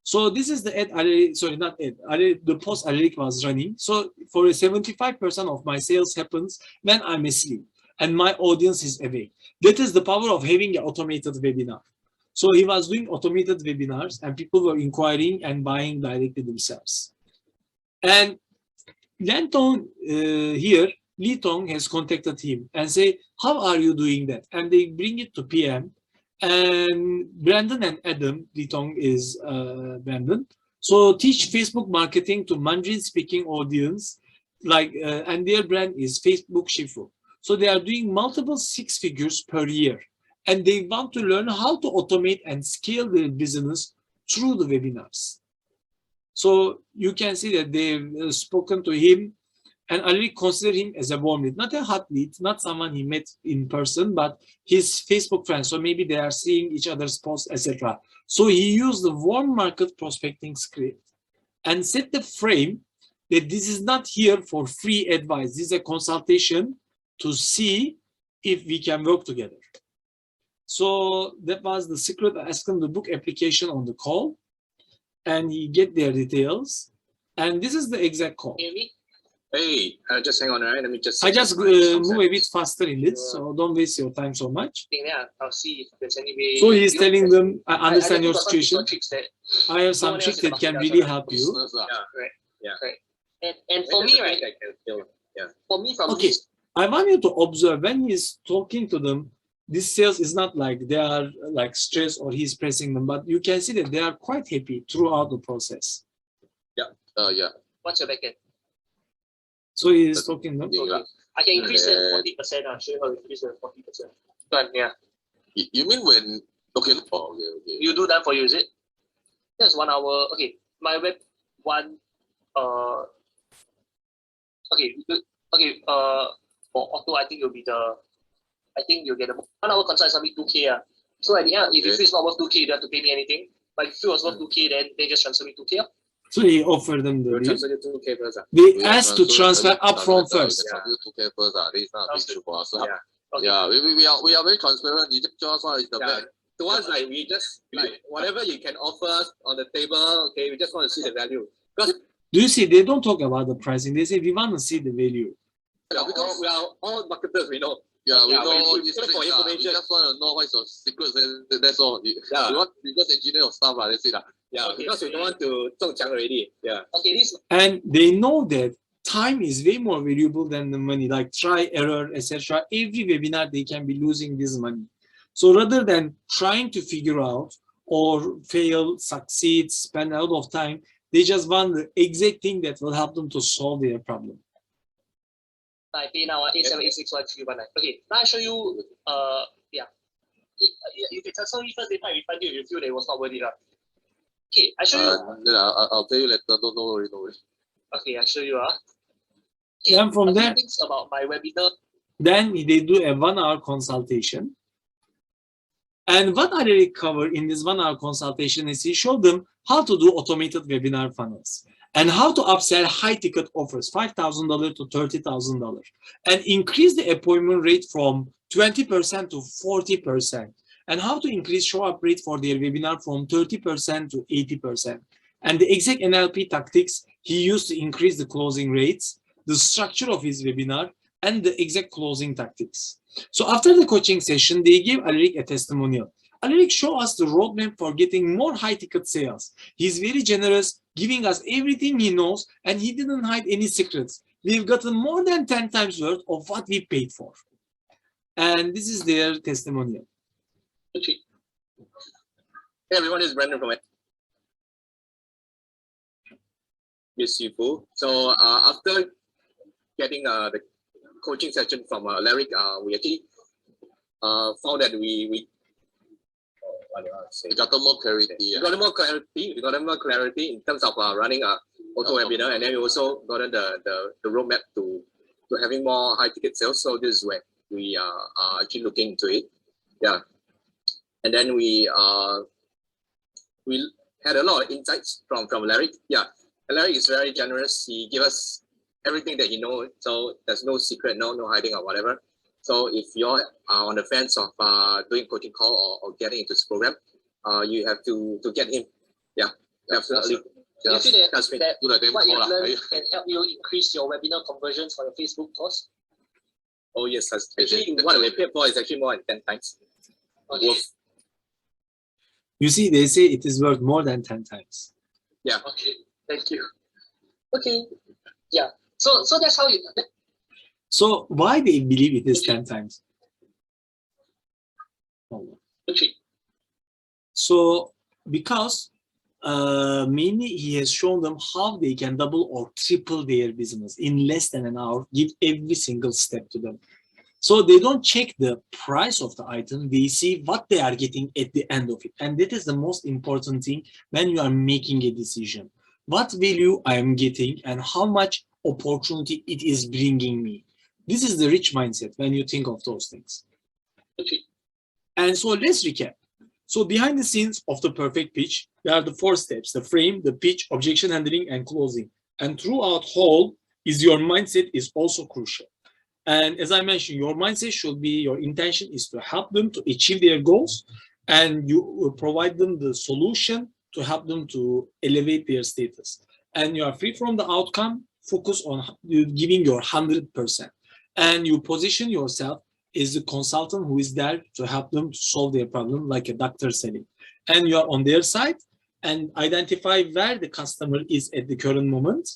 So this is the ad, sorry, not ad, the post Alaric was running. So for 75% of my sales happens when I'm asleep and my audience is awake. That is the power of having an automated webinar. So he was doing automated webinars and people were inquiring and buying directly themselves. And Lee Tong has contacted him and say, how are you doing that? And they bring it to PM. And Brandon and Adam, Lee Tong is Brandon, so teach Facebook marketing to Mandarin speaking audience, like, and their brand is Facebook Shifu. So they are doing multiple 6 figures per year. And they want to learn how to automate and scale their business through the webinars. So you can see that they've spoken to him, and Alaric considered him as a warm lead, not a hot lead, not someone he met in person, but his Facebook friends. So maybe they are seeing each other's posts, etc. So he used the warm market prospecting script and set the frame that this is not here for free advice. This is a consultation to see if we can work together. So that was the secret. I asked him the book application on the call, and he get their details. And this is the exact call. Hey, just hang on, right? Let me just. I just move a bit faster in this, so don't waste your time so much. Yeah, I'll see if there's any way. So he's telling them, I understand your situation. I have some tricks that can really help you. Yeah, right. And for me, right? Yeah. For me, from okay, I want you to observe when he's talking to them. This sales is not like they are like stressed or he's pressing them, but you can see that they are quite happy throughout the process. Yeah. Yeah. What's your backend? So he is talking. No? Okay. I can increase it 40%. I'll show you how to increase it 40%. Done. Yeah. You mean when? Okay. Oh, okay. You do that for you, is it? That's 1 hour. Okay. My web one. Okay. Okay. For auto, I think you'll be the. I think you'll get a 1 hour consult is only 2K. So at the end, if you feel it's not worth 2K, you don't have to pay me anything. But if you feel it's worth 2K, then they just transfer me 2K. So he offered them the transfer you 2K first. They asked to transfer upfront first. Yeah. 2K first. This is not a big for us. Yeah. Okay. Yeah, we are very transparent. You just tell us what is the best. To us, like we just like whatever you can offer us on the table. Okay, we just want to see the value. Because do you see? They don't talk about the pricing. They say we want to see the value. Yeah, because we are all marketers. We know. Yeah, we know. You for information. You just want to know what's your secrets. That's all. Yeah. You want reverse engineer your stuff. That's it. Yeah, okay, because we don't want to 中奖 already. Yeah. Okay, this. And they know that time is way more valuable than the money. Like try, error, etc. Every webinar they can be losing this money. So rather than trying to figure out or fail, succeed, spend a lot of time, they just want the exact thing that will help them to solve their problem. I pay now 87861319. Okay, now I show you. Yeah. You can transfer me first. Later I refund you if you feel that it was not worth it. Okay, I show you. I'll pay you later. Don't worry. Okay, I show you. Okay, and from there, things about my webinar. Then they do a 1 hour consultation. And what Alaric covered in this 1 hour consultation is he showed them how to do automated webinar funnels and how to upsell high ticket offers, $5,000 to $30,000, and increase the appointment rate from 20% to 40%, and how to increase show up rate for their webinar from 30% to 80%. And the exact NLP tactics he used to increase the closing rates, the structure of his webinar, and the exact closing tactics. So after the coaching session, they gave Alaric a testimonial. Alaric showed us the roadmap for getting more high-ticket sales. He's very generous, giving us everything he knows, and he didn't hide any secrets. We've gotten more than 10 times worth of what we paid for. And this is their testimonial. Hey everyone, this is Brandon from Useful. So after getting the coaching session from Alaric, we actually found that we got more clarity. We got more clarity in terms of running a auto webinar, and then we also got the roadmap to having more high ticket sales. So this is where we are actually looking into it. Yeah, and then we had a lot of insights from Alaric. Yeah, Alaric is very generous. He gave us everything that he knows, so there's no secret, no hiding or whatever. So if you're on the fence of doing coaching call or getting into this program, you have to get him. Yeah, definitely. Do you feel that what you learned can help you increase your webinar conversions for your Facebook course? Oh yes, actually what we paid for is actually more than 10 times. Okay. You see, they say it is worth more than 10 times. Yeah. Okay, thank you. Okay, yeah. So that's how you. So why they believe it is 10 times? Okay. So because mainly he has shown them how they can double or triple their business in less than an hour, give every single step to them. So they don't check the price of the item, they see what they are getting at the end of it. And that is the most important thing when you are making a decision. What value I am getting and how much opportunity it is bringing me. This is the rich mindset when you think of those things. Okay. And so let's recap. So behind the scenes of the perfect pitch, there are the 4 steps: the frame, the pitch, objection handling, and closing. And throughout whole is your mindset is also crucial. And as I mentioned, your mindset should be, your intention is to help them to achieve their goals, and you will provide them the solution to help them to elevate their status. And you are free from the outcome, focus on giving your 100%. And you position yourself as the consultant who is there to help them to solve their problem, like a doctor selling. And you are on their side and identify where the customer is at the current moment.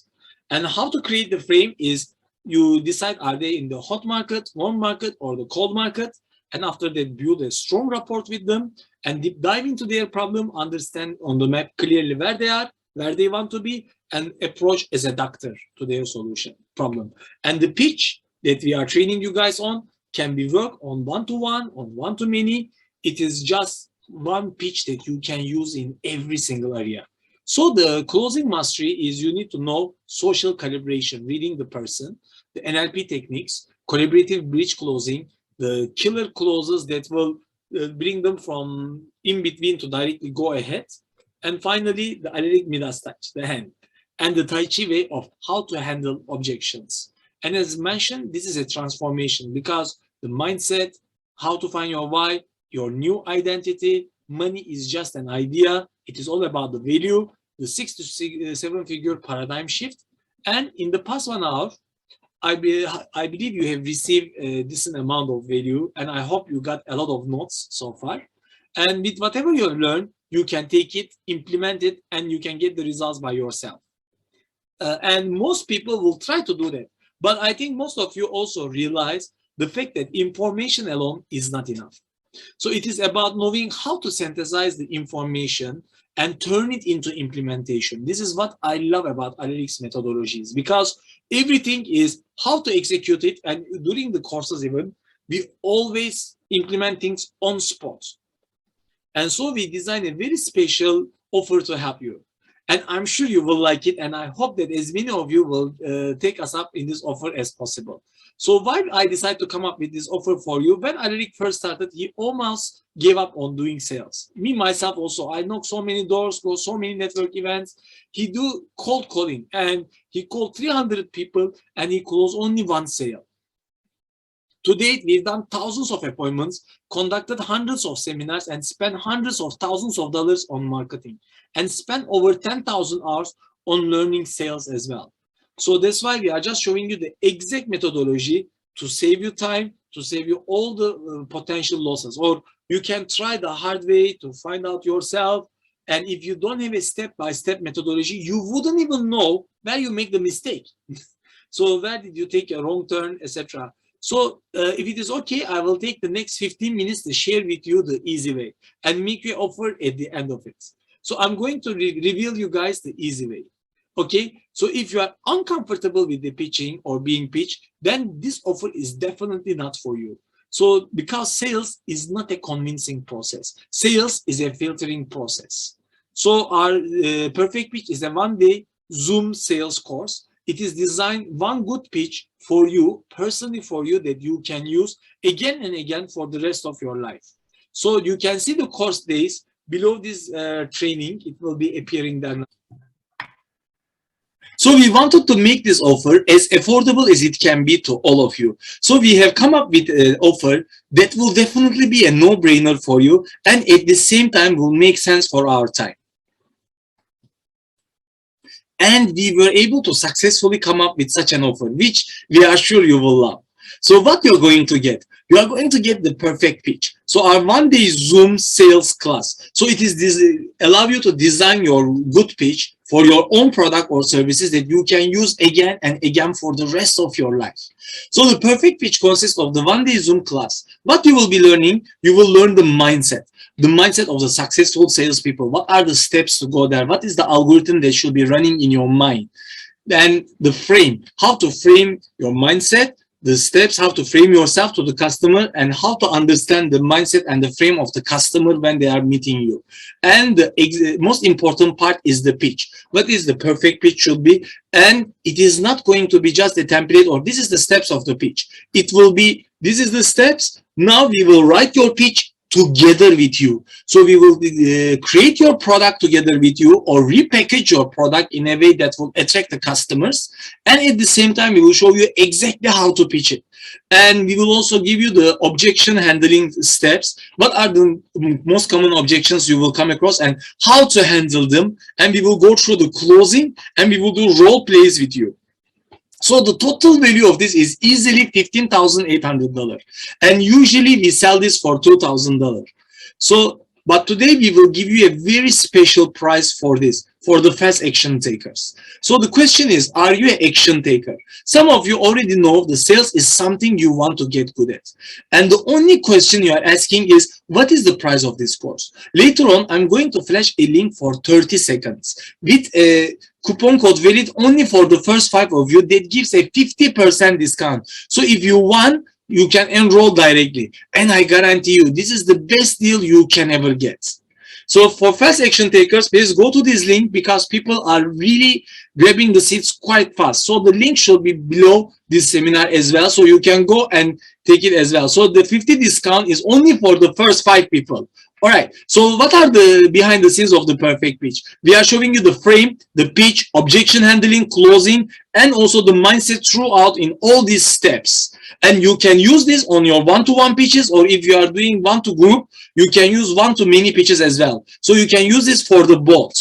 And how to create the frame is you decide, are they in the hot market, warm market, or the cold market? And after that, build a strong rapport with them and deep dive into their problem, understand on the map clearly where they are, where they want to be, and approach as a doctor to their solution problem. And the pitch that we are training you guys on can be worked on one-to-one, on one-to-many. It is just one pitch that you can use in every single area. So the closing mastery is you need to know social calibration, reading the person, the NLP techniques, collaborative bridge closing, the killer closes that will bring them from in between to directly go ahead. And finally, the Alaric Midas touch, the hand, and the Tai Chi way of how to handle objections. And as mentioned, this is a transformation because the mindset, how to find your why, your new identity, money is just an idea. It is all about the value, the 6 to 7 figure paradigm shift. And in the past 1 hour, I believe you have received a decent amount of value, and I hope you got a lot of notes so far. And with whatever you have learned, you can take it, implement it, and you can get the results by yourself. And most people will try to do that. But I think most of you also realize the fact that information alone is not enough. So it is about knowing how to synthesize the information and turn it into implementation. This is what I love about Alaric's methodologies, because everything is how to execute it. And during the courses even, we always implement things on spot. And so we design a very special offer to help you. And I'm sure you will like it. And I hope that as many of you will take us up in this offer as possible. So why I decided to come up with this offer for you, when Alaric first started, he almost gave up on doing sales. Me, myself also, I knock so many doors, go so many network events. He do cold calling and he called 300 people and he closed only 1 sale. To date, we've done thousands of appointments, conducted hundreds of seminars, and spent hundreds of thousands of dollars on marketing, and spent over 10,000 hours on learning sales as well. So that's why we are just showing you the exact methodology to save you time, to save you all the potential losses. Or you can try the hard way to find out yourself. And if you don't have a step-by-step methodology, you wouldn't even know where you make the mistake. So where did you take a wrong turn, etc. So if it is okay, I will take the next 15 minutes to share with you the easy way and make you offer at the end of it. So I'm going to reveal you guys the easy way. Okay, so if you are uncomfortable with the pitching or being pitched, then this offer is definitely not for you. So because sales is not a convincing process, sales is a filtering process. So our perfect pitch is a one-day Zoom sales course. It is designed one good pitch for you, personally for you, that you can use again and again for the rest of your life. So you can see the course days below this training. It will be appearing there now. So we wanted to make this offer as affordable as it can be to all of you. So we have come up with an offer that will definitely be a no-brainer for you and at the same time will make sense for our time. And we were able to successfully come up with such an offer, which we are sure you will love. So what you're going to get? You are going to get the perfect pitch. So our one-day Zoom sales class. So it is allow you to design your good pitch for your own product or services that you can use again and again for the rest of your life. So the perfect pitch consists of the one-day Zoom class. What you will be learning, you will learn the mindset of the successful salespeople. What are the steps to go there? What is the algorithm that should be running in your mind? Then the frame, how to frame your mindset, the steps, how to frame yourself to the customer, and how to understand the mindset and the frame of the customer when they are meeting you. And the most important part is the pitch. What is the perfect pitch should be? And it is not going to be just a template or this is the steps of the pitch. It will be, this is the steps. Now we will write your pitch together with you. So we will create your product together with you or repackage your product in a way that will attract the customers. And at the same time, we will show you exactly how to pitch it. And we will also give you the objection handling steps. What are the most common objections you will come across and how to handle them. And we will go through the closing and we will do role plays with you. So the total value of this is easily $15,800. And usually we sell this for $2,000. So, but today we will give you a very special price for this, for the fast action takers. So the question is, are you an action taker? Some of you already know the sales is something you want to get good at. And the only question you are asking is, what is the price of this course? Later on, I'm going to flash a link for 30 seconds with a coupon code valid only for the first 5 of you that gives a 50% discount. So if you want, you can enroll directly. And I guarantee you, this is the best deal you can ever get. So for fast action takers, please go to this link because people are really grabbing the seats quite fast. So the link should be below this seminar as well. So you can go and take it as well. So the 50 discount is only for the first 5 people. All right. So what are the behind the scenes of the perfect pitch? We are showing you the frame, the pitch, objection handling, closing, and also the mindset throughout in all these steps. And you can use this on your one-to-one pitches, or if you are doing one-to-group, you can use one-to-many pitches as well. So you can use this for the both.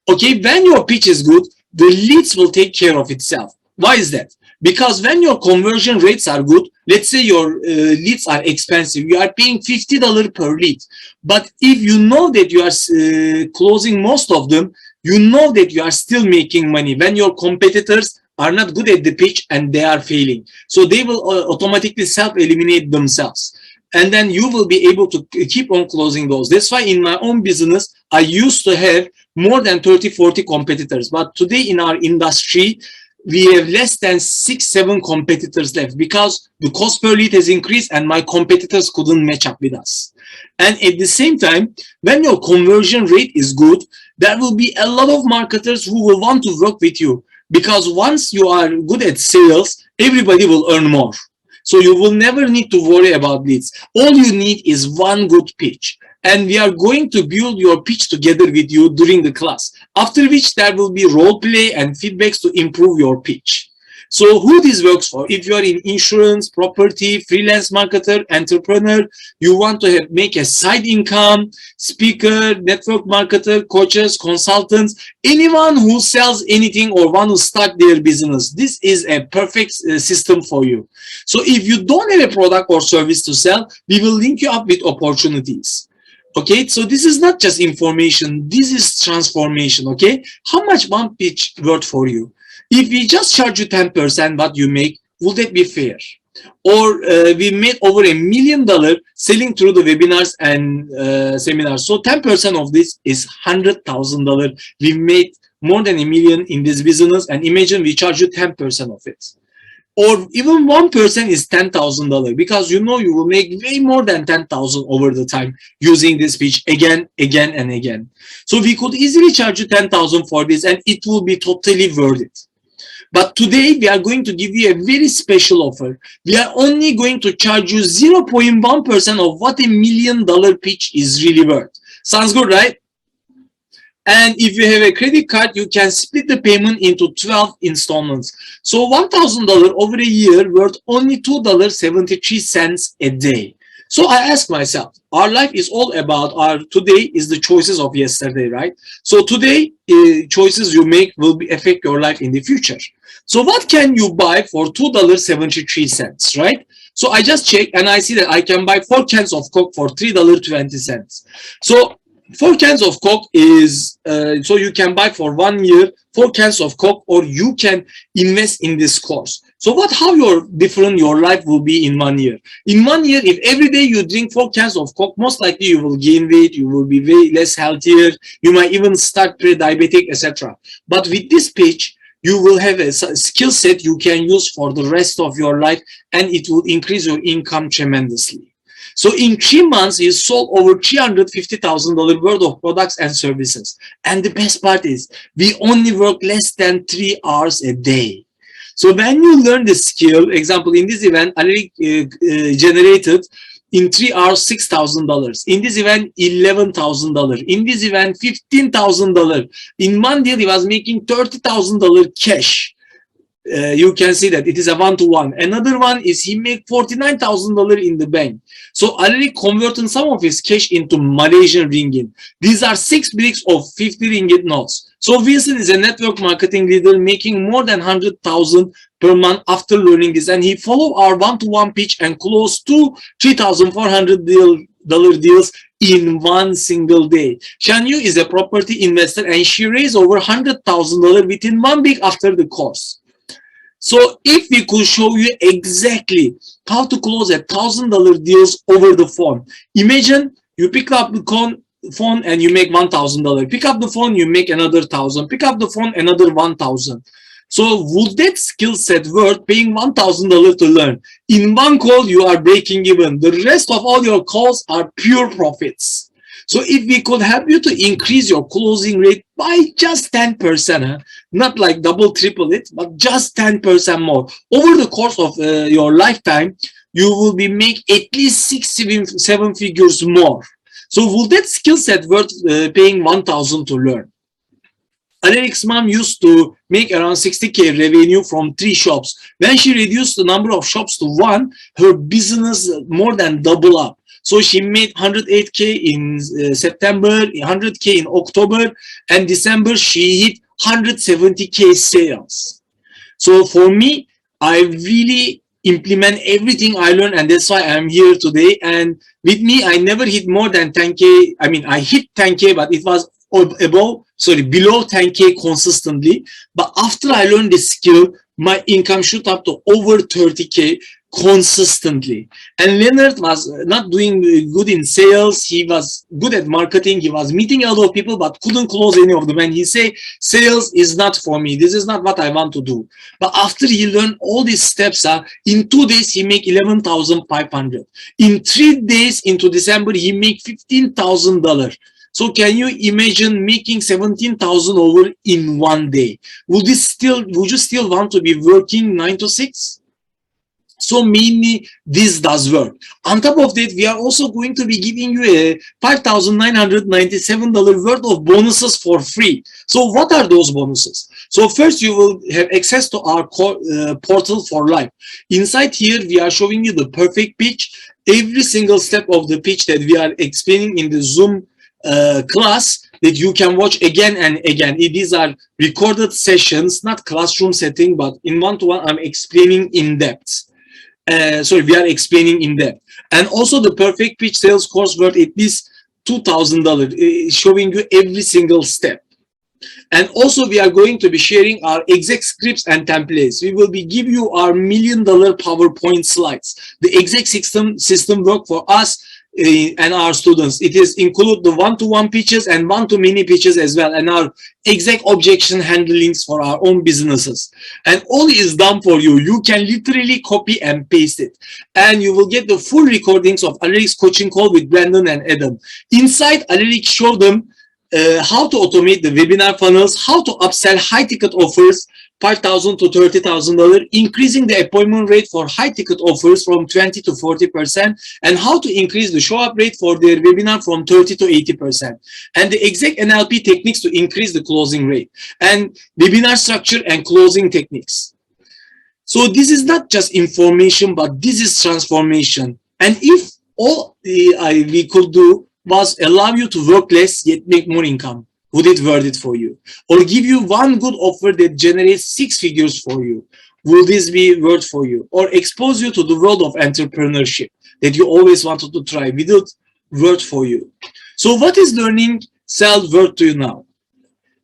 Okay, when your pitch is good, the leads will take care of itself. Why is that? Because when your conversion rates are good, let's say your leads are expensive, you are paying $50 per lead. But if you know that you are closing most of them, you know that you are still making money when your competitors are not good at the pitch and they are failing. So they will automatically self-eliminate themselves. And then you will be able to keep on closing those. That's why in my own business, I used to have more than 30, 40 competitors. But today in our industry, we have less than 6-7 competitors left because the cost per lead has increased and my competitors couldn't match up with us. And at the same time, when your conversion rate is good, there will be a lot of marketers who will want to work with you because once you are good at sales, everybody will earn more. So you will never need to worry about leads. All you need is one good pitch. And we are going to build your pitch together with you during the class, after which there will be role play and feedbacks to improve your pitch. So who this works for? If you are in insurance, property, freelance marketer, entrepreneur, you want to make a side income, speaker, network marketer, coaches, consultants, anyone who sells anything or want to start their business, this is a perfect system for you. So if you don't have a product or service to sell, we will link you up with opportunities. Okay, so this is not just information, this is transformation. Okay, how much one pitch worth for you? If we just charge you 10% what you make, will that be fair? Or we made over $1 million selling through the webinars and seminars. So 10% of this is $100,000. We made more than $1 million in this business, and imagine we charge you 10% of it. Or even 1% is $10,000, because you know you will make way more than 10,000 over the time using this pitch again, and again. So we could easily charge you 10,000 for this, and it will be totally worth it. But today we are going to give you a very special offer. We are only going to charge you 0.1% of what $1 million pitch is really worth. Sounds good, right? And if you have a credit card, you can split the payment into 12 installments. So $1,000 over a year worth only $2.73 a day. So I ask myself, our life is all about today is the choices of yesterday, right? So today, choices you make will affect your life in the future. So what can you buy for $2.73, right? So I just check and I see that I can buy 4 cans of Coke for $3.20. So 4 cans of Coke is, so you can buy for 1 year 4 cans of Coke, or you can invest in this course. So how different your life will be in 1 year. In 1 year, if every day you drink 4 cans of Coke, most likely you will gain weight, you will be way less healthier, you might even start pre-diabetic, etc. But with this pitch, you will have a skill set you can use for the rest of your life, and it will increase your income tremendously. So in 3 months, you sold over $350,000 worth of products and services. And the best part is, we only work less than 3 hours a day. So when you learn the skill, example, in this event, Alaric generated in 3 hours $6,000. In this event, $11,000. In this event, $15,000. In 1 deal, he was making $30,000 cash. You can see that it is a one-to-one. Another one is he made $49,000 in the bank. So Alaric converted some of his cash into Malaysian ringgit. These are 6 bricks of 50 ringgit notes. So Wilson is a network marketing leader making more than 100,000 per month after learning this. And he followed our one-to-one pitch and closed 2 $3,400 deals in 1 single day. Shanyu is a property investor, and she raised over $100,000 within 1 week after the course. So if we could show you exactly how to close $1,000 deals over the phone, imagine you pick up the phone and you make $1,000. Pick up the phone, you make another 1,000. Pick up the phone, another 1,000. So would that skill set worth paying $1,000 to learn? In 1 call, you are breaking even. The rest of all your calls are pure profits. So if we could help you to increase your closing rate by just 10%, not like double, triple it, but just 10% more, over the course of your lifetime, you will be make at least 6-7 figures more. So will that skill set worth paying $1,000 to learn? Alaric's mom used to make around 60K revenue from 3 shops. When she reduced the number of shops to 1, her business more than doubled up. So she made 108K in September, 100K in October, and December she hit 170K sales. So for me, I really implement everything I learned, and that's why I'm here today. And with me, I never hit more than 10K. I mean, I hit 10K, but it was below 10K consistently. But after I learned this skill, my income shoot up to over 30K consistently. And Leonard was not doing good in sales. He was good at marketing. He was meeting a lot of people, but couldn't close any of them. And he said, sales is not for me. This is not what I want to do. But after he learned all these steps, in 2 days, he make $11,500. In 3 days into December, he make $15,000. So can you imagine making 17,000 over in 1 day? Would you still want to be working 9 to 6? So mainly this does work. On top of that, we are also going to be giving you a $5,997 worth of bonuses for free. So what are those bonuses? So first, you will have access to our portal for life. Inside here, we are showing you the perfect pitch. Every single step of the pitch that we are explaining in the Zoom class that you can watch again and again. These are recorded sessions, not classroom setting, but in one-to-one, I'm explaining in depth. We are explaining in depth. And also the perfect pitch sales course worth at least $2,000, showing you every single step. And also we are going to be sharing our exact scripts and templates. We will be giving you our $1 million PowerPoint slides. The exact system work for us and our students. It is include the one-to-one pitches and one-to-many pitches as well, and our exact objection handlings for our own businesses. And all is done for you. You can literally copy and paste it. And you will get the full recordings of Alaric's coaching call with Brandon and Adam. Inside, Alaric showed them how to automate the webinar funnels, how to upsell high-ticket offers, $5,000 to $30,000, increasing the appointment rate for high-ticket offers from 20 to 40%, and how to increase the show-up rate for their webinar from 30 to 80%, and the exact NLP techniques to increase the closing rate, and webinar structure and closing techniques. So this is not just information, but this is transformation. And if all we could do was allow you to work less yet make more income, would it worth it for you? Or give you one good offer that generates 6 figures for you, will this be worth for you? Or expose you to the world of entrepreneurship that you always wanted to try, will it worth for you? So what is learning sell worth to you now?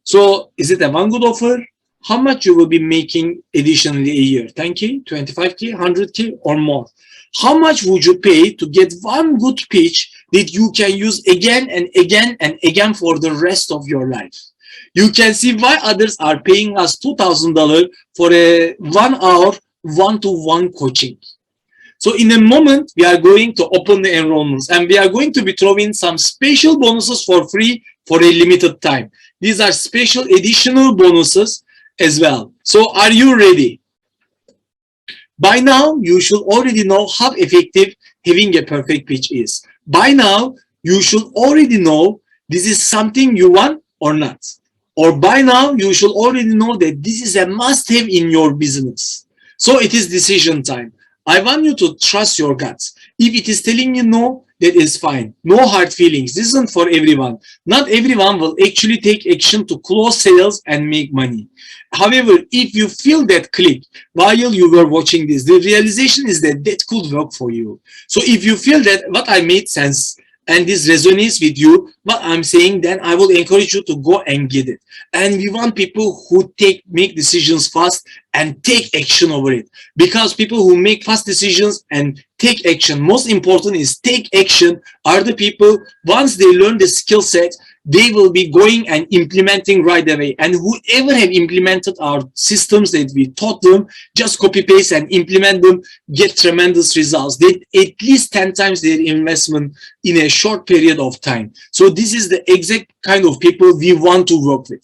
So is it a one good offer? How much you will be making additionally a year? 10K, 25K, 100K or more? How much would you pay to get one good pitch that you can use again and again and again for the rest of your life? You can see why others are paying us $2,000 for a 1 hour one-to-one coaching. So in a moment, we are going to open the enrollments and we are going to be throwing some special bonuses for free for a limited time. These are special additional bonuses as well. So are you ready? By now, you should already know how effective having a perfect pitch is. By now, you should already know this is something you want or not. Or by now, you should already know that this is a must-have in your business. So it is decision time. I want you to trust your guts. If it is telling you no, that is fine. No hard feelings. This isn't for everyone. Not everyone will actually take action to close sales and make money. However, if you feel that click while you were watching this, the realization is that that could work for you. So if you feel that what I made sense and this resonates with you, what I'm saying, then I will encourage you to go and get it. And we want people who make decisions fast and take action over it. Because people who make fast decisions and take action, most important is take action, are the people, once they learn the skill set, they will be going and implementing right away. And whoever have implemented our systems that we taught them, just copy paste and implement them, get tremendous results. They at least 10 times their investment in a short period of time. So this is the exact kind of people we want to work with.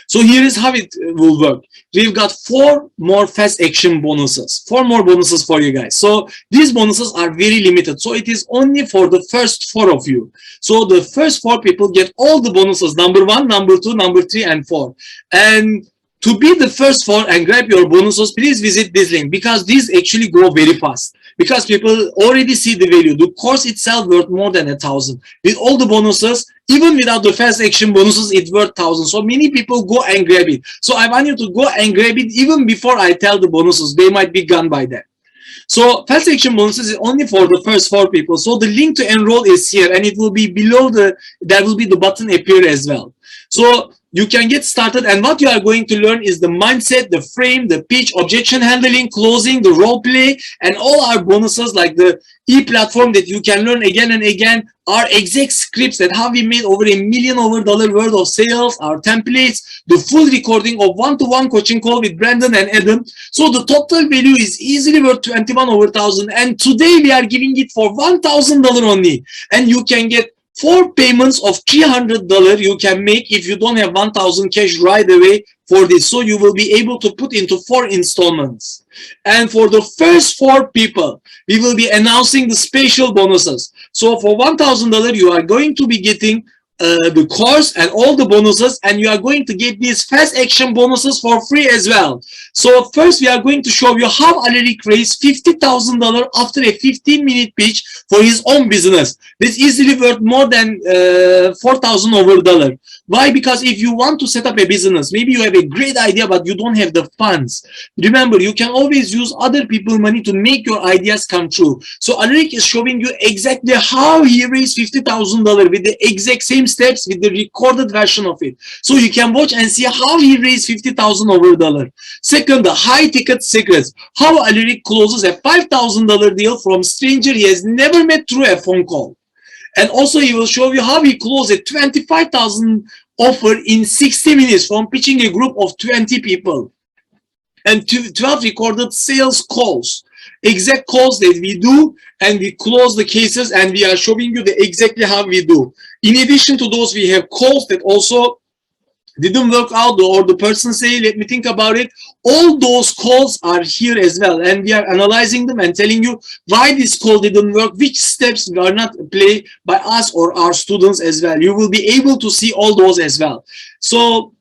So here is how it will work. We've got 4 more fast action bonuses, 4 more bonuses for you guys. So these bonuses are very limited. So it is only for the first 4 of you. So the first 4 people get all the bonuses, number 1, number 2, number 3, and 4. And to be the first 4 and grab your bonuses, please visit this link because these actually go very fast. Because people already see the value. The course itself worth more than 1,000. With all the bonuses, even without the fast action bonuses, it's worth 1,000. So many people go and grab it. So I want you to go and grab it even before I tell the bonuses. They might be gone by then. So fast action bonuses is only for the first 4 people. So the link to enroll is here and it will be below there will be the button appear as well. So you can get started and what you are going to learn is the mindset, the frame, the pitch, objection handling, closing, the role play, and all our bonuses like the e-platform that you can learn again and again, our exact scripts that how we made over $1 million worth of sales, our templates, the full recording of one-to-one coaching call with Brandon and Adam. So the total value is easily worth 21 over 1,000 and today we are giving it for $1,000 only and you can get 4 payments of $300 you can make if you don't have 1,000 cash right away for this. So you will be able to put into 4 installments. And for the first 4 people, we will be announcing the special bonuses. So for $1,000, you are going to be getting the course and all the bonuses, and you are going to get these fast action bonuses for free as well. So first we are going to show you how Alaric raised $50,000 after a 15-minute pitch for his own business. This easily worth more than $4,000 over. Why? Because if you want to set up a business, maybe you have a great idea but you don't have the funds. Remember, you can always use other people's money to make your ideas come true. So Alaric is showing you exactly how he raised $50,000 with the exact same steps with the recorded version of it. So you can watch and see how he raised $50,000 over. Second, the high ticket secrets. How Alaric closes a $5,000 deal from stranger he has never met through a phone call. And also he will show you how he closed a $25,000 offer in 60 minutes from pitching a group of 20 people. And 12 recorded sales calls. Exact calls that we do, and we close the cases, and we are showing you the exactly how we do. In addition to those, we have calls that also didn't work out, or the person say, let me think about it. All those calls are here as well, and we are analyzing them and telling you why this call didn't work, which steps are not played by us or our students as well. You will be able to see all those as well. So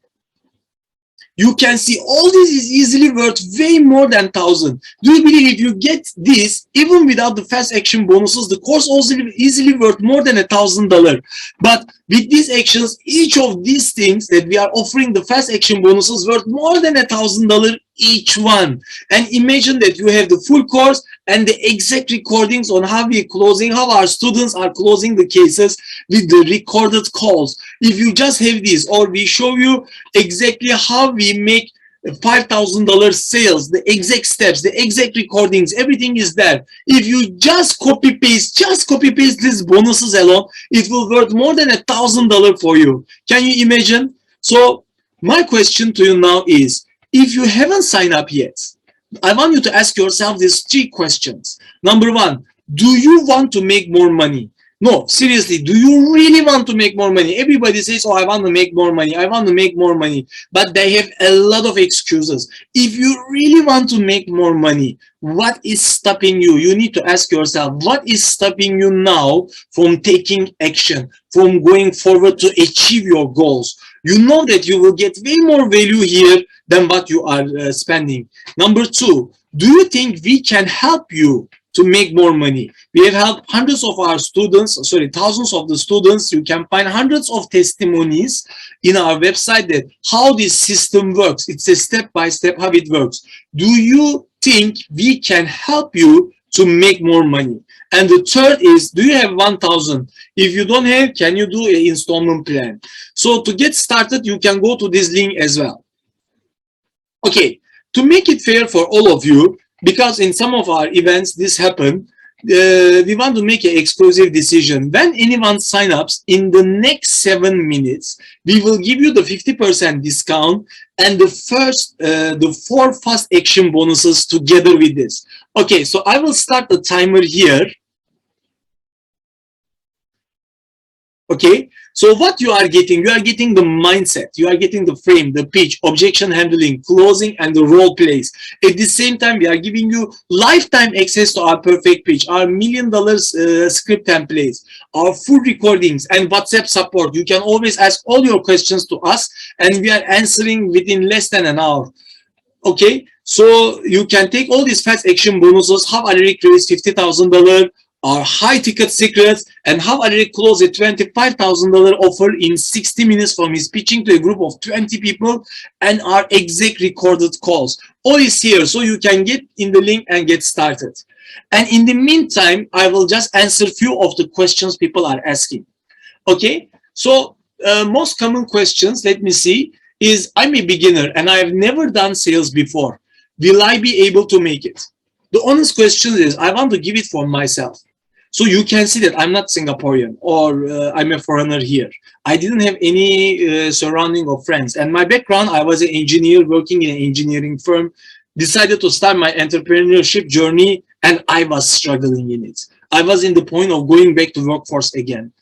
you can see all this is easily worth way more than 1,000. Do you believe if you get this, even without the fast action bonuses, the course also easily worth more than $1,000. But with these actions, each of these things that we are offering the fast action bonuses worth more than $1,000 each one. And imagine that you have the full course and the exact recordings on how we are closing, how our students are closing the cases with the recorded calls. If you just have this, or we show you exactly how we make $5,000 sales, the exact steps, the exact recordings, everything is there. If you just copy paste these bonuses alone, it will worth more than $1,000 for you. Can you imagine? So my question to you now is, if you haven't signed up yet, I want you to ask yourself these 3 questions. Number 1, do you want to make more money? No, seriously, do you really want to make more money? Everybody says, oh, I want to make more money. I want to make more money. But they have a lot of excuses. If you really want to make more money, what is stopping you? You need to ask yourself, what is stopping you now from taking action, from going forward to achieve your goals? You know that you will get way more value here than what you are spending. Number 2, do you think we can help you to make more money? We have helped hundreds of our students, thousands of the students. You can find hundreds of testimonies in our website that how this system works. It's a step-by-step how it works. Do you think we can help you to make more money? And the third is, do you have 1,000? If you don't have, can you do an installment plan? So to get started, you can go to this link as well. Okay, to make it fair for all of you, because in some of our events this happened, we want to make an exclusive decision. When anyone signs up in the next 7 minutes, we will give you the 50% discount and the 4 fast action bonuses together with this. Okay, so I will start the timer here. Okay, so what you are getting the mindset, you are getting the frame, the pitch, objection handling, closing, and the role plays. At the same time, we are giving you lifetime access to our perfect pitch, our $1 million script templates, our full recordings, and WhatsApp support. You can always ask all your questions to us, and we are answering within less than an hour. Okay, so you can take all these fast action bonuses, how Alaric raised $50,000, our high ticket secrets, and how Alaric closed a $25,000 offer in 60 minutes from his pitching to a group of 20 people, and our exact recorded calls. All is here, so you can get in the link and get started. And in the meantime, I will just answer a few of the questions people are asking. Okay, so most common questions, let me see, is I'm a beginner and I have never done sales before. Will I be able to make it? The honest question is, I want to give it for myself. So you can see that I'm not Singaporean, or I'm a foreigner here. I didn't have any surrounding of friends. And my background, I was an engineer working in an engineering firm, decided to start my entrepreneurship journey, and I was struggling in it. I was in the point of going back to workforce again.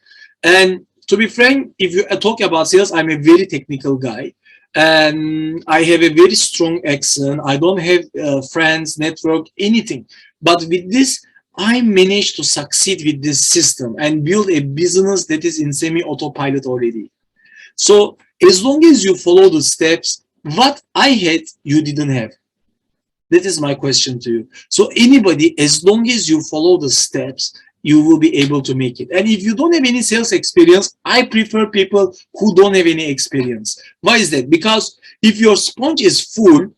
And to be frank, if you talk about sales, I'm a very technical guy. And I have a very strong accent. I don't have friends, network, anything. But with this, I managed to succeed with this system and build a business that is in semi-autopilot already. So as long as you follow the steps, what I had, you didn't have. That is my question to you. So anybody, as long as you follow the steps, you will be able to make it. And if you don't have any sales experience, I prefer people who don't have any experience. Why is that? Because if your sponge is full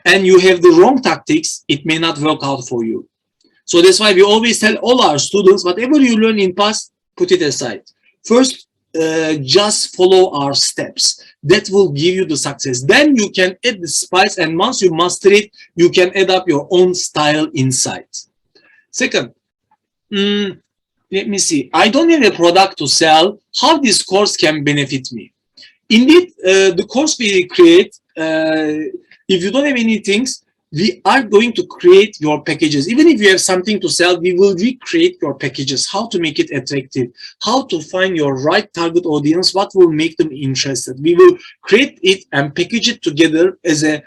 and you have the wrong tactics, it may not work out for you. So that's why we always tell all our students, whatever you learn in past, put it aside. First, just follow our steps. That will give you the success. Then you can add the spice, and once you master it, you can add up your own style inside. Second, let me see. I don't have a product to sell. How this course can benefit me? Indeed, the course we create, if you don't have any things, we are going to create your packages. Even if you have something to sell, we will recreate your packages, how to make it attractive, how to find your right target audience, what will make them interested. We will create it and package it together as a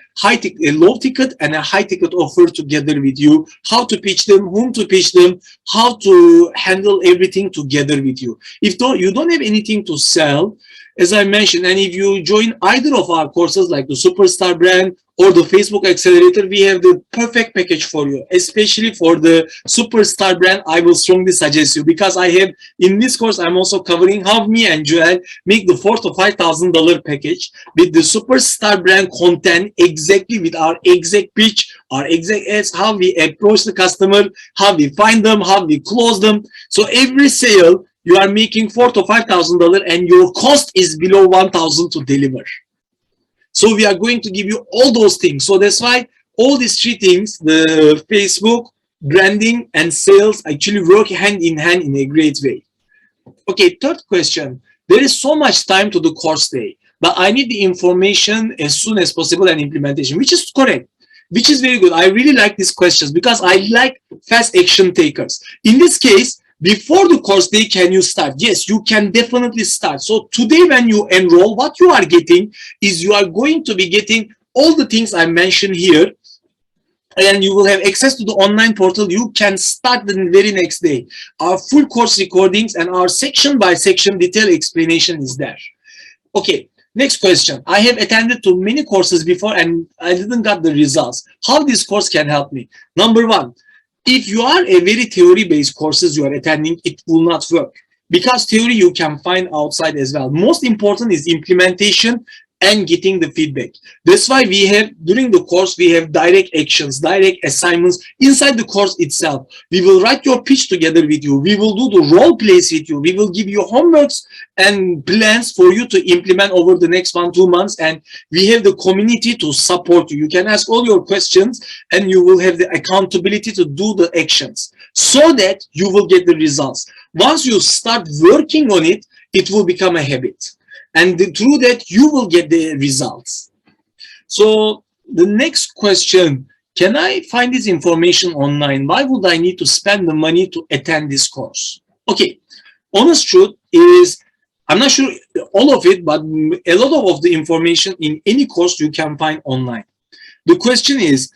low ticket and a high ticket offer together with you, how to pitch them, whom to pitch them, how to handle everything together with you. If you don't have anything to sell, as I mentioned, and if you join either of our courses like the Superstar Brand or the Facebook Accelerator, we have the perfect package for you, especially for the Superstar Brand. I will strongly suggest you, because I have in this course, I'm also covering how me and Joel make the $4,000 to $5,000 package with the Superstar Brand content, exactly with our exact pitch, our exact ads, how we approach the customer, how we find them, how we close them. So every sale, you are making $4,000 to $5,000 and your cost is below $1,000 to deliver. So we are going to give you all those things. So that's why all these three things, the Facebook, branding, and sales actually work hand in hand in a great way. Okay, third question. There is so much time to the course day, but I need the information as soon as possible and implementation, which is correct, which is very good. I really like these questions because I like fast action takers. In this case, before the course day, can you start? Yes, you can definitely start. So today when you enroll, what you are getting is you are going to be getting all the things I mentioned here, and you will have access to the online portal. You can start the very next day. Our full course recordings and our section by section detailed explanation is there. Okay, next question. I have attended to many courses before and I didn't get the results. How this course can help me? Number one, if you are a very theory-based courses you are attending, it will not work, because theory you can find outside as well. Most important is implementation and getting the feedback. That's why we have, during the course, we have direct actions, direct assignments inside the course itself. We will write your pitch together with you. We will do the role plays with you. We will give you homeworks and plans for you to implement over the next 1-2 months. And we have the community to support you. You can ask all your questions and you will have the accountability to do the actions so that you will get the results. Once you start working on it, it will become a habit. And through that, you will get the results. So the next question, can I find this information online? Why would I need to spend the money to attend this course? Okay, honest truth is, I'm not sure all of it, but a lot of the information in any course you can find online. The question is,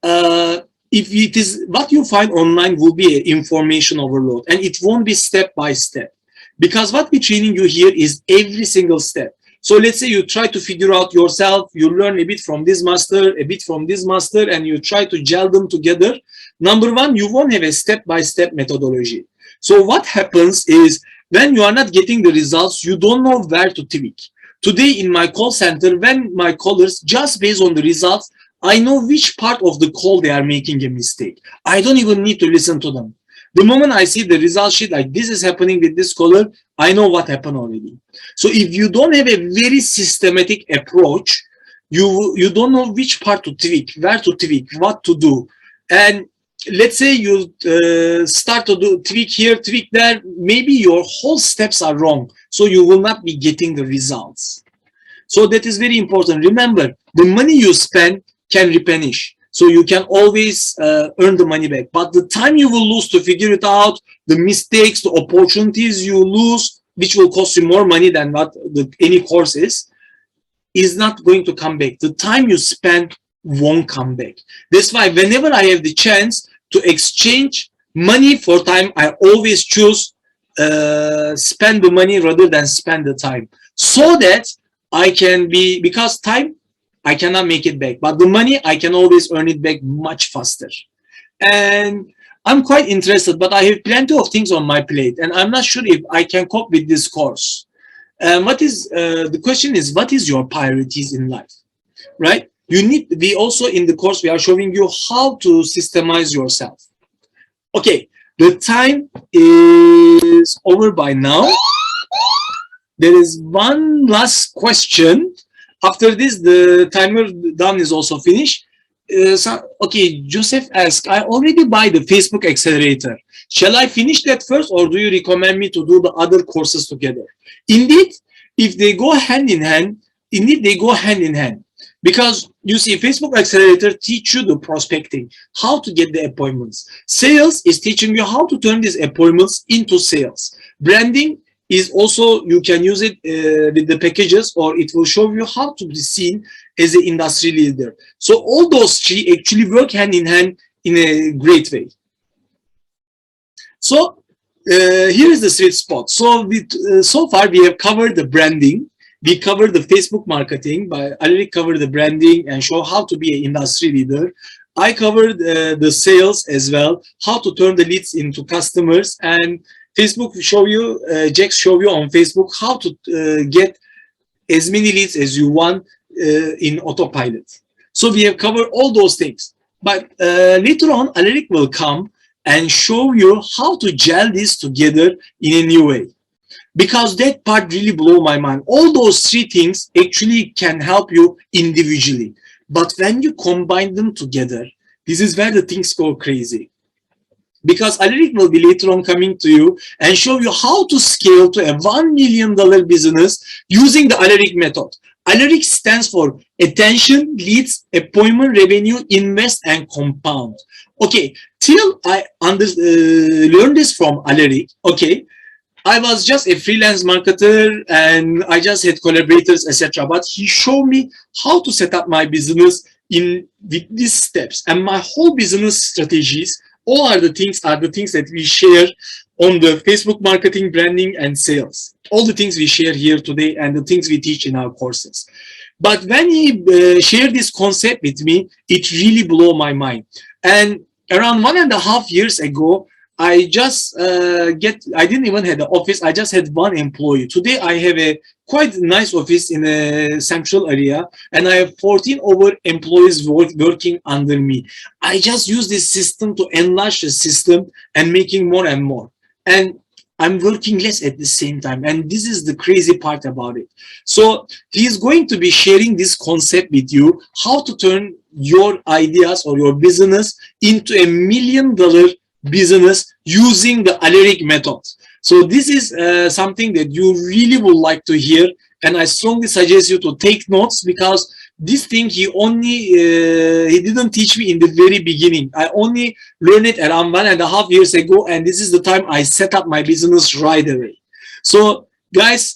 if it is what you find online will be an information overload, and it won't be step by step. Because what we're training you here is every single step. So let's say you try to figure out yourself, you learn a bit from this master, a bit from this master, and you try to gel them together. Number one, you won't have a step-by-step methodology. So what happens is, when you are not getting the results, you don't know where to tweak. Today in my call center, when my callers, just based on the results, I know which part of the call they are making a mistake. I don't even need to listen to them. The moment I see the result sheet, like this is happening with this caller, I know what happened already. So if you don't have a very systematic approach, you don't know which part to tweak, where to tweak, what to do. And let's say you start to do tweak here, tweak there, maybe your whole steps are wrong. So you will not be getting the results. So that is very important. Remember, the money you spend can replenish. So you can always earn the money back. But the time you will lose to figure it out, the mistakes, the opportunities you lose, which will cost you more money than what any course is not going to come back. The time you spend won't come back. That's why whenever I have the chance to exchange money for time, I always choose spend the money rather than spend the time, so that I can be, because time I cannot make it back, but the money I can always earn it back much faster. And I'm quite interested, but I have plenty of things on my plate, and I'm not sure if I can cope with this course. The question is, what is your priorities in life, right? We also in the course, we are showing you how to systemize yourself. Okay, the time is over by now. There is one last question. After this, the timer done is also finished. Okay, Joseph asked, I already buy the Facebook accelerator. Shall I finish that first, or do you recommend me to do the other courses together? Indeed, if they go hand in hand, they go hand in hand. Because you see, Facebook accelerator teach you the prospecting, how to get the appointments. Sales is teaching you how to turn these appointments into sales. Branding is also, you can use it with the packages, or it will show you how to be seen as an industry leader. So all those three actually work hand in hand in a great way. So here is the sweet spot. So so far we have covered the branding. We covered the Facebook marketing. By Alaric covered the branding and show how to be an industry leader. I covered the sales as well, how to turn the leads into customers, and Facebook show you, Jack show you on Facebook how to get as many leads as you want in autopilot. So we have covered all those things. But later on, Alaric will come and show you how to gel this together in a new way. Because that part really blew my mind. All those three things actually can help you individually. But when you combine them together, this is where the things go crazy. Because Alaric will be later on coming to you and show you how to scale to a $1 million business using the Alaric method. Alaric stands for attention, leads, appointment, revenue, invest, and compound. Okay, till I learned this from Alaric, okay, I was just a freelance marketer and I just had collaborators, etc. But he showed me how to set up my business with these steps, and my whole business strategies. All are the things that we share on the Facebook marketing, branding, and sales. All the things we share here today and the things we teach in our courses. But when he shared this concept with me, it really blew my mind. And around 1.5 years ago, I just I didn't even have the office. I just had one employee. Today, I have a quite nice office in a central area, and I have 14 over employees working under me. I just use this system to enlarge the system and making more and more. And I'm working less at the same time. And this is the crazy part about it. So he's going to be sharing this concept with you, how to turn your ideas or your business into $1 million business using the Alaric method. So this is something that you really would like to hear, and I strongly suggest you to take notes, because this thing he didn't teach me in the very beginning. I only learned it around 1.5 years ago, and this is the time I set up my business right away. So guys,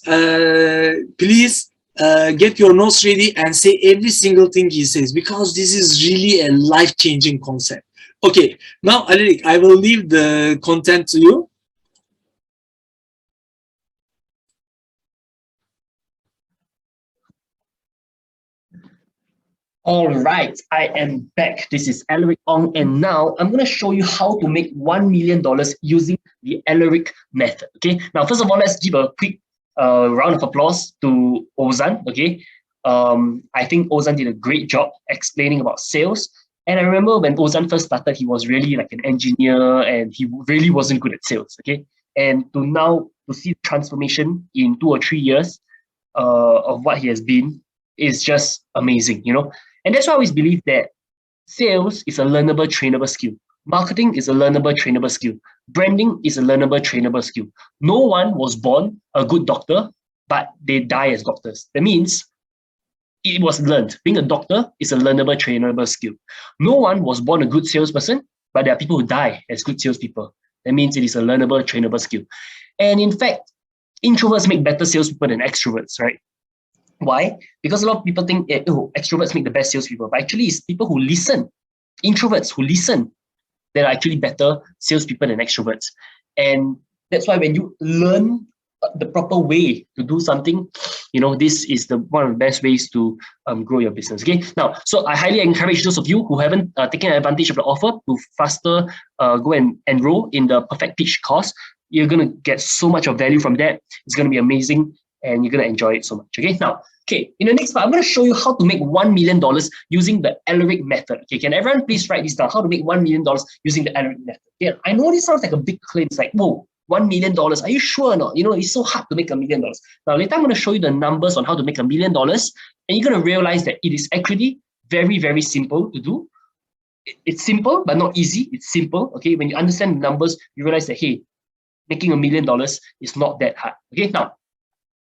please get your notes ready and say every single thing he says, because this is really a life-changing concept. Okay, now Alaric, I will leave the content to you. All right, I am back. This is Alaric Ong, and now I'm going to show you how to make $1 million using the Alaric method. Okay, now first of all, let's give a quick round of applause to Ozan. Okay, I think Ozan did a great job explaining about sales. And I remember when Ozan first started, he was really like an engineer and he really wasn't good at sales, okay? And to see transformation in 2 or 3 years of what he has been is just amazing, you know? And that's why I always believe that sales is a learnable, trainable skill. Marketing is a learnable, trainable skill. Branding is a learnable, trainable skill. No one was born a good doctor, but they die as doctors. That means it was learned. Being a doctor is a learnable, trainable skill. No one was born a good salesperson, but there are people who die as good salespeople. That means it is a learnable, trainable skill. And in fact, introverts make better salespeople than extroverts, right? Why? Because a lot of people think, oh, extroverts make the best salespeople, but actually it's people who listen, introverts who listen, that are actually better salespeople than extroverts. And that's why when you learn the proper way to do something, this is one of the best ways to grow your business. Okay. Now, so I highly encourage those of you who haven't taken advantage of the offer to faster go and enroll in the Perfect Pitch course. You're going to get so much of value from that. It's going to be amazing and you're going to enjoy it so much. Okay. Now, in the next part, I'm going to show you how to make $1 million using the Alaric method. Okay, can everyone please write this down? How to make $1 million using the Alaric method? Yeah, I know this sounds like a big claim. It's like, whoa, $1 million. Are you sure or not? It's so hard to make $1 million. Now, later I'm going to show you the numbers on how to make $1 million, and you're going to realize that it is actually very, very simple to do. It's simple, but not easy. It's simple. Okay, when you understand the numbers, you realize that, hey, making $1 million is not that hard. Okay, now,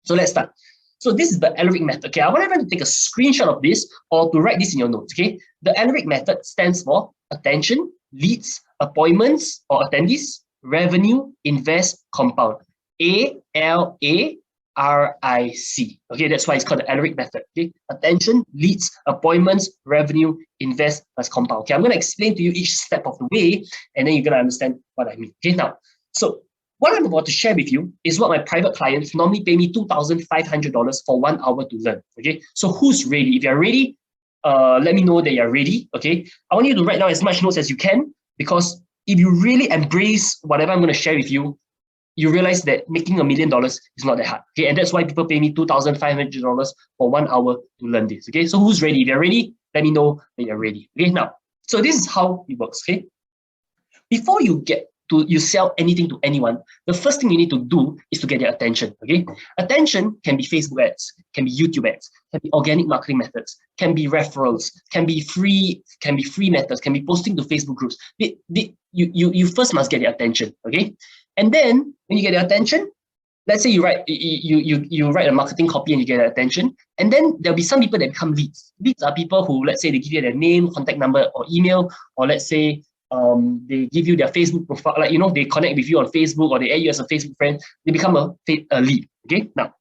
so let's start. So this is the Alaric method. Okay, I want everyone to take a screenshot of this or to write this in your notes. Okay, the Alaric method stands for attention, leads, appointments or attendees, revenue, invest, compound. ALARIC. Okay, that's why it's called the Alaric method. Okay, attention, leads, appointments, revenue, invest plus compound. Okay, I'm going to explain to you each step of the way, and then you're going to understand what I mean. Okay, now, so what I'm about to share with you is what my private clients normally pay me $2,500 for 1 hour to learn. Okay, so who's ready? If you're ready, let me know that you're ready. Okay, I want you to write down as much notes as you can, because if you really embrace whatever I'm going to share with you, you realize that making $1 million is not that hard. Okay, and that's why people pay me $2,500 for 1 hour to learn this. Okay, so who's ready? If you're ready, let me know that you're ready. Okay, now, so this is how it works. Okay, before you sell anything to anyone, the first thing you need to do is to get their attention. Okay, attention can be Facebook ads, can be YouTube ads, can be organic marketing methods, can be referrals, can be free methods, can be posting to Facebook groups. You first must get their attention. Okay, and then when you get their attention, let's say you write a marketing copy and you get their attention, and then there'll be some people that become leads. Leads are people who, let's say, they give you their name, contact number, or email, or let's say they give you their Facebook profile, they connect with you on Facebook, or they add you as a Facebook friend. They become a lead. Okay, now,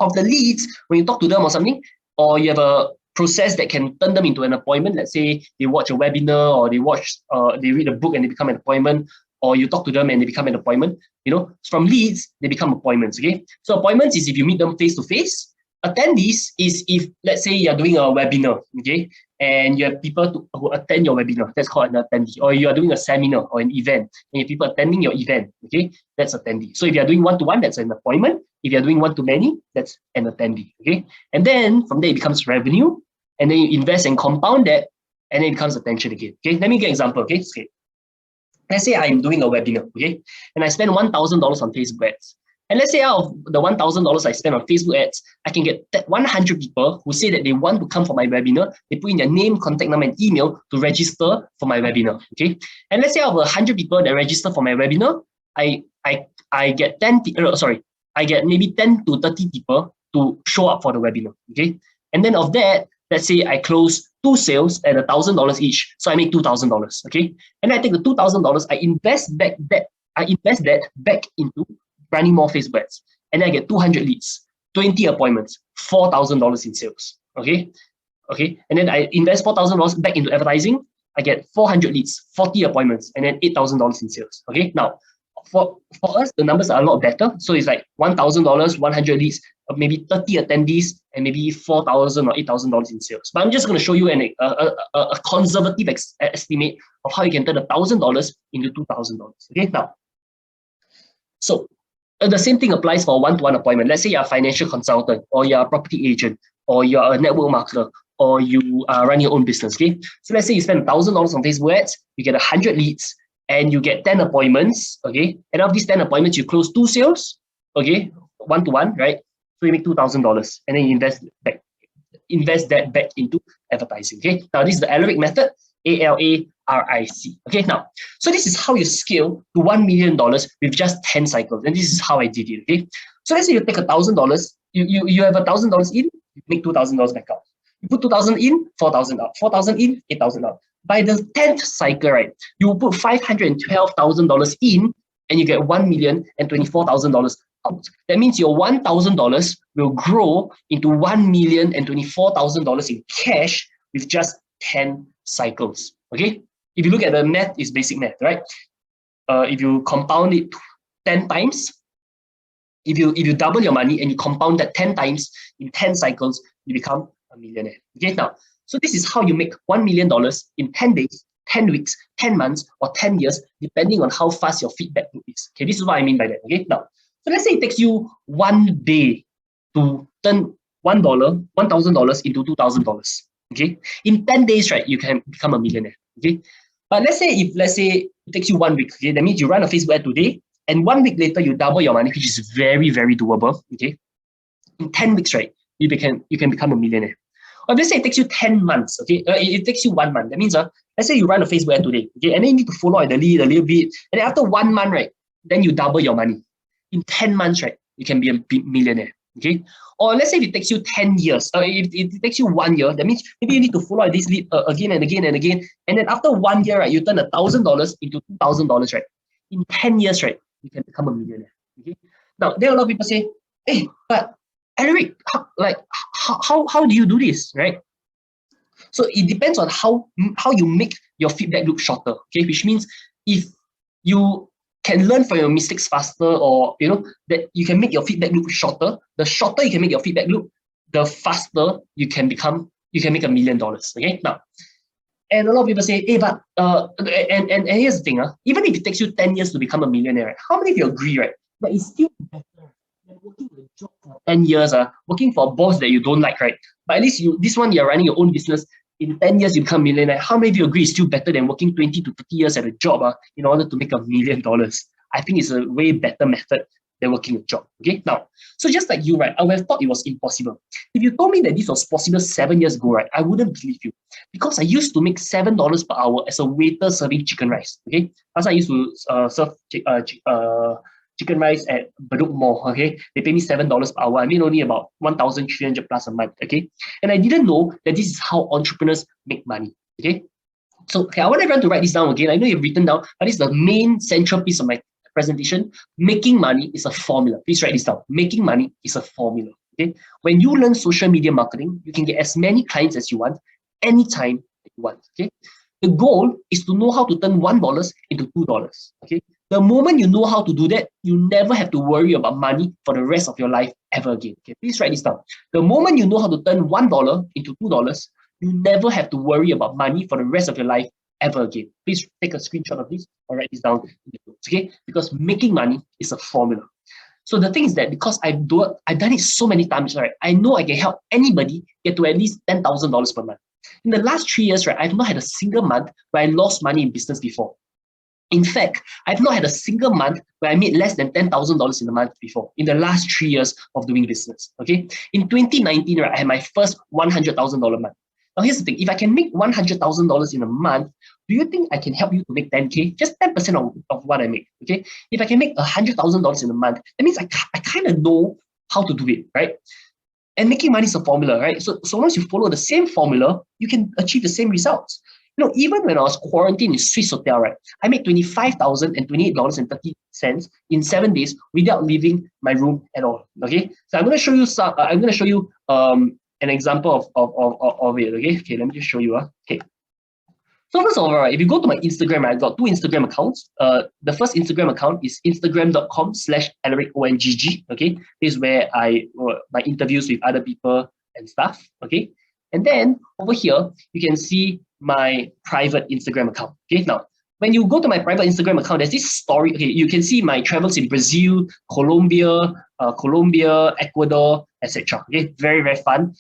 of the leads, when you talk to them or something, or you have a process that can turn them into an appointment, let's say they watch a webinar, or they read a book and they become an appointment, or you talk to them and they become an appointment. From leads, they become appointments. Okay, so appointments is if you meet them face to face. Attendees is if, let's say, you're doing a webinar, okay, and you have people who attend your webinar. That's called an attendee. Or you are doing a seminar or an event, and you have people attending your event, okay, that's attendee. So if you're doing one-to-one, that's an appointment. If you're doing one-to-many, that's an attendee, okay. And then from there it becomes revenue, and then you invest and compound that, and then it becomes attention again. Okay, let me give an example. Okay, let's say I'm doing a webinar, okay, and I spend $1,000 on Facebook ads. And let's say out of the $1,000 I spend on Facebook ads, I can get 100 people who say that they want to come for my webinar. They put in their name, contact number, and email to register for my webinar. Okay. And let's say out of 100 people that register for my webinar, I get I get maybe 10 to 30 people to show up for the webinar. Okay. And then of that, let's say I close 2 sales at $1,000 each. So I make $2,000. Okay. And I take the $2,000, I invest that back into running more Facebook ads, and then I get 200 leads, 20 appointments, $4,000 in sales. Okay, and then I invest $4,000 back into advertising. I get 400 leads, 40 appointments, and then $8,000 in sales. Okay, now for us the numbers are a lot better. So it's like $1,000, 100 leads, maybe 30 attendees, and maybe $4,000 or $8,000 in sales. But I'm just going to show you a conservative estimate of how you can turn $1,000 into $2,000. Okay, now, so the same thing applies for a one-to-one appointment. Let's say you're a financial consultant, or you're a property agent, or you're a network marketer, or you run your own business. Okay, so let's say you spend $1,000 on Facebook ads, you get 100 leads, and you get 10 appointments. Okay, and of these 10 appointments, you close 2 sales. Okay, one-to-one, right? So you make $2,000, and then you invest that back into advertising. Okay, now this is the Alaric method. ALARIC. Okay, now, so this is how you scale to $1 million with just 10 cycles. And this is how I did it. Okay, so let's say you take $1,000, you have $1,000 in, you make $2,000 back out. You put 2,000 in, 4,000 out, 4,000 in, 8,000 out. By the 10th cycle, right, you will put $512,000 in, and you get $1,024,000 out. That means your $1,000 will grow into $1,024,000 in cash with just 10 cycles. Okay? If you look at the math, it's basic math, right? If you compound it 10 times, if you double your money and you compound that 10 times in 10 cycles, you become a millionaire. Okay, now, so this is how you make $1 million in 10 days, 10 weeks, 10 months, or 10 years, depending on how fast your feedback loop is. Okay, this is what I mean by that. Okay, now, so let's say it takes you 1 day to turn $1,000 into $2,000. Okay, in 10 days, right, you can become a millionaire. Okay, but let's say it takes you 1 week. Okay, that means you run a Facebook ad today, and 1 week later you double your money, which is very, very doable. Okay, in 10 weeks, right, you can become a millionaire. Or let's say it takes you 10 months. Okay, it takes you 1 month. That means let's say you run a Facebook ad today. Okay, and then you need to follow the lead a little bit, and then after 1 month, right, then you double your money. In 10 months, right, you can be a millionaire. Okay, or let's say if it takes you 10 years, if it takes you 1 year, that means maybe you need to follow this lead again and again and again, and then after 1 year, right, you turn $1,000 into $2,000, right? In 10 years, right, you can become a millionaire. Okay. Now, there are a lot of people say, "Hey, but Alaric, how do you do this?" Right? So it depends on how you make your feedback loop shorter. Okay, which means if you can learn from your mistakes faster, or that you can make your feedback loop shorter. The shorter you can make your feedback loop, the faster you can make $1 million. Okay, now, and a lot of people say, "Hey, but and here's the thing, even if it takes you 10 years to become a millionaire, right, how many of you agree, right, that it's still better than working a job for 10 years, working for a boss that you don't like, right? But at least you're running your own business. In 10 years, you become a millionaire. How many of you agree it's still better than working 20 to 30 years at a job in order to make $1 million? I think it's a way better method than working a job. Okay, now, so just like you, right, I would have thought it was impossible. If you told me that this was possible 7 years ago, right, I wouldn't believe you, because I used to make $7 per hour as a waiter serving chicken rice. Okay, as I used to serve chicken rice at Bedok Mall. Okay, they pay me $7 per hour. I mean only about 1,300 plus a month. Okay, and I didn't know that this is how entrepreneurs make money. Okay, so I want everyone to write this down again. I know you've written down, but this is the main central piece of my presentation. Making money is a formula. Please write this down. Making money is a formula. Okay, when you learn social media marketing, you can get as many clients as you want, anytime you want. Okay, the goal is to know how to turn $1 into $2. Okay. The moment you know how to do that, you never have to worry about money for the rest of your life ever again. Okay, please write this down. The moment you know how to turn $1 into $2, you never have to worry about money for the rest of your life ever again. Please take a screenshot of this or write this down in the notes, okay? Because making money is a formula. So the thing is that because I've done it so many times, right? I know I can help anybody get to at least $10,000 per month. In the last 3 years, right, I've not had a single month where I lost money in business before. In fact, I've not had a single month where I made less than $10,000 in a month before, in the last 3 years of doing business, okay? In 2019, right, I had my first $100,000 month. Now, here's the thing. If I can make $100,000 in a month, do you think I can help you to make 10K? Just 10% of what I make, okay? If I can make $100,000 in a month, that means I kind of know how to do it, right? And making money is a formula, right? So once you follow the same formula, you can achieve the same results. Even when I was quarantined in Swiss hotel, right, I made $28.30 in 7 days without leaving my room at all. Okay, so I'm going to show you an example of it. Okay, let me just show you. Okay, so first of all, right, if you go to my Instagram, I've got 2 Instagram accounts. The first Instagram account is instagram.com/alaricongreviews. Okay, this is where my interviews with other people and stuff. Okay, and then over here you can see my private Instagram account. Okay, now when you go to my private Instagram account, there's this story. Okay, you can see my travels in Brazil, Colombia, Ecuador, etc. Okay, very, very fun.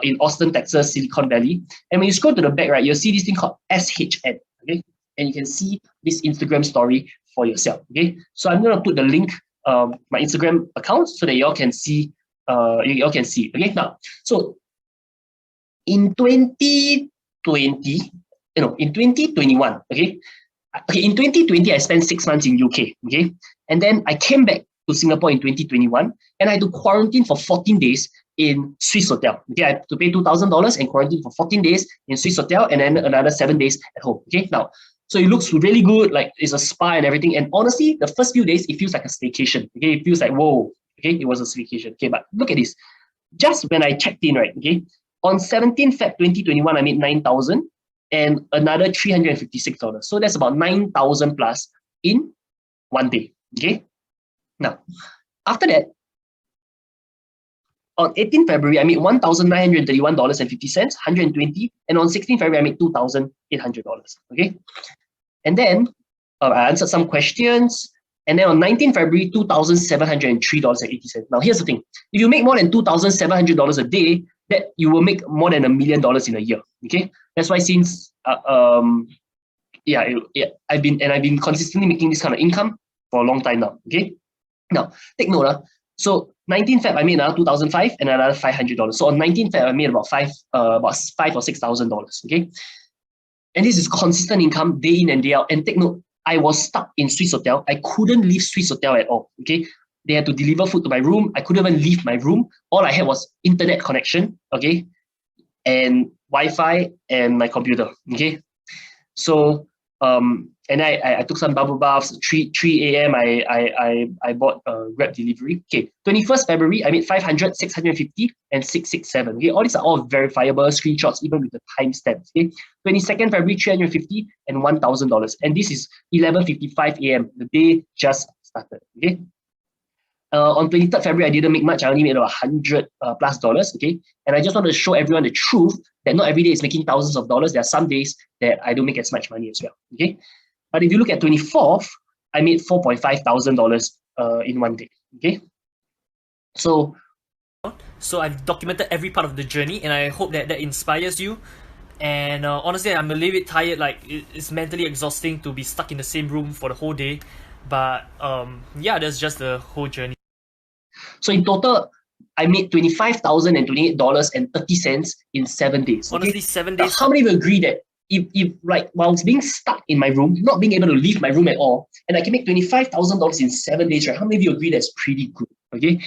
In Austin, Texas, Silicon Valley. And when you scroll to the back, right, you'll see this thing called SHN. Okay, and you can see this Instagram story for yourself. Okay, so I'm gonna put the link, my Instagram account, so that y'all can see. Okay, now, so in 2021, okay, in 2020, I spent 6 months in UK, okay, and then I came back to Singapore in 2021, and I had to quarantine for 14 days in Swiss hotel. Okay, I had to pay $2,000 and quarantine for 14 days in Swiss hotel, and then another 7 days at home. Okay, now, So it looks really good, like it's a spa and everything. And honestly, the first few days, it feels like a staycation. Okay, it feels like, whoa, okay, it was a staycation. Okay, but look at this. Just when I checked in, right, okay, on 17th Feb 2021, I made 9,000 and another $356. So that's about 9,000 plus in one day. Okay. Now, after that, on 18th February, I made $1,931.50, 120, and on 16th February, I made $2,800. Okay. And then I answered some questions. And then on 19th February, $2,703.80. Now, here's the thing. If you make more than $2,700 a day, that you will make more than $1 million in a year. Okay. That's why since, I've been consistently making this kind of income for a long time now. Okay. Now, take note. So 19th Feb, I made another 2,005 and another $500. So on 19th Feb, I made about $5,000 or $6,000. Okay. And this is consistent income day in and day out. And take note, I was stuck in Swiss Hotel. I couldn't leave Swiss Hotel at all. Okay. They had to deliver food to my room. I couldn't even leave my room. All I had was internet connection. Okay. And Wi-Fi and my computer. Okay. So and I took some bubble baths. 3 a.m. I bought a Grab delivery. Okay, 21st February I made 500, 650, and 667. Okay, all these are all verifiable screenshots, even with the timestamps. Okay, 22nd February 350 and $1,000, and this is 11:55 a.m. The day just started. Okay. On 23rd February, I didn't make much. I only made about $100 plus. Okay, and I just want to show everyone the truth that not every day is making thousands of dollars. There are some days that I don't make as much money as well. Okay, but if you look at 24th, I made $4.5 thousand in one day. Okay, so I've documented every part of the journey, and I hope that inspires you. And honestly, I'm a little bit tired. Like it's mentally exhausting to be stuck in the same room for the whole day. But yeah, that's just the whole journey. So in total, I made $25,028.30 in 7 days. Okay? Honestly, 7 days. Now, how many will agree that if like while being stuck in my room, not being able to leave my room at all, and I can make $25,000 in 7 days, right? How many of you agree that's pretty good? Okay.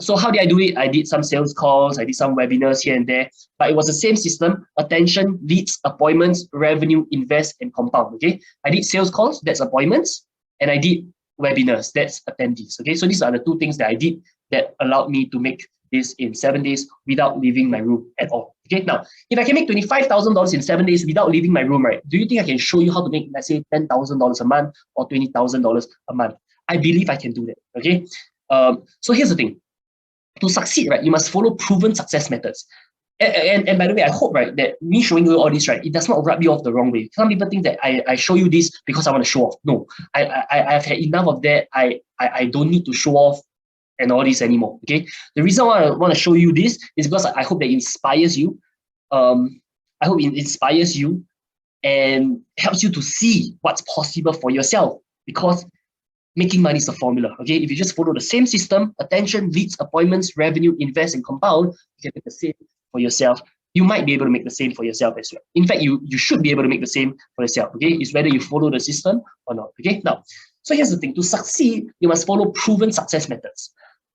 So how did I do it? I did some sales calls, I did some webinars here and there, but it was the same system: attention, leads, appointments, revenue, invest, and compound. Okay. I did sales calls, that's appointments, and I did webinars, that's attendees. Okay, so these are the two things that I did that allowed me to make this in 7 days without leaving my room at all. Okay, now if I can make $25,000 in 7 days without leaving my room, right? Do you think I can show you how to make, let's say, $10,000 a month or $20,000 a month? I believe I can do that. Okay, so here's the thing: to succeed, right, you must follow proven success methods. And by the way, I hope, right, that me showing you all this, right, it does not rub you off the wrong way. Some people think that I show you this because I want to show off. No, I've had enough of that. I don't need to show off and all this anymore. Okay. The reason why I want to show you this is because I hope that it inspires you. I hope it inspires you and helps you to see what's possible for yourself, because making money is the formula. Okay. If you just follow the same system: attention, leads, appointments, revenue, invest, and compound, you can make the same for yourself. You might be able to make the same for yourself as well. In fact, you should be able to make the same for yourself. Okay, it's whether you follow the system or not. Okay, now, so here's the thing: to succeed, you must follow proven success methods.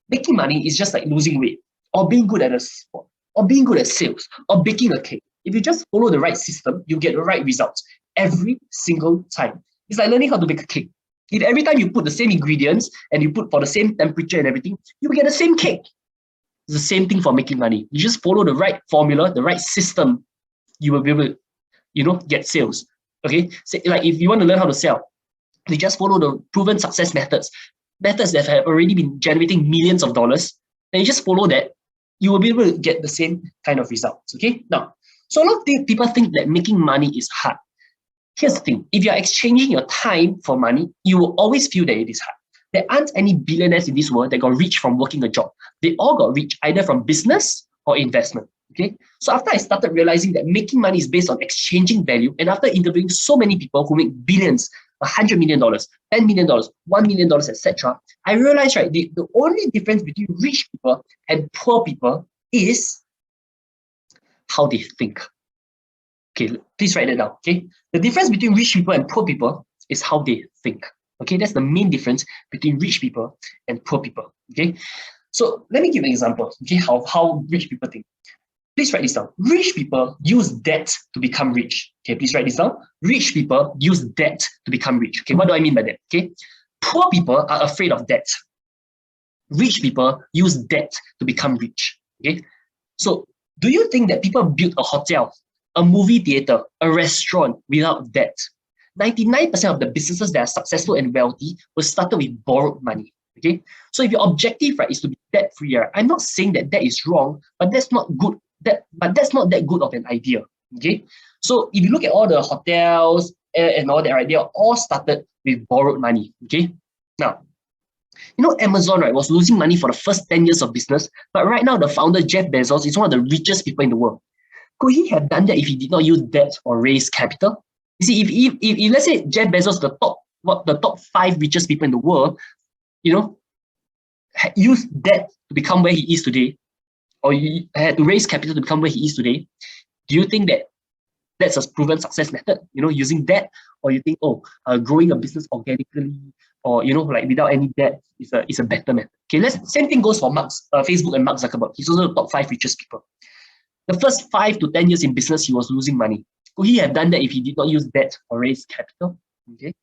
Making money is just like losing weight, or being good at a sport, or being good at sales, or baking a cake. If you just follow the right system, you get the right results every single time. It's like learning how to bake a cake. If every time you put the same ingredients and you put for the same temperature and everything, you will get the same cake. It's the same thing for making money. You just follow the right formula, the right system, you will be able to, get sales. Okay, so like if you want to learn how to sell, you just follow the proven success methods that have already been generating millions of dollars. Then you just follow that, you will be able to get the same kind of results. Okay, now, so a lot of people think that making money is hard. Here's the thing: if you're exchanging your time for money, you will always feel that it is hard. There aren't any billionaires in this world that got rich from working a job. They all got rich either from business or investment. Okay. So after I started realizing that making money is based on exchanging value, and after interviewing so many people who make billions, $100 million, $10 million, $1 million, etc., I realized, right, the only difference between rich people and poor people is how they think. Okay, please write that down. Okay. The difference between rich people and poor people is how they think. Okay, that's the main difference between rich people and poor people. Okay, so let me give an example. Okay, how rich people think. Please write this down. Rich people use debt to become rich. Okay, please write this down. Rich people use debt to become rich. Okay, what do I mean by that? Okay, poor people are afraid of debt. Rich people use debt to become rich. Okay, so do you think that people build a hotel, a movie theater, a restaurant without debt? 99% of the businesses that are successful and wealthy were started with borrowed money. Okay, so if your objective, right, is to be debt free, right, I'm not saying that that is wrong, but that's not good. But that's not that good of an idea. Okay, so if you look at all the hotels and all that, right, they are all started with borrowed money. Okay, now, you know, Amazon, right, was losing money for the first 10 years of business, but right now the founder Jeff Bezos is one of the richest people in the world. Could he have done that if he did not use debt or raise capital? You see, if let's say Jeff Bezos, the top 5 richest people in the world, you know, used debt to become where he is today, or he had to raise capital to become where he is today, do you think that that's a proven success method, you know, using debt? Or you think, growing a business organically, or, you know, like without any debt is a better method? Okay, same thing goes for Facebook and Mark Zuckerberg. He's also the top 5 richest people. The first 5 to 10 years in business, he was losing money. Could he have done that if he did not use debt or raise capital? Okay.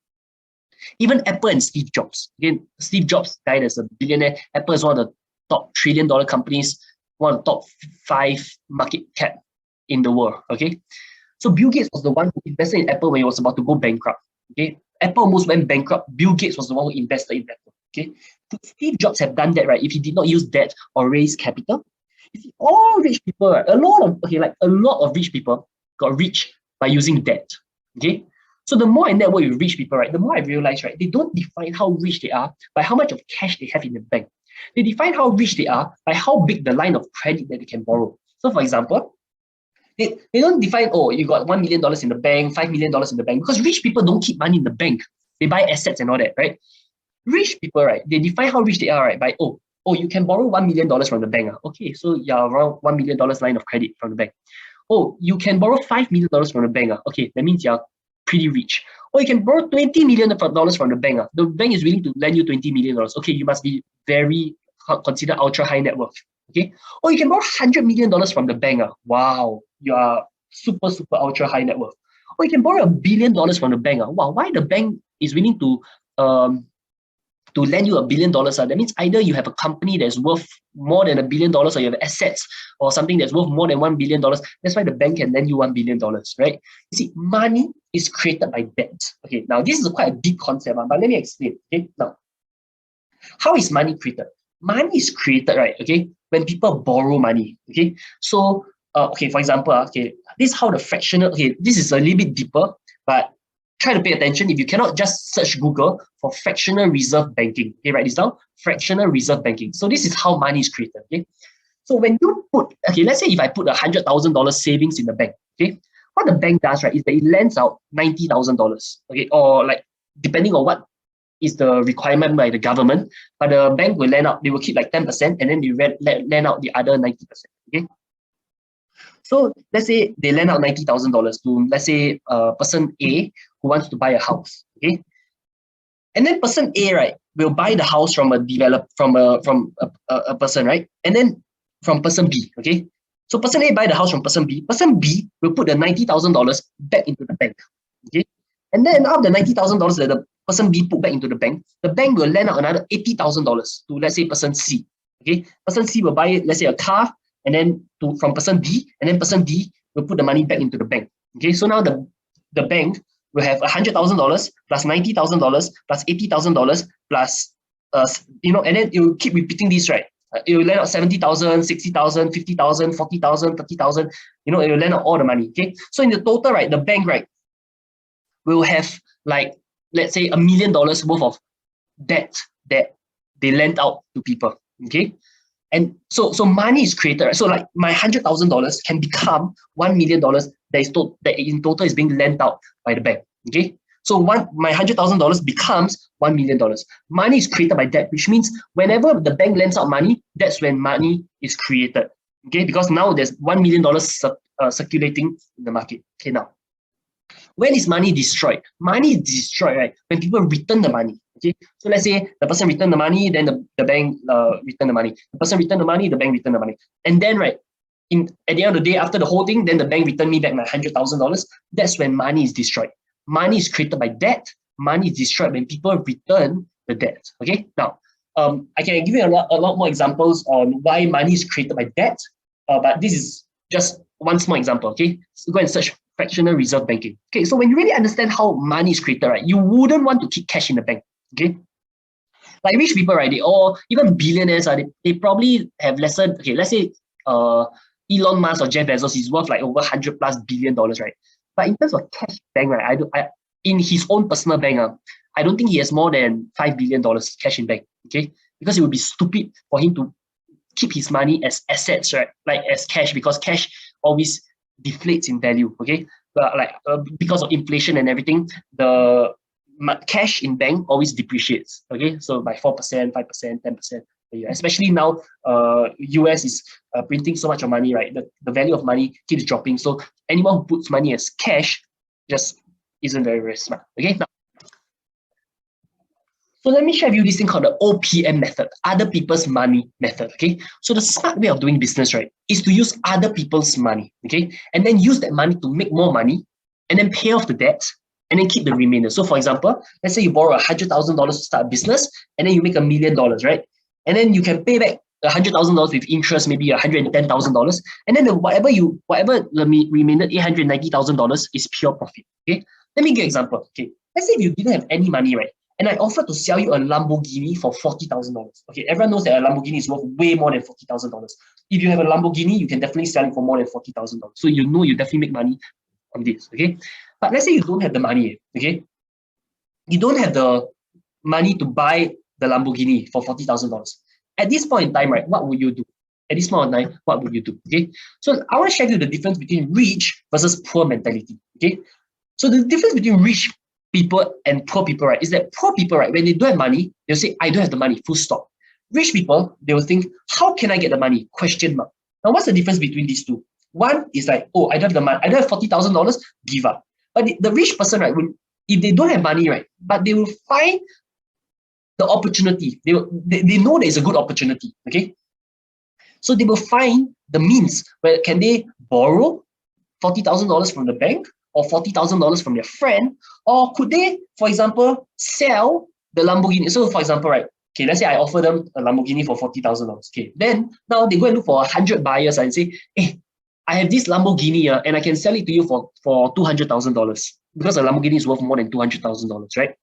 Even Apple and Steve Jobs. Again, Steve Jobs died as a billionaire. Apple is one of the top $1 trillion companies, one of the top 5 market cap in the world. Okay. So Bill Gates was the one who invested in Apple when he was about to go bankrupt. Okay. Apple almost went bankrupt. Bill Gates was the one who invested in Apple. Okay. Could Steve Jobs have done that, right, if he did not use debt or raise capital? You see, all rich people, right, a lot of rich people got rich by using debt. Okay. So the more I network with rich people, right, the more I realize, right, they don't define how rich they are by how much of cash they have in the bank. They define how rich they are by how big the line of credit that they can borrow. So for example, they don't define, you got $1 million in the bank, $5 million in the bank, because rich people don't keep money in the bank. They buy assets and all that, right? Rich people, right, they define how rich they are, right, by, you can borrow $1 million from the bank. Okay, so you're around $1 million line of credit from the bank. You can borrow $5 million from the bank. Okay, that means you're pretty rich. Or you can borrow $20 million from the bank. The bank is willing to lend you $20 million. Okay, you must be considered ultra high net worth. Okay, or you can borrow $100 million from the bank. Wow, you are super ultra high net worth. Or you can borrow $1 billion from the bank. Wow, why the bank is willing to lend you $1 billion? That means either you have a company that's worth more than $1 billion, or you have assets or something that's worth more than $1 billion. That's why the bank can lend you $1 billion, right? You see, money is created by debt. Okay, now this is quite a deep concept, but let me explain. Okay, now, how is money created? Money is created, right? Okay, when people borrow money. Okay, so for example, this is how the fractional. Okay, this is a little bit deeper, but try to pay attention. If you cannot, just search Google for fractional reserve banking. Okay, write this down. Fractional reserve banking. So this is how money is created. Okay, so when you put, let's say if I put $100,000 savings in the bank. Okay, what the bank does, right, is that it lends out $90,000. Okay, or like depending on what is the requirement by the government, but the bank will lend out. They will keep like 10%, and then they lend out the other 90%. Okay. So let's say they lend out $90,000 to, let's say, person A who wants to buy a house. Okay, and then person A, right, will buy the house from a person, right, and then from person B. Okay, so person A buy the house from person B. Person B will put the $90,000 back into the bank. Okay, and then out of the $90,000 that the person B put back into the bank will lend out another $80,000 to, let's say, person C. Okay, person C will buy, let's say, a car, and then from person D, and then person D will put the money back into the bank. Okay, so now the bank will have $100,000 plus $90,000 plus $80,000 plus and then it will keep repeating this, right? It will lend out $70,000, $60,000, $50,000, $40,000, $30,000. It will lend out all the money. Okay, so in the total, right, the bank, right, will have, like, let's say $1 million worth of debt that they lend out to people. Okay, and so money is created, right? So like my $100,000 can become $1 million that in total is being lent out by the bank. Okay, so my $100,000 becomes $1 million. Money is created by debt, which means whenever the bank lends out money, that's when money is created. Okay, because now there's $1 million circulating in the market. Okay, now, when is money destroyed? Money is destroyed, right, when people return the money. Okay, so let's say the person returned the money, then the bank returned the money. The person returned the money, the bank returned the money. And then, right, at the end of the day, after the whole thing, then the bank returned me back my $100,000. That's when money is destroyed. Money is created by debt. Money is destroyed when people return the debt. Okay, now I can give you a lot more examples on why money is created by debt, but this is just one small example. Okay, so go and search fractional reserve banking. Okay, so when you really understand how money is created, right, you wouldn't want to keep cash in the bank. Okay, like rich people, right, they all, even billionaires, they probably have less than, okay, let's say Elon Musk or Jeff Bezos is worth like over $100+ billion, right? But in terms of cash bank, right, in his own personal bank, I don't think he has more than $5 billion cash in bank, okay? Because it would be stupid for him to keep his money as assets, right? Like as cash, because cash always deflates in value, okay? But because of inflation and everything, the cash in bank always depreciates, okay? So by 4%, 5%, 10% a year. Especially now, US is printing so much of money, right? The value of money keeps dropping. So anyone who puts money as cash just isn't very, very smart, okay? Now, so let me share with you this thing called the OPM method, other people's money method, okay? So the smart way of doing business, right, is to use other people's money, okay? And then use that money to make more money and then pay off the debt and then keep the remainder. So for example, let's say you borrow $100,000 to start a business and then you make $1 million, right? And then you can pay back $100,000 with interest, maybe $110,000, and then whatever the remainder $890,000 is pure profit, okay? Let me give you an example, okay? Let's say if you didn't have any money, right? And I offered to sell you a Lamborghini for $40,000. Okay, everyone knows that a Lamborghini is worth way more than $40,000. If you have a Lamborghini, you can definitely sell it for more than $40,000. So you know you definitely make money on this, okay? But let's say you don't have the money, okay? You don't have the money to buy the Lamborghini for $40,000. At this point in time, right, what would you do? At this point in time, what would you do, okay? So I want to share with you the difference between rich versus poor mentality, okay? So the difference between rich people and poor people, right, is that poor people, right, when they don't have money, they'll say, I don't have the money, full stop. Rich people, they will think, how can I get the money? Question mark. Now, what's the difference between these two? One is like, oh, I don't have the money, I don't have $40,000, give up. But the rich person, right, if they don't have money, right, but they will find the opportunity. They know there is a good opportunity, okay? So they will find the means where can they borrow $40,000 from the bank, or $40,000 from their friend, or could they, for example, sell the Lamborghini? So for example, right, okay, let's say I offer them a Lamborghini for $40,000, okay, then now they go and look for 100 buyers and say, hey, I have this Lamborghini and I can sell it to you for $200,000 because a Lamborghini is worth more than $200,000, right?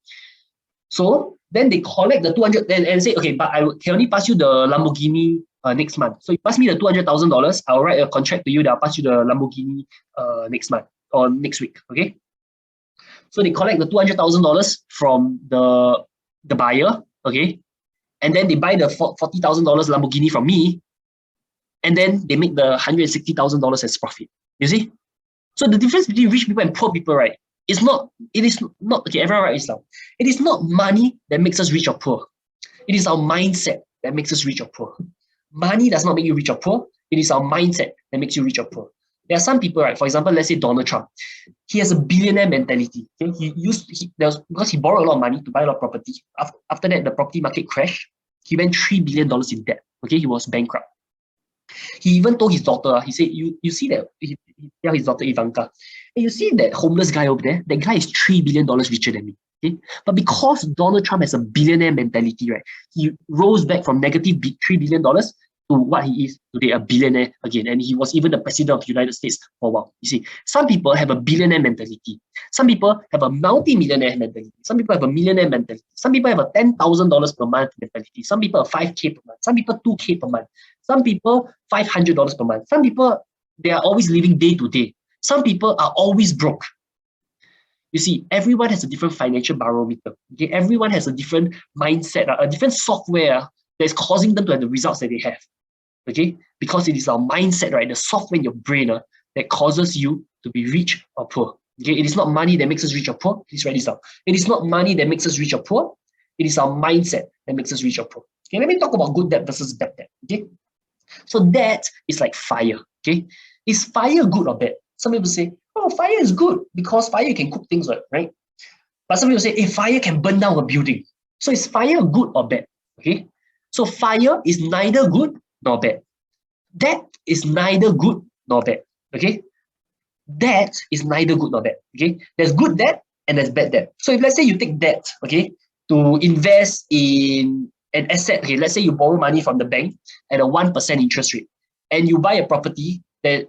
So then they collect the 200 and say, okay, but I can only pass you the Lamborghini next month. So you pass me the $200,000, I'll write a contract to you that I'll pass you the Lamborghini next month or next week, okay? So they collect the $200,000 from the buyer, okay? And then they buy the $40,000 Lamborghini from me, and then they make the $160,000 as profit. You see? So the difference between rich people and poor people, right, it is not, okay, everyone write this down. It is not money that makes us rich or poor. It is our mindset that makes us rich or poor. Money does not make you rich or poor. It is our mindset that makes you rich or poor. There are some people, right? For example, let's say Donald Trump. He has a billionaire mentality. Okay? Because he borrowed a lot of money to buy a lot of property. After that, the property market crashed. He went $3 billion in debt. Okay, he was bankrupt. He even told his daughter, he said, you see that, he tell his daughter Ivanka, hey, you see that homeless guy over there? That guy is $3 billion richer than me. Okay? But because Donald Trump has a billionaire mentality, right, he rose back from negative $3 billion to what he is today, a billionaire again. And he was even the president of the United States for a while. You see, some people have a billionaire mentality. Some people have a multi-millionaire mentality. Some people have a millionaire mentality. Some people have a $10,000 per month mentality. Some people have $5K per month. Some people $2K per month. Some people $500 per month. Some people, they are always living day to day. Some people are always broke. You see, everyone has a different financial barometer. Okay? Everyone has a different mindset, a different software that's causing them to have the results that they have. Okay? Because it is our mindset, right? The software in your brain that causes you to be rich or poor. Okay? It is not money that makes us rich or poor. Please write this down. It is not money that makes us rich or poor. It is our mindset that makes us rich or poor. Okay, let me talk about good debt versus bad debt. Okay? So debt is like fire. Okay? Is fire good or bad? Some people say, oh, fire is good because fire you can cook things, right? But some people say, hey, fire can burn down a building. So is fire good or bad? Okay? So fire is neither good nor bad. Debt is neither good nor bad. Okay, debt is neither good nor bad. Okay, there's good debt and there's bad debt. So if let's say you take debt, okay, to invest in an asset, okay, let's say you borrow money from the bank at a 1% interest rate, and you buy a property that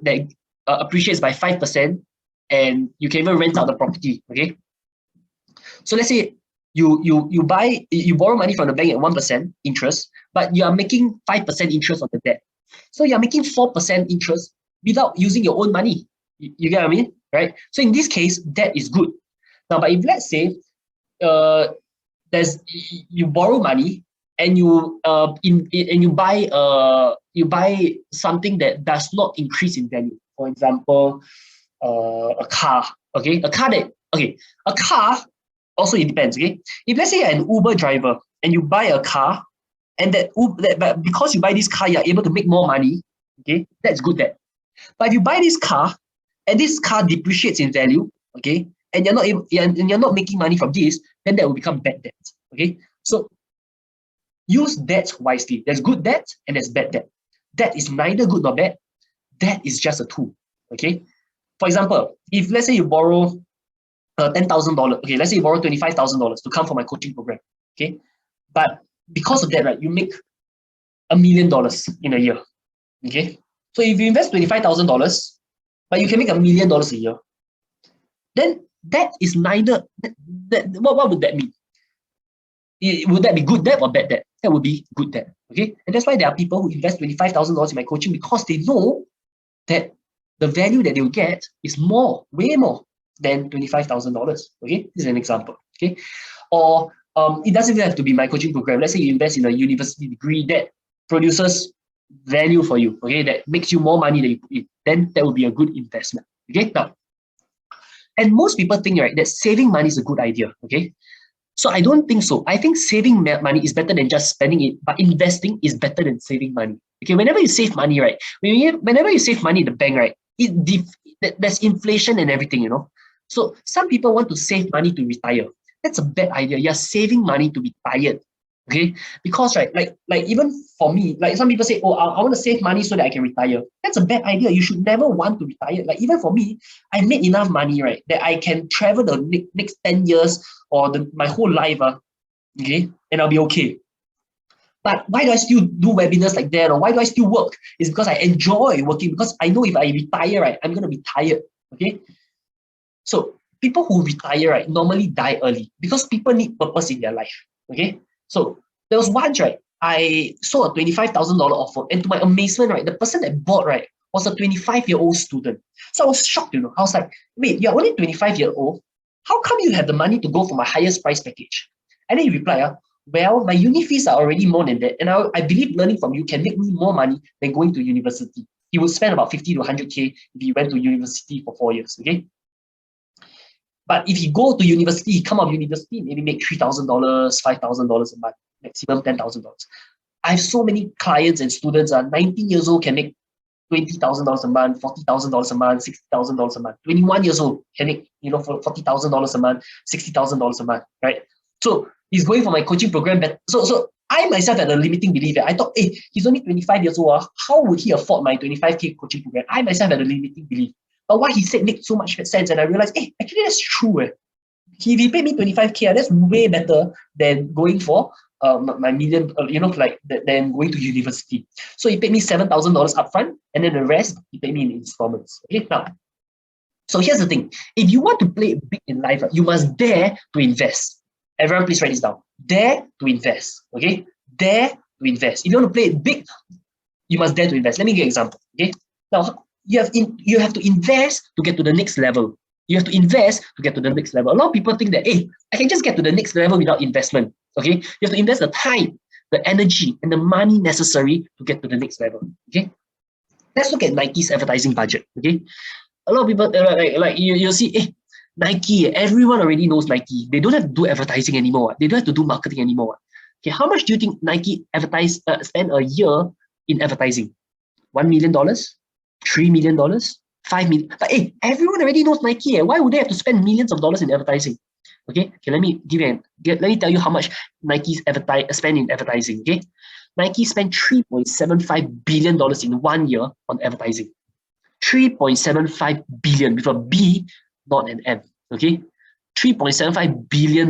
appreciates by 5%, and you can even rent out the property. Okay, so let's say you borrow money from the bank at 1% interest, but you are making 5% interest on the debt. So you're making 4% interest without using your own money. You get what I mean, right? So in this case, debt is good. Now, but if let's say you borrow money and you buy something that does not increase in value. For example, a car. Okay, a car. Also, it depends. Okay, if let's say you're an Uber driver and you buy a car, and but because you buy this car, you're able to make more money. Okay, that's good debt. But if you buy this car and this car depreciates in value, okay, and you're not making money from this, then that will become bad debt. Okay, so use debt wisely. There's good debt and there's bad debt. Debt is neither good nor bad. Debt is just a tool. Okay, for example, if let's say you borrow $10,000, okay, let's say you borrow $25,000 to come for my coaching program, okay, but because of that, right, you make $1 million in a year, okay. So if you invest $25,000, but you can make $1 million a year, then that is neither. What would that mean? Would that be good debt or bad debt? That would be good debt, okay. And that's why there are people who invest $25,000 in my coaching, because they know that the value that they'll get is more, way more than $25,000. Okay, this is an example. Okay, or it doesn't even have to be my coaching program. Let's say you invest in a university degree that produces value for you. Okay, that makes you more money than you put in. Then that would be a good investment. Okay, now, and most people think, right, that saving money is a good idea. Okay, so I don't think so. I think saving money is better than just spending it, but investing is better than saving money. Okay, whenever you save money, right, whenever you save money in the bank, right, there's inflation and everything, you know. So some people want to save money to retire. That's a bad idea. You're saving money to be tired. Okay, because right, like even for me, like some people say, oh, I want to save money so that I can retire. That's a bad idea. You should never want to retire. Like even for me, I made enough money, right, that I can travel the next 10 years or my whole life, okay, and I'll be okay. But why do I still do webinars like that, or why do I still work? It's because I enjoy working, because I know if I retire, right, I'm gonna be tired. Okay, so people who retire, right, normally die early because people need purpose in their life. Okay, so there was once, right, I saw a $25,000 offer, and to my amazement, right, the person that bought, right, was a 25-year-old student. So I was shocked, you know. I was like, wait, you're only 25-year-old. How come you have the money to go for my highest price package? And then he replied, well, my uni fees are already more than that, and I believe learning from you can make me more money than going to university. He would spend about 50 to 100K if he went to university for 4 years. Okay. But if he go to university, he come out of university, maybe make $3,000, $5,000 a month, maximum $10,000. I have so many clients and students 19 years old can make $20,000 a month, $40,000 a month, $60,000 a month. 21 years old can make, you know, for $40,000 a month, $60,000 a month, right? So he's going for my coaching program. But so I myself had a limiting belief. I thought, hey, he's only 25 years old. How would he afford my 25K coaching program? I myself had a limiting belief. But what he said made so much sense, and I realized, hey, actually that's true. If he paid me 25K, that's way better than going for my million, you know, like than going to university. So he paid me $7,000 upfront, and then the rest he paid me in installments. Okay, now, so here's the thing: if you want to play big in life, right, you must dare to invest. Everyone, please write this down. Dare to invest. Okay, dare to invest. If you want to play big, you must dare to invest. Let me give you an example. Okay, now you have to invest to get to the next level. You have to invest to get to the next level. A lot of people think that, hey, I can just get to the next level without investment. Okay, you have to invest the time, the energy, and the money necessary to get to the next level. Okay, let's look at Nike's advertising budget. Okay, a lot of people like you'll see, hey, Nike, everyone already knows Nike. They don't have to do advertising anymore. They don't have to do marketing anymore. Okay, how much do you think Nike spend a year in advertising? $1 million, $3 million, $5 million. But hey, everyone already knows Nike. Why would they have to spend millions of dollars in advertising? Okay, let me tell you how much Nike spend in advertising. Okay, Nike spent $3.75 billion in 1 year on advertising. 3.75 billion with a B, not an M. Okay, $3.75 billion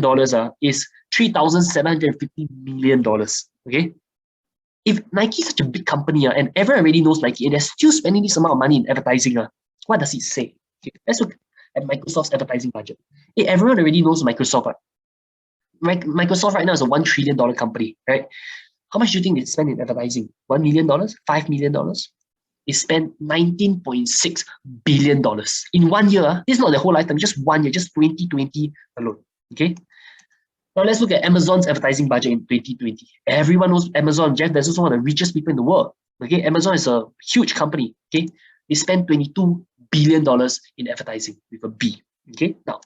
is $3,750 million. Okay, if Nike is such a big company and everyone already knows Nike and they're still spending this amount of money in advertising, what does it say? Okay, let's look at Microsoft's advertising budget. Everyone already knows Microsoft. Microsoft right now is a $1 trillion company, right? How much do you think they spend in advertising? $1 million? $5 million? They spent $19.6 billion in 1 year. This is not the whole lifetime, just 1 year, just 2020 alone. Okay. Now let's look at Amazon's advertising budget in 2020. Everyone knows Amazon. Jeff Bezos is one of the richest people in the world. Okay, Amazon is a huge company. Okay, they spent $22 billion in advertising with a B. Okay, now,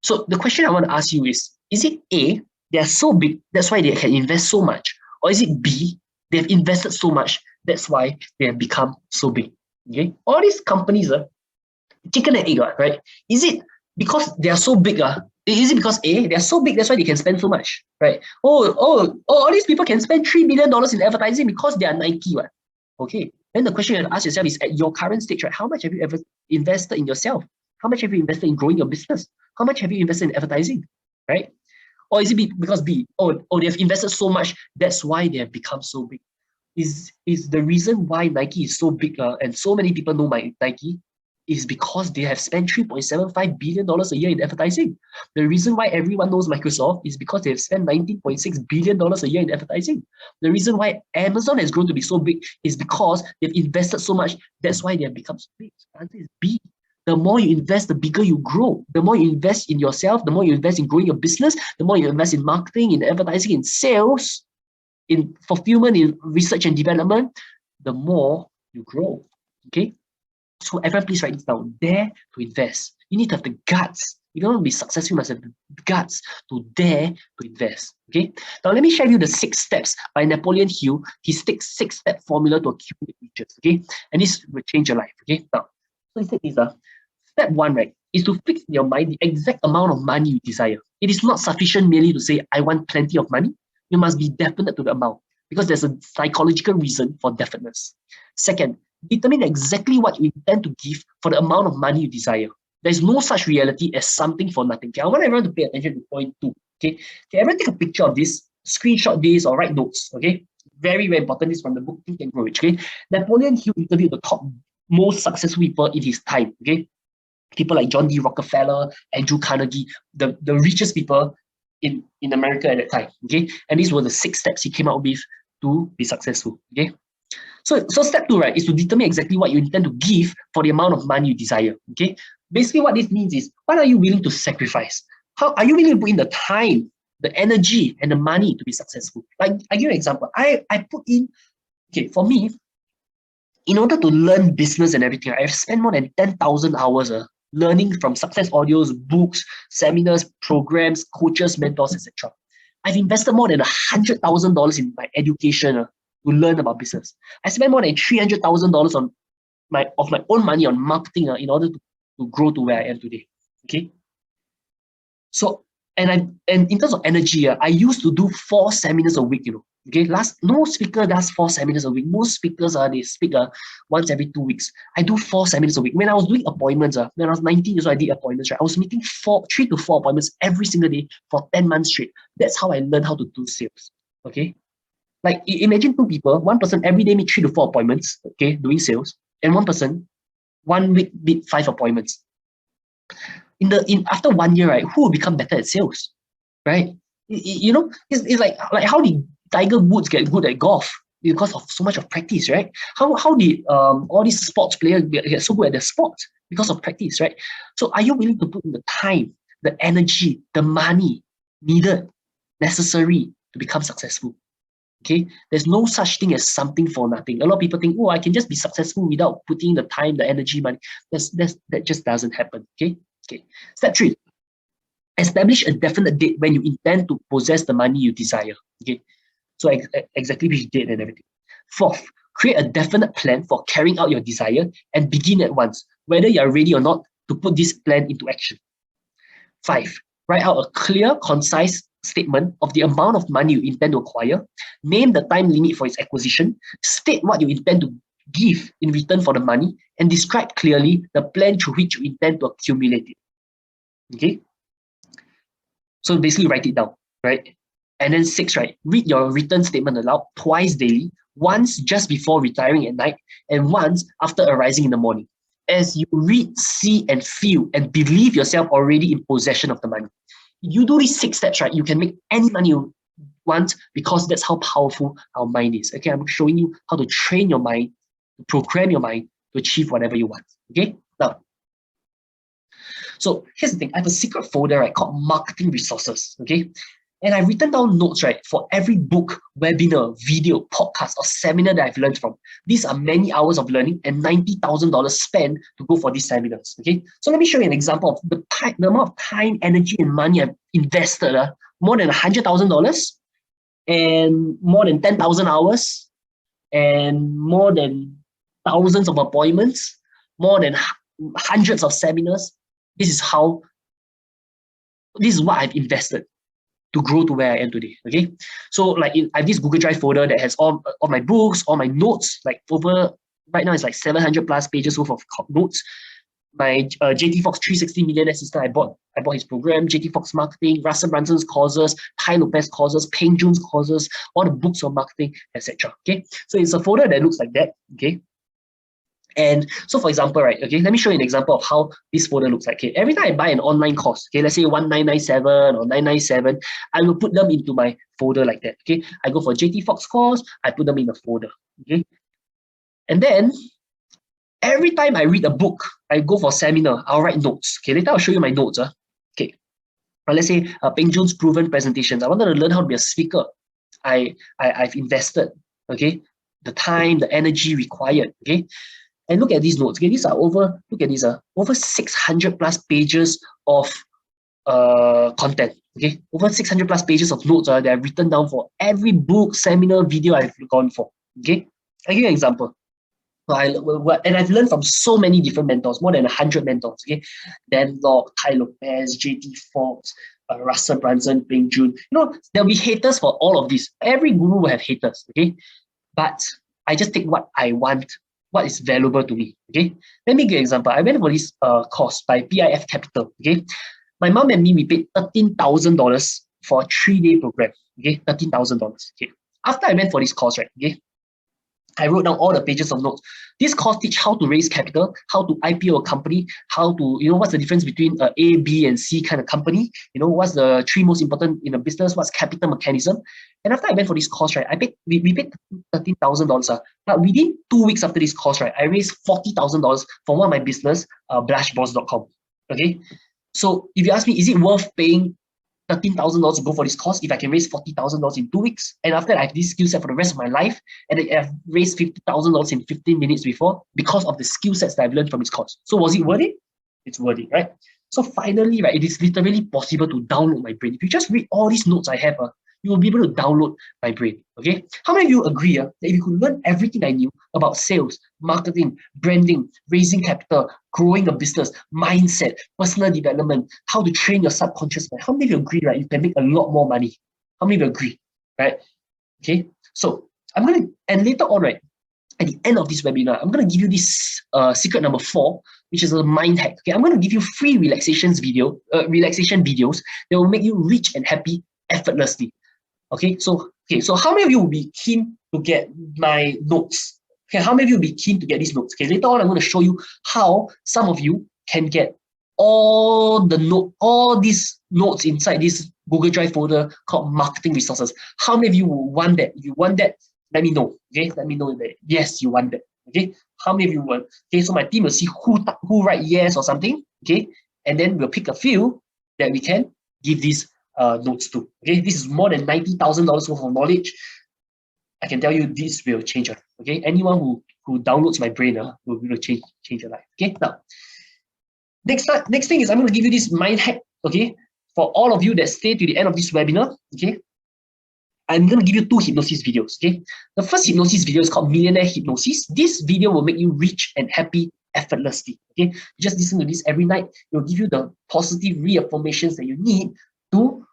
so the question I want to ask you is it A, they are so big, that's why they can invest so much, or is it B, they've invested so much, that's why they have become so big? Okay, all these companies are chicken and egg, right? Is it because they are so big? Is it because A, they are so big, that's why they can spend so much, right? All these people can spend $3 billion in advertising because they are Nike, right? Okay, then the question you have to ask yourself is, at your current stage, right, how much have you ever invested in yourself? How much have you invested in growing your business? How much have you invested in advertising, right? Or is it because B, they have invested so much, that's why they have become so big? Is the reason why Nike is so big and so many people know Nike is because they have spent $3.75 billion a year in advertising. The reason why everyone knows Microsoft is because they have spent $19.6 billion a year in advertising. The reason why Amazon has grown to be so big is because they've invested so much. That's why they have become so big. The answer is B. The more you invest, the bigger you grow. The more you invest in yourself, the more you invest in growing your business, the more you invest in marketing, in advertising, in sales, in fulfillment, in research and development, the more you grow. Okay? So everyone, please write this down. Dare to invest. You need to have the guts. You don't want to be successful, you must have the guts to dare to invest. Okay? Now let me share with you the 6 steps by Napoleon Hill. His 6-step formula to accumulate riches. Okay? And this will change your life. Okay? Now, so he said this. Step 1, right, is to fix in your mind the exact amount of money you desire. It is not sufficient merely to say, I want plenty of money. You must be definite to the amount, because there's a psychological reason for definiteness. Second, determine exactly what you intend to give for the amount of money you desire. There's no such reality as something for nothing. Okay, I want everyone to pay attention to point 2. Okay, everyone take a picture of this, screenshot this, or write notes. Okay, very, very important. This is from the book Think and Grow Rich. Okay, Napoleon Hill interviewed the top most successful people in his time. Okay, people like John D. Rockefeller, Andrew Carnegie, the richest people in America at that time. Okay, and these were the 6 steps he came out with to be successful. Okay. So step 2, right, is to determine exactly what you intend to give for the amount of money you desire. Okay. Basically, what this means is, what are you willing to sacrifice? How are you willing to put in the time, the energy, and the money to be successful? Like, I give you an example. I put in, okay, for me, in order to learn business and everything, I've spent more than 10,000 hours learning from success audios, books, seminars, programs, coaches, mentors, etc. I've invested more than $100,000 in my education to learn about business. I spent more than $300,000 on my own money on marketing in order to grow to where I am today. Okay. So and in terms of energy, I used to do 4 seminars a week. Okay, no speaker does 4 seminars a week. Most speakers they speak once every 2 weeks. I do 4 seminars a week. When I was doing appointments, when I was 19 years old, I did appointments. Right? I was meeting 3 to 4 appointments every single day for 10 months straight. That's how I learned how to do sales. Okay, like imagine 2 people. One person every day meet 3 to 4 appointments. Okay, doing sales, and one person 1 week meet 5 appointments. After 1 year, right, who will become better at sales, right? It's like how did Tiger Woods get good at golf? Because of so much of practice, right? How did all these sports players get so good at their sports? Because of practice, right? So are you willing to put in the time, the energy, the money needed, necessary to become successful? Okay, there's no such thing as something for nothing. A lot of people think, I can just be successful without putting the time, the energy, money. That just doesn't happen. Okay. Step 3. Establish a definite date when you intend to possess the money you desire. Okay. So exactly which date and everything. 4th, create a definite plan for carrying out your desire and begin at once, whether you are ready or not to put this plan into action. 5, write out a clear, concise statement of the amount of money you intend to acquire, name the time limit for its acquisition, state what you intend to give in return for the money, and describe clearly the plan through which you intend to accumulate it. Okay? So basically write it down, right? And then 6, right? Read your return statement aloud twice daily, once just before retiring at night, and once after arising in the morning. As you read, see, and feel, and believe yourself already in possession of the money. You do these 6 steps, right? You can make any money you want, because that's how powerful our mind is. Okay, I'm showing you how to train your mind, to program your mind to achieve whatever you want. Okay, now, so here's the thing. I have a secret folder, right, called marketing resources. Okay, and I've written down notes, right, for every book, webinar, video, podcast, or seminar that I've learned from. These are many hours of learning and $90,000 spent to go for these seminars. Okay, so let me show you an example of the amount of time, energy, and money I've invested. More than $100,000 and more than 10,000 hours and more than thousands of appointments, more than hundreds of seminars. This is what I've invested to grow to where I am today. Okay, so like I have this Google Drive folder that has all my books, all my notes, like over right now it's like 700 plus pages worth of notes. My JT Fox 360 Millionaire System, I bought his program, JT Fox Marketing, Russell Brunson's courses, Tai Lopez courses, Peng Joon's courses, all the books on marketing, etc. Okay, so it's a folder that looks like that. Okay, and so for example, right, okay, let me show you an example of how this folder looks like. Okay, every time I buy an online course, okay, let's say 1997 or 997, I will put them into my folder like that. Okay, I go for JT Fox course, I put them in the folder. Okay, and then every time I read a book, I go for a seminar, I'll write notes. Okay, later I'll show you my notes. Okay, let's say Peng Joon's proven presentations. I wanted to learn how to be a speaker. I've invested, okay, the time, the energy required. Okay, and look at these notes. Okay, these are over 600 plus pages of content. Okay, over 600 plus pages of notes that I've written down for every book, seminar, video I've gone for. Okay, I'll give you an example. And I've learned from so many different mentors, more than 100 mentors. Okay, Dan Lok, Tai Lopez, JT Fox, Russell Brunson, Peng Joon. There'll be haters for all of these. Every guru will have haters. Okay, but I just take what I want, what is valuable to me. Okay, let me give you an example. I went for this course by PIF Capital. Okay, my mom and me, we paid $13,000 for a 3-day program. Okay, $13,000. Okay, after I went for this course, right? Okay, I wrote down all the pages of notes. This course teach how to raise capital, how to IPO a company, how to, what's the difference between A, B, and C kind of company, what's the 3 most important in a business, what's capital mechanism. And after I went for this course, right, we paid $13,000. But within 2 weeks after this course, right, I raised $40,000 for one of my business, blushboss.com. Okay, so if you ask me, is it worth paying $13,000 to go for this course if I can raise $40,000 in 2 weeks? And after that, I have this skill set for the rest of my life, and I've raised $50,000 in 15 minutes before because of the skill sets that I've learned from this course. So was it worth it? It's worth it, right? So finally, right, it is literally possible to download my brain. If you just read all these notes I have, you will be able to download my brain. Okay? How many of you agree that if you could learn everything I knew about sales, marketing, branding, raising capital, growing a business, mindset, personal development, how to train your subconscious mind, how many of you agree, right, you can make a lot more money? How many of you agree, right? Okay, so and later on, right, at the end of this webinar, I'm going to give you this secret number 4, which is a mind hack. Okay, I'm going to give you free relaxation videos that will make you rich and happy effortlessly. Okay, so how many of you will be keen to get my notes? Okay, how many of you will be keen to get these notes? Okay, later on I'm going to show you how some of you can get all these notes inside this Google Drive folder called marketing resources. How many of you will want that? If you want that, let me know. Okay, let me know that yes, you want that. Okay, how many of you want? Okay, so my team will see who write yes or something. Okay, and then we'll pick a few that we can give these notes to. Okay, this is more than $90,000 worth of knowledge. I can tell you this will change your life. Okay, anyone who downloads my brain will change your life. Okay, now next thing is I'm going to give you this mind hack. Okay, for all of you that stay to the end of this webinar. Okay, I'm going to give you 2 hypnosis videos. Okay, the first hypnosis video is called Millionaire Hypnosis. This video will make you rich and happy effortlessly. Okay, you just listen to this every night. It will give you the positive reaffirmations that you need to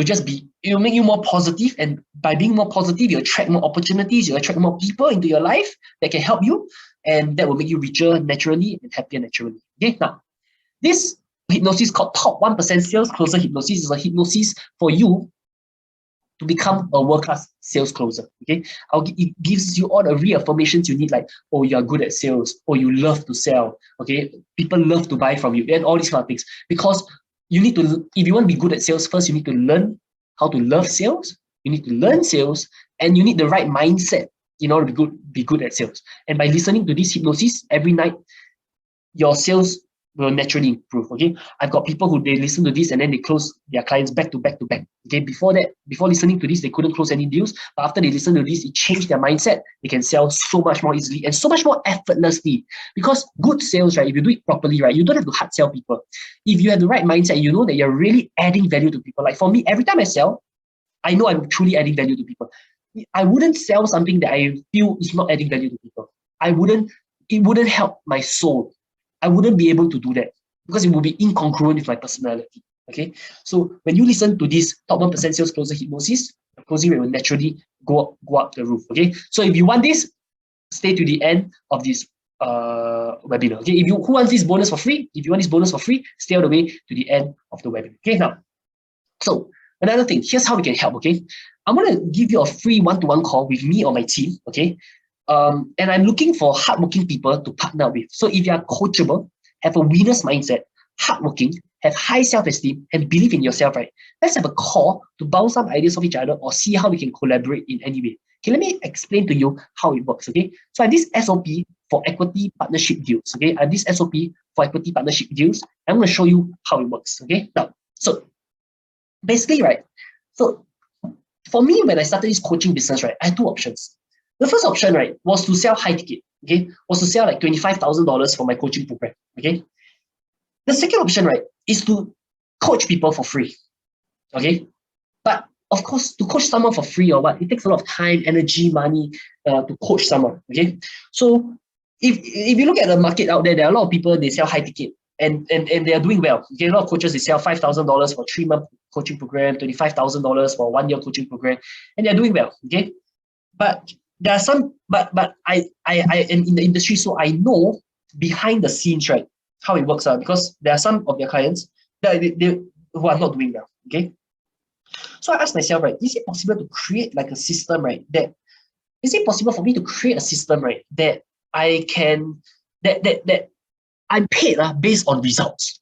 just be. It will make you more positive, and by being more positive, you attract more opportunities. You attract more people into your life that can help you, and that will make you richer naturally and happier naturally. Okay, now this hypnosis called Top 1% Sales Closer Hypnosis is a hypnosis for you to become a world-class sales closer. Okay, it gives you all the reaffirmations you need, like, oh, you are good at sales, or you love to sell. Okay, people love to buy from you, and all these kind of things. Because you need to, if you want to be good at sales, first you need to learn how to love sales. You need to learn sales, and you need the right mindset in order to be good at sales. And by listening to this hypnosis every night, your sales will naturally improve. Okay, I've got people who they listen to this and then they close their clients back to back to back. Okay, before listening to this, they couldn't close any deals, but after they listen to this, it changed their mindset. They can sell so much more easily and so much more effortlessly. Because good sales, right, if you do it properly, right, you don't have to hard sell people. If you have the right mindset, you know that you're really adding value to people. Like for me, every time I sell, I know I'm truly adding value to people. I wouldn't sell something that I feel is not adding value to people. It wouldn't help my soul. I wouldn't be able to do that because it would be incongruent with my personality. Okay, so when you listen to this Top 1% Sales Closer Hypnosis, the closing rate will naturally go up the roof. Okay, so if you want this, stay to the end of this webinar. Okay, who wants this bonus for free? If you want this bonus for free, stay all the way to the end of the webinar. Okay, now, so another thing, here's how we can help. Okay, I'm going to give you a free one-to-one call with me or my team. Okay. And I'm looking for hardworking people to partner with. So if you are coachable, have a winner's mindset, hardworking, have high self-esteem, and believe in yourself, right? Let's have a call to bounce some ideas off each other or see how we can collaborate in any way. Okay, let me explain to you how it works. Okay, so I have this SOP for equity partnership deals. Okay, I have this SOP for equity partnership deals. I'm going to show you how it works. Okay, now, so basically, right? So for me, when I started this coaching business, right, I had two options. The first option, right, was to sell high ticket, okay, was to sell like $25,000 for my coaching program, okay. The second option, right, is to coach people for free, okay. But of course, to coach someone for free or what, it takes a lot of time, energy, money to coach someone, okay. So if you look at the market out there, there are a lot of people, they sell high ticket and they are doing well. Okay, a lot of coaches, they sell $5,000 for 3-month coaching program, $25,000 for 1-year coaching program, and they're doing well, okay. But there are some, but I am in the industry, so I know behind the scenes, right, how it works out, because there are some of their clients that they who are not doing well. Okay, so I asked myself, right, is it possible to create like a system, right? Is it possible for me to create a system, right, that I can that I'm paid based on results?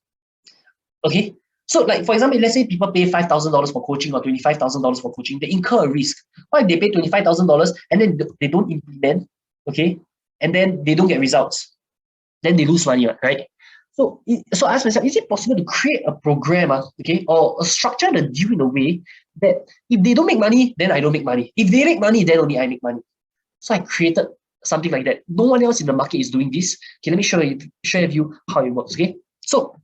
Okay. So like, for example, let's say people pay $5,000 for coaching or $25,000 for coaching, they incur a risk. What if they pay $25,000 and then they don't implement, okay, and then they don't get results? Then they lose money, right? So I asked myself, is it possible to create a program, okay, or structure the deal in a way that if they don't make money, then I don't make money. If they make money, then only I make money. So I created something like that. No one else in the market is doing this. Okay, let me share with you how it works, okay? So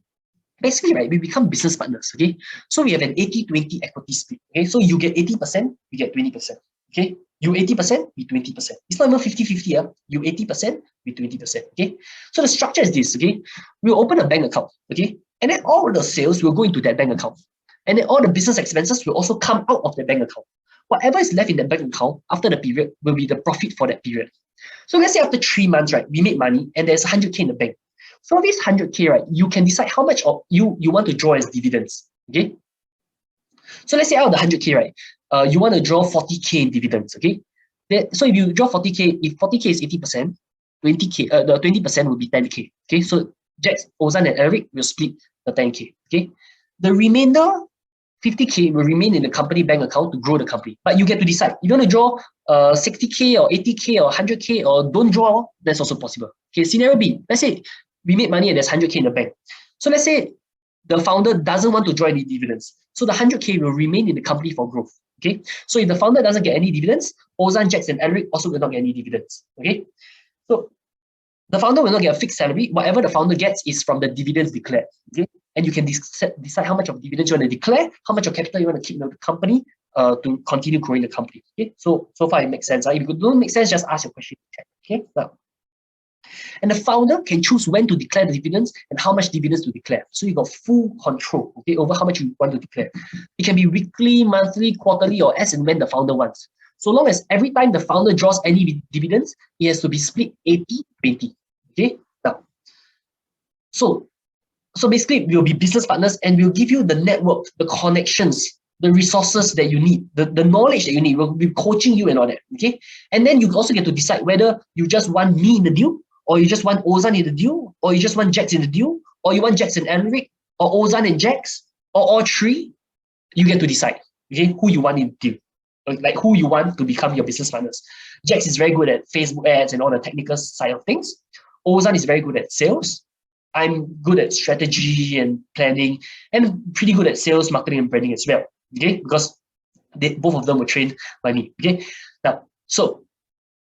basically, right, we become business partners, okay? So we have an 80-20 equity split, okay? So you get 80%, we get 20%, okay? You 80%, we 20%. It's not even 50-50, you 80%, we 20%, okay? So the structure is this, okay? We'll open a bank account, okay? And then all the sales will go into that bank account. And then all the business expenses will also come out of the bank account. Whatever is left in the bank account after the period will be the profit for that period. So let's say after 3 months, right, we make money and there's 100K in the bank. So this 100K, right, you can decide how much of you want to draw as dividends, okay? So let's say out of the 100K, right, you want to draw 40K in dividends, okay? So if you draw 40K, if 40K is 80%, 20K, the 20% will be 10K, okay? So Jax, Ozan, and Alaric will split the 10K, okay? The remainder, 50K, will remain in the company bank account to grow the company. But you get to decide. You want to draw 60K or 80K or 100K or don't draw, that's also possible. Okay, scenario B, let's say we made money and there's 100K in the bank. So let's say the founder doesn't want to draw any dividends. So the 100K will remain in the company for growth. Okay. So if the founder doesn't get any dividends, Ozan, Jax, and Alaric also will not get any dividends. Okay. So the founder will not get a fixed salary. Whatever the founder gets is from the dividends declared. Okay. And you can decide how much of dividends you want to declare, how much of capital you want to keep in the company to continue growing the company. Okay. So far it makes sense. If it don't make sense, just ask your question. Okay. Now, And the founder can choose when to declare the dividends and how much dividends to declare. So you got full control, okay, over how much you want to declare. It can be weekly, monthly, quarterly, or as and when the founder wants. So long as every time the founder draws any dividends, it has to be split 80-20. Okay. Now, so basically we'll be business partners and we'll give you the network, the connections, the resources that you need, the knowledge that you need. We'll be coaching you and all that. Okay. And then you also get to decide whether you just want me in the deal, or you just want Ozan in the deal, or you just want Jax in the deal, or you want Jax and Alaric, or Ozan and Jax, or all three. You get to decide, okay, who you want in the deal, like who you want to become your business partners. Jax is very good at Facebook ads and all the technical side of things. Ozan is very good at sales. I'm good at strategy and planning, and pretty good at sales, marketing, and branding as well. Okay, because both of them were trained by me. Okay, now, so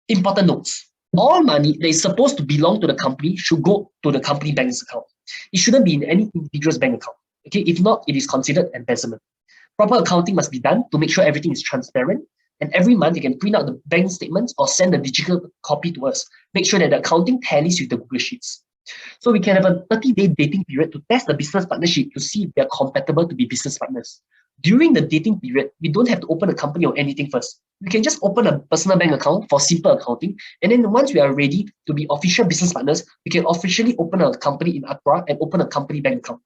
important notes. All money that is supposed to belong to the company should go to the company bank's account. It shouldn't be in any individual's bank account. Okay, if not, it is considered embezzlement. Proper accounting must be done to make sure everything is transparent. And every month you can print out the bank statements or send a digital copy to us. Make sure that the accounting tallies with the Google Sheets. So we can have a 30-day dating period to test the business partnership to see if they are compatible to be business partners. During the dating period, we don't have to open a company or anything first. We can just open a personal bank account for simple accounting. And then once we are ready to be official business partners, we can officially open a company in Accra and open a company bank account.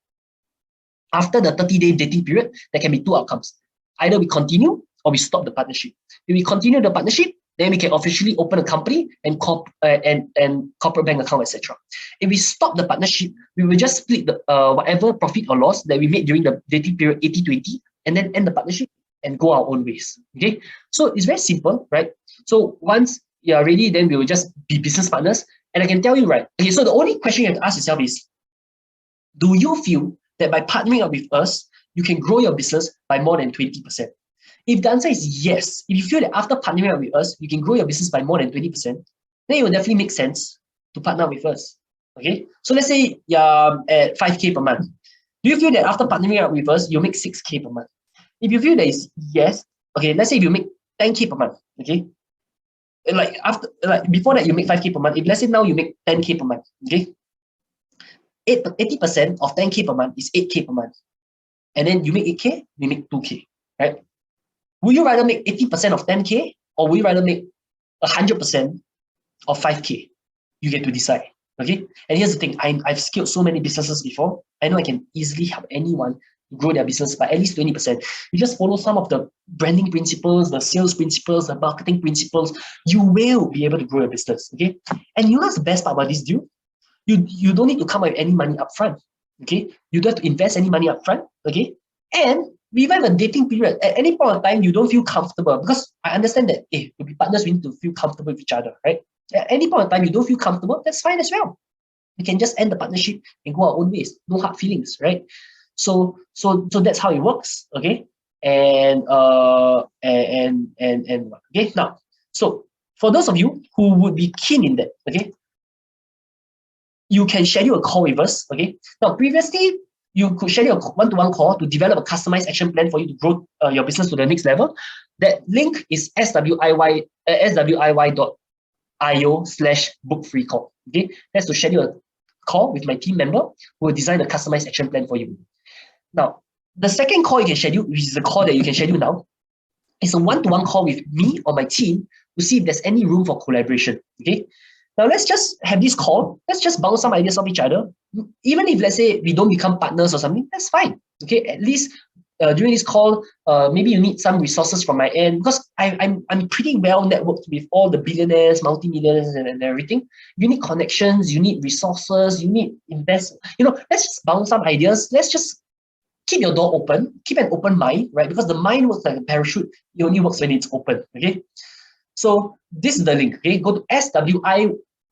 After the 30-day dating period, there can be two outcomes. Either we continue or we stop the partnership. If we continue the partnership, then we can officially open a company and corporate bank account, etc. If we stop the partnership, we will just split the whatever profit or loss that we made during the dating period 80-20, and then end the partnership and go our own ways. Okay, so it's very simple, right? So once you are ready, then we will just be business partners. And I can tell you, right? Okay, so the only question you have to ask yourself is, do you feel that by partnering up with us, you can grow your business by more than 20%? If the answer is yes, if you feel that after partnering up with us, you can grow your business by more than 20%, then it will definitely make sense to partner with us. Okay, so let's say you're at 5K per month. Do you feel that after partnering up with us, you'll make 6K per month? If you feel that is yes, okay, let's say if you make 10K per month, okay, before that you make 5K per month. If let's say now you make 10K per month, okay, 80% of 10K per month is 8K per month, and then you make 8K, you make 2K, right? Would you rather make 80% of 10K, or would you rather make 100% of 5K? You get to decide. Okay, and here's the thing, I've scaled so many businesses before. I know I can easily help anyone grow their business by at least 20%. You just follow some of the branding principles, the sales principles, the marketing principles. You will be able to grow your business. Okay, and you know what's the best part about this deal? You don't need to come up with any money up front. Okay, you don't have to invest any money up front. Okay, and we even have a dating period. At any point of time, you don't feel comfortable, because I understand that to be partners, we need to feel comfortable with each other, right? At any point of time, you don't feel comfortable, that's fine as well. We can just end the partnership and go our own ways. No hard feelings, right? So that's how it works, okay? And okay, now, so for those of you who would be keen in that, okay, you can schedule a call with us, okay? Now, previously, you could schedule a one-to-one call to develop a customized action plan for you to grow your business to the next level. That link is swiy.io/book-free-call. Okay, that's to schedule a call with my team member who will design a customized action plan for you. Now, the second call you can schedule, which is the call that you can schedule now, is a one-to-one call with me or my team to see if there's any room for collaboration. Okay, now let's just have this call. Let's just bounce some ideas off each other. Even if, let's say, we don't become partners or something, that's fine. Okay, at least during this call, maybe you need some resources from my end, because I'm pretty well networked with all the billionaires, multi-millionaires, and everything. You need connections, you need resources, you need invest. Let's just bounce some ideas. Let's just keep your door open, keep an open mind, right? Because the mind works like a parachute. It only works when it's open. Okay, so this is the link. Okay, go to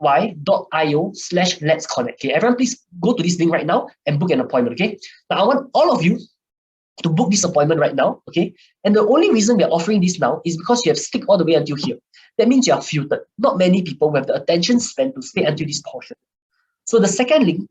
swiy.io/let's connect. Okay, everyone, please go to this link right now and book an appointment. Okay, now I want all of you to book this appointment right now, okay? And the only reason we are offering this now is because you have stick all the way until here. That means you are filtered. Not many people have the attention span to stay until this portion. So the second link,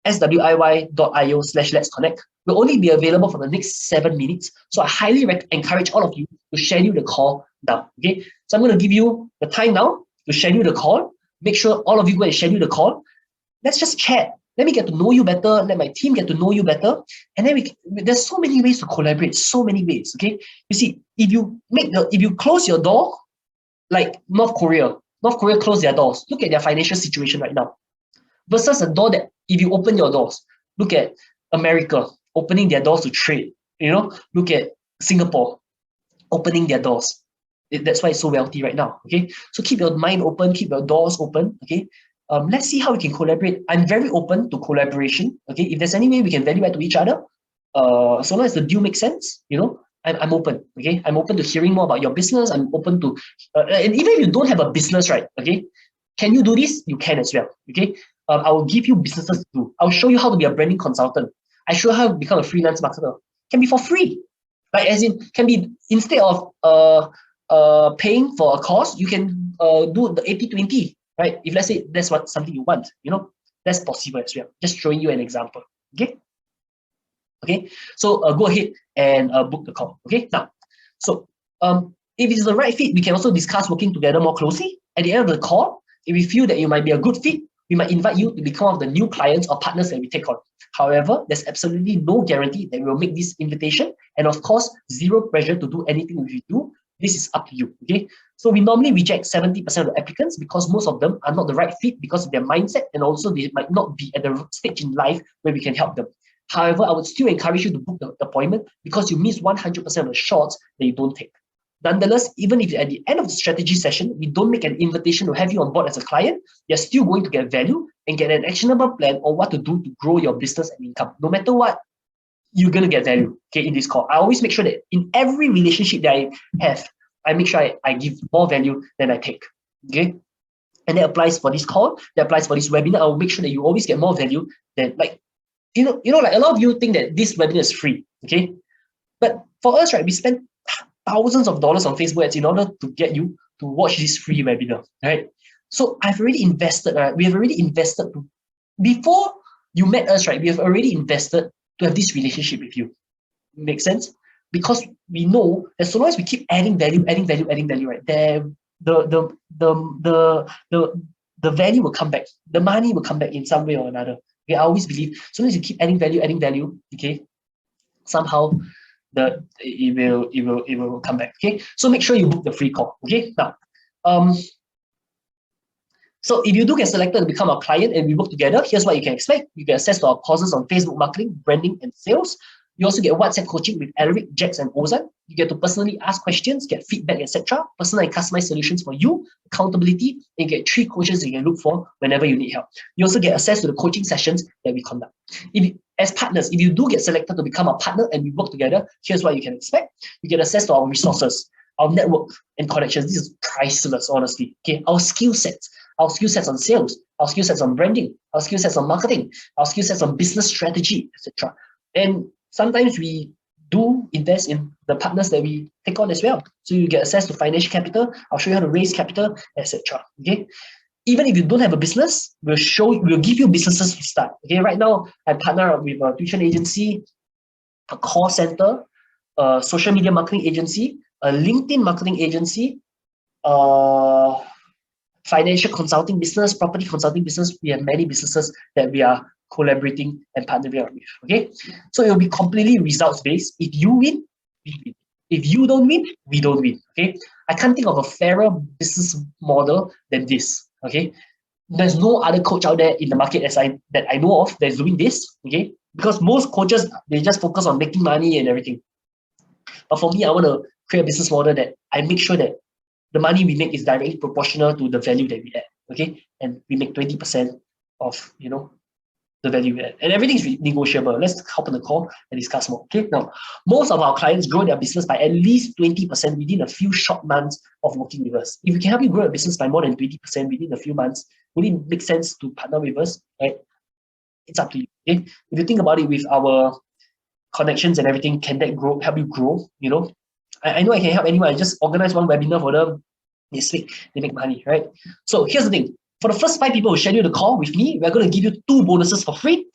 swiy.io/let's connect, will only be available for the next 7 minutes. So I highly encourage all of you to schedule the call now, okay? So I'm going to give you the time now to schedule the call. make sure all of you go and schedule the call. Let's just chat. Let me get to know you better. Let my team get to know you better. And then there's so many ways to collaborate, so many ways, okay? You see, if you close your door, like North Korea closed their doors. Look at their financial situation right now. Versus a door that, if you open your doors, look at America opening their doors to trade. Look at Singapore opening their doors. That's why it's so wealthy right now. Okay, so keep your mind open, keep your doors open. Okay, let's see how we can collaborate. I'm very open to collaboration. Okay, if there's any way we can value add to each other, so long as the deal makes sense, I'm open. Okay, I'm open to hearing more about your business. I'm open to, and even if you don't have a business, right? Okay, can you do this? You can as well. Okay, I will give you businesses to do. I'll show you how to be a branding consultant. I show you how to become a freelance marketer. Can be for free, like as in can be instead of paying for a course, you can do the 80-20, right? If let's say that's something you want, that's possible as well. Just showing you an example. Okay, so go ahead and book the call. Okay, now, so if it's the right fit, we can also discuss working together more closely. At the end of the call, if we feel that you might be a good fit, we might invite you to become one of the new clients or partners that we take on. However, there's absolutely no guarantee that we'll make this invitation, and of course, zero pressure to do anything if you do. This is up to you. Okay, so we normally reject 70% of the applicants because most of them are not the right fit because of their mindset, and also they might not be at the stage in life where we can help them. However, I would still encourage you to book the appointment because you miss 100% of the shots that you don't take. Nonetheless, even if at the end of the strategy session, we don't make an invitation to have you on board as a client, you're still going to get value and get an actionable plan on what to do to grow your business and income. No matter what, you're going to get value, okay, in this call. I always make sure that in every relationship that I have, I make sure I give more value than I take, okay? And that applies for this call, that applies for this webinar. I will make sure that you always get more value than, like, like a lot of you think that this webinar is free, okay? But for us, right, we spend thousands of dollars on Facebook ads in order to get you to watch this free webinar, right? So I've already invested, right? We have already invested before you met us, right? We have already invested to have this relationship with you. Make sense? Because we know that so long as we keep adding value, right? The value will come back. The money will come back in some way or another. Okay, I always believe so long as you keep adding value, okay, somehow it will come back. Okay, so make sure you book the free call. Okay, now, so if you do get selected to become our client and we work together, here's what you can expect. You get access to our courses on Facebook marketing, branding, and sales. You also get WhatsApp coaching with Alaric, Jax, and Ozan. You get to personally ask questions, get feedback, etc. Personal and customized solutions for you, accountability, and you get 3 coaches you can look for whenever you need help. You also get access to the coaching sessions that we conduct. As partners, if you do get selected to become a partner and we work together, here's what you can expect. You get access to our resources, our network and connections. This is priceless, honestly. Okay, our skill sets on sales, our skill sets on branding, our skill sets on marketing, our skill sets on business strategy, etc. And sometimes we do invest in the partners that we take on as well. So you get access to financial capital. I'll show you how to raise capital, etc. Okay. Even if you don't have a business, we'll give you businesses to start. Okay. Right now, I partner up with a tuition agency, a call center, a social media marketing agency, a LinkedIn marketing agency, financial consulting business, property consulting business. We have many businesses that we are collaborating and partnering up with. Okay, so it will be completely results based. If you win, we win. If you don't win, we don't win. Okay, I can't think of a fairer business model than this. Okay, there's no other coach out there in the market that I know of that's doing this. Okay, because most coaches, they just focus on making money and everything. But for me, I want to create a business model that I make sure that the money we make is directly proportional to the value that we add. Okay, and we make 20% of the value we add, and everything is negotiable. Let's hop on the call and discuss more. Okay, now most of our clients grow their business by at least 20% within a few short months of working with us. If we can help you grow your business by more than 20% within a few months, would it make sense to partner with us? Right? It's up to you. Okay, if you think about it with our connections and everything, can that help you grow? I know I can help anyone. I just organize one webinar for them. They speak, they make money, right? So here's the thing. For the first 5 people who schedule the call with me, we're going to give you 2 bonuses for free.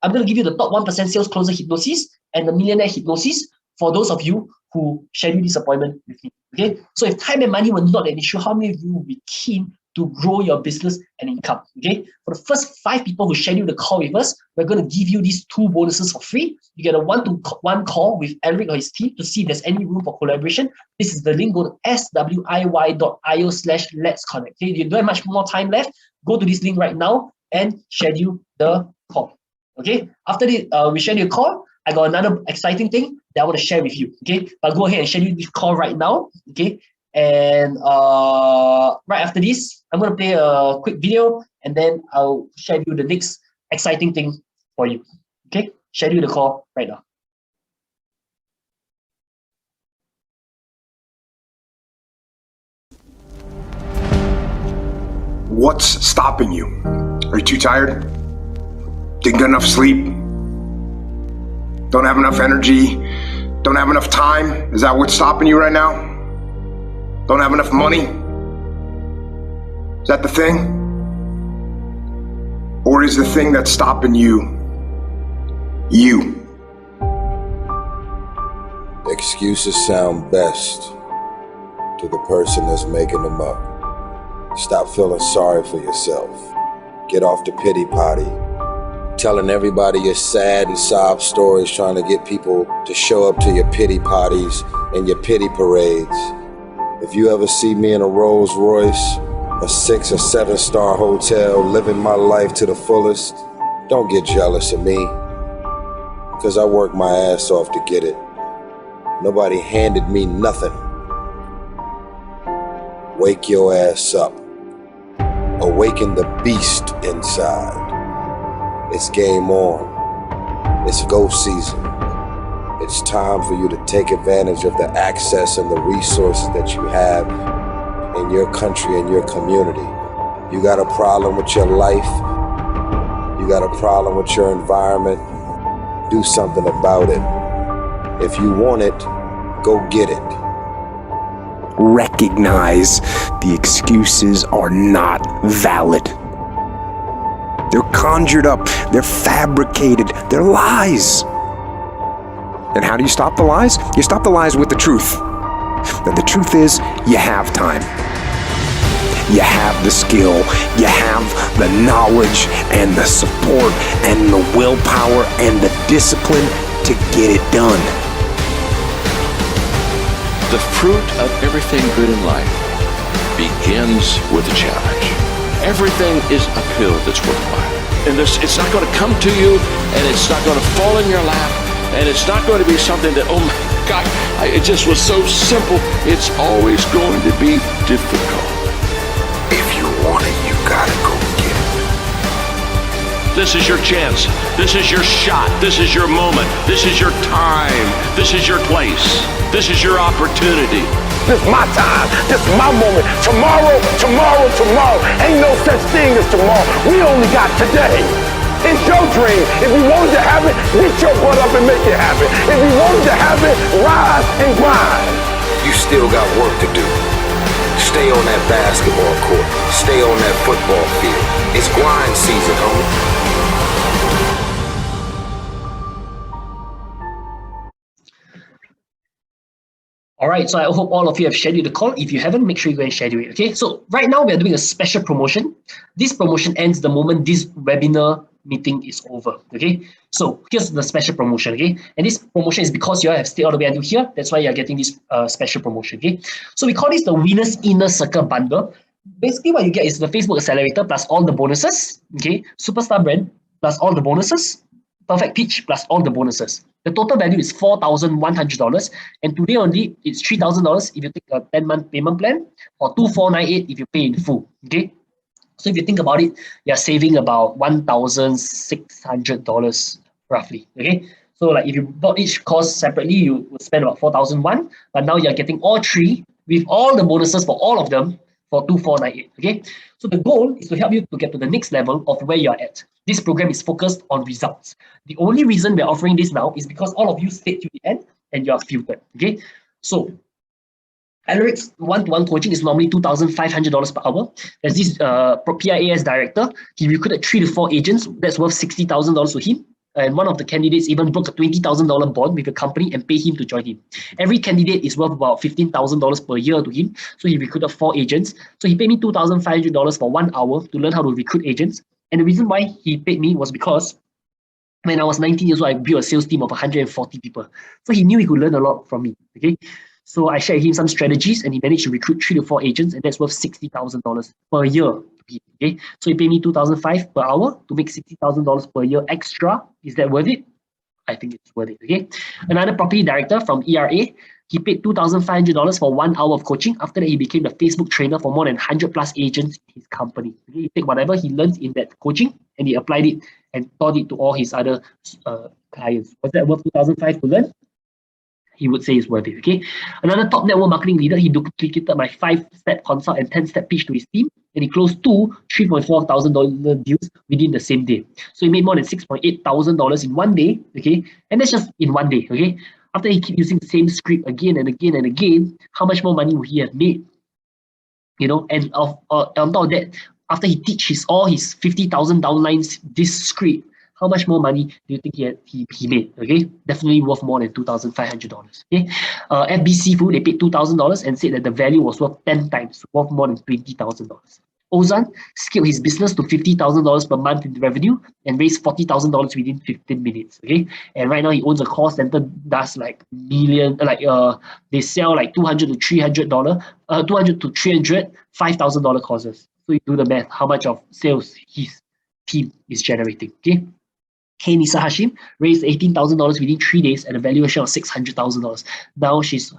I'm going to give you the top 1% sales closer hypnosis and the millionaire hypnosis for those of you who schedule this appointment with me. Okay? So if time and money were not an issue, how many of you would be keen to grow your business and income. Okay, for the first 5 people who schedule the call with us, we're going to give you these 2 bonuses for free. You get a 1-to-1 call with Alaric or his team to see if there's any room for collaboration. This is the link. Go to swiy.io/let's connect. Okay, you don't have much more time left. Go to this link right now and schedule the call. Okay, after we schedule a call, I got another exciting thing that I want to share with you. Okay, but go ahead and schedule this call right now. Okay, and right after this, I'm going to play a quick video and then I'll share you the next exciting thing for you. Okay, schedule the call right now. What's stopping you? Are you too tired? Didn't get enough sleep? Don't have enough energy? Don't have enough time? Is that what's stopping you right now? Don't have enough money? Is that the thing? Or is the thing that's stopping you, you? Excuses sound best to the person that's making them up. Stop feeling sorry for yourself. Get off the pity potty. Telling everybody your sad and sob stories, trying to get people to show up to your pity potties and your pity parades. If you ever see me in a Rolls Royce, a 6 or 7-star hotel, living my life to the fullest, don't get jealous of me, because I worked my ass off to get it. Nobody handed me nothing. Wake your ass up. Awaken the beast inside. It's game on. It's go season. It's time for you to take advantage of the access and the resources that you have in your country and your community. You got a problem with your life. You got a problem with your environment. Do something about it. If you want it, go get it. Recognize the excuses are not valid. They're conjured up, they're fabricated, they're lies. And how do you stop the lies? You stop the lies with the truth. And the truth is, you have time. You have the skill, you have the knowledge and the support and the willpower and the discipline to get it done. The fruit of everything good in life begins with a challenge. Everything is uphill that's worthwhile. And it's not going to come to you, and it's not going to fall in your lap, and it's not going to be something that, oh my God, it just was so simple. It's always going to be difficult. If you want it, you gotta go get it. This is your chance. This is your shot. This is your moment. This is your time. This is your place. This is your opportunity. This is my time. This is my moment. Tomorrow, tomorrow, tomorrow. Ain't no such thing as tomorrow. We only got today. It's your dream. If you wanted to have it, get your butt up and make it happen. If you wanted to have it, rise and grind. You still got work to do. Stay on that basketball court. Stay on that football field. It's grind season, homie. All right, so I hope all of you have scheduled the call. If you haven't, make sure you go and schedule it, okay? So right now, we're doing a special promotion. This promotion ends the moment this webinar meeting is over, okay? So here's the special promotion, okay? And this promotion is because you all have stayed all the way until here. That's why you're getting this special promotion, okay? So we call this the Winner's Inner Circle Bundle. Basically, what you get is the Facebook Accelerator plus all the bonuses, okay? Superstar Brand plus all the bonuses. Perfect Pitch plus all the bonuses. The total value is $4,100, and today only it's $3,000 if you take a 10-month payment plan, or $2,498 if you pay in full. Okay, so if you think about it, you're saving about $1,600 roughly. Okay, so like if you bought each course separately, you would spend about $4,100, but now you're getting all three with all the bonuses for all of them for $2,498. Okay, so the goal is to help you to get to the next level of where you're at. This program is focused on results. The only reason we're offering this now is because all of you stayed to the end and you are filtered. Okay, so Alaric's one-to-one coaching is normally $2,500 per hour. There's this PIAS director. He recruited 3 to 4 agents. That's worth $60,000 to him. And one of the candidates even broke a $20,000 bond with a company and paid him to join him. Every candidate is worth about $15,000 per year to him. So he recruited 4 agents. So he paid me $2,500 for 1 hour to learn how to recruit agents. And the reason why he paid me was because when I was 19 years old, I built a sales team of 140 people. So he knew he could learn a lot from me. Okay. So I shared with him some strategies and he managed to recruit 3 to 4 agents, and that's worth $60,000 per year. Okay. So he paid me $2,500 per hour to make $60,000 per year extra. Is that worth it? I think it's worth it. Okay. Another property director from ERA, he paid $2,500 for 1 hour of coaching. After that, he became the Facebook trainer for more than 100 plus agents in his company. Okay? He take whatever he learned in that coaching and he applied it and taught it to all his other clients. Was that worth $2,500 to learn? He would say it's worth it. Okay. Another top network marketing leader, he duplicated my 5-step consult and 10-step pitch to his team, and he closed 2 $3.4 thousand deals within the same day. So he made more than $6.8 thousand in 1 day. Okay, and that's just in 1 day. Okay, after he keep using the same script again and again and again, how much more money would he have made? You know, and on top of that, after he teaches all his 50,000 downlines this script, how much more money do you think he made? Okay, definitely worth more than $2,500. Okay, FB Seafood, they paid $2,000 and said that the value was worth 10 times, worth more than $20,000. Ozan scaled his business to $50,000 per month in revenue and raised $40,000 within 15 minutes. Okay, and right now he owns a call center, does like they sell like $200 to $300, $200 to $300, $5,000 courses. So you do the math, how much of sales his team is generating. Okay. Hey Nisa Hashim raised $18,000 within 3 days at a valuation of $600,000. Now she's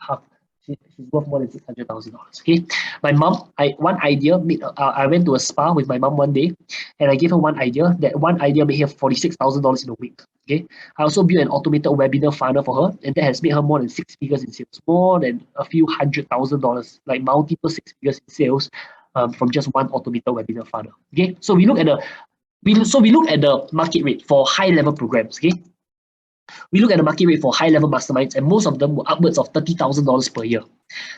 worth more than $600,000. Okay, my mom, I went to a spa with my mom one day, and I gave her one idea. That one idea made her $46,000 in a week. Okay, I also built an automated webinar funnel for her, and that has made her more than 6 figures in sales, more than a few $100,000, like multiple 6 figures in sales, from just one automated webinar funnel. Okay, so we look at the market rate for high-level programs. Okay, we look at the market rate for high-level masterminds, and most of them were upwards of $30,000 per year.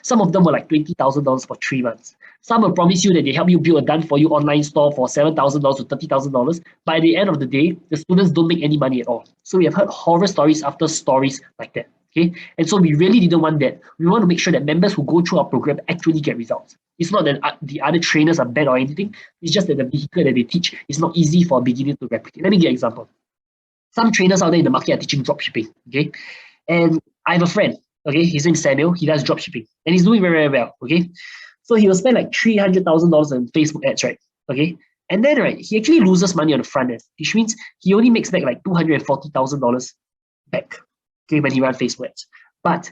Some of them were like $20,000 for 3 months. Some will promise you that they help you build a done-for-you online store for $7,000 to $30,000. By the end of the day, the students don't make any money at all. So we have heard horror stories after stories like that. Okay, and so we really didn't want that. We want to make sure that members who go through our program actually get results. It's not that the other trainers are bad or anything. It's just that the vehicle that they teach is not easy for a beginner to replicate. Let me give you an example. Some trainers out there in the market are teaching dropshipping. Okay, and I have a friend. Okay, his name is Samuel. He does dropshipping, and he's doing very, very well. Okay, so he will spend like $300,000 on Facebook ads, right? Okay, and then right, he actually loses money on the front end, which means he only makes back like $240,000 back. Okay, when he runs Facebook ads, but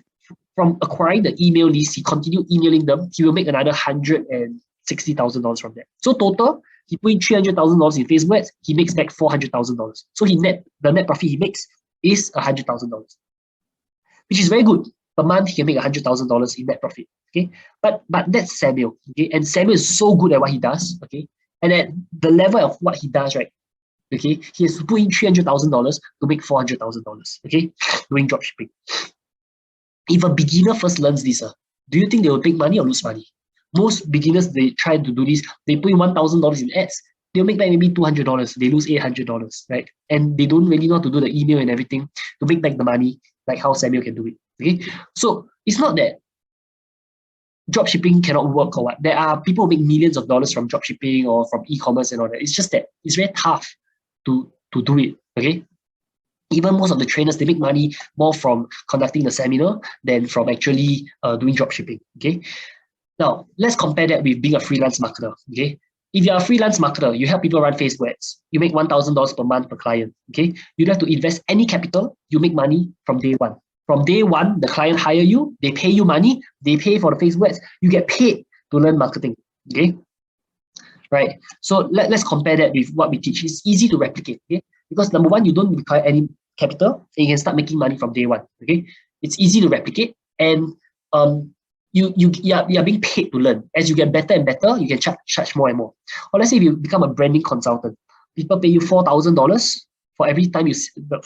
from acquiring the email list, he continued emailing them. He will make another $160,000 from that. So total, he put in $300,000 in Facebook ads. He makes back $400,000. So the net profit he makes is $100,000, which is very good. Per month, he can make $100,000 in net profit. Okay, but that's Samuel. Okay, and Samuel is so good at what he does. Okay, and at the level of what he does, right? Okay, he has to put in $300,000 to make $400,000. Okay, doing dropshipping. If a beginner first learns this, do you think they will make money or lose money? Most beginners, they try to do this. They put in $1,000 in ads. They'll make back maybe $200. They lose $800, right? And they don't really know how to do the email and everything to make back the money like how Samuel can do it. Okay, so it's not that dropshipping cannot work or what. There are people who make millions of dollars from dropshipping or from e-commerce and all that. It's just that it's very tough to do it. Okay, even most of the trainers, they make money more from conducting the seminar than from actually doing dropshipping. Okay, now let's compare that with being a freelance marketer. Okay, if you're a freelance marketer, you help people run Facebook ads. You make $1,000 per month per client. Okay, you don't have to invest any capital. You make money from day one. From day one, the client hire you. They pay you money. They pay for the Facebook ads. You get paid to learn marketing. Okay. Right, so let's compare that with what we teach. It's easy to replicate, okay? Because number one, you don't require any capital, and you can start making money from day one. Okay, it's easy to replicate, and you are being paid to learn. As you get better and better, you can charge more and more. Or let's say if you become a branding consultant, people pay you $4,000 for every time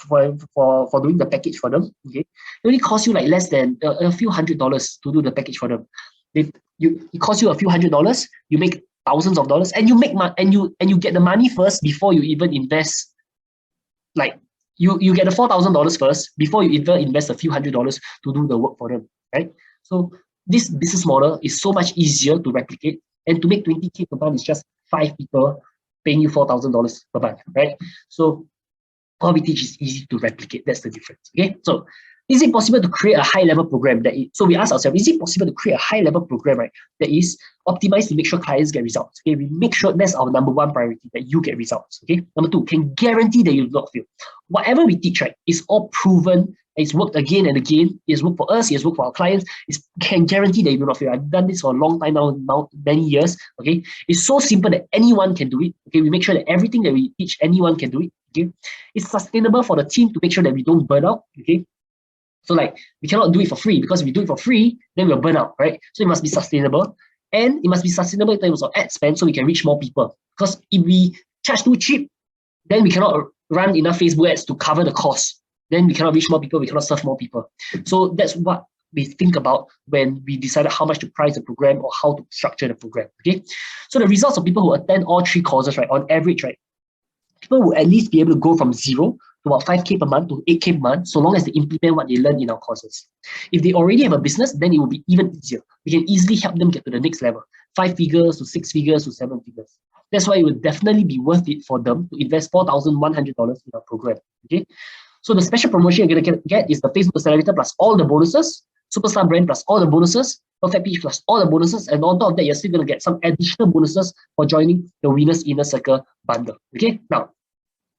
for doing the package for them. Okay, it only costs you like less than a few $100s to do the package for them. It costs you a few $100. You make thousands of dollars, and you make and you get the money first before you even invest like you get the $4,000 first before you even invest a few $100s to do the work for them, right? So this business model is so much easier to replicate, and to make 20K per month is just 5 people paying you $4,000 per month, right? So what we teach is easy to replicate. That's the difference. Okay, so is it possible to create a high-level program so we ask ourselves, is it possible to create a high-level program, right, that is optimized to make sure clients get results? Okay, we make sure that's our number one priority, that you get results. Okay, number two, can guarantee that you will not fail. Whatever we teach, right, is all proven. It's worked again and again. It's worked for us. It's worked for our clients. It can guarantee that you will not fail. I've done this for a long time now, many years. Okay, it's so simple that anyone can do it. Okay, we make sure that everything that we teach, anyone can do it. Okay, it's sustainable for the team to make sure that we don't burn out. Okay. So like, we cannot do it for free, because if we do it for free, then we'll burn out, right? So it must be sustainable, and it must be sustainable in terms of ad spend, so we can reach more people. Because if we charge too cheap, then we cannot run enough Facebook ads to cover the cost. Then we cannot reach more people, we cannot serve more people. So that's what we think about when we decided how much to price the program or how to structure the program, okay? So the results of people who attend all 3 courses, right, on average, right, people will at least be able to go from 0 to about 5K per month to 8K per month, so long as they implement what they learn in our courses. If they already have a business, then it will be even easier. We can easily help them get to the next level, 5 figures to 6 figures to 7 figures. That's why it would definitely be worth it for them to invest $4,100 in our program. Okay, so the special promotion you're going to get is the Facebook Accelerator plus all the bonuses, Superstar Brand plus all the bonuses, Perfect Pitch plus all the bonuses, and on top of that, you're still going to get some additional bonuses for joining the Winners Inner Circle bundle. Okay, now,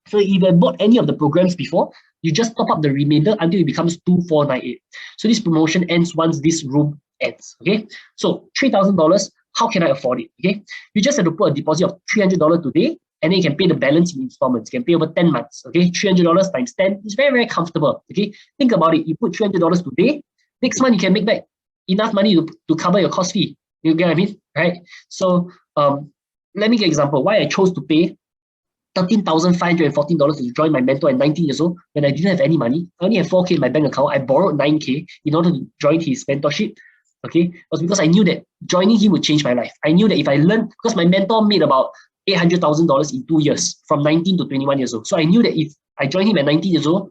so if you have bought any of the programs before, you just top up the remainder until it becomes 2,498. So this promotion ends once this room ends. Okay, so $3,000. How can I afford it? Okay, you just have to put a deposit of $300 today, and then you can pay the balance in installments. You can pay over 10 months. Okay, $300 times 10 is very, very comfortable. Okay, think about it. You put $300 today, next month you can make back enough money to cover your cost fee. You get what I mean, right? So let me give an example why I chose to pay $13,514 to join my mentor at 19 years old when I didn't have any money. I only have 4K in my bank account. I borrowed 9K in order to join his mentorship. Okay, it was because I knew that joining him would change my life. I knew that if I learned, because my mentor made about $800,000 in 2 years, from 19 to 21 years old. So I knew that if I joined him at 19 years old,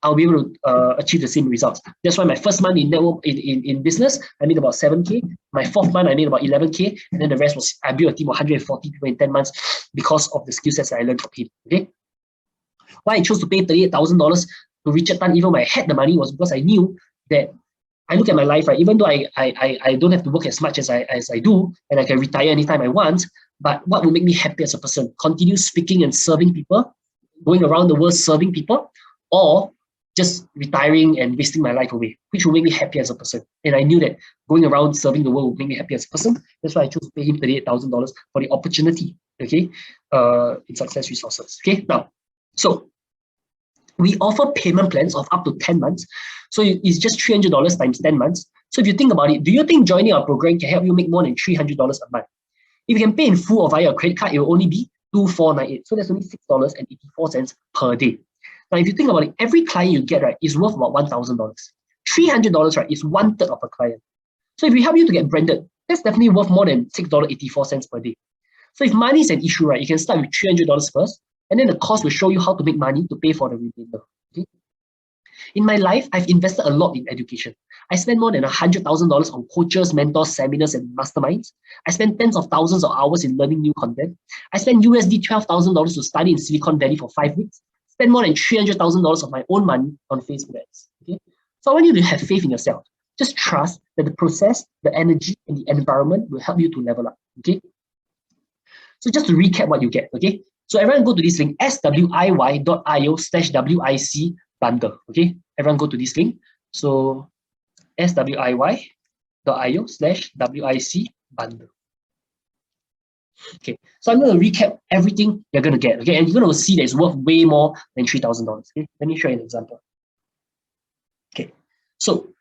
I'll be able to achieve the same results. That's why my first month in network in business, I made about 7K. My 4th month, I made about 11K, and then the rest was I built a team of 140 people in 10 months because of the skill sets that I learned from him. Okay, why I chose to pay $38,000 to Richard Tan, even when I had the money, was because I knew that I look at my life, right? Even though I don't have to work as much as I do, and I can retire anytime I want, but what will make me happy as a person? Continue speaking and serving people, going around the world serving people, or just retiring and wasting my life away, which will make me happy as a person. And I knew that going around serving the world would make me happy as a person. That's why I chose to pay him $38,000 for the opportunity, okay, in Success Resources. Okay, now, so we offer payment plans of up to 10 months. So it's just $300 times 10 months. So if you think about it, do you think joining our program can help you make more than $300 a month? If you can pay in full or via a credit card, it will only be $2,498. So that's only $6.84 per day. Now, if you think about it, every client you get, right, is worth about $1,000. $300, right, is 1/3 of a client. So if we help you to get branded, that's definitely worth more than $6.84 per day. So if money is an issue, right, you can start with $300 first, and then the course will show you how to make money to pay for the remainder. Okay? In my life, I've invested a lot in education. I spent more than $100,000 on coaches, mentors, seminars, and masterminds. I spent tens of thousands of hours in learning new content. I spent USD $12,000 to study in Silicon Valley for 5 weeks. Spend more than $300,000 of my own money on Facebook ads. Okay? So I want you to have faith in yourself. Just trust that the process, the energy, and the environment will help you to level up. Okay? So just to recap what you get, okay? So everyone go to this link, swiy.io/WIC bundle. Okay? Everyone go to this link. So swiy.io/WIC bundle. Okay, so I'm going to recap everything you're going to get, okay? And you're going to see that it's worth way more than $3,000, okay? Let me show you an example. Okay, so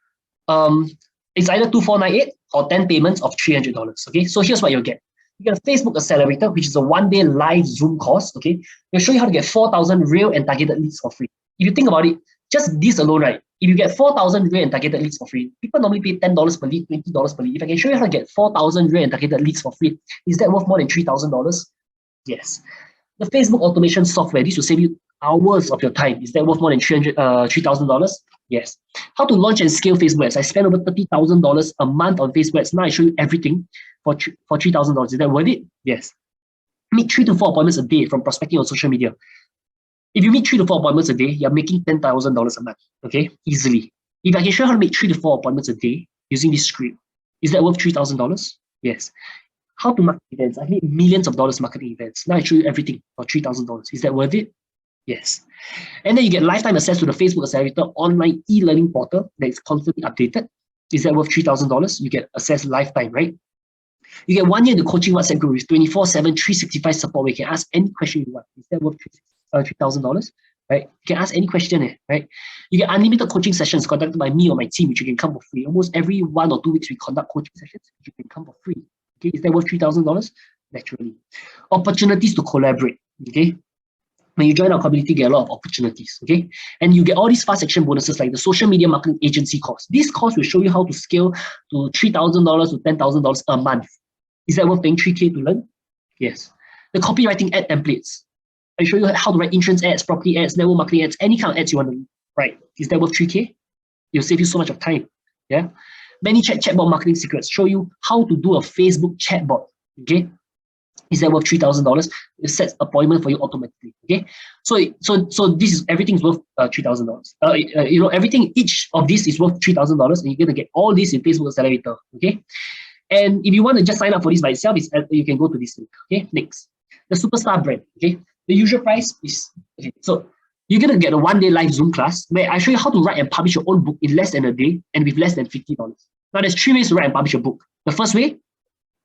it's either 2,498 or 10 payments of $300, okay? So here's what you'll get. You get a Facebook Accelerator, which is a 1-day live Zoom course, okay? It'll show you how to get 4,000 real and targeted leads for free. If you think about it, just this alone, right? If you get 4,000 real and targeted leads for free, people normally pay $10 per lead, $20 per lead. If I can show you how to get 4,000 real and targeted leads for free, is that worth more than $3,000? Yes. The Facebook automation software, this will save you hours of your time. Is that worth more than $3,000? Yes. How to launch and scale Facebook ads? I spent over $30,000 a month on Facebook ads. Now I show you everything for $3,000. Is that worth it? Yes. Meet 3 to 4 appointments a day from prospecting on social media. If you meet 3 to 4 appointments a day, you're making $10,000 a month. Okay, easily. If I can show you how to make 3 to 4 appointments a day using this script, is that worth $3,000? Yes. How to market events? I made millions of dollars marketing events. Now I show you everything for $3,000. Is that worth it? Yes. And then you get lifetime access to the Facebook Accelerator online e-learning portal that is constantly updated. Is that worth $3,000? You get access lifetime, right? You get 1 year in the coaching WhatsApp group with 24/7, 365 support where you can ask any question you want. Is that worth $3,000? Right? You can ask any question, right? You get unlimited coaching sessions conducted by me or my team, which you can come for free. Almost every 1 or 2 weeks, we conduct coaching sessions, which you can come for free. Okay, is that worth $3,000? Naturally. Opportunities to collaborate. Okay. When you join our community, you get a lot of opportunities, okay? And you get all these fast action bonuses like the social media marketing agency course. This course will show you how to scale to $3,000 to $10,000 a month. Is that worth paying $3K to learn? Yes. The copywriting ad templates. I show you how to write insurance ads, property ads, network marketing ads, any kind of ads you want to write. Is that worth $3K? It'll save you so much of time. Yeah. ManyChat chatbot marketing secrets show you how to do a Facebook chatbot. Okay. Is that worth $3,000? It sets appointment for you automatically. Okay, so this is everything's worth $3,000. Everything, each of these is worth $3,000, and you're gonna get all this in Facebook Accelerator. Okay, and if you want to just sign up for this by itself, you can go to this link. Okay, next, the Superstar brand. Okay, the usual price is okay. So you're gonna get a 1-day live Zoom class where I show you how to write and publish your own book in less than a day and with less than $50. Now there's 3 ways to write and publish a book. The first way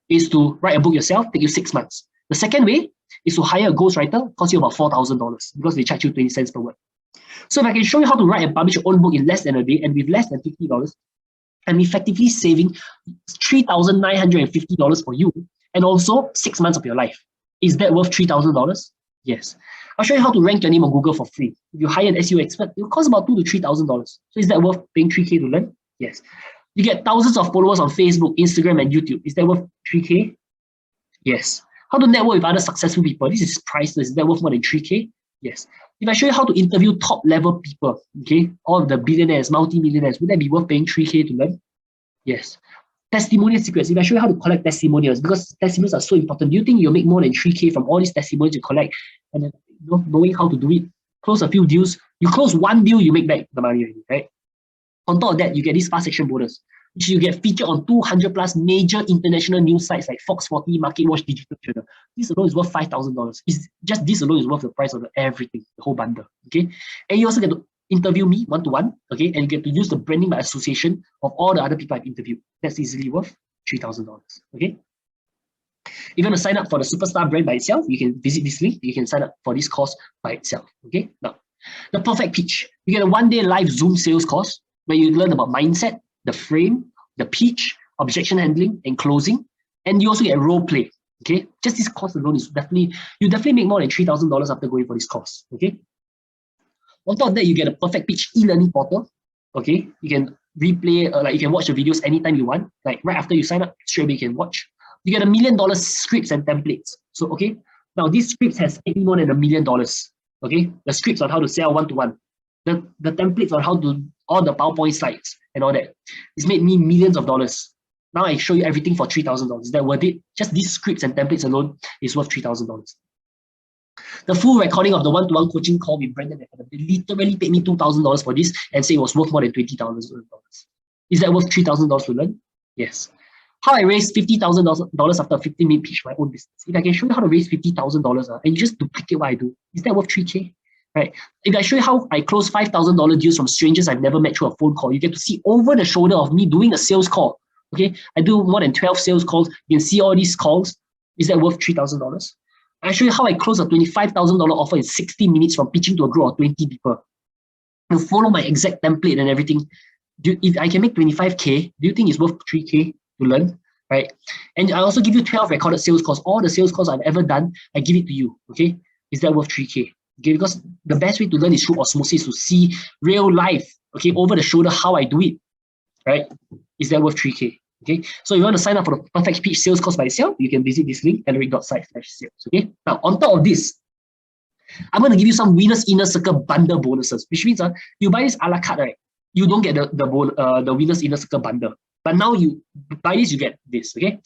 is to write a book yourself, take you 6 months. The second way is to hire a ghostwriter, cost you about $4,000 because they charge you 20 cents per word. So if I can show you how to write and publish your own book in less than a day and with less than $50, I'm effectively saving $3,950 for you and also 6 months of your life. Is that worth $3,000? Yes. I'll show you how to rank your name on Google for free. If you hire an SEO expert, it will cost about $2,000 to $3,000. So is that worth paying $3K to learn? Yes. You get thousands of followers on Facebook, Instagram, and YouTube. Is that worth $3K? Yes. How to network with other successful people? This is priceless. Is that worth more than $3K? Yes. If I show you how to interview top-level people, okay, all of the billionaires, multi-millionaires, would that be worth paying $3K to learn? Yes. Testimonial secrets. If I show you how to collect testimonials, because testimonials are so important, do you think you'll make more than $3K from all these testimonials you collect? And then, knowing how to do it, close a few deals. You close 1 deal, you make back the money already, right? On top of that, you get this fast action bonus, which you get featured on 200 plus major international news sites like Fox 40, MarketWatch, Digital Journal. This alone is worth $5,000. Just this alone is worth the price of everything, the whole bundle. Okay, and you also get to interview me one-to-one. Okay, and you get to use the branding by association of all the other people I've interviewed. That's easily worth $3,000. Okay. If you want to sign up for the Superstar brand by itself, you can visit this link. You can sign up for this course by itself. Okay. Now, the perfect pitch. You get a 1-day live Zoom sales course where you learn about mindset, the frame, the pitch, objection handling, and closing. And you also get a role play. Okay, just this course alone is you definitely make more than $3,000 after going for this course. Okay. On top of that, you get a perfect pitch e-learning portal. Okay, you can replay, you can watch the videos anytime you want. Like right after you sign up, straight away you can watch. You get $1 million scripts and templates. So okay, now these scripts has paid me more than $1 million. Okay, the scripts on how to sell one-to-one. The templates on how to all the PowerPoint slides and all that. It's made me millions of dollars. Now I show you everything for $3,000. Is that worth it? Just these scripts and templates alone is worth $3,000. The full recording of the one-to-one coaching call with Brandon, they literally paid me $2,000 for this and say it was worth more than $20,000. Is that worth $3,000 to learn? Yes. How I raised $50,000 after a 15-minute pitch for my own business. If I can show you how to raise $50,000 and you just duplicate what I do, is that worth $3K? Right. If I show you how I close $5,000 deals from strangers I've never met through a phone call, you get to see over the shoulder of me doing a sales call. Okay, I do more than 12 sales calls. You can see all these calls. Is that worth $3,000? I show you how I close a $25,000 offer in 60 minutes from pitching to a group of 20 people. You follow my exact template and everything. If I can make $25K, do you think it's worth $3K to learn? Right. And I also give you 12 recorded sales calls. All the sales calls I've ever done, I give it to you. Okay, is that worth $3K? Okay, because the best way to learn is through osmosis, to see real life, okay, over the shoulder how I do it, right? Is that worth $3K? Okay, so if you want to sign up for the perfect pitch sales course by itself, you can visit this link, alaric.site/sales. Okay, now on top of this, I'm going to give you some winner's inner circle bundle bonuses, which means you buy this a la carte, right? You don't get the winner's inner circle bundle. But now you buy this, you get this, okay?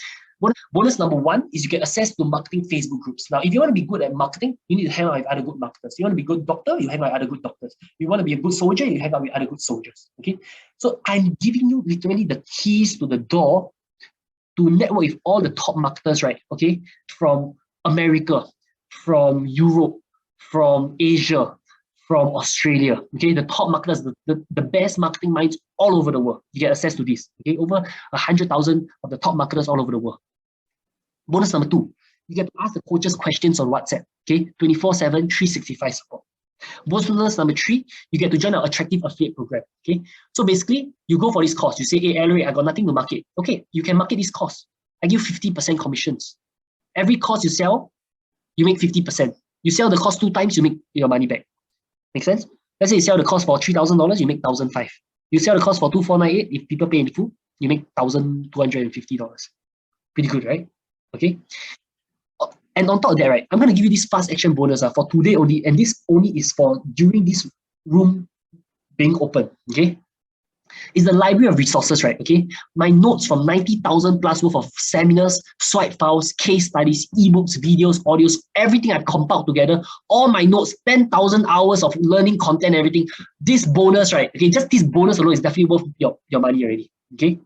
Bonus number 1 is you get access to marketing Facebook groups. Now, if you want to be good at marketing, you need to hang out with other good marketers. You want to be a good doctor, you hang out with other good doctors. You want to be a good soldier, you hang out with other good soldiers, okay? So I'm giving you literally the keys to the door to network with all the top marketers, right? Okay, from America, from Europe, from Asia, from Australia. Okay, the top marketers, the best marketing minds all over the world. You get access to this. Okay, over 100,000 of the top marketers all over the world. Bonus number 2, you get to ask the coaches questions on WhatsApp. Okay, 24/7, 365 support. Bonus number 3, you get to join our attractive affiliate program. Okay, so basically, you go for this course. You say, hey, Alaric, I got nothing to market. Okay, you can market this course. I give 50% commissions. Every course you sell, you make 50%. You sell the course 2 times, you make your money back. Make sense? Let's say you sell the course for $3,000, you make $1,500. You sell the course for $2,498, if people pay in full, you make $1,250. Pretty good, right? Okay. And on top of that, right, I'm going to give you this fast action bonus for today only, and this only is for during this room being open, okay? It's the library of resources, right, okay? My notes from 90,000 plus worth of seminars, swipe files, case studies, ebooks, videos, audios, everything I've compiled together, all my notes, 10,000 hours of learning content, everything. This bonus, right, okay, just this bonus alone is definitely worth your money already, okay?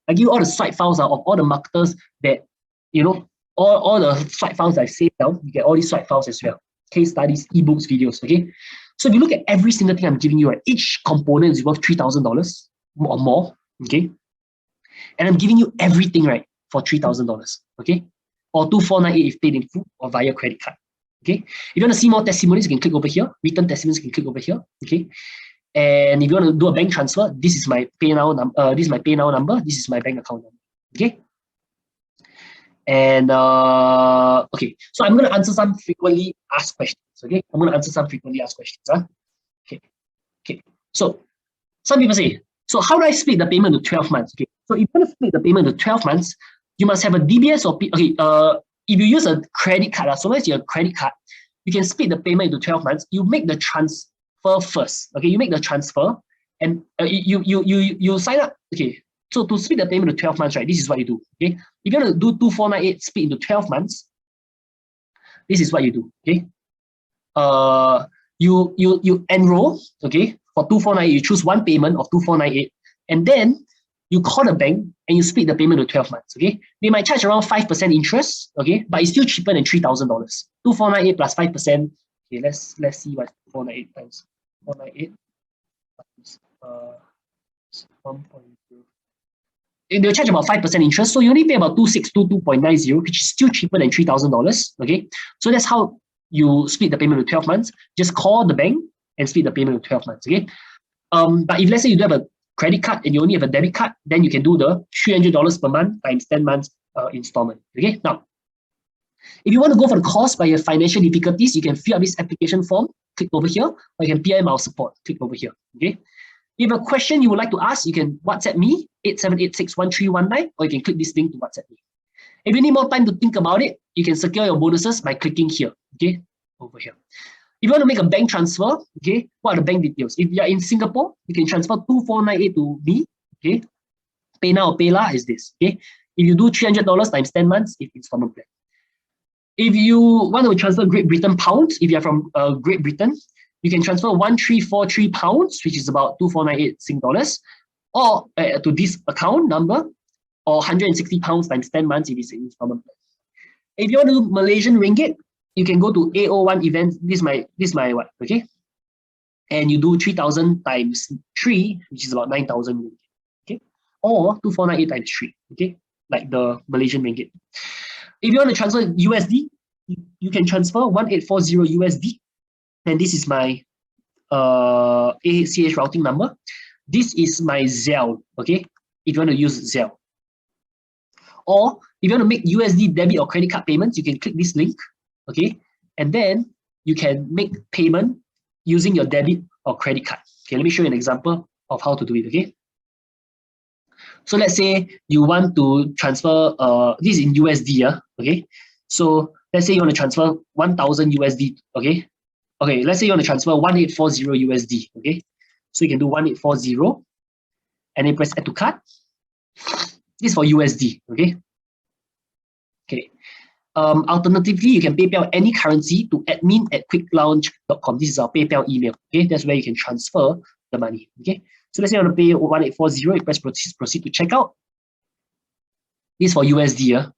I give you all the swipe files of all the marketers that, you know, all the swipe files I've saved down, you get all these swipe files as well. Case studies, ebooks, videos, okay? So if you look at every single thing I'm giving you, right, each component is worth $3,000 or more, okay? And I'm giving you everything, right, for $3,000, okay? Or $2,498 if paid in full or via credit card, okay? If you want to see more testimonies, you can click over here. Written testimonies, you can click over here, okay? And if you want to do a bank transfer, this is my PayNow number. This is my PayNow number. This is my bank account number, okay? And okay, so I'm going to answer some frequently asked questions. Okay, I'm going to answer some frequently asked questions. Okay. So some people say, so how do I split the payment to 12 months? Okay, so if you want to split the payment to 12 months, you must have a DBS or if you use a credit card, so long as you have a credit card, you can split the payment into 12 months. You make the transfer first. Okay, you make the transfer and you sign up. Okay. So to split the payment to 12 months, right, this is what you do, okay? If you want to do 2,498 split into 12 months, this is what you do, okay? You enroll, okay? For 2,498, you choose one payment of 2,498, and then you call the bank and you split the payment to 12 months, okay? They might charge around 5% interest, okay? But it's still cheaper than $3,000. 2,498 plus 5%, okay, let's see what 2,498 times 498 times 1.0. They'll charge about 5% interest, so you only pay about 2,622.90, which is still cheaper than $3,000. Okay, so that's how you split the payment to 12 months. Just call the bank and split the payment to 12 months. Okay, but if let's say you don't have a credit card and you only have a debit card, then you can do the $300 per month times 10 months installment. Okay, now if you want to go for the course but you have financial difficulties, you can fill out this application form. Click over here, or you can PM our support. Click over here. Okay. If you have a question you would like to ask, you can WhatsApp me, 87861319, or you can click this link to WhatsApp me. If you need more time to think about it, you can secure your bonuses by clicking here, okay, over here. If you want to make a bank transfer, okay, what are the bank details? If you are in Singapore, you can transfer 2,498 to me, okay. PayNow or PayLah is this, okay. If you do $300 times 10 months, it's installment plan. If you want to transfer Great Britain pounds, if you are from Great Britain, you can transfer 1,343 pounds, which is about 2,498 Sing dollars, or to this account number, or 160 pounds times 10 months if it's an installment plan. If you want to do Malaysian ringgit, you can go to AO1 events. This is my what, okay? And you do 3,000 times 3, which is about 9,000 ringgit, okay? Or 2,498 times 3, okay? Like the Malaysian ringgit. If you want to transfer USD, you can transfer 1,840 USD. And this is my ACH routing number. This is my Zelle, okay? If you want to use Zelle. Or if you want to make USD debit or credit card payments, you can click this link, okay? And then you can make payment using your debit or credit card. Okay, let me show you an example of how to do it, okay? So let's say you want to transfer, this is in USD, okay? So let's say you want to transfer 1,000 USD, okay? Okay, let's say you want to transfer 1840 USD. Okay, so you can do 1840 and then press add to cart. This is for USD. Okay. Okay. Alternatively, you can PayPal any currency to admin@quicklounge.com. This is our PayPal email. Okay, that's where you can transfer the money. Okay, so let's say you want to pay 1840, you press proceed to checkout. This is for USD.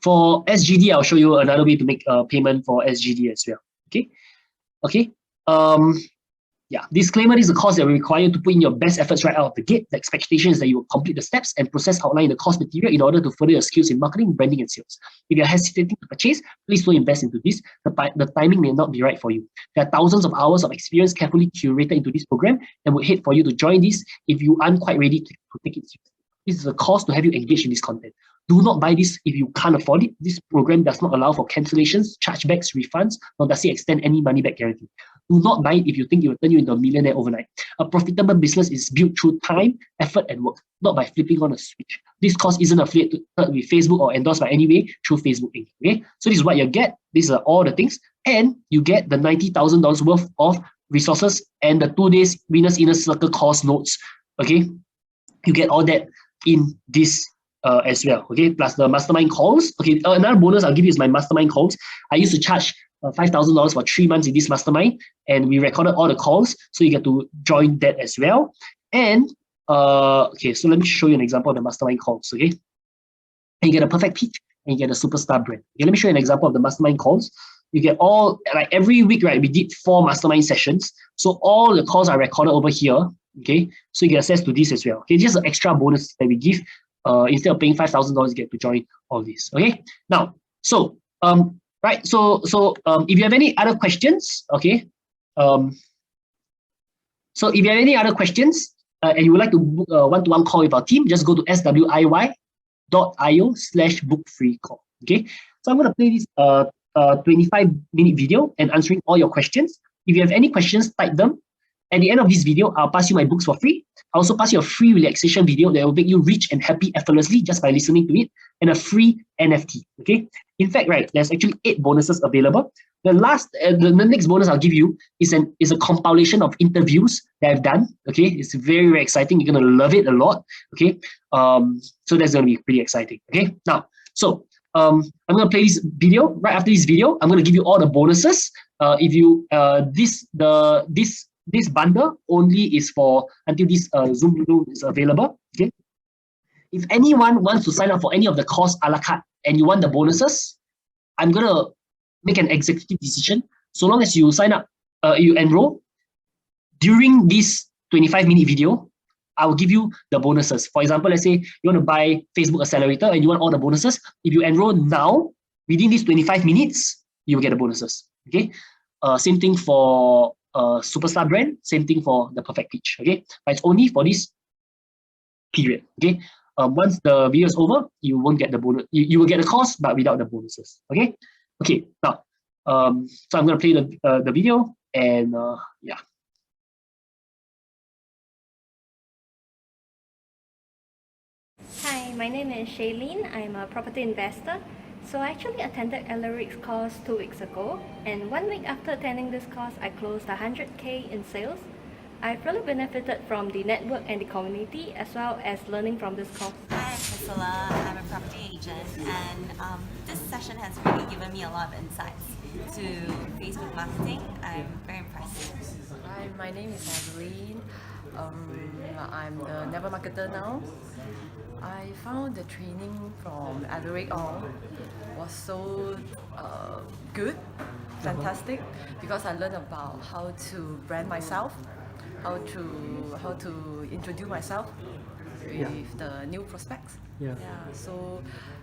For SGD, I'll show you another way to make a payment for SGD as well. Okay, okay. Yeah, disclaimer, this is a course that will require you to put in your best efforts right out of the gate. The expectation is that you will complete the steps and process outline in the course material in order to further your skills in marketing, branding, and sales. If you're hesitating to purchase, please don't invest into this. The timing may not be right for you. There are thousands of hours of experience carefully curated into this program and would hate for you to join this if you aren't quite ready to take it seriously. This is a course to have you engage in this content. Do not buy this if you can't afford it. This program does not allow for cancellations, chargebacks, refunds, nor does it extend any money back guarantee. Do not buy it if you think it will turn you into a millionaire overnight. A profitable business is built through time, effort, and work, not by flipping on a switch. This course isn't affiliated with Facebook or endorsed by any way through Facebook Inc. Okay, so this is what you get. These are all the things, and you get the $90,000 worth of resources and the 2 days Winners Inner Circle course notes. Okay, you get all that in this as well. Okay, plus the mastermind calls. Okay, another bonus I'll give you is my mastermind calls. I used to charge $5,000 for 3 months in this mastermind, and we recorded all the calls, so you get to join that as well. And okay, so let me show you an example of the mastermind calls. Okay, and you get a perfect pitch and you get a superstar brand. Okay, let me show you an example of the mastermind calls. You get all, like every week, right? We did 4 mastermind sessions, so all the calls are recorded over here. Okay, so you get access to this as well. Okay, just an extra bonus that we give. Instead of paying $5,000, you get to join all this. Okay, now, so right, so if you have any other questions, okay, so if you have any other questions and you would like to book a one-to-one call with our team, just go to swiy.io/bookfreecall. Okay, so I'm going to play this 25-minute video and answering all your questions. If you have any questions, type them. At the end of this video, I'll pass you my books for free. I'll also pass you a free relaxation video that will make you rich and happy effortlessly just by listening to it, and a free NFT. Okay. In fact, right, there's actually 8 bonuses available. The next bonus I'll give you is a compilation of interviews that I've done. Okay, it's very, very exciting. You're gonna love it a lot. Okay, so that's gonna be pretty exciting. Okay, now, so I'm gonna play this video. Right after this video, I'm gonna give you all the bonuses. If you this bundle only is for until this Zoom window is available. Okay. If anyone wants to sign up for any of the course a la carte and you want the bonuses, I'm gonna make an executive decision. So long as you sign up, you enroll during this 25-minute video, I will give you the bonuses. For example, let's say you want to buy Facebook Accelerator and you want all the bonuses. If you enroll now within these 25 minutes, you will get the bonuses. Okay. Same thing for superstar brand, same thing for the perfect pitch. Okay, but it's only for this period. Okay, once the video is over, you won't get the bonus. You will get the cost, but without the bonuses. Okay, okay. Now, so I'm gonna play the video, and yeah. Hi, my name is Shailene. I'm a property investor. So I actually attended Alaric's course 2 weeks ago, and 1 week after attending this course, I closed 100K in sales. I've really benefited from the network and the community, as well as learning from this course. Hi, I'm Priscilla. I'm a property agent, and this session has really given me a lot of insights to Facebook marketing. I'm very impressed. Hi, my name is Adeline. I'm the Never Marketer now. I found the training from Alaric Ong was so good, fantastic, because I learned about how to brand myself, how to introduce myself with the new prospects. So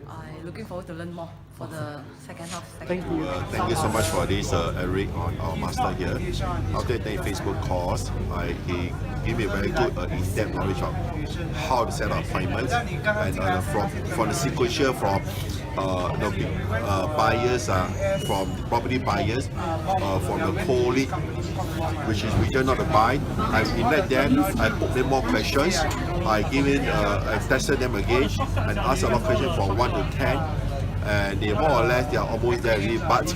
I'm looking forward to learn more for the second half. Thank you so much for this, Alaric, our master here. After the Facebook course, he gave me a very good in-depth knowledge of how to set up appointments, and from the sequential from buyers, from property buyers, from the co-lead, which is return not to buy. I invite them, I put them more questions, I tested them again and asked a lot of questions from 1 to 10, and they more or less they are almost there already. But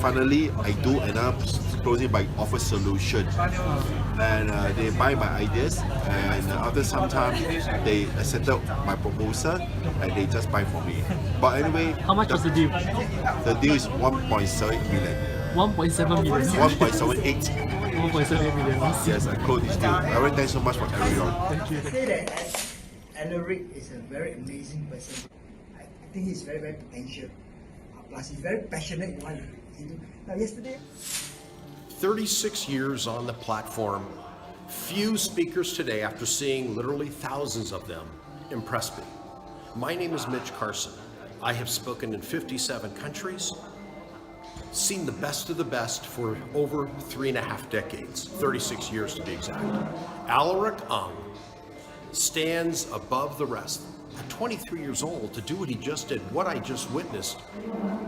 finally I do another closing by offer solution, and they buy my ideas, and after some time they accepted my proposal and they just buy from me. But anyway, how much was the deal? The deal is 1.7 million. 1.7 million. 1.78. 1.78 million. Yes, I closed this deal. Alright, thanks so much for everyone. Thank you. I say that Alaric is a very amazing person. I think he's very, very potential. Plus, he's very passionate in what he do. Now, yesterday. 36 years on the platform. Few speakers today, after seeing literally thousands of them, impressed me. My name is Mitch Carson. I have spoken in 57 countries, seen the best of the best for over 3.5 decades, 36 years to be exact. Alaric Ong stands above the rest. At 23 years old, to do what he just did, what I just witnessed,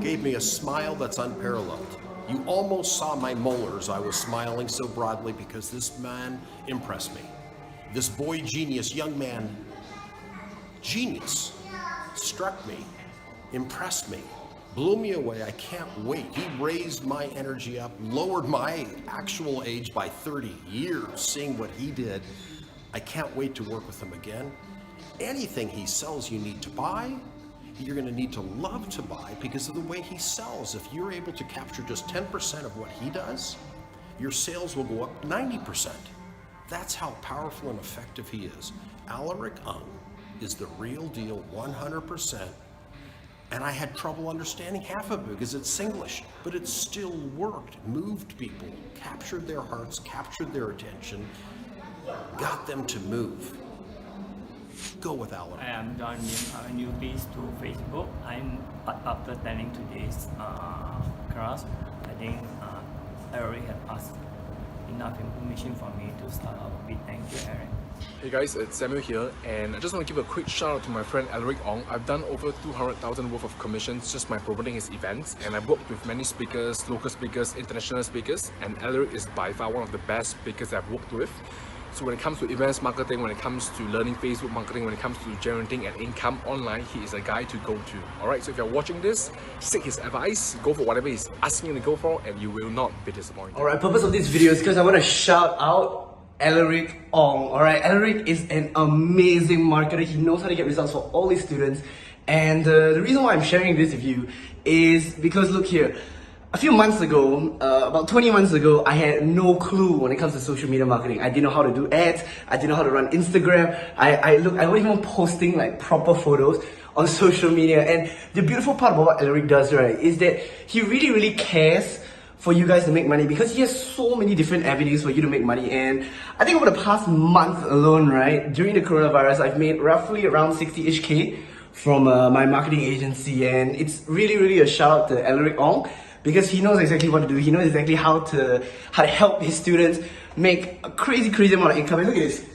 gave me a smile that's unparalleled. You almost saw my molars. I was smiling so broadly because this man impressed me. This boy genius, young man, genius, struck me, impressed me, blew me away. I can't wait. He raised my energy up, lowered my actual age by 30 years, seeing what he did. I can't wait to work with him again. Anything he sells you need to buy. You're going to need to love to buy because of the way he sells. If you're able to capture just 10% of what he does, your sales will go up 90%. That's how powerful and effective he is. Alaric Ong is the real deal, 100%. And I had trouble understanding half of it because it's Singlish, but it still worked, moved people, captured their hearts, captured their attention, got them to move. Go with Alaric. I am joining a new piece to Facebook. After attending today's class, I think Alaric has passed enough information for me to start out with. Thank you, Eric. Hey guys, it's Samuel here, and I just want to give a quick shout out to my friend Alaric Ong. I've done over 200,000 worth of commissions just by promoting his events, and I've worked with many speakers, local speakers, international speakers, and Alaric is by far one of the best speakers I've worked with. So when it comes to events marketing, when it comes to learning Facebook marketing, when it comes to generating an income online, he is a guy to go to. Alright, so if you're watching this, seek his advice, go for whatever he's asking you to go for, and you will not be disappointed. Alright, purpose of this video is because I want to shout out Alaric Ong. Alright, Alaric is an amazing marketer. He knows how to get results for all his students. And the reason why I'm sharing this with you is because look here. A few months ago, about 20 months ago, I had no clue when it comes to social media marketing. I didn't know how to do ads. I didn't know how to run Instagram. I wasn't even posting like proper photos on social media. And the beautiful part about what Alaric does, right, is that he really, really cares for you guys to make money because he has so many different avenues for you to make money. And I think over the past month alone, right, during the coronavirus, I've made roughly around 60-ish K from my marketing agency. And it's really, really a shout out to Alaric Ong, because he knows exactly what to do. He knows exactly how to help his students make a crazy amount of income. And look at this.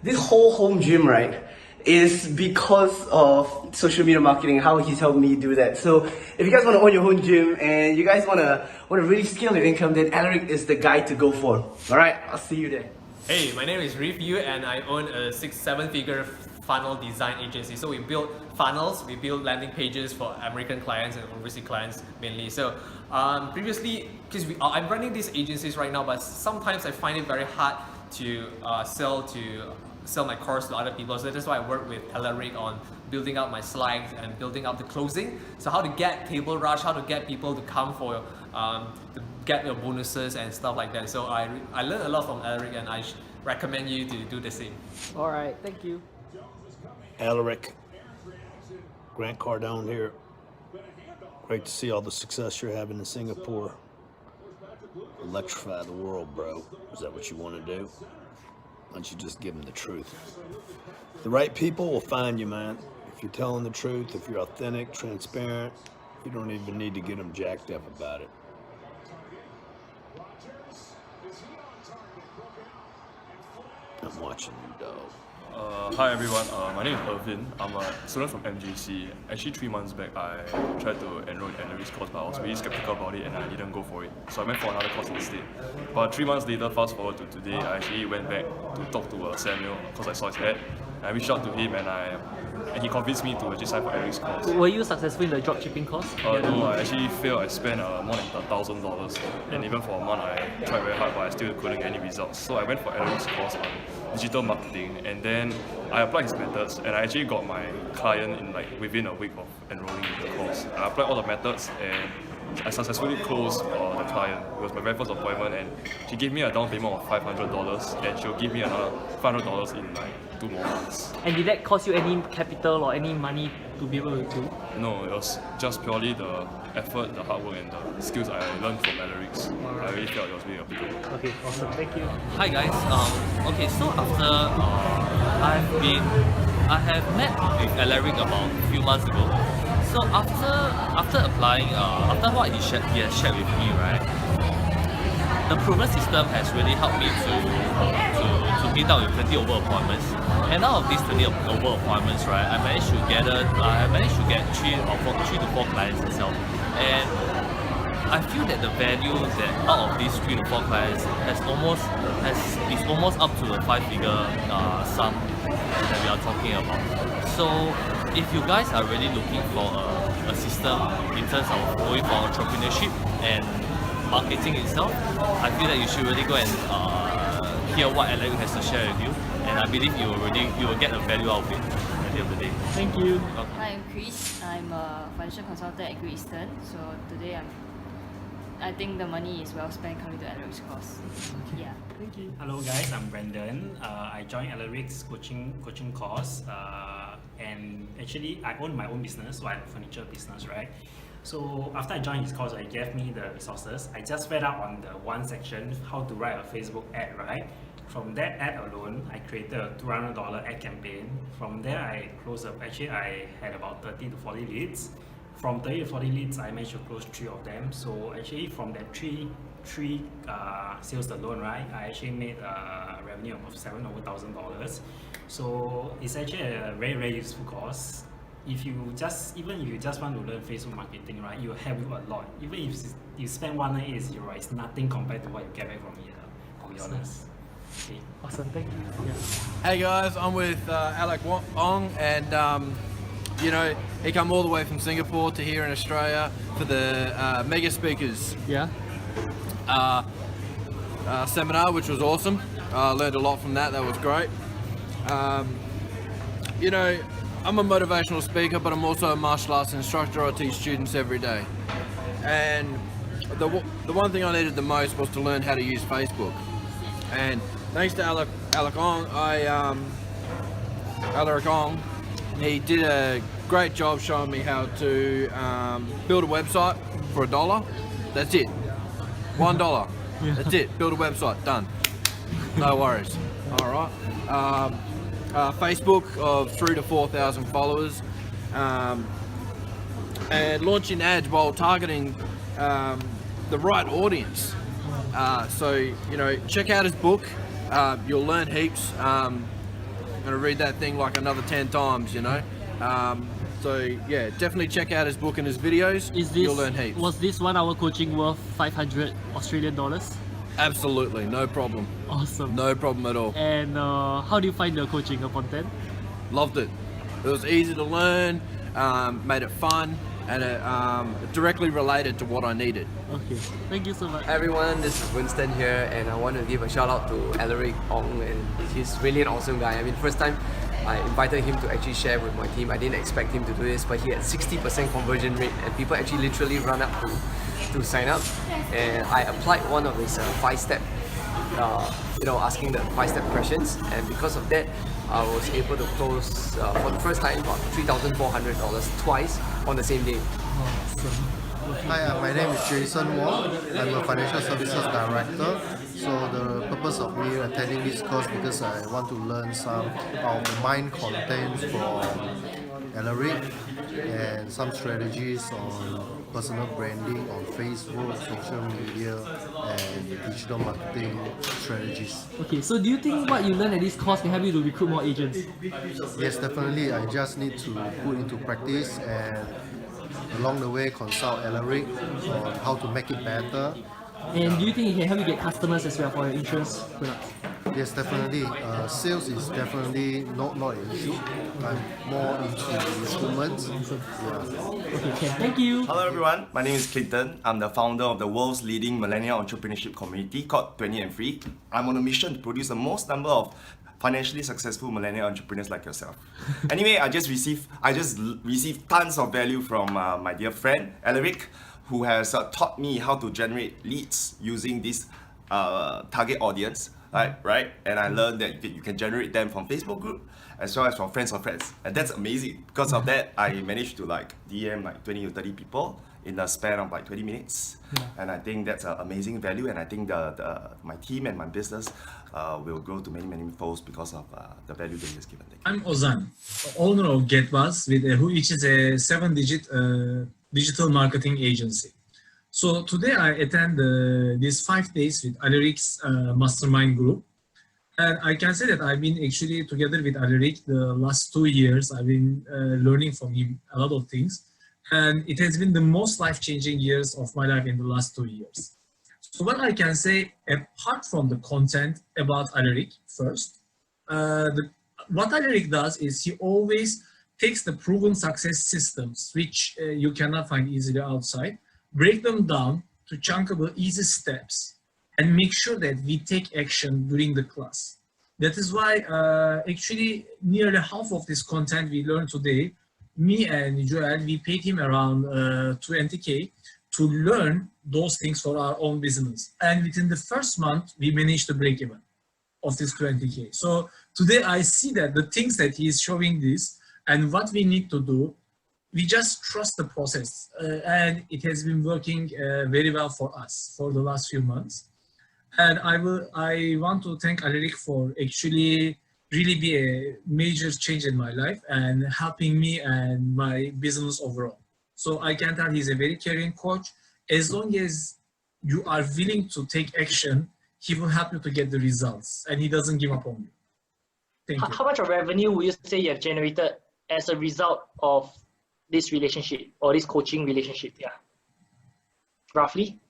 This whole home gym, right, is because of social media marketing, how he's helped me do that. So if you guys want to own your own gym and you guys want to really scale your income, then Alaric is the guy to go for. Alright, I'll see you there. Hey, my name is Review and I own a 6-7 figure funnel design agency. So we build funnels, we build landing pages for American clients and overseas clients mainly. So previously, because I'm running these agencies right now, but sometimes I find it very hard to sell my course to other people. So that's why I work with Alaric on building out my slides and building out the closing. So how to get table rush, how to get people to come for to get your bonuses and stuff like that. So I learned a lot from Alaric and I recommend you to do the same. All right, thank you. Alaric, Grant Cardone here. Great to see all the success you're having in Singapore. Electrify the world, bro. Is that what you want to do? Why don't you just give them the truth? The right people will find you, man. If you're telling the truth, if you're authentic, transparent, you don't even need to get them jacked up about it. I'm watching you, dog. Hi everyone, my name is Irvin. I'm a student from MJC. Actually 3 months back I tried to enroll in Alaric's course, but I was really skeptical about it and I didn't go for it. So I went for another course instead. But 3 months later, fast forward to today, I actually went back to talk to Samuel because I saw his ad. I reached out to him and he convinced me to actually sign for Alaric's course. Were you successful in the dropshipping course? No, I actually failed. I spent more than $1,000, and even for a month I tried very hard, but I still couldn't get any results. So I went for Alaric's course on digital marketing, and then I applied his methods, and I actually got my client in within a week of enrolling in the course. I applied all the methods, and I successfully closed the client. It was my very first appointment, and she gave me a down payment of $500, and she'll give me another $500 in 2 more months. And did that cost you any capital or any money to be able to do? No, it was just purely the effort, the hard work, and the skills I learned from Alaric's. I really felt it was really applicable. Okay, awesome. Thank you. Hi guys. Okay, so after I have met with Alaric about a few months ago. So after applying, after what he has shared with me, right, the proven system has really helped me to meet out with 20 over appointments. And out of these 20 over appointments, right, I managed to get 3 to 4 clients itself. And I feel that the value that out of these 3 to 4 clients is almost up to the 5-figure sum that we are talking about. So if you guys are really looking for a system in terms of going for entrepreneurship and marketing itself, I feel that you should really go and hear what Alaric has to share with you, and I believe you will get a value out of it at the end of the day. Thank you. Hi, I'm Chris. I'm a financial consultant at Great Eastern. So today I think the money is well spent coming to Alaric's course. Yeah. Thank you. Hello guys, I'm Brandon. I joined Alaric's coaching course, and actually I own my own business, so I have a furniture business, right? So after I joined his course, he gave me the resources. I just read up on the one section, how to write a Facebook ad, right? From that ad alone, I created a $200 ad campaign. From there, I closed up. Actually, I had about 30 to 40 leads. From 30 to 40 leads, I managed to close 3 of them. So actually, from that three sales alone, right, I actually made a revenue of $7,000. So it's actually a very, very useful course. Even if you just want to learn Facebook marketing, right, you have it a lot. Even if you spend 1980, right, it's nothing compared to what you get back from here, to be honest. Okay. Awesome, thank you. Yeah. Hey guys, I'm with Alaric Ong, and you know, he come all the way from Singapore to here in Australia for the Mega Speakers seminar, which was awesome. I learned a lot from that. That was great. You know, I'm a motivational speaker, but I'm also a martial arts instructor. I teach students every day. And the one thing I needed the most was to learn how to use Facebook. And thanks to Alaric Ong, he did a great job showing me how to build a website for $1. That's it. $1. That's it. Build a website. Done. No worries. All right. Facebook of 3,000 to 4,000 followers, and launching ads while targeting the right audience. So you know, check out his book. You'll learn heaps. I'm gonna read that thing like another 10 times. You know. So yeah, definitely check out his book and his videos. You'll learn heaps. Was this 1 hour coaching worth 500 Australian dollars? Absolutely, no problem. Awesome. No problem at all. And how do you find the coaching, the content? Loved it. It was easy to learn, made it fun, and it directly related to what I needed. Okay, thank you so much. Hi everyone, this is Winston here, and I want to give a shout out to Alaric Ong, and he's really an awesome guy. I mean, first time I invited him to actually share with my team. I didn't expect him to do this, but he had 60% conversion rate, and people actually literally run up to sign up. And I applied one of his 5-step, you know, asking the 5-step questions, and because of that, I was able to close for the first time about $3,400 twice on the same day. Awesome. Hi, my name is Jason Wong. I'm a financial services director. So the purpose of me attending this course because I want to learn some of the mind contents from Alaric and some strategies on personal branding on Facebook, social media, and digital marketing strategies. Okay, so do you think what you learn at this course can help you to recruit more agents? Yes, definitely. I just need to put into practice and along the way consult Alaric on how to make it better. And do you think it can help you get customers as well for your insurance products? Yes, definitely. Sales is definitely not an issue. I'm more into instruments. Yeah. Thank you. Hello everyone, my name is Clinton. I'm the founder of the world's leading millennial entrepreneurship community called 20 and Free. I'm on a mission to produce the most number of financially successful millennial entrepreneurs like yourself. Anyway, I just received tons of value from my dear friend Alaric, who has taught me how to generate leads using this target audience, right? And I learned that you can generate them from Facebook group as well as from friends of friends, and that's amazing. Because of that, I managed to DM 20 or 30 people in the span of 20 minutes, and I think that's an amazing value. And I think my team and my business will grow to many folds because of the value that he has given. I'm Ozan, owner of GetBuzz, which is a 7-digit digital marketing agency. So today I attend these 5 days with Alaric's mastermind group. And I can say that I've been actually together with Alaric the last 2 years. I've been learning from him a lot of things. And it has been the most life-changing years of my life in the last 2 years. So what I can say, apart from the content about Alaric first, what Alaric does is he always takes the proven success systems, which you cannot find easily outside, break them down to chunkable, easy steps, and make sure that we take action during the class. That is why actually nearly half of this content we learned today, me and Joel, we paid him around 20K to learn those things for our own business. And within the first month, we managed to break even of this 20K. So today I see that the things that he is showing this and what we need to do, we just trust the process. And it has been working very well for us for the last few months. And I want to thank Alaric for actually really be a major change in my life and helping me and my business overall. So I can tell he's a very caring coach. As long as you are willing to take action, he will help you to get the results and he doesn't give up on you. Thank you. How much of revenue would you say you have generated as a result of this relationship or this coaching relationship? Yeah, roughly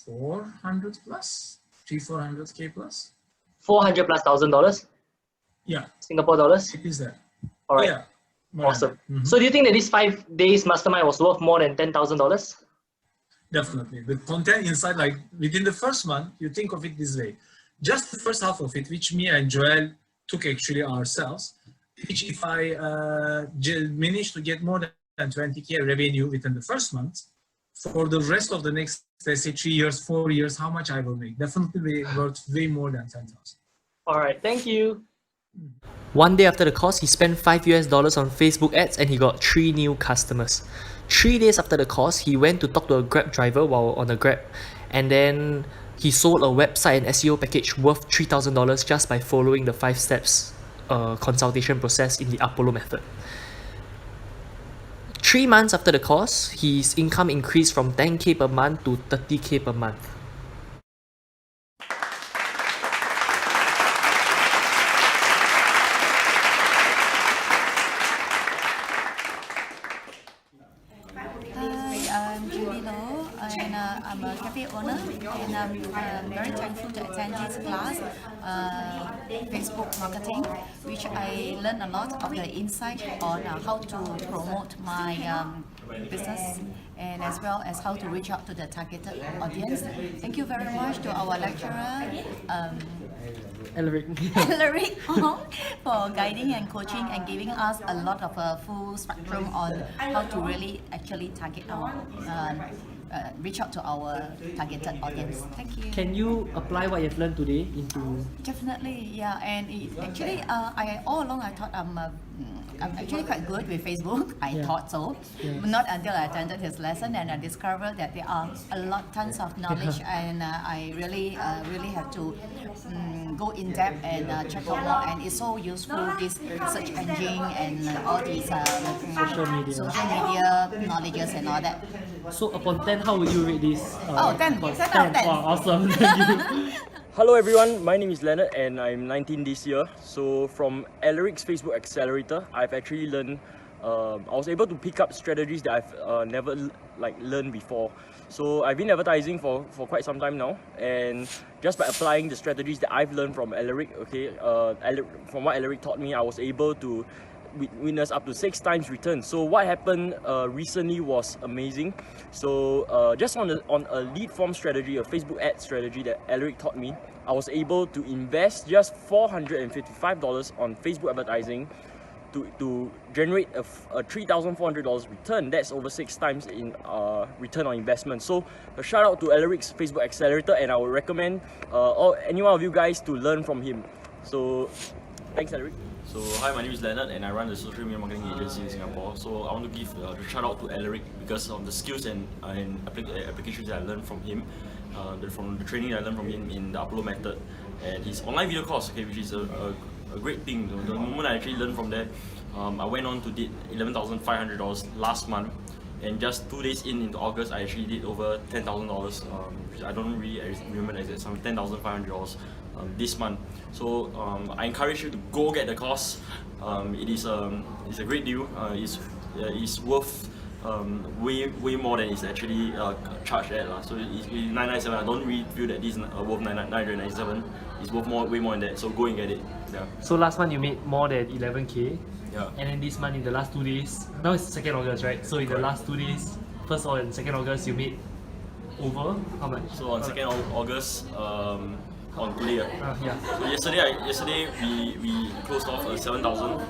400 plus, 300-400K plus. 400 plus $1,000. Yeah, Singapore dollars. It is that. All right. Yeah. Awesome. So do you think that this 5 days mastermind was worth more than $10,000? Definitely. The content inside, like within the first month, you think of it this way. Just the first half of it, which me and Joel took actually ourselves, which if I managed to get more than 20K revenue within the first month, for the rest of the next, let's say 3 years, 4 years, how much I will make? Definitely worth way more than 10,000. All right, thank you. One day after the course, he spent $5 on Facebook ads and he got 3 new customers. 3 days after the course, he went to talk to a Grab driver while on the Grab, and then he sold a website and SEO package worth $3,000 just by following the 5 steps consultation process in the Apollo method. 3 months after the course, his income increased from 10K per month to 30K per month. I'm a cafe owner, and I'm very thankful to attend this class, Facebook marketing, which I learned a lot of the insight on how to promote my business, and as well as how to reach out to the targeted audience. Thank you very much to our lecturer, Alaric Ong, for guiding and coaching and giving us a lot of a full spectrum on how to really actually target our reach out to our targeted audience. Thank you. Can you apply what you've learned today into? Definitely, yeah. And actually, all along I thought I'm actually quite good with Facebook. I thought so, but not until I attended his lesson and I discovered that there are tons of knowledge, and I really have to go in depth and check out more. And it's so useful, this search engine and all these social media knowledges and all that. So upon 10, how would you rate this? 10 out of 10. Wow, awesome. Thank you. Hello everyone, my name is Leonard and I'm 19 this year. So from Alaric's Facebook Accelerator, I've actually learned, I was able to pick up strategies that I've never learned before. So I've been advertising for quite some time now, and just by applying the strategies that I've learned from Alaric, from what Alaric taught me, I was able to witness up to 6 times return. So what happened recently was amazing. So just on a lead form strategy, a Facebook ad strategy that Alaric taught me, I was able to invest just $455 on Facebook advertising to generate a $3,400 return. That's over 6 times in return on investment. So a shout out to Alaric's Facebook Accelerator, and I would recommend any one of you guys to learn from him. So thanks, Alaric. So hi, my name is Leonard and I run the social media marketing agency in Singapore. So I want to give a shout out to Alaric because of the skills and applications that I learned from him, from the training that I learned from him in the upload method and his online video course, which is a great thing. The moment I actually learned from there, I went on to did $11,500 last month, and just 2 days into August, I actually did over $10,000, which I don't really remember the exact sum, $10,500 this month. So I encourage you to go get the course. It's a great deal. It's worth way more than it's actually charged at. So it's $997. I don't really feel that this is worth $997. It's worth way more than that. So go and get it. Yeah. So last month you made more than 11K. Yeah. And then this month in the last 2 days, now it's 2nd August, right? So in the last 2 days, 1st and 2nd August, you made over how much? So on 2nd August, on today, yeah. So yesterday we closed off 7,000.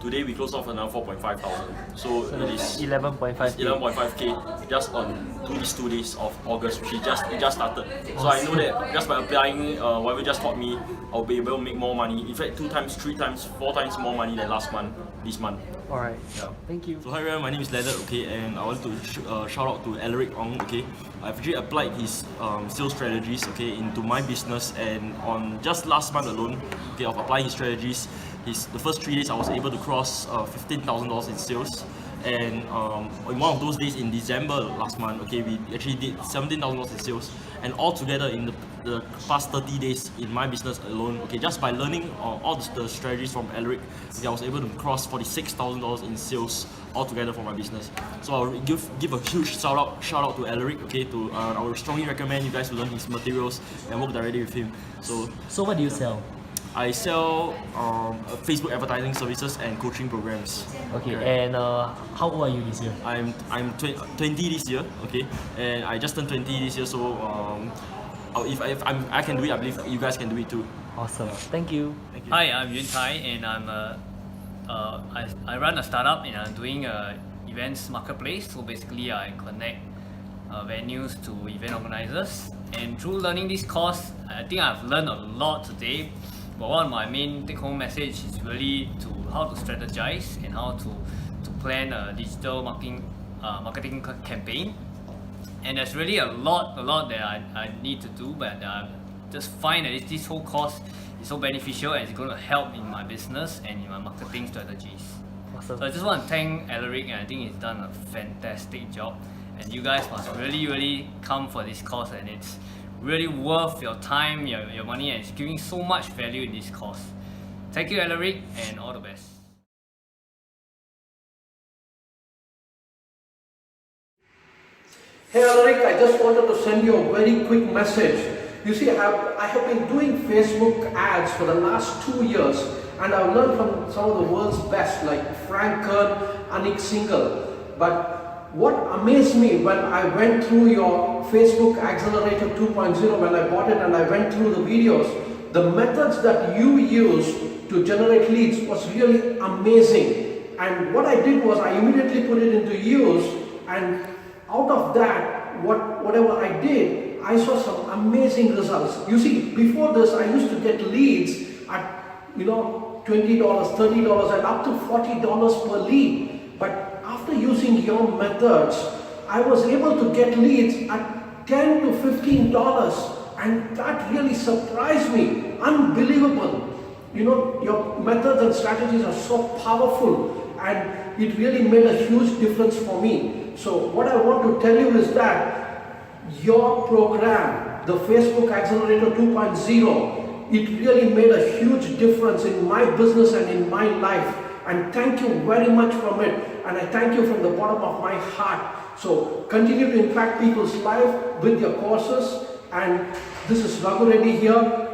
Today we closed off another 4,500. So it is 11.5K just on these 2 days of August, which it just started. So I know that just by applying whatever you just taught me, I'll be able to make more money. In fact, 2 times, 3 times, 4 times more money than this month. Alright, yeah. Thank you. So hi everyone, my name is Leonard, and I want to shout out to Alaric Ong, I've actually applied his sales strategies, into my business, and on just last month alone, of applying his strategies, the first 3 days I was able to cross $15,000 in sales, and in one of those days in December last month, we actually did $17,000 in sales, and altogether in the past 30 days in my business alone, just by learning all the strategies from Alaric, I was able to cross $46,000 in sales altogether for my business. So I'll give a huge shout out to Alaric, I would strongly recommend you guys to learn his materials and work directly with him. So what do you sell? I sell Facebook advertising services and coaching programs. And how old are you this year? I'm 20 this year, and I just turned 20 this year, so if I can do it, I believe you guys can do it too. Awesome, thank you. Hi, I'm Yun Tai, and I run a startup and I'm doing events marketplace. So basically I connect venues to event organizers, and through learning this course, I think I've learned a lot today. But one of my main take-home message is really how to strategize and how to plan a digital marketing campaign. And there's really a lot that I need to do, but I just find that this whole course is so beneficial and it's going to help in my business and in my marketing strategies. Awesome. So I just want to thank Alaric, and I think he's done a fantastic job. And you guys must really come for this course, and it's really worth your time, your money, and it's giving so much value in this course. Thank you, Alaric, and all the best. Hey Alaric, I just wanted to send you a very quick message. You see, I have been doing Facebook ads for the last 2 years, and I've learned from some of the world's best like Frank Kern, Anik Singhal. But what amazed me when I went through your Facebook Accelerator 2.0, when I bought it and I went through the videos, the methods that you use to generate leads was really amazing. And what I did was I immediately put it into use, and out of that, whatever I did, I saw some amazing results. You see, before this, I used to get leads at $20, $30, and up to $40 per lead. But after using your methods, I was able to get leads at $10 to $15, and that really surprised me. Unbelievable. Your methods and strategies are so powerful, and it really made a huge difference for me. So what I want to tell you is that your program, the Facebook Accelerator 2.0, it really made a huge difference in my business and in my life. and thank you very much from it, and I thank you from the bottom of my heart. So continue to impact people's life with your courses, and this is Raghu Reddy here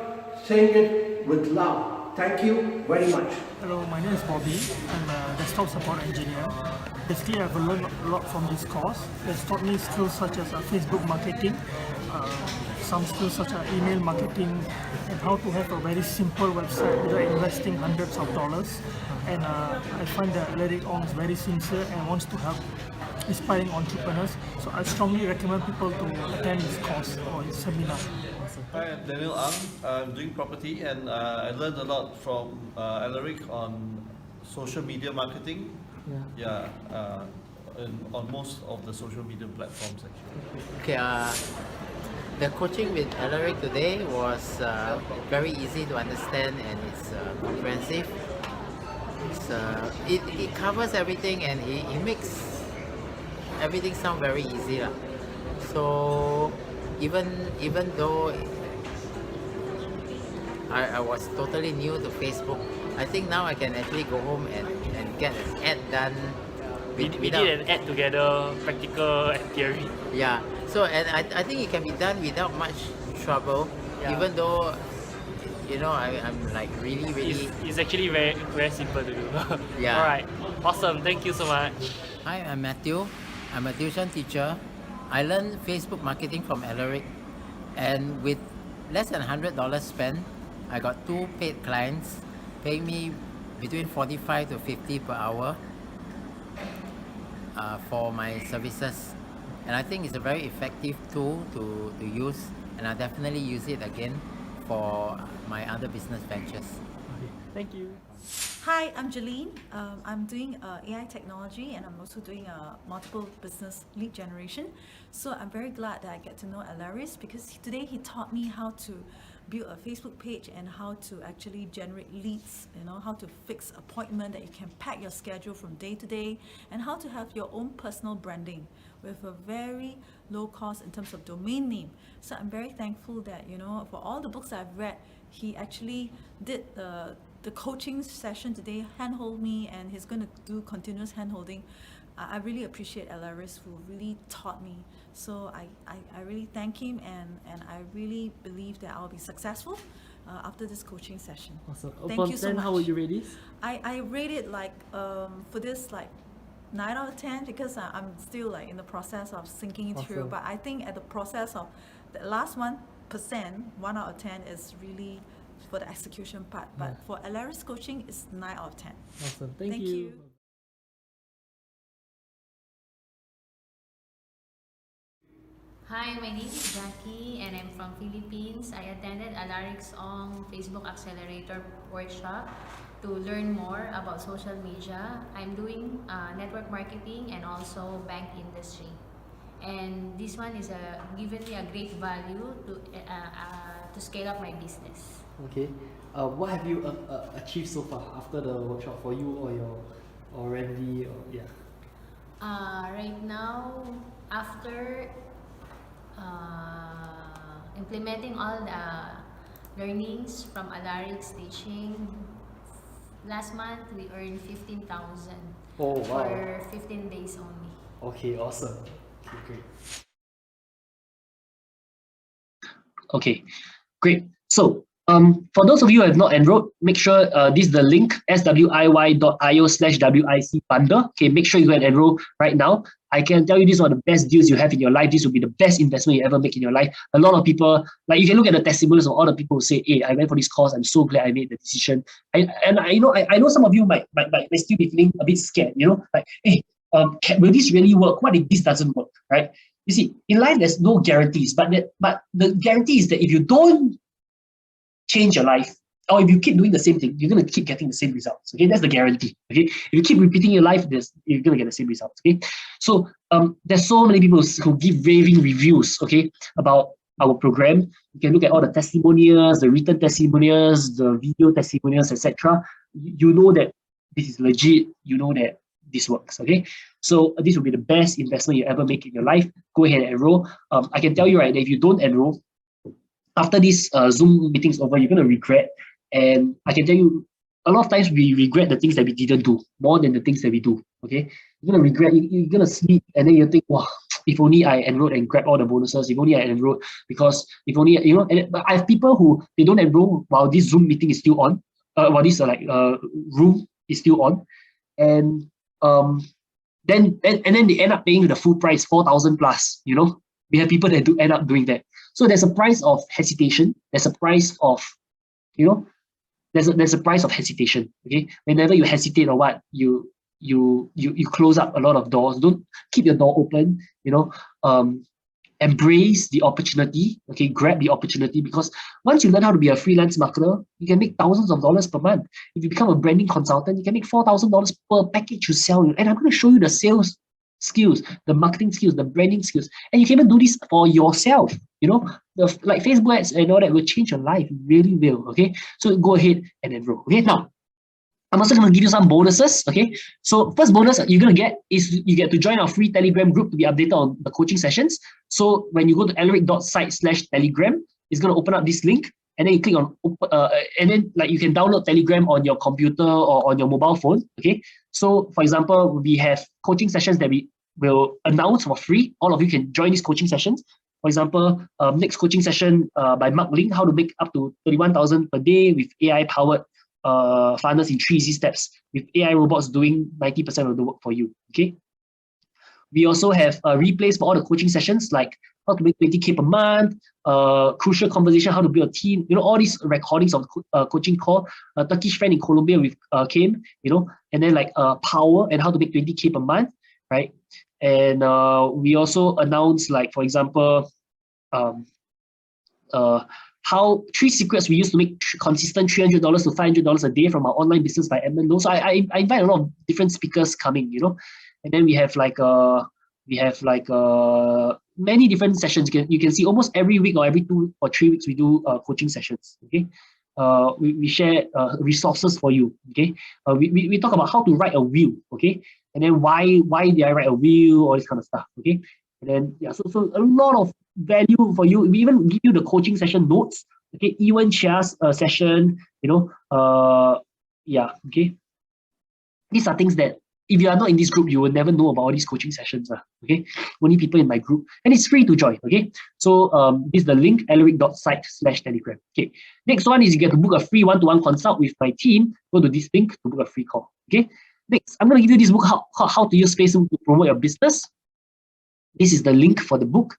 saying it with love. Thank you very much. Hello, my name is Bobby. I'm a desktop support engineer. Basically, I've learned a lot from this course. It's taught me skills such as Facebook marketing, some skills such as email marketing, and how to have a very simple website without investing hundreds of dollars. And I find that Alaric Ong is very sincere and wants to help inspiring entrepreneurs. So I strongly recommend people to attend this course or his seminar. Hi, I'm Daniel Ang. I'm doing property, and I learned a lot from Alaric on social media marketing. On most of the social media platforms actually. Okay, the coaching with Alaric today was very easy to understand, and it's comprehensive. It covers everything, and he makes everything sound very easy. So even though I was totally new to Facebook, I think now I can actually go home and get an ad done. We did an ad together, practical and theory. Yeah, so and I think it can be done without much trouble, even though I'm like really it's actually very simple to do. Yeah. Alright, awesome, thank you so much. Hi, I'm Matthew. I'm a tuition teacher. I learned Facebook marketing from Alaric, and with less than $100 spent, I got 2 paid clients paying me between 45 to 50 per hour for my services. And I think it's a very effective tool to use, and I'll definitely use it again for my other business ventures. Thank you. Hi, I'm Jeline. I'm doing AI technology, and I'm also doing multiple business lead generation. So I'm very glad that I get to know Alaric, because today he taught me how to build a Facebook page and how to actually generate leads, how to fix appointment, that you can pack your schedule from day to day, and how to have your own personal branding with a very low cost in terms of domain name. So I'm very thankful that, for all the books I've read, he actually did the coaching session today, handhold me, and he's going to do continuous handholding. I really appreciate Alaric, who really taught me. So I really thank him, and I really believe that I'll be successful after this coaching session. Awesome. Thank you so much. How would you rate this? I rate it for this 9 out of 10, because I'm still in the process of thinking it through. Awesome. But I think at the process of the last 1%, 1 out of 10 is really for the execution part. But for Alaric coaching, it's 9 out of 10. Awesome. Thank you. Hi, my name is Jackie, and I'm from Philippines. I attended Alaric Ong Facebook Accelerator workshop to learn more about social media. I'm doing network marketing and also bank industry. And this one is given me a great value to scale up my business. Okay. What have you achieved so far after the workshop for you or Randy Right now, after implementing all the learnings from Alaric's teaching, last month we earned 15,000 for 15 days only. Okay, awesome. Okay, great. Okay, great. So for those of you who have not enrolled, make sure this is the link, swiy.io/WIC bundle. Okay, make sure you go and enroll right now. I can tell you these are the best deals you have in your life. This will be the best investment you ever make in your life. A lot of people, you can look at the testimonials of all the people who say, hey, I went for this course, I'm so glad I made the decision. I know some of you might still be feeling a bit scared, hey, will this really work? What if this doesn't work, right? You see, in life, there's no guarantees, but the guarantee is that if you don't change your life, or if you keep doing the same thing, you're going to keep getting the same results. Okay, that's the guarantee. Okay, if you keep repeating your life, you're going to get the same results. Okay, so there's so many people who give raving reviews. Okay, about our program. You can look at all the testimonials, the written testimonials, the video testimonials, etc. You know that this is legit. You know that this works. Okay, so this will be the best investment you ever make in your life. Go ahead and enroll. I can tell you right that if you don't enroll, after this Zoom meeting is over, you're going to regret. And I can tell you, a lot of times we regret the things that we didn't do more than the things that we do. Okay, you're gonna regret. You're gonna sleep, and then you think, wow, if only I enrolled and grabbed all the bonuses. If only I enrolled, because if only but I have people who they don't enroll while this Zoom meeting is still on, while this room is still on, and then they end up paying the full price, 4,000 plus. We have people that do end up doing that. So there's a price of hesitation. There's a price of, there's a price of hesitation. Okay, whenever you hesitate or what, you close up a lot of doors. Don't keep your door open. Embrace the opportunity. Okay, grab the opportunity, because once you learn how to be a freelance marketer, you can make thousands of dollars per month. If you become a branding consultant, you can make $4,000 per package you sell. And I'm going to show you the sales skills, the marketing skills, the branding skills, and you can even do this for yourself. Like Facebook ads and all that will change your life. It really will. Okay, so go ahead and enroll. Okay, now I'm also going to give you some bonuses. Okay, so first bonus you're going to get is you get to join our free Telegram group to be updated on the coaching sessions. So when you go to alaric.site/telegram, it's going to open up this link, and then you click on and then you can download Telegram on your computer or on your mobile phone. Okay, so for example, we have coaching sessions that we will announce for free. All of you can join these coaching sessions. For example, next coaching session by Mark Ling, how to make up to 31,000 per day with AI powered funnels in 3 easy steps, with AI robots doing 90% of the work for you. Okay. We also have replays for all the coaching sessions, like how to make 20K per month, crucial conversation, how to build a team, all these recordings of coaching call, Turkish friend in Colombia with came, and then power and how to make 20K per month, right? And we also announced, like, for example, how 3 secrets we use to make consistent $300 to $500 a day from our online business by Edmund Lowe. So I invite a lot of different speakers coming, and then we have many different sessions. You can see almost every week or every 2 or 3 weeks we do coaching sessions. Okay, we share resources for you. Okay, we talk about how to write a will. Okay, and then why did I write a will, all this kind of stuff. Okay, and then so a lot of value for you. We even give you the coaching session notes. Okay, Ewan Chia's session. Okay, these are things that if you are not in this group, you will never know about all these coaching sessions. Okay, only people in my group, and it's free to join. Okay, so this is the link, alaric.site/telegram. Okay, next one is you get to book a free one-to-one consult with my team. Go to this link to book a free call. Okay, next I'm going to give you this book, how to use Facebook to promote your business. This is the link for the book.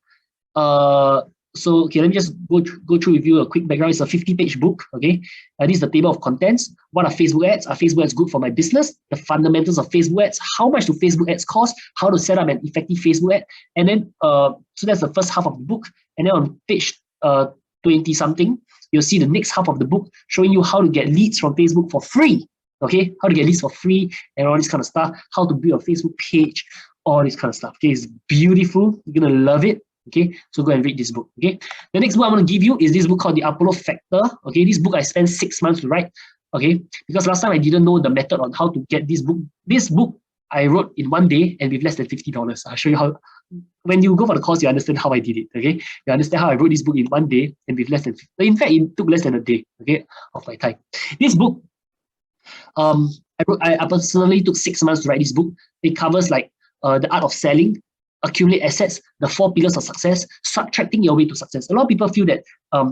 So okay, let me just go through with you a quick background. It's a 50-page book. Okay, this is the table of contents. What are Facebook ads? Are Facebook ads good for my business? The fundamentals of Facebook ads. How much do Facebook ads cost? How to set up an effective Facebook ad? And then so that's the first half of the book. And then on page 20 something, you'll see the next half of the book showing you how to get leads from Facebook for free. Okay, how to get leads for free and all this kind of stuff. How to build a Facebook page, all this kind of stuff. Okay, it's beautiful. You're gonna love it. Okay, so go and read this book. Okay, the next book I'm going to give you is this book called The Apollo Factor. Okay, this book I spent 6 months to write. Okay, because last time I didn't know the method on how to get this book. This book I wrote in 1 day and with less than $50. I'll show you how. When you go for the course, you understand how I did it. Okay, you understand how I wrote this book in 1 day and with less than. In fact, it took less than a day. Okay, of my time. This book, I personally took 6 months to write this book. It covers like the art of selling, accumulate assets, the 4 pillars of success, subtracting your way to success. A lot of people feel that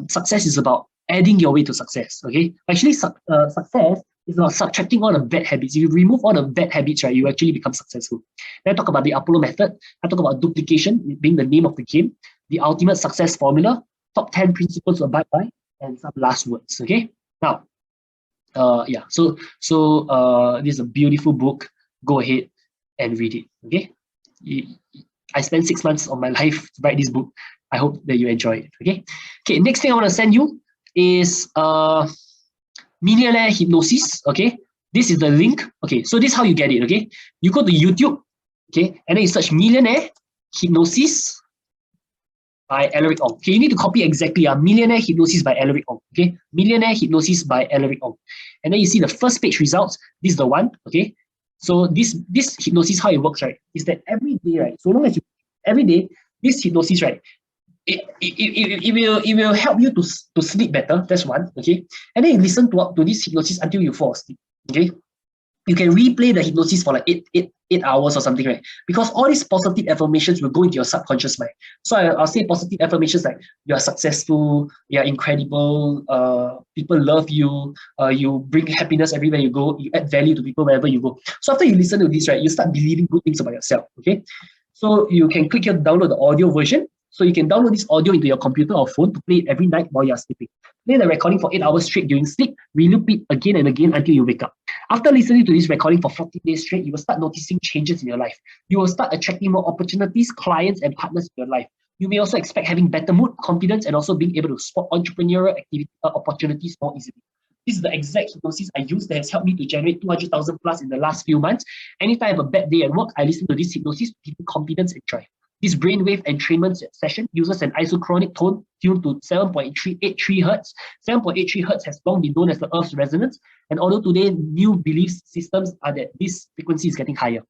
success is about adding your way to success. Okay, actually, success is about subtracting all the bad habits. If you remove all the bad habits, right, you actually become successful. Then I talk about the Apollo method. I talk about duplication being the name of the game, the ultimate success formula, top 10 principles to abide by, and some last words. Okay, now, so this is a beautiful book. Go ahead and read it. Okay. I spent 6 months of my life to write this book. I hope that you enjoy it. Okay, next thing I want to send you is Millionaire Hypnosis. Okay, this is the link. Okay, so this is how you get it. Okay, you go to YouTube. Okay, and then you search Millionaire Hypnosis by Alaric Ong. Okay, you need to copy exactly Millionaire Hypnosis by Alaric Ong. Okay, Millionaire Hypnosis by Alaric Ong. And then you see the first page results. This is the one. Okay. So this hypnosis, how it works, right, is that every day, right, so long as you every day, this hypnosis, right, it will help you to sleep better. That's one. Okay, and then you listen to this hypnosis until you fall asleep. Okay, you can replay the hypnosis for like eight hours or something, right? Because all these positive affirmations will go into your subconscious mind. So I'll say positive affirmations like you are successful, you are incredible, people love you, you bring happiness everywhere you go, you add value to people wherever you go. So after you listen to this, right, you start believing good things about yourself. Okay, so you can click here to download the audio version. So you can download this audio into your computer or phone to play it every night while you're sleeping. Play the recording for 8 hours straight during sleep. Reloop it again and again until you wake up. After listening to this recording for 40 days straight, you will start noticing changes in your life. You will start attracting more opportunities, clients, and partners in your life. You may also expect having better mood, confidence, and also being able to spot entrepreneurial opportunities more easily. This is the exact hypnosis I use that has helped me to generate 200,000 plus in the last few months. Anytime I have a bad day at work, I listen to this hypnosis to give me confidence and drive. This brainwave entrainment session uses an isochronic tone tuned to 7.83 Hz. 7.83 Hz has long been known as the Earth's resonance, and although today new belief systems are that this frequency is getting higher.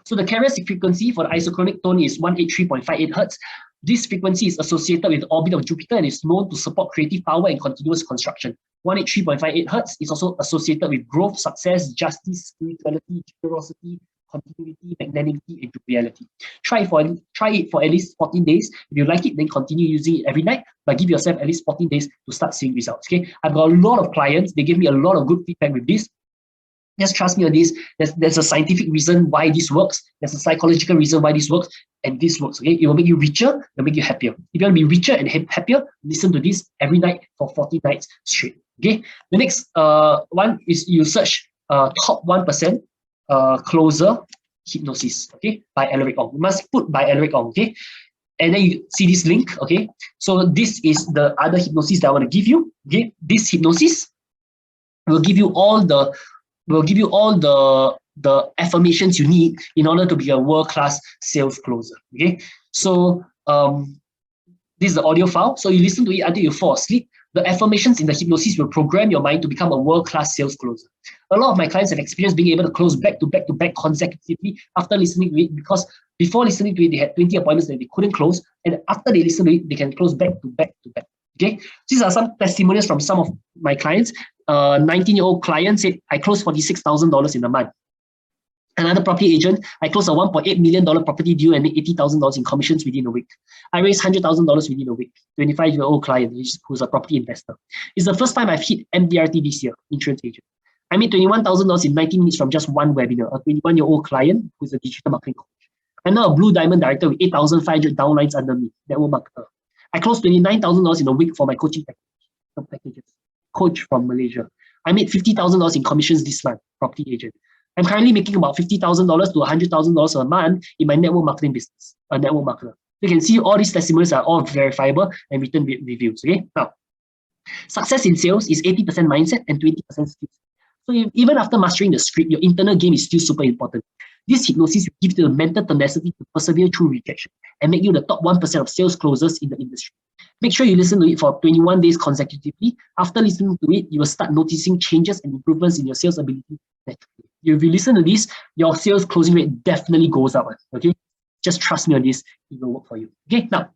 So the carrier frequency for the isochronic tone is 183.58 Hz. This frequency is associated with the orbit of Jupiter and is known to support creative power and continuous construction. 183.58 Hz is also associated with growth, success, justice, spirituality, generosity, continuity, magnanimity, and joviality. Try it for at least 14 days. If you like it, then continue using it every night, but give yourself at least 14 days to start seeing results. Okay, I've got a lot of clients. They give me a lot of good feedback with this. Just trust me on this. There's a scientific reason why this works. There's a psychological reason why this works, and this works. Okay, it will make you richer. It will make you happier. If you want to be richer and happier, listen to this every night for 40 nights straight. Okay. The next one is you search top 1% closer hypnosis. Okay, by Alaric Ong. You must put by Alaric Ong. Okay, and then you see this link. Okay, so this is the other hypnosis that I want to give you. Okay, this hypnosis will give you all the affirmations you need in order to be a world-class sales closer. Okay, so this is the audio file. So you listen to it until you fall asleep. The affirmations in the hypnosis will program your mind to become a world-class sales closer. A lot of my clients have experienced being able to close back to back to back consecutively after listening to it, because before listening to it, they had 20 appointments that they couldn't close, and after they listen to it, they can close back to back to back. Okay, these are some testimonials from some of my clients. 19-year-old client said, I closed $46,000 in a month. Another property agent, I closed a $1.8 million property deal and made $80,000 in commissions within a week. I raised $100,000 within a week. 25-year-old client who's a property investor. It's the first time I've hit MDRT this year, insurance agent. I made $21,000 in 90 minutes from just one webinar. A 21-year-old client who's a digital marketing coach. I'm now a Blue Diamond director with 8,500 downlines under me, network marketer. I closed $29,000 in a week for my coaching packages. Coach from Malaysia. I made $50,000 in commissions this month, property agent. I'm currently making about $50,000 to $100,000 a month in my network marketing business, a network marketer. You can see all these testimonials are all verifiable and written reviews. Okay, now success in sales is 80% mindset and 20% skills. So even after mastering the script, your internal game is still super important. This hypnosis will give you the mental tenacity to persevere through rejection and make you the top 1% of sales closers in the industry. Make sure you listen to it for 21 days consecutively. After listening to it, you will start noticing changes and improvements in your sales ability naturally. If you listen to this, your sales closing rate definitely goes up. Okay, just trust me on this; it will work for you. Okay, now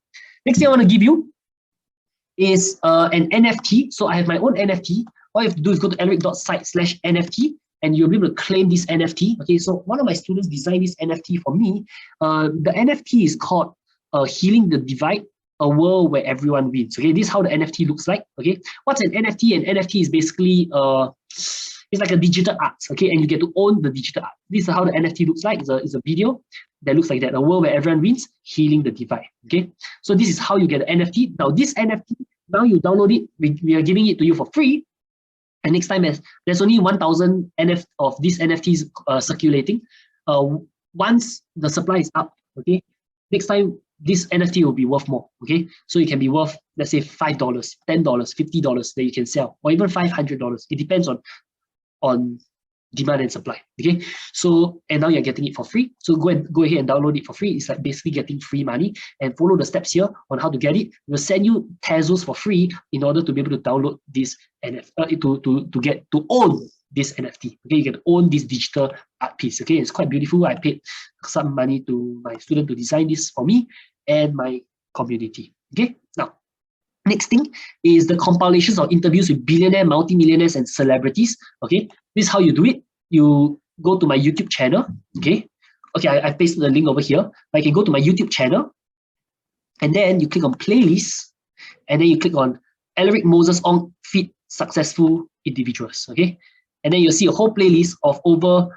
next thing I want to give you is an NFT. So I have my own NFT. All you have to do is go to alaric.site/NFT and you'll be able to claim this NFT. Okay, so one of my students designed this NFT for me. The NFT is called Healing the Divide, a world where everyone wins. Okay, this is how the NFT looks like. Okay, what's an NFT? An NFT is basically it's like a digital art. Okay, and you get to own the digital art. This is how the NFT looks like. It's a video that looks like that. A world where everyone wins, healing the divide. Okay, so this is how you get an NFT. Now this NFT, now you download it. We are giving it to you for free. And next time, there's only 1,000 of these NFTs circulating. Once the supply is up, okay, next time this NFT will be worth more. Okay, so it can be worth, let's say, $5, $10, $50 that you can sell, or even $500. It depends on demand and supply. Okay, so and now you're getting it for free. So go ahead and download it for free. It's like basically getting free money, and follow the steps here on how to get it. We'll send you Tezos for free in order to be able to download this NFT, to own this NFT. Okay, you can own this digital art piece. Okay, it's quite beautiful. I paid some money to my student to design this for me and my community. Okay, now Next thing is the compilations of interviews with billionaire, multimillionaires, and celebrities. Okay, this is how you do it. You go to my YouTube channel. Okay, I pasted the link over here. I can go to my YouTube channel, and then you click on playlists, and then you click on Alaric Moses Ong Feed Successful Individuals. Okay, and then you'll see a whole playlist of over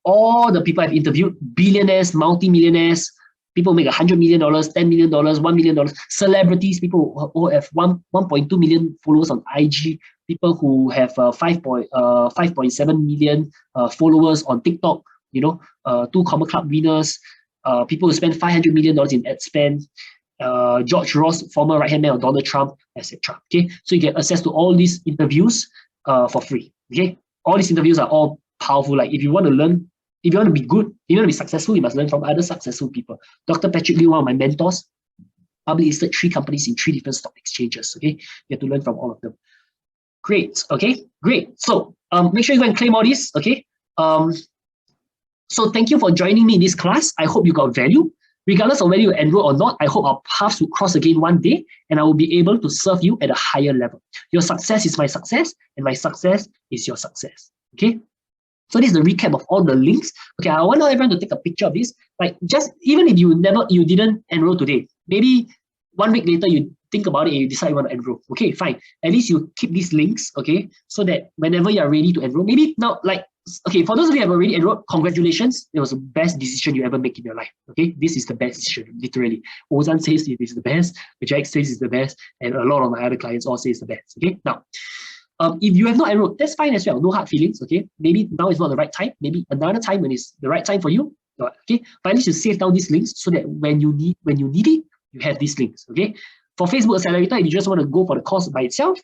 all the people I've interviewed: billionaires, multimillionaires, people who make $100 million, $10 million, $1 million, celebrities, people who have 1.2 million followers on IG, people who have 5.7 million followers on TikTok, you know, 2 Comma Club winners, people who spend $500 million in ad spend, George Ross, former right-hand man of Donald Trump, etc. Okay, so you get access to all these interviews for free. Okay, all these interviews are all powerful. Like if you want to learn, if you want to be good, if you want to be successful, you must learn from other successful people. Dr. Patrick Lee, one of my mentors, publicly listed 3 companies in 3 different stock exchanges. Okay, you have to learn from all of them. Great. Okay, great. So make sure you go and claim all this. Okay. So thank you for joining me in this class. I hope you got value. Regardless of whether you enroll or not, I hope our paths will cross again one day, and I will be able to serve you at a higher level. Your success is my success, and my success is your success. Okay. So this is the recap of all the links. Okay, I want everyone to take a picture of this. Like, just even if you didn't enroll today, maybe 1 week later you think about it and you decide you want to enroll. Okay, fine. At least you keep these links, okay, so that whenever you are ready to enroll, maybe now, like, okay, for those of you who have already enrolled, congratulations. It was the best decision you ever make in your life. Okay, this is the best decision, literally. Ozan says it is the best, Jack says it's the best, and a lot of my other clients all say it's the best. Okay, now, if you have not enrolled, that's fine as well. No hard feelings. Okay, maybe now is not the right time. Maybe another time when it's the right time for you. Okay, but at least you save down these links so that when you need it, you have these links. Okay, for Facebook Accelerator, if you just want to go for the course by itself,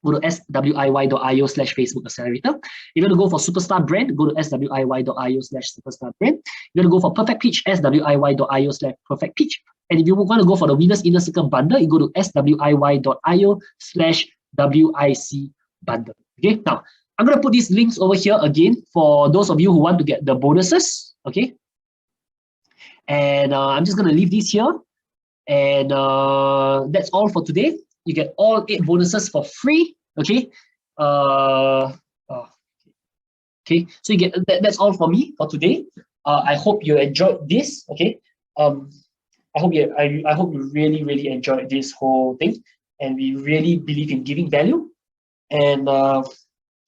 go to swiy.io/Facebook Accelerator. If you want to go for Superstar Brand, go to swiy.io/Superstar Brand. If you want to go for Perfect Pitch, swiy.io/Perfect Pitch. And if you want to go for the Winners Inner Circle Bundle, you go to swiy.io/WIC Bundle. Okay, now I'm going to put these links over here again for those of you who want to get the bonuses. Okay, and I'm just going to leave these here. And that's all for today. You get all 8 bonuses for free. Okay. Okay. So you get that's all for me for today. I hope you enjoyed this. Okay. I hope you really enjoyed this whole thing, and we really believe in giving value. And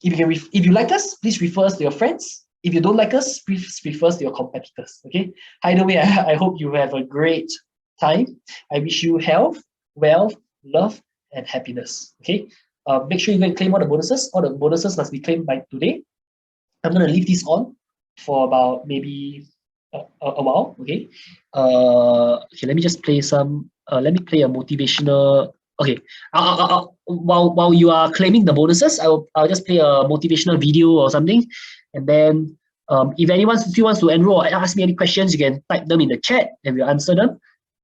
if you like us, please refer us to your friends. If you don't like us, please refer us to your competitors. Okay. Either way, I hope you have a great time. I wish you health, wealth, love, and happiness. Okay. Make sure you go and claim all the bonuses. All the bonuses must be claimed by today. I'm going to leave this on for about maybe a while. Okay. Okay. Let me just play some. Let me play a motivational. Okay. While you are claiming the bonuses, I'll just play a motivational video or something, and then if anyone still wants to enroll or ask me any questions, you can type them in the chat and we'll answer them.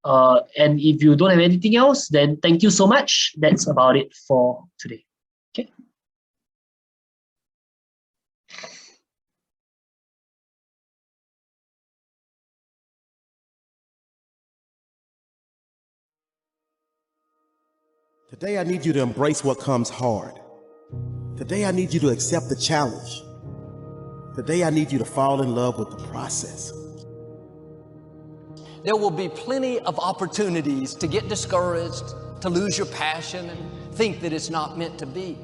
And if you don't have anything else, then thank you so much. That's about it for today. Okay. Today, I need you to embrace what comes hard. Today, I need you to accept the challenge. Today, I need you to fall in love with the process. There will be plenty of opportunities to get discouraged, to lose your passion, and think that it's not meant to be.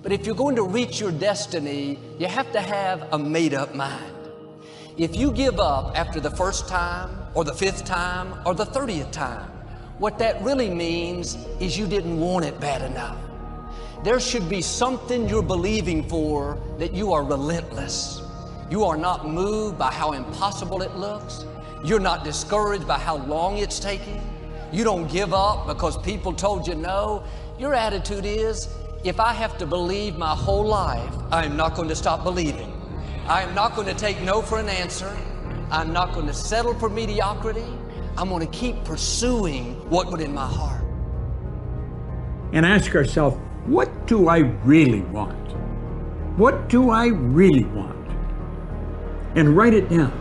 But if you're going to reach your destiny, you have to have a made-up mind. If you give up after the first time, or the 5th time, or the 30th time, what that really means is you didn't want it bad enough. There should be something you're believing for, that you are relentless. You are not moved by how impossible it looks. You're not discouraged by how long it's taking. You don't give up because people told you no. Your attitude is, if I have to believe my whole life, I'm not going to stop believing. I'm not going to take no for an answer. I'm not going to settle for mediocrity. I'm going to keep pursuing what was in my heart. And ask ourselves, what do I really want? What do I really want? And write it down.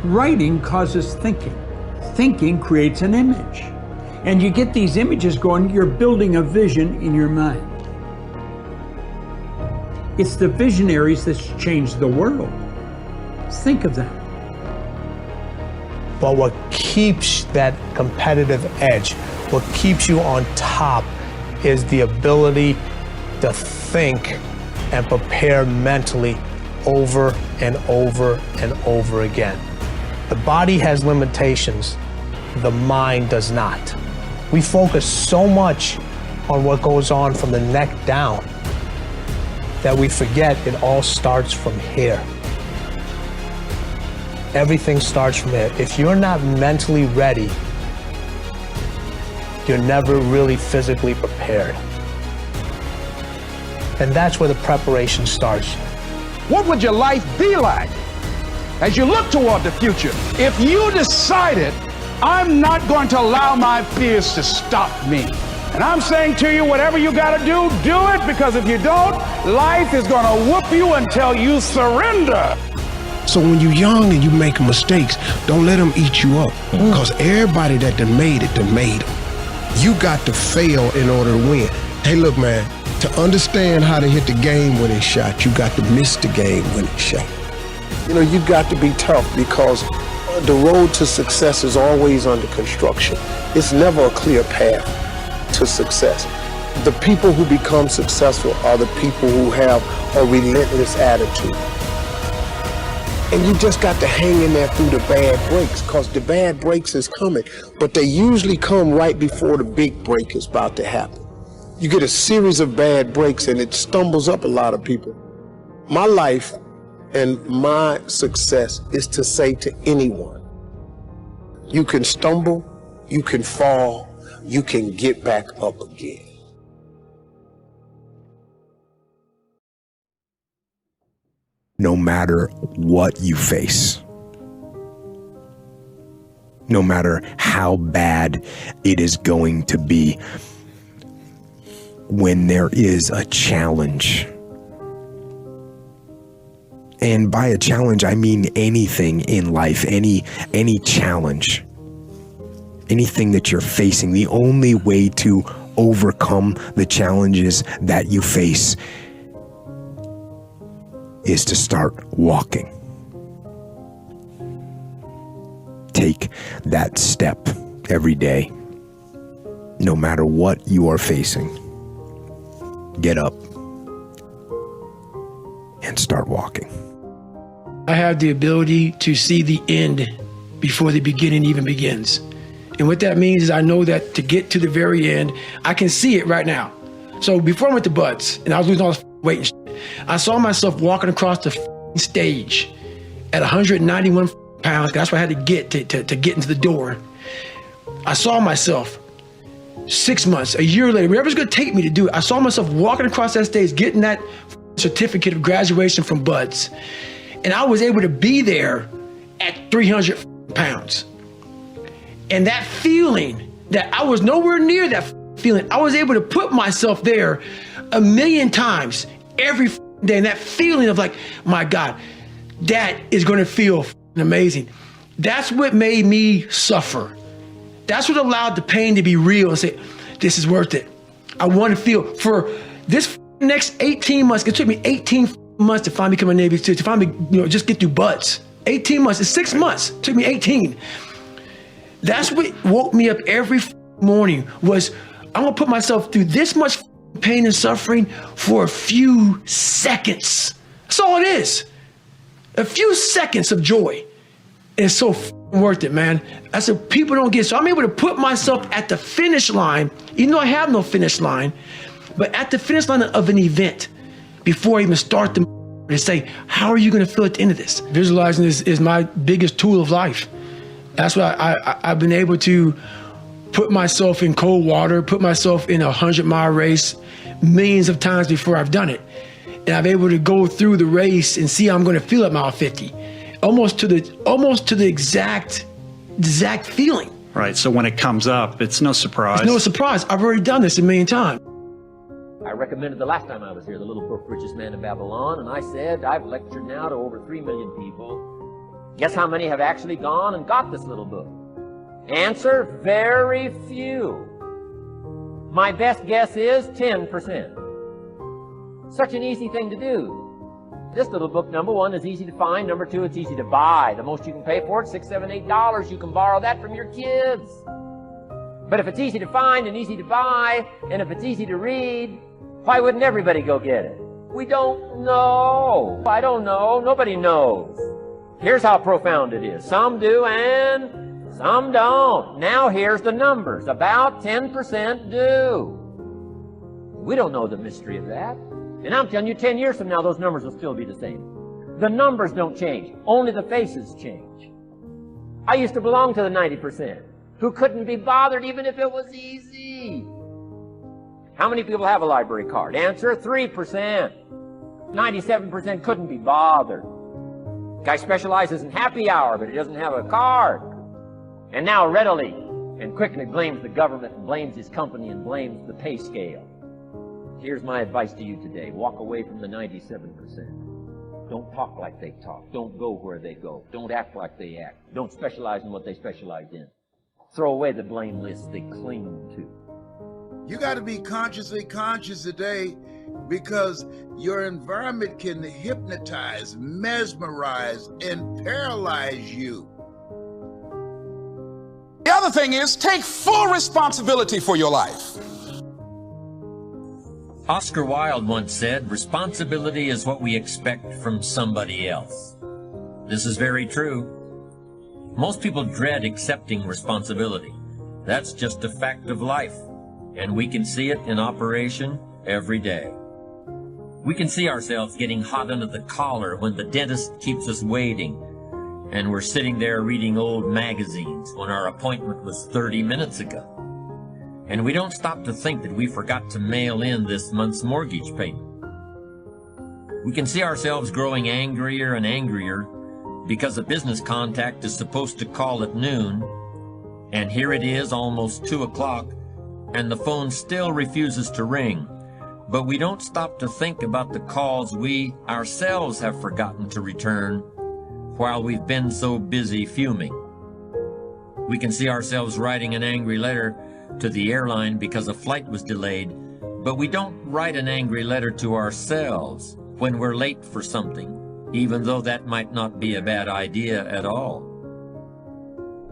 Writing causes thinking. Thinking creates an image. and you get these images going, you're building a vision in your mind. It's the visionaries that's changed the world. Think of that. But what keeps that competitive edge, what keeps you on top, is the ability to think and prepare mentally over and over and over again. The body has limitations, the mind does not. We focus so much on what goes on from the neck down that we forget it all starts from here. Everything starts from here. If you're not mentally ready, you're never really physically prepared. And that's where the preparation starts. What would your life be like as you look toward the future if you decided, I'm not going to allow my fears to stop me? And I'm saying to you, whatever you got to do it, because if you don't, life is going to whoop you until you surrender. So when you're young and you make mistakes, don't let them eat you up. Because everybody that done made it, done made them. You got to fail in order to win. Hey, look, man, to understand how to hit the game-winning shot, you got to miss the game-winning shot. You know, you got to be tough because the road to success is always under construction. It's never a clear path to success. The people who become successful are the people who have a relentless attitude. And you just got to hang in there through the bad breaks, because the bad breaks is coming, but they usually come right before the big break is about to happen. You get a series of bad breaks and it stumbles up a lot of people. My life and my success is to say to anyone, you can stumble, you can fall, you can get back up again. No matter what you face, no matter how bad it is going to be, when there is a challenge, and by a challenge I mean anything in life, any challenge, anything that you're facing, the only way to overcome the challenges that you face is to start walking. Take that step every day, no matter what you are facing. Get up and start walking. I have the ability to see the end before the beginning even begins. And what that means is I know that to get to the very end, I can see it right now. So before I went to Buds and I was losing all this weight and shit, I saw myself walking across the stage at 191 pounds. That's what I had to get to get into the door. I saw myself 6 months, a year later, whatever's going to take me to do it. I saw myself walking across that stage, getting that certificate of graduation from Buds. And I was able to be there at 300 pounds. And that feeling that I was nowhere near that feeling, I was able to put myself there 1,000,000 times every day. And that feeling of like, my God, that is going to feel amazing. That's what made me suffer. That's what allowed the pain to be real and say, this is worth it. I want to feel for this next 18 months. It took me 18 months to finally become a Navy SEAL, to finally, just get through Buds. 18 months, it's 6 months. It took me 18. That's what woke me up every morning was, I'm gonna put myself through this much pain and suffering for a few seconds. That's all it is. A few seconds of joy. And it's so worth it, man. That's what people don't get. So I'm able to put myself at the finish line, even though I have no finish line, but at the finish line of an event before I even start to say, how are you gonna feel at the end of this? Visualizing is my biggest tool of life. That's why I've been able to put myself in cold water, put myself in a 100-mile race millions of times before I've done it. And I'm able to go through the race and see how I'm gonna feel at mile 50. Almost to the exact feeling. Right, so when it comes up, it's no surprise. It's no surprise. I've already done this 1,000,000 times. I recommended the last time I was here, the little book, Richest Man in Babylon, and I said, I've lectured now to over 3 million people. Guess how many have actually gone and got this little book? Answer, very few. My best guess is 10%. Such an easy thing to do. This little book, number one, is easy to find. Number two, it's easy to buy. The most you can pay for it, $6, $7, $8. You can borrow that from your kids. But if it's easy to find and easy to buy, and if it's easy to read, why wouldn't everybody go get it? We don't know. I don't know. Nobody knows. Here's how profound it is. Some do and some don't. Now here's the numbers. About 10% do. We don't know the mystery of that. And I'm telling you, 10 years from now, those numbers will still be the same. The numbers don't change. Only the faces change. I used to belong to the 90% who couldn't be bothered even if it was easy. How many people have a library card? Answer, 3%. 97% couldn't be bothered. Guy specializes in happy hour, but he doesn't have a card. And now readily and quickly blames the government and blames his company and blames the pay scale. Here's my advice to you today. Walk away from the 97%. Don't talk like they talk. Don't go where they go. Don't act like they act. Don't specialize in what they specialize in. Throw away the blame lists they cling to. You got to be consciously conscious today, because your environment can hypnotize, mesmerize, and paralyze you. The other thing is, take full responsibility for your life. Oscar Wilde once said, responsibility is what we expect from somebody else. This is very true. Most people dread accepting responsibility. That's just a fact of life, and we can see it in operation every day. We can see ourselves getting hot under the collar when the dentist keeps us waiting, and we're sitting there reading old magazines when our appointment was 30 minutes ago. And we don't stop to think that we forgot to mail in this month's mortgage payment. We can see ourselves growing angrier and angrier because a business contact is supposed to call at noon, and here it is almost 2 o'clock, and the phone still refuses to ring. But we don't stop to think about the calls we ourselves have forgotten to return while we've been so busy fuming. We can see ourselves writing an angry letter to the airline because a flight was delayed, but we don't write an angry letter to ourselves when we're late for something, even though that might not be a bad idea at all.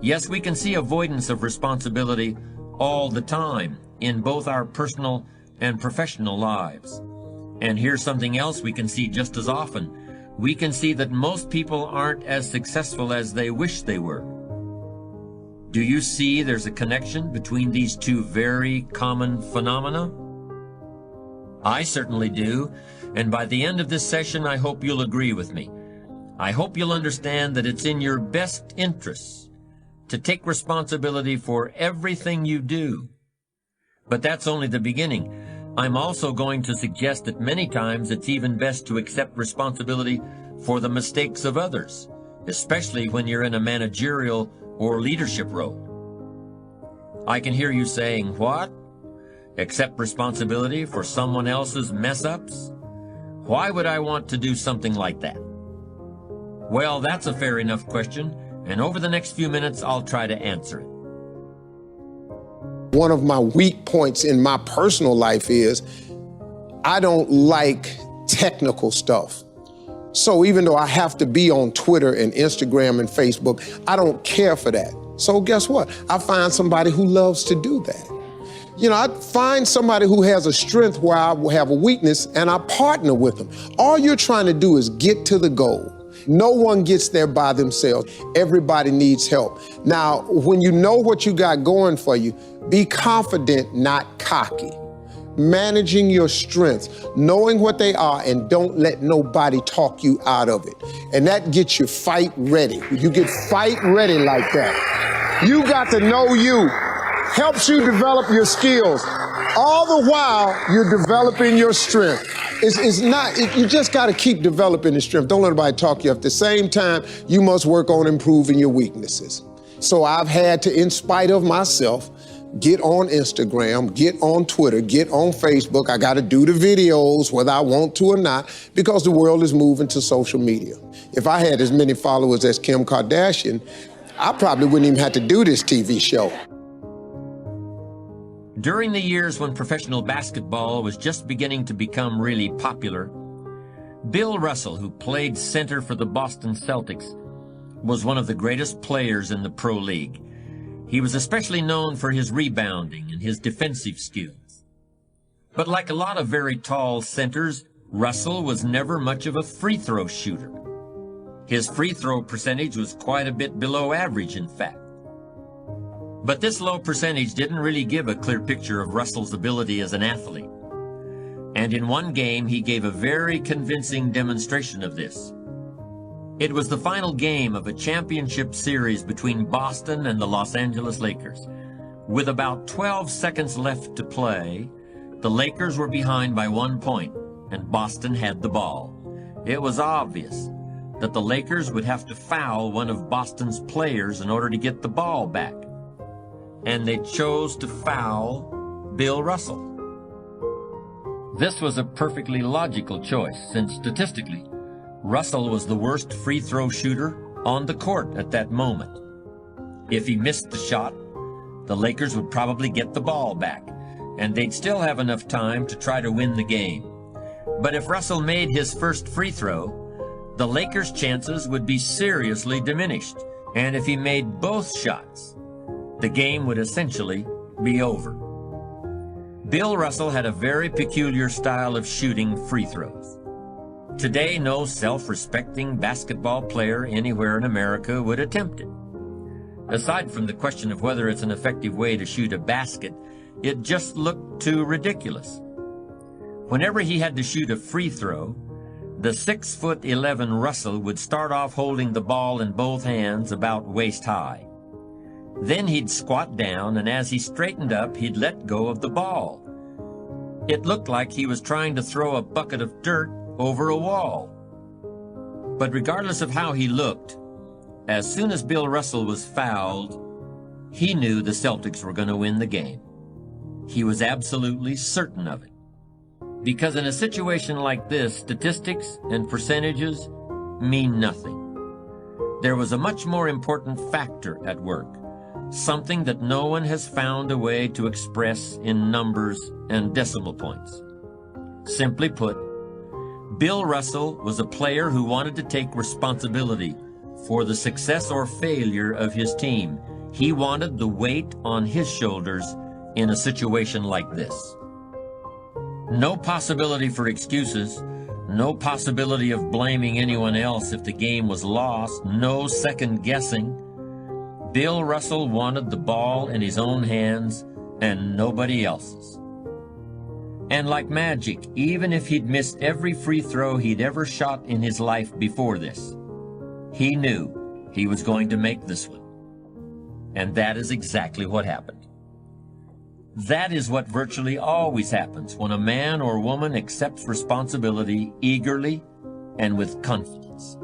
Yes, we can see avoidance of responsibility all the time in both our personal and professional lives. And here's something else we can see just as often. We can see that most people aren't as successful as they wish they were. Do you see there's a connection between these two very common phenomena? I certainly do, and by the end of this session, I hope you'll agree with me. I hope you'll understand that it's in your best interests to take responsibility for everything you do. But that's only the beginning. I'm also going to suggest that many times it's even best to accept responsibility for the mistakes of others, especially when you're in a managerial or leadership role. I can hear you saying, what? Accept responsibility for someone else's mess-ups? Why would I want to do something like that? Well, that's a fair enough question, and over the next few minutes, I'll try to answer it. One of my weak points in my personal life is I don't like technical stuff. So even though I have to be on Twitter and Instagram and Facebook, I don't care for that. So guess what? I find somebody who loves to do that. You know, I find somebody who has a strength where I have a weakness, and I partner with them. All you're trying to do is get to the goal. No one gets there by themselves. Everybody needs help. Now, when you know what you got going for you, be confident, not cocky. Managing your strengths, knowing what they are, and don't let nobody talk you out of it. And that gets you fight ready. You get fight ready like that. You got to know you. Helps you develop your skills. All the while, you're developing your strength. You just got to keep developing the strength. Don't let anybody talk you up. At the same time, you must work on improving your weaknesses. So I've had to, in spite of myself, get on Instagram, get on Twitter, get on Facebook. I got to do the videos whether I want to or not, because the world is moving to social media. If I had as many followers as Kim Kardashian, I probably wouldn't even have to do this TV show. During the years when professional basketball was just beginning to become really popular, Bill Russell, who played center for the Boston Celtics, was one of the greatest players in the pro league. He was especially known for his rebounding and his defensive skills. But like a lot of very tall centers, Russell was never much of a free throw shooter. His free throw percentage was quite a bit below average, in fact. But this low percentage didn't really give a clear picture of Russell's ability as an athlete. And in one game, he gave a very convincing demonstration of this. It was the final game of a championship series between Boston and the Los Angeles Lakers. With about 12 seconds left to play, the Lakers were behind by 1 point, and Boston had the ball. It was obvious that the Lakers would have to foul one of Boston's players in order to get the ball back. And they chose to foul Bill Russell. This was a perfectly logical choice, since statistically, Russell was the worst free throw shooter on the court at that moment. If he missed the shot, the Lakers would probably get the ball back, and they'd still have enough time to try to win the game. But if Russell made his first free throw, the Lakers' chances would be seriously diminished, and if he made both shots, the game would essentially be over. Bill Russell had a very peculiar style of shooting free throws. Today, no self-respecting basketball player anywhere in America would attempt it. Aside from the question of whether it's an effective way to shoot a basket, it just looked too ridiculous. Whenever he had to shoot a free throw, the 6'11" Russell would start off holding the ball in both hands about waist high. Then he'd squat down, and as he straightened up, he'd let go of the ball. It looked like he was trying to throw a bucket of dirt over a wall. But regardless of how he looked, as soon as Bill Russell was fouled, he knew the Celtics were going to win the game. He was absolutely certain of it. Because in a situation like this, statistics and percentages mean nothing. There was a much more important factor at work, something that no one has found a way to express in numbers and decimal points. Simply put, Bill Russell was a player who wanted to take responsibility for the success or failure of his team. He wanted the weight on his shoulders in a situation like this. No possibility for excuses, no possibility of blaming anyone else if the game was lost, no second guessing. Bill Russell wanted the ball in his own hands and nobody else's. And like magic, even if he'd missed every free throw he'd ever shot in his life before this, he knew he was going to make this one. And that is exactly what happened. That is what virtually always happens when a man or woman accepts responsibility eagerly and with confidence.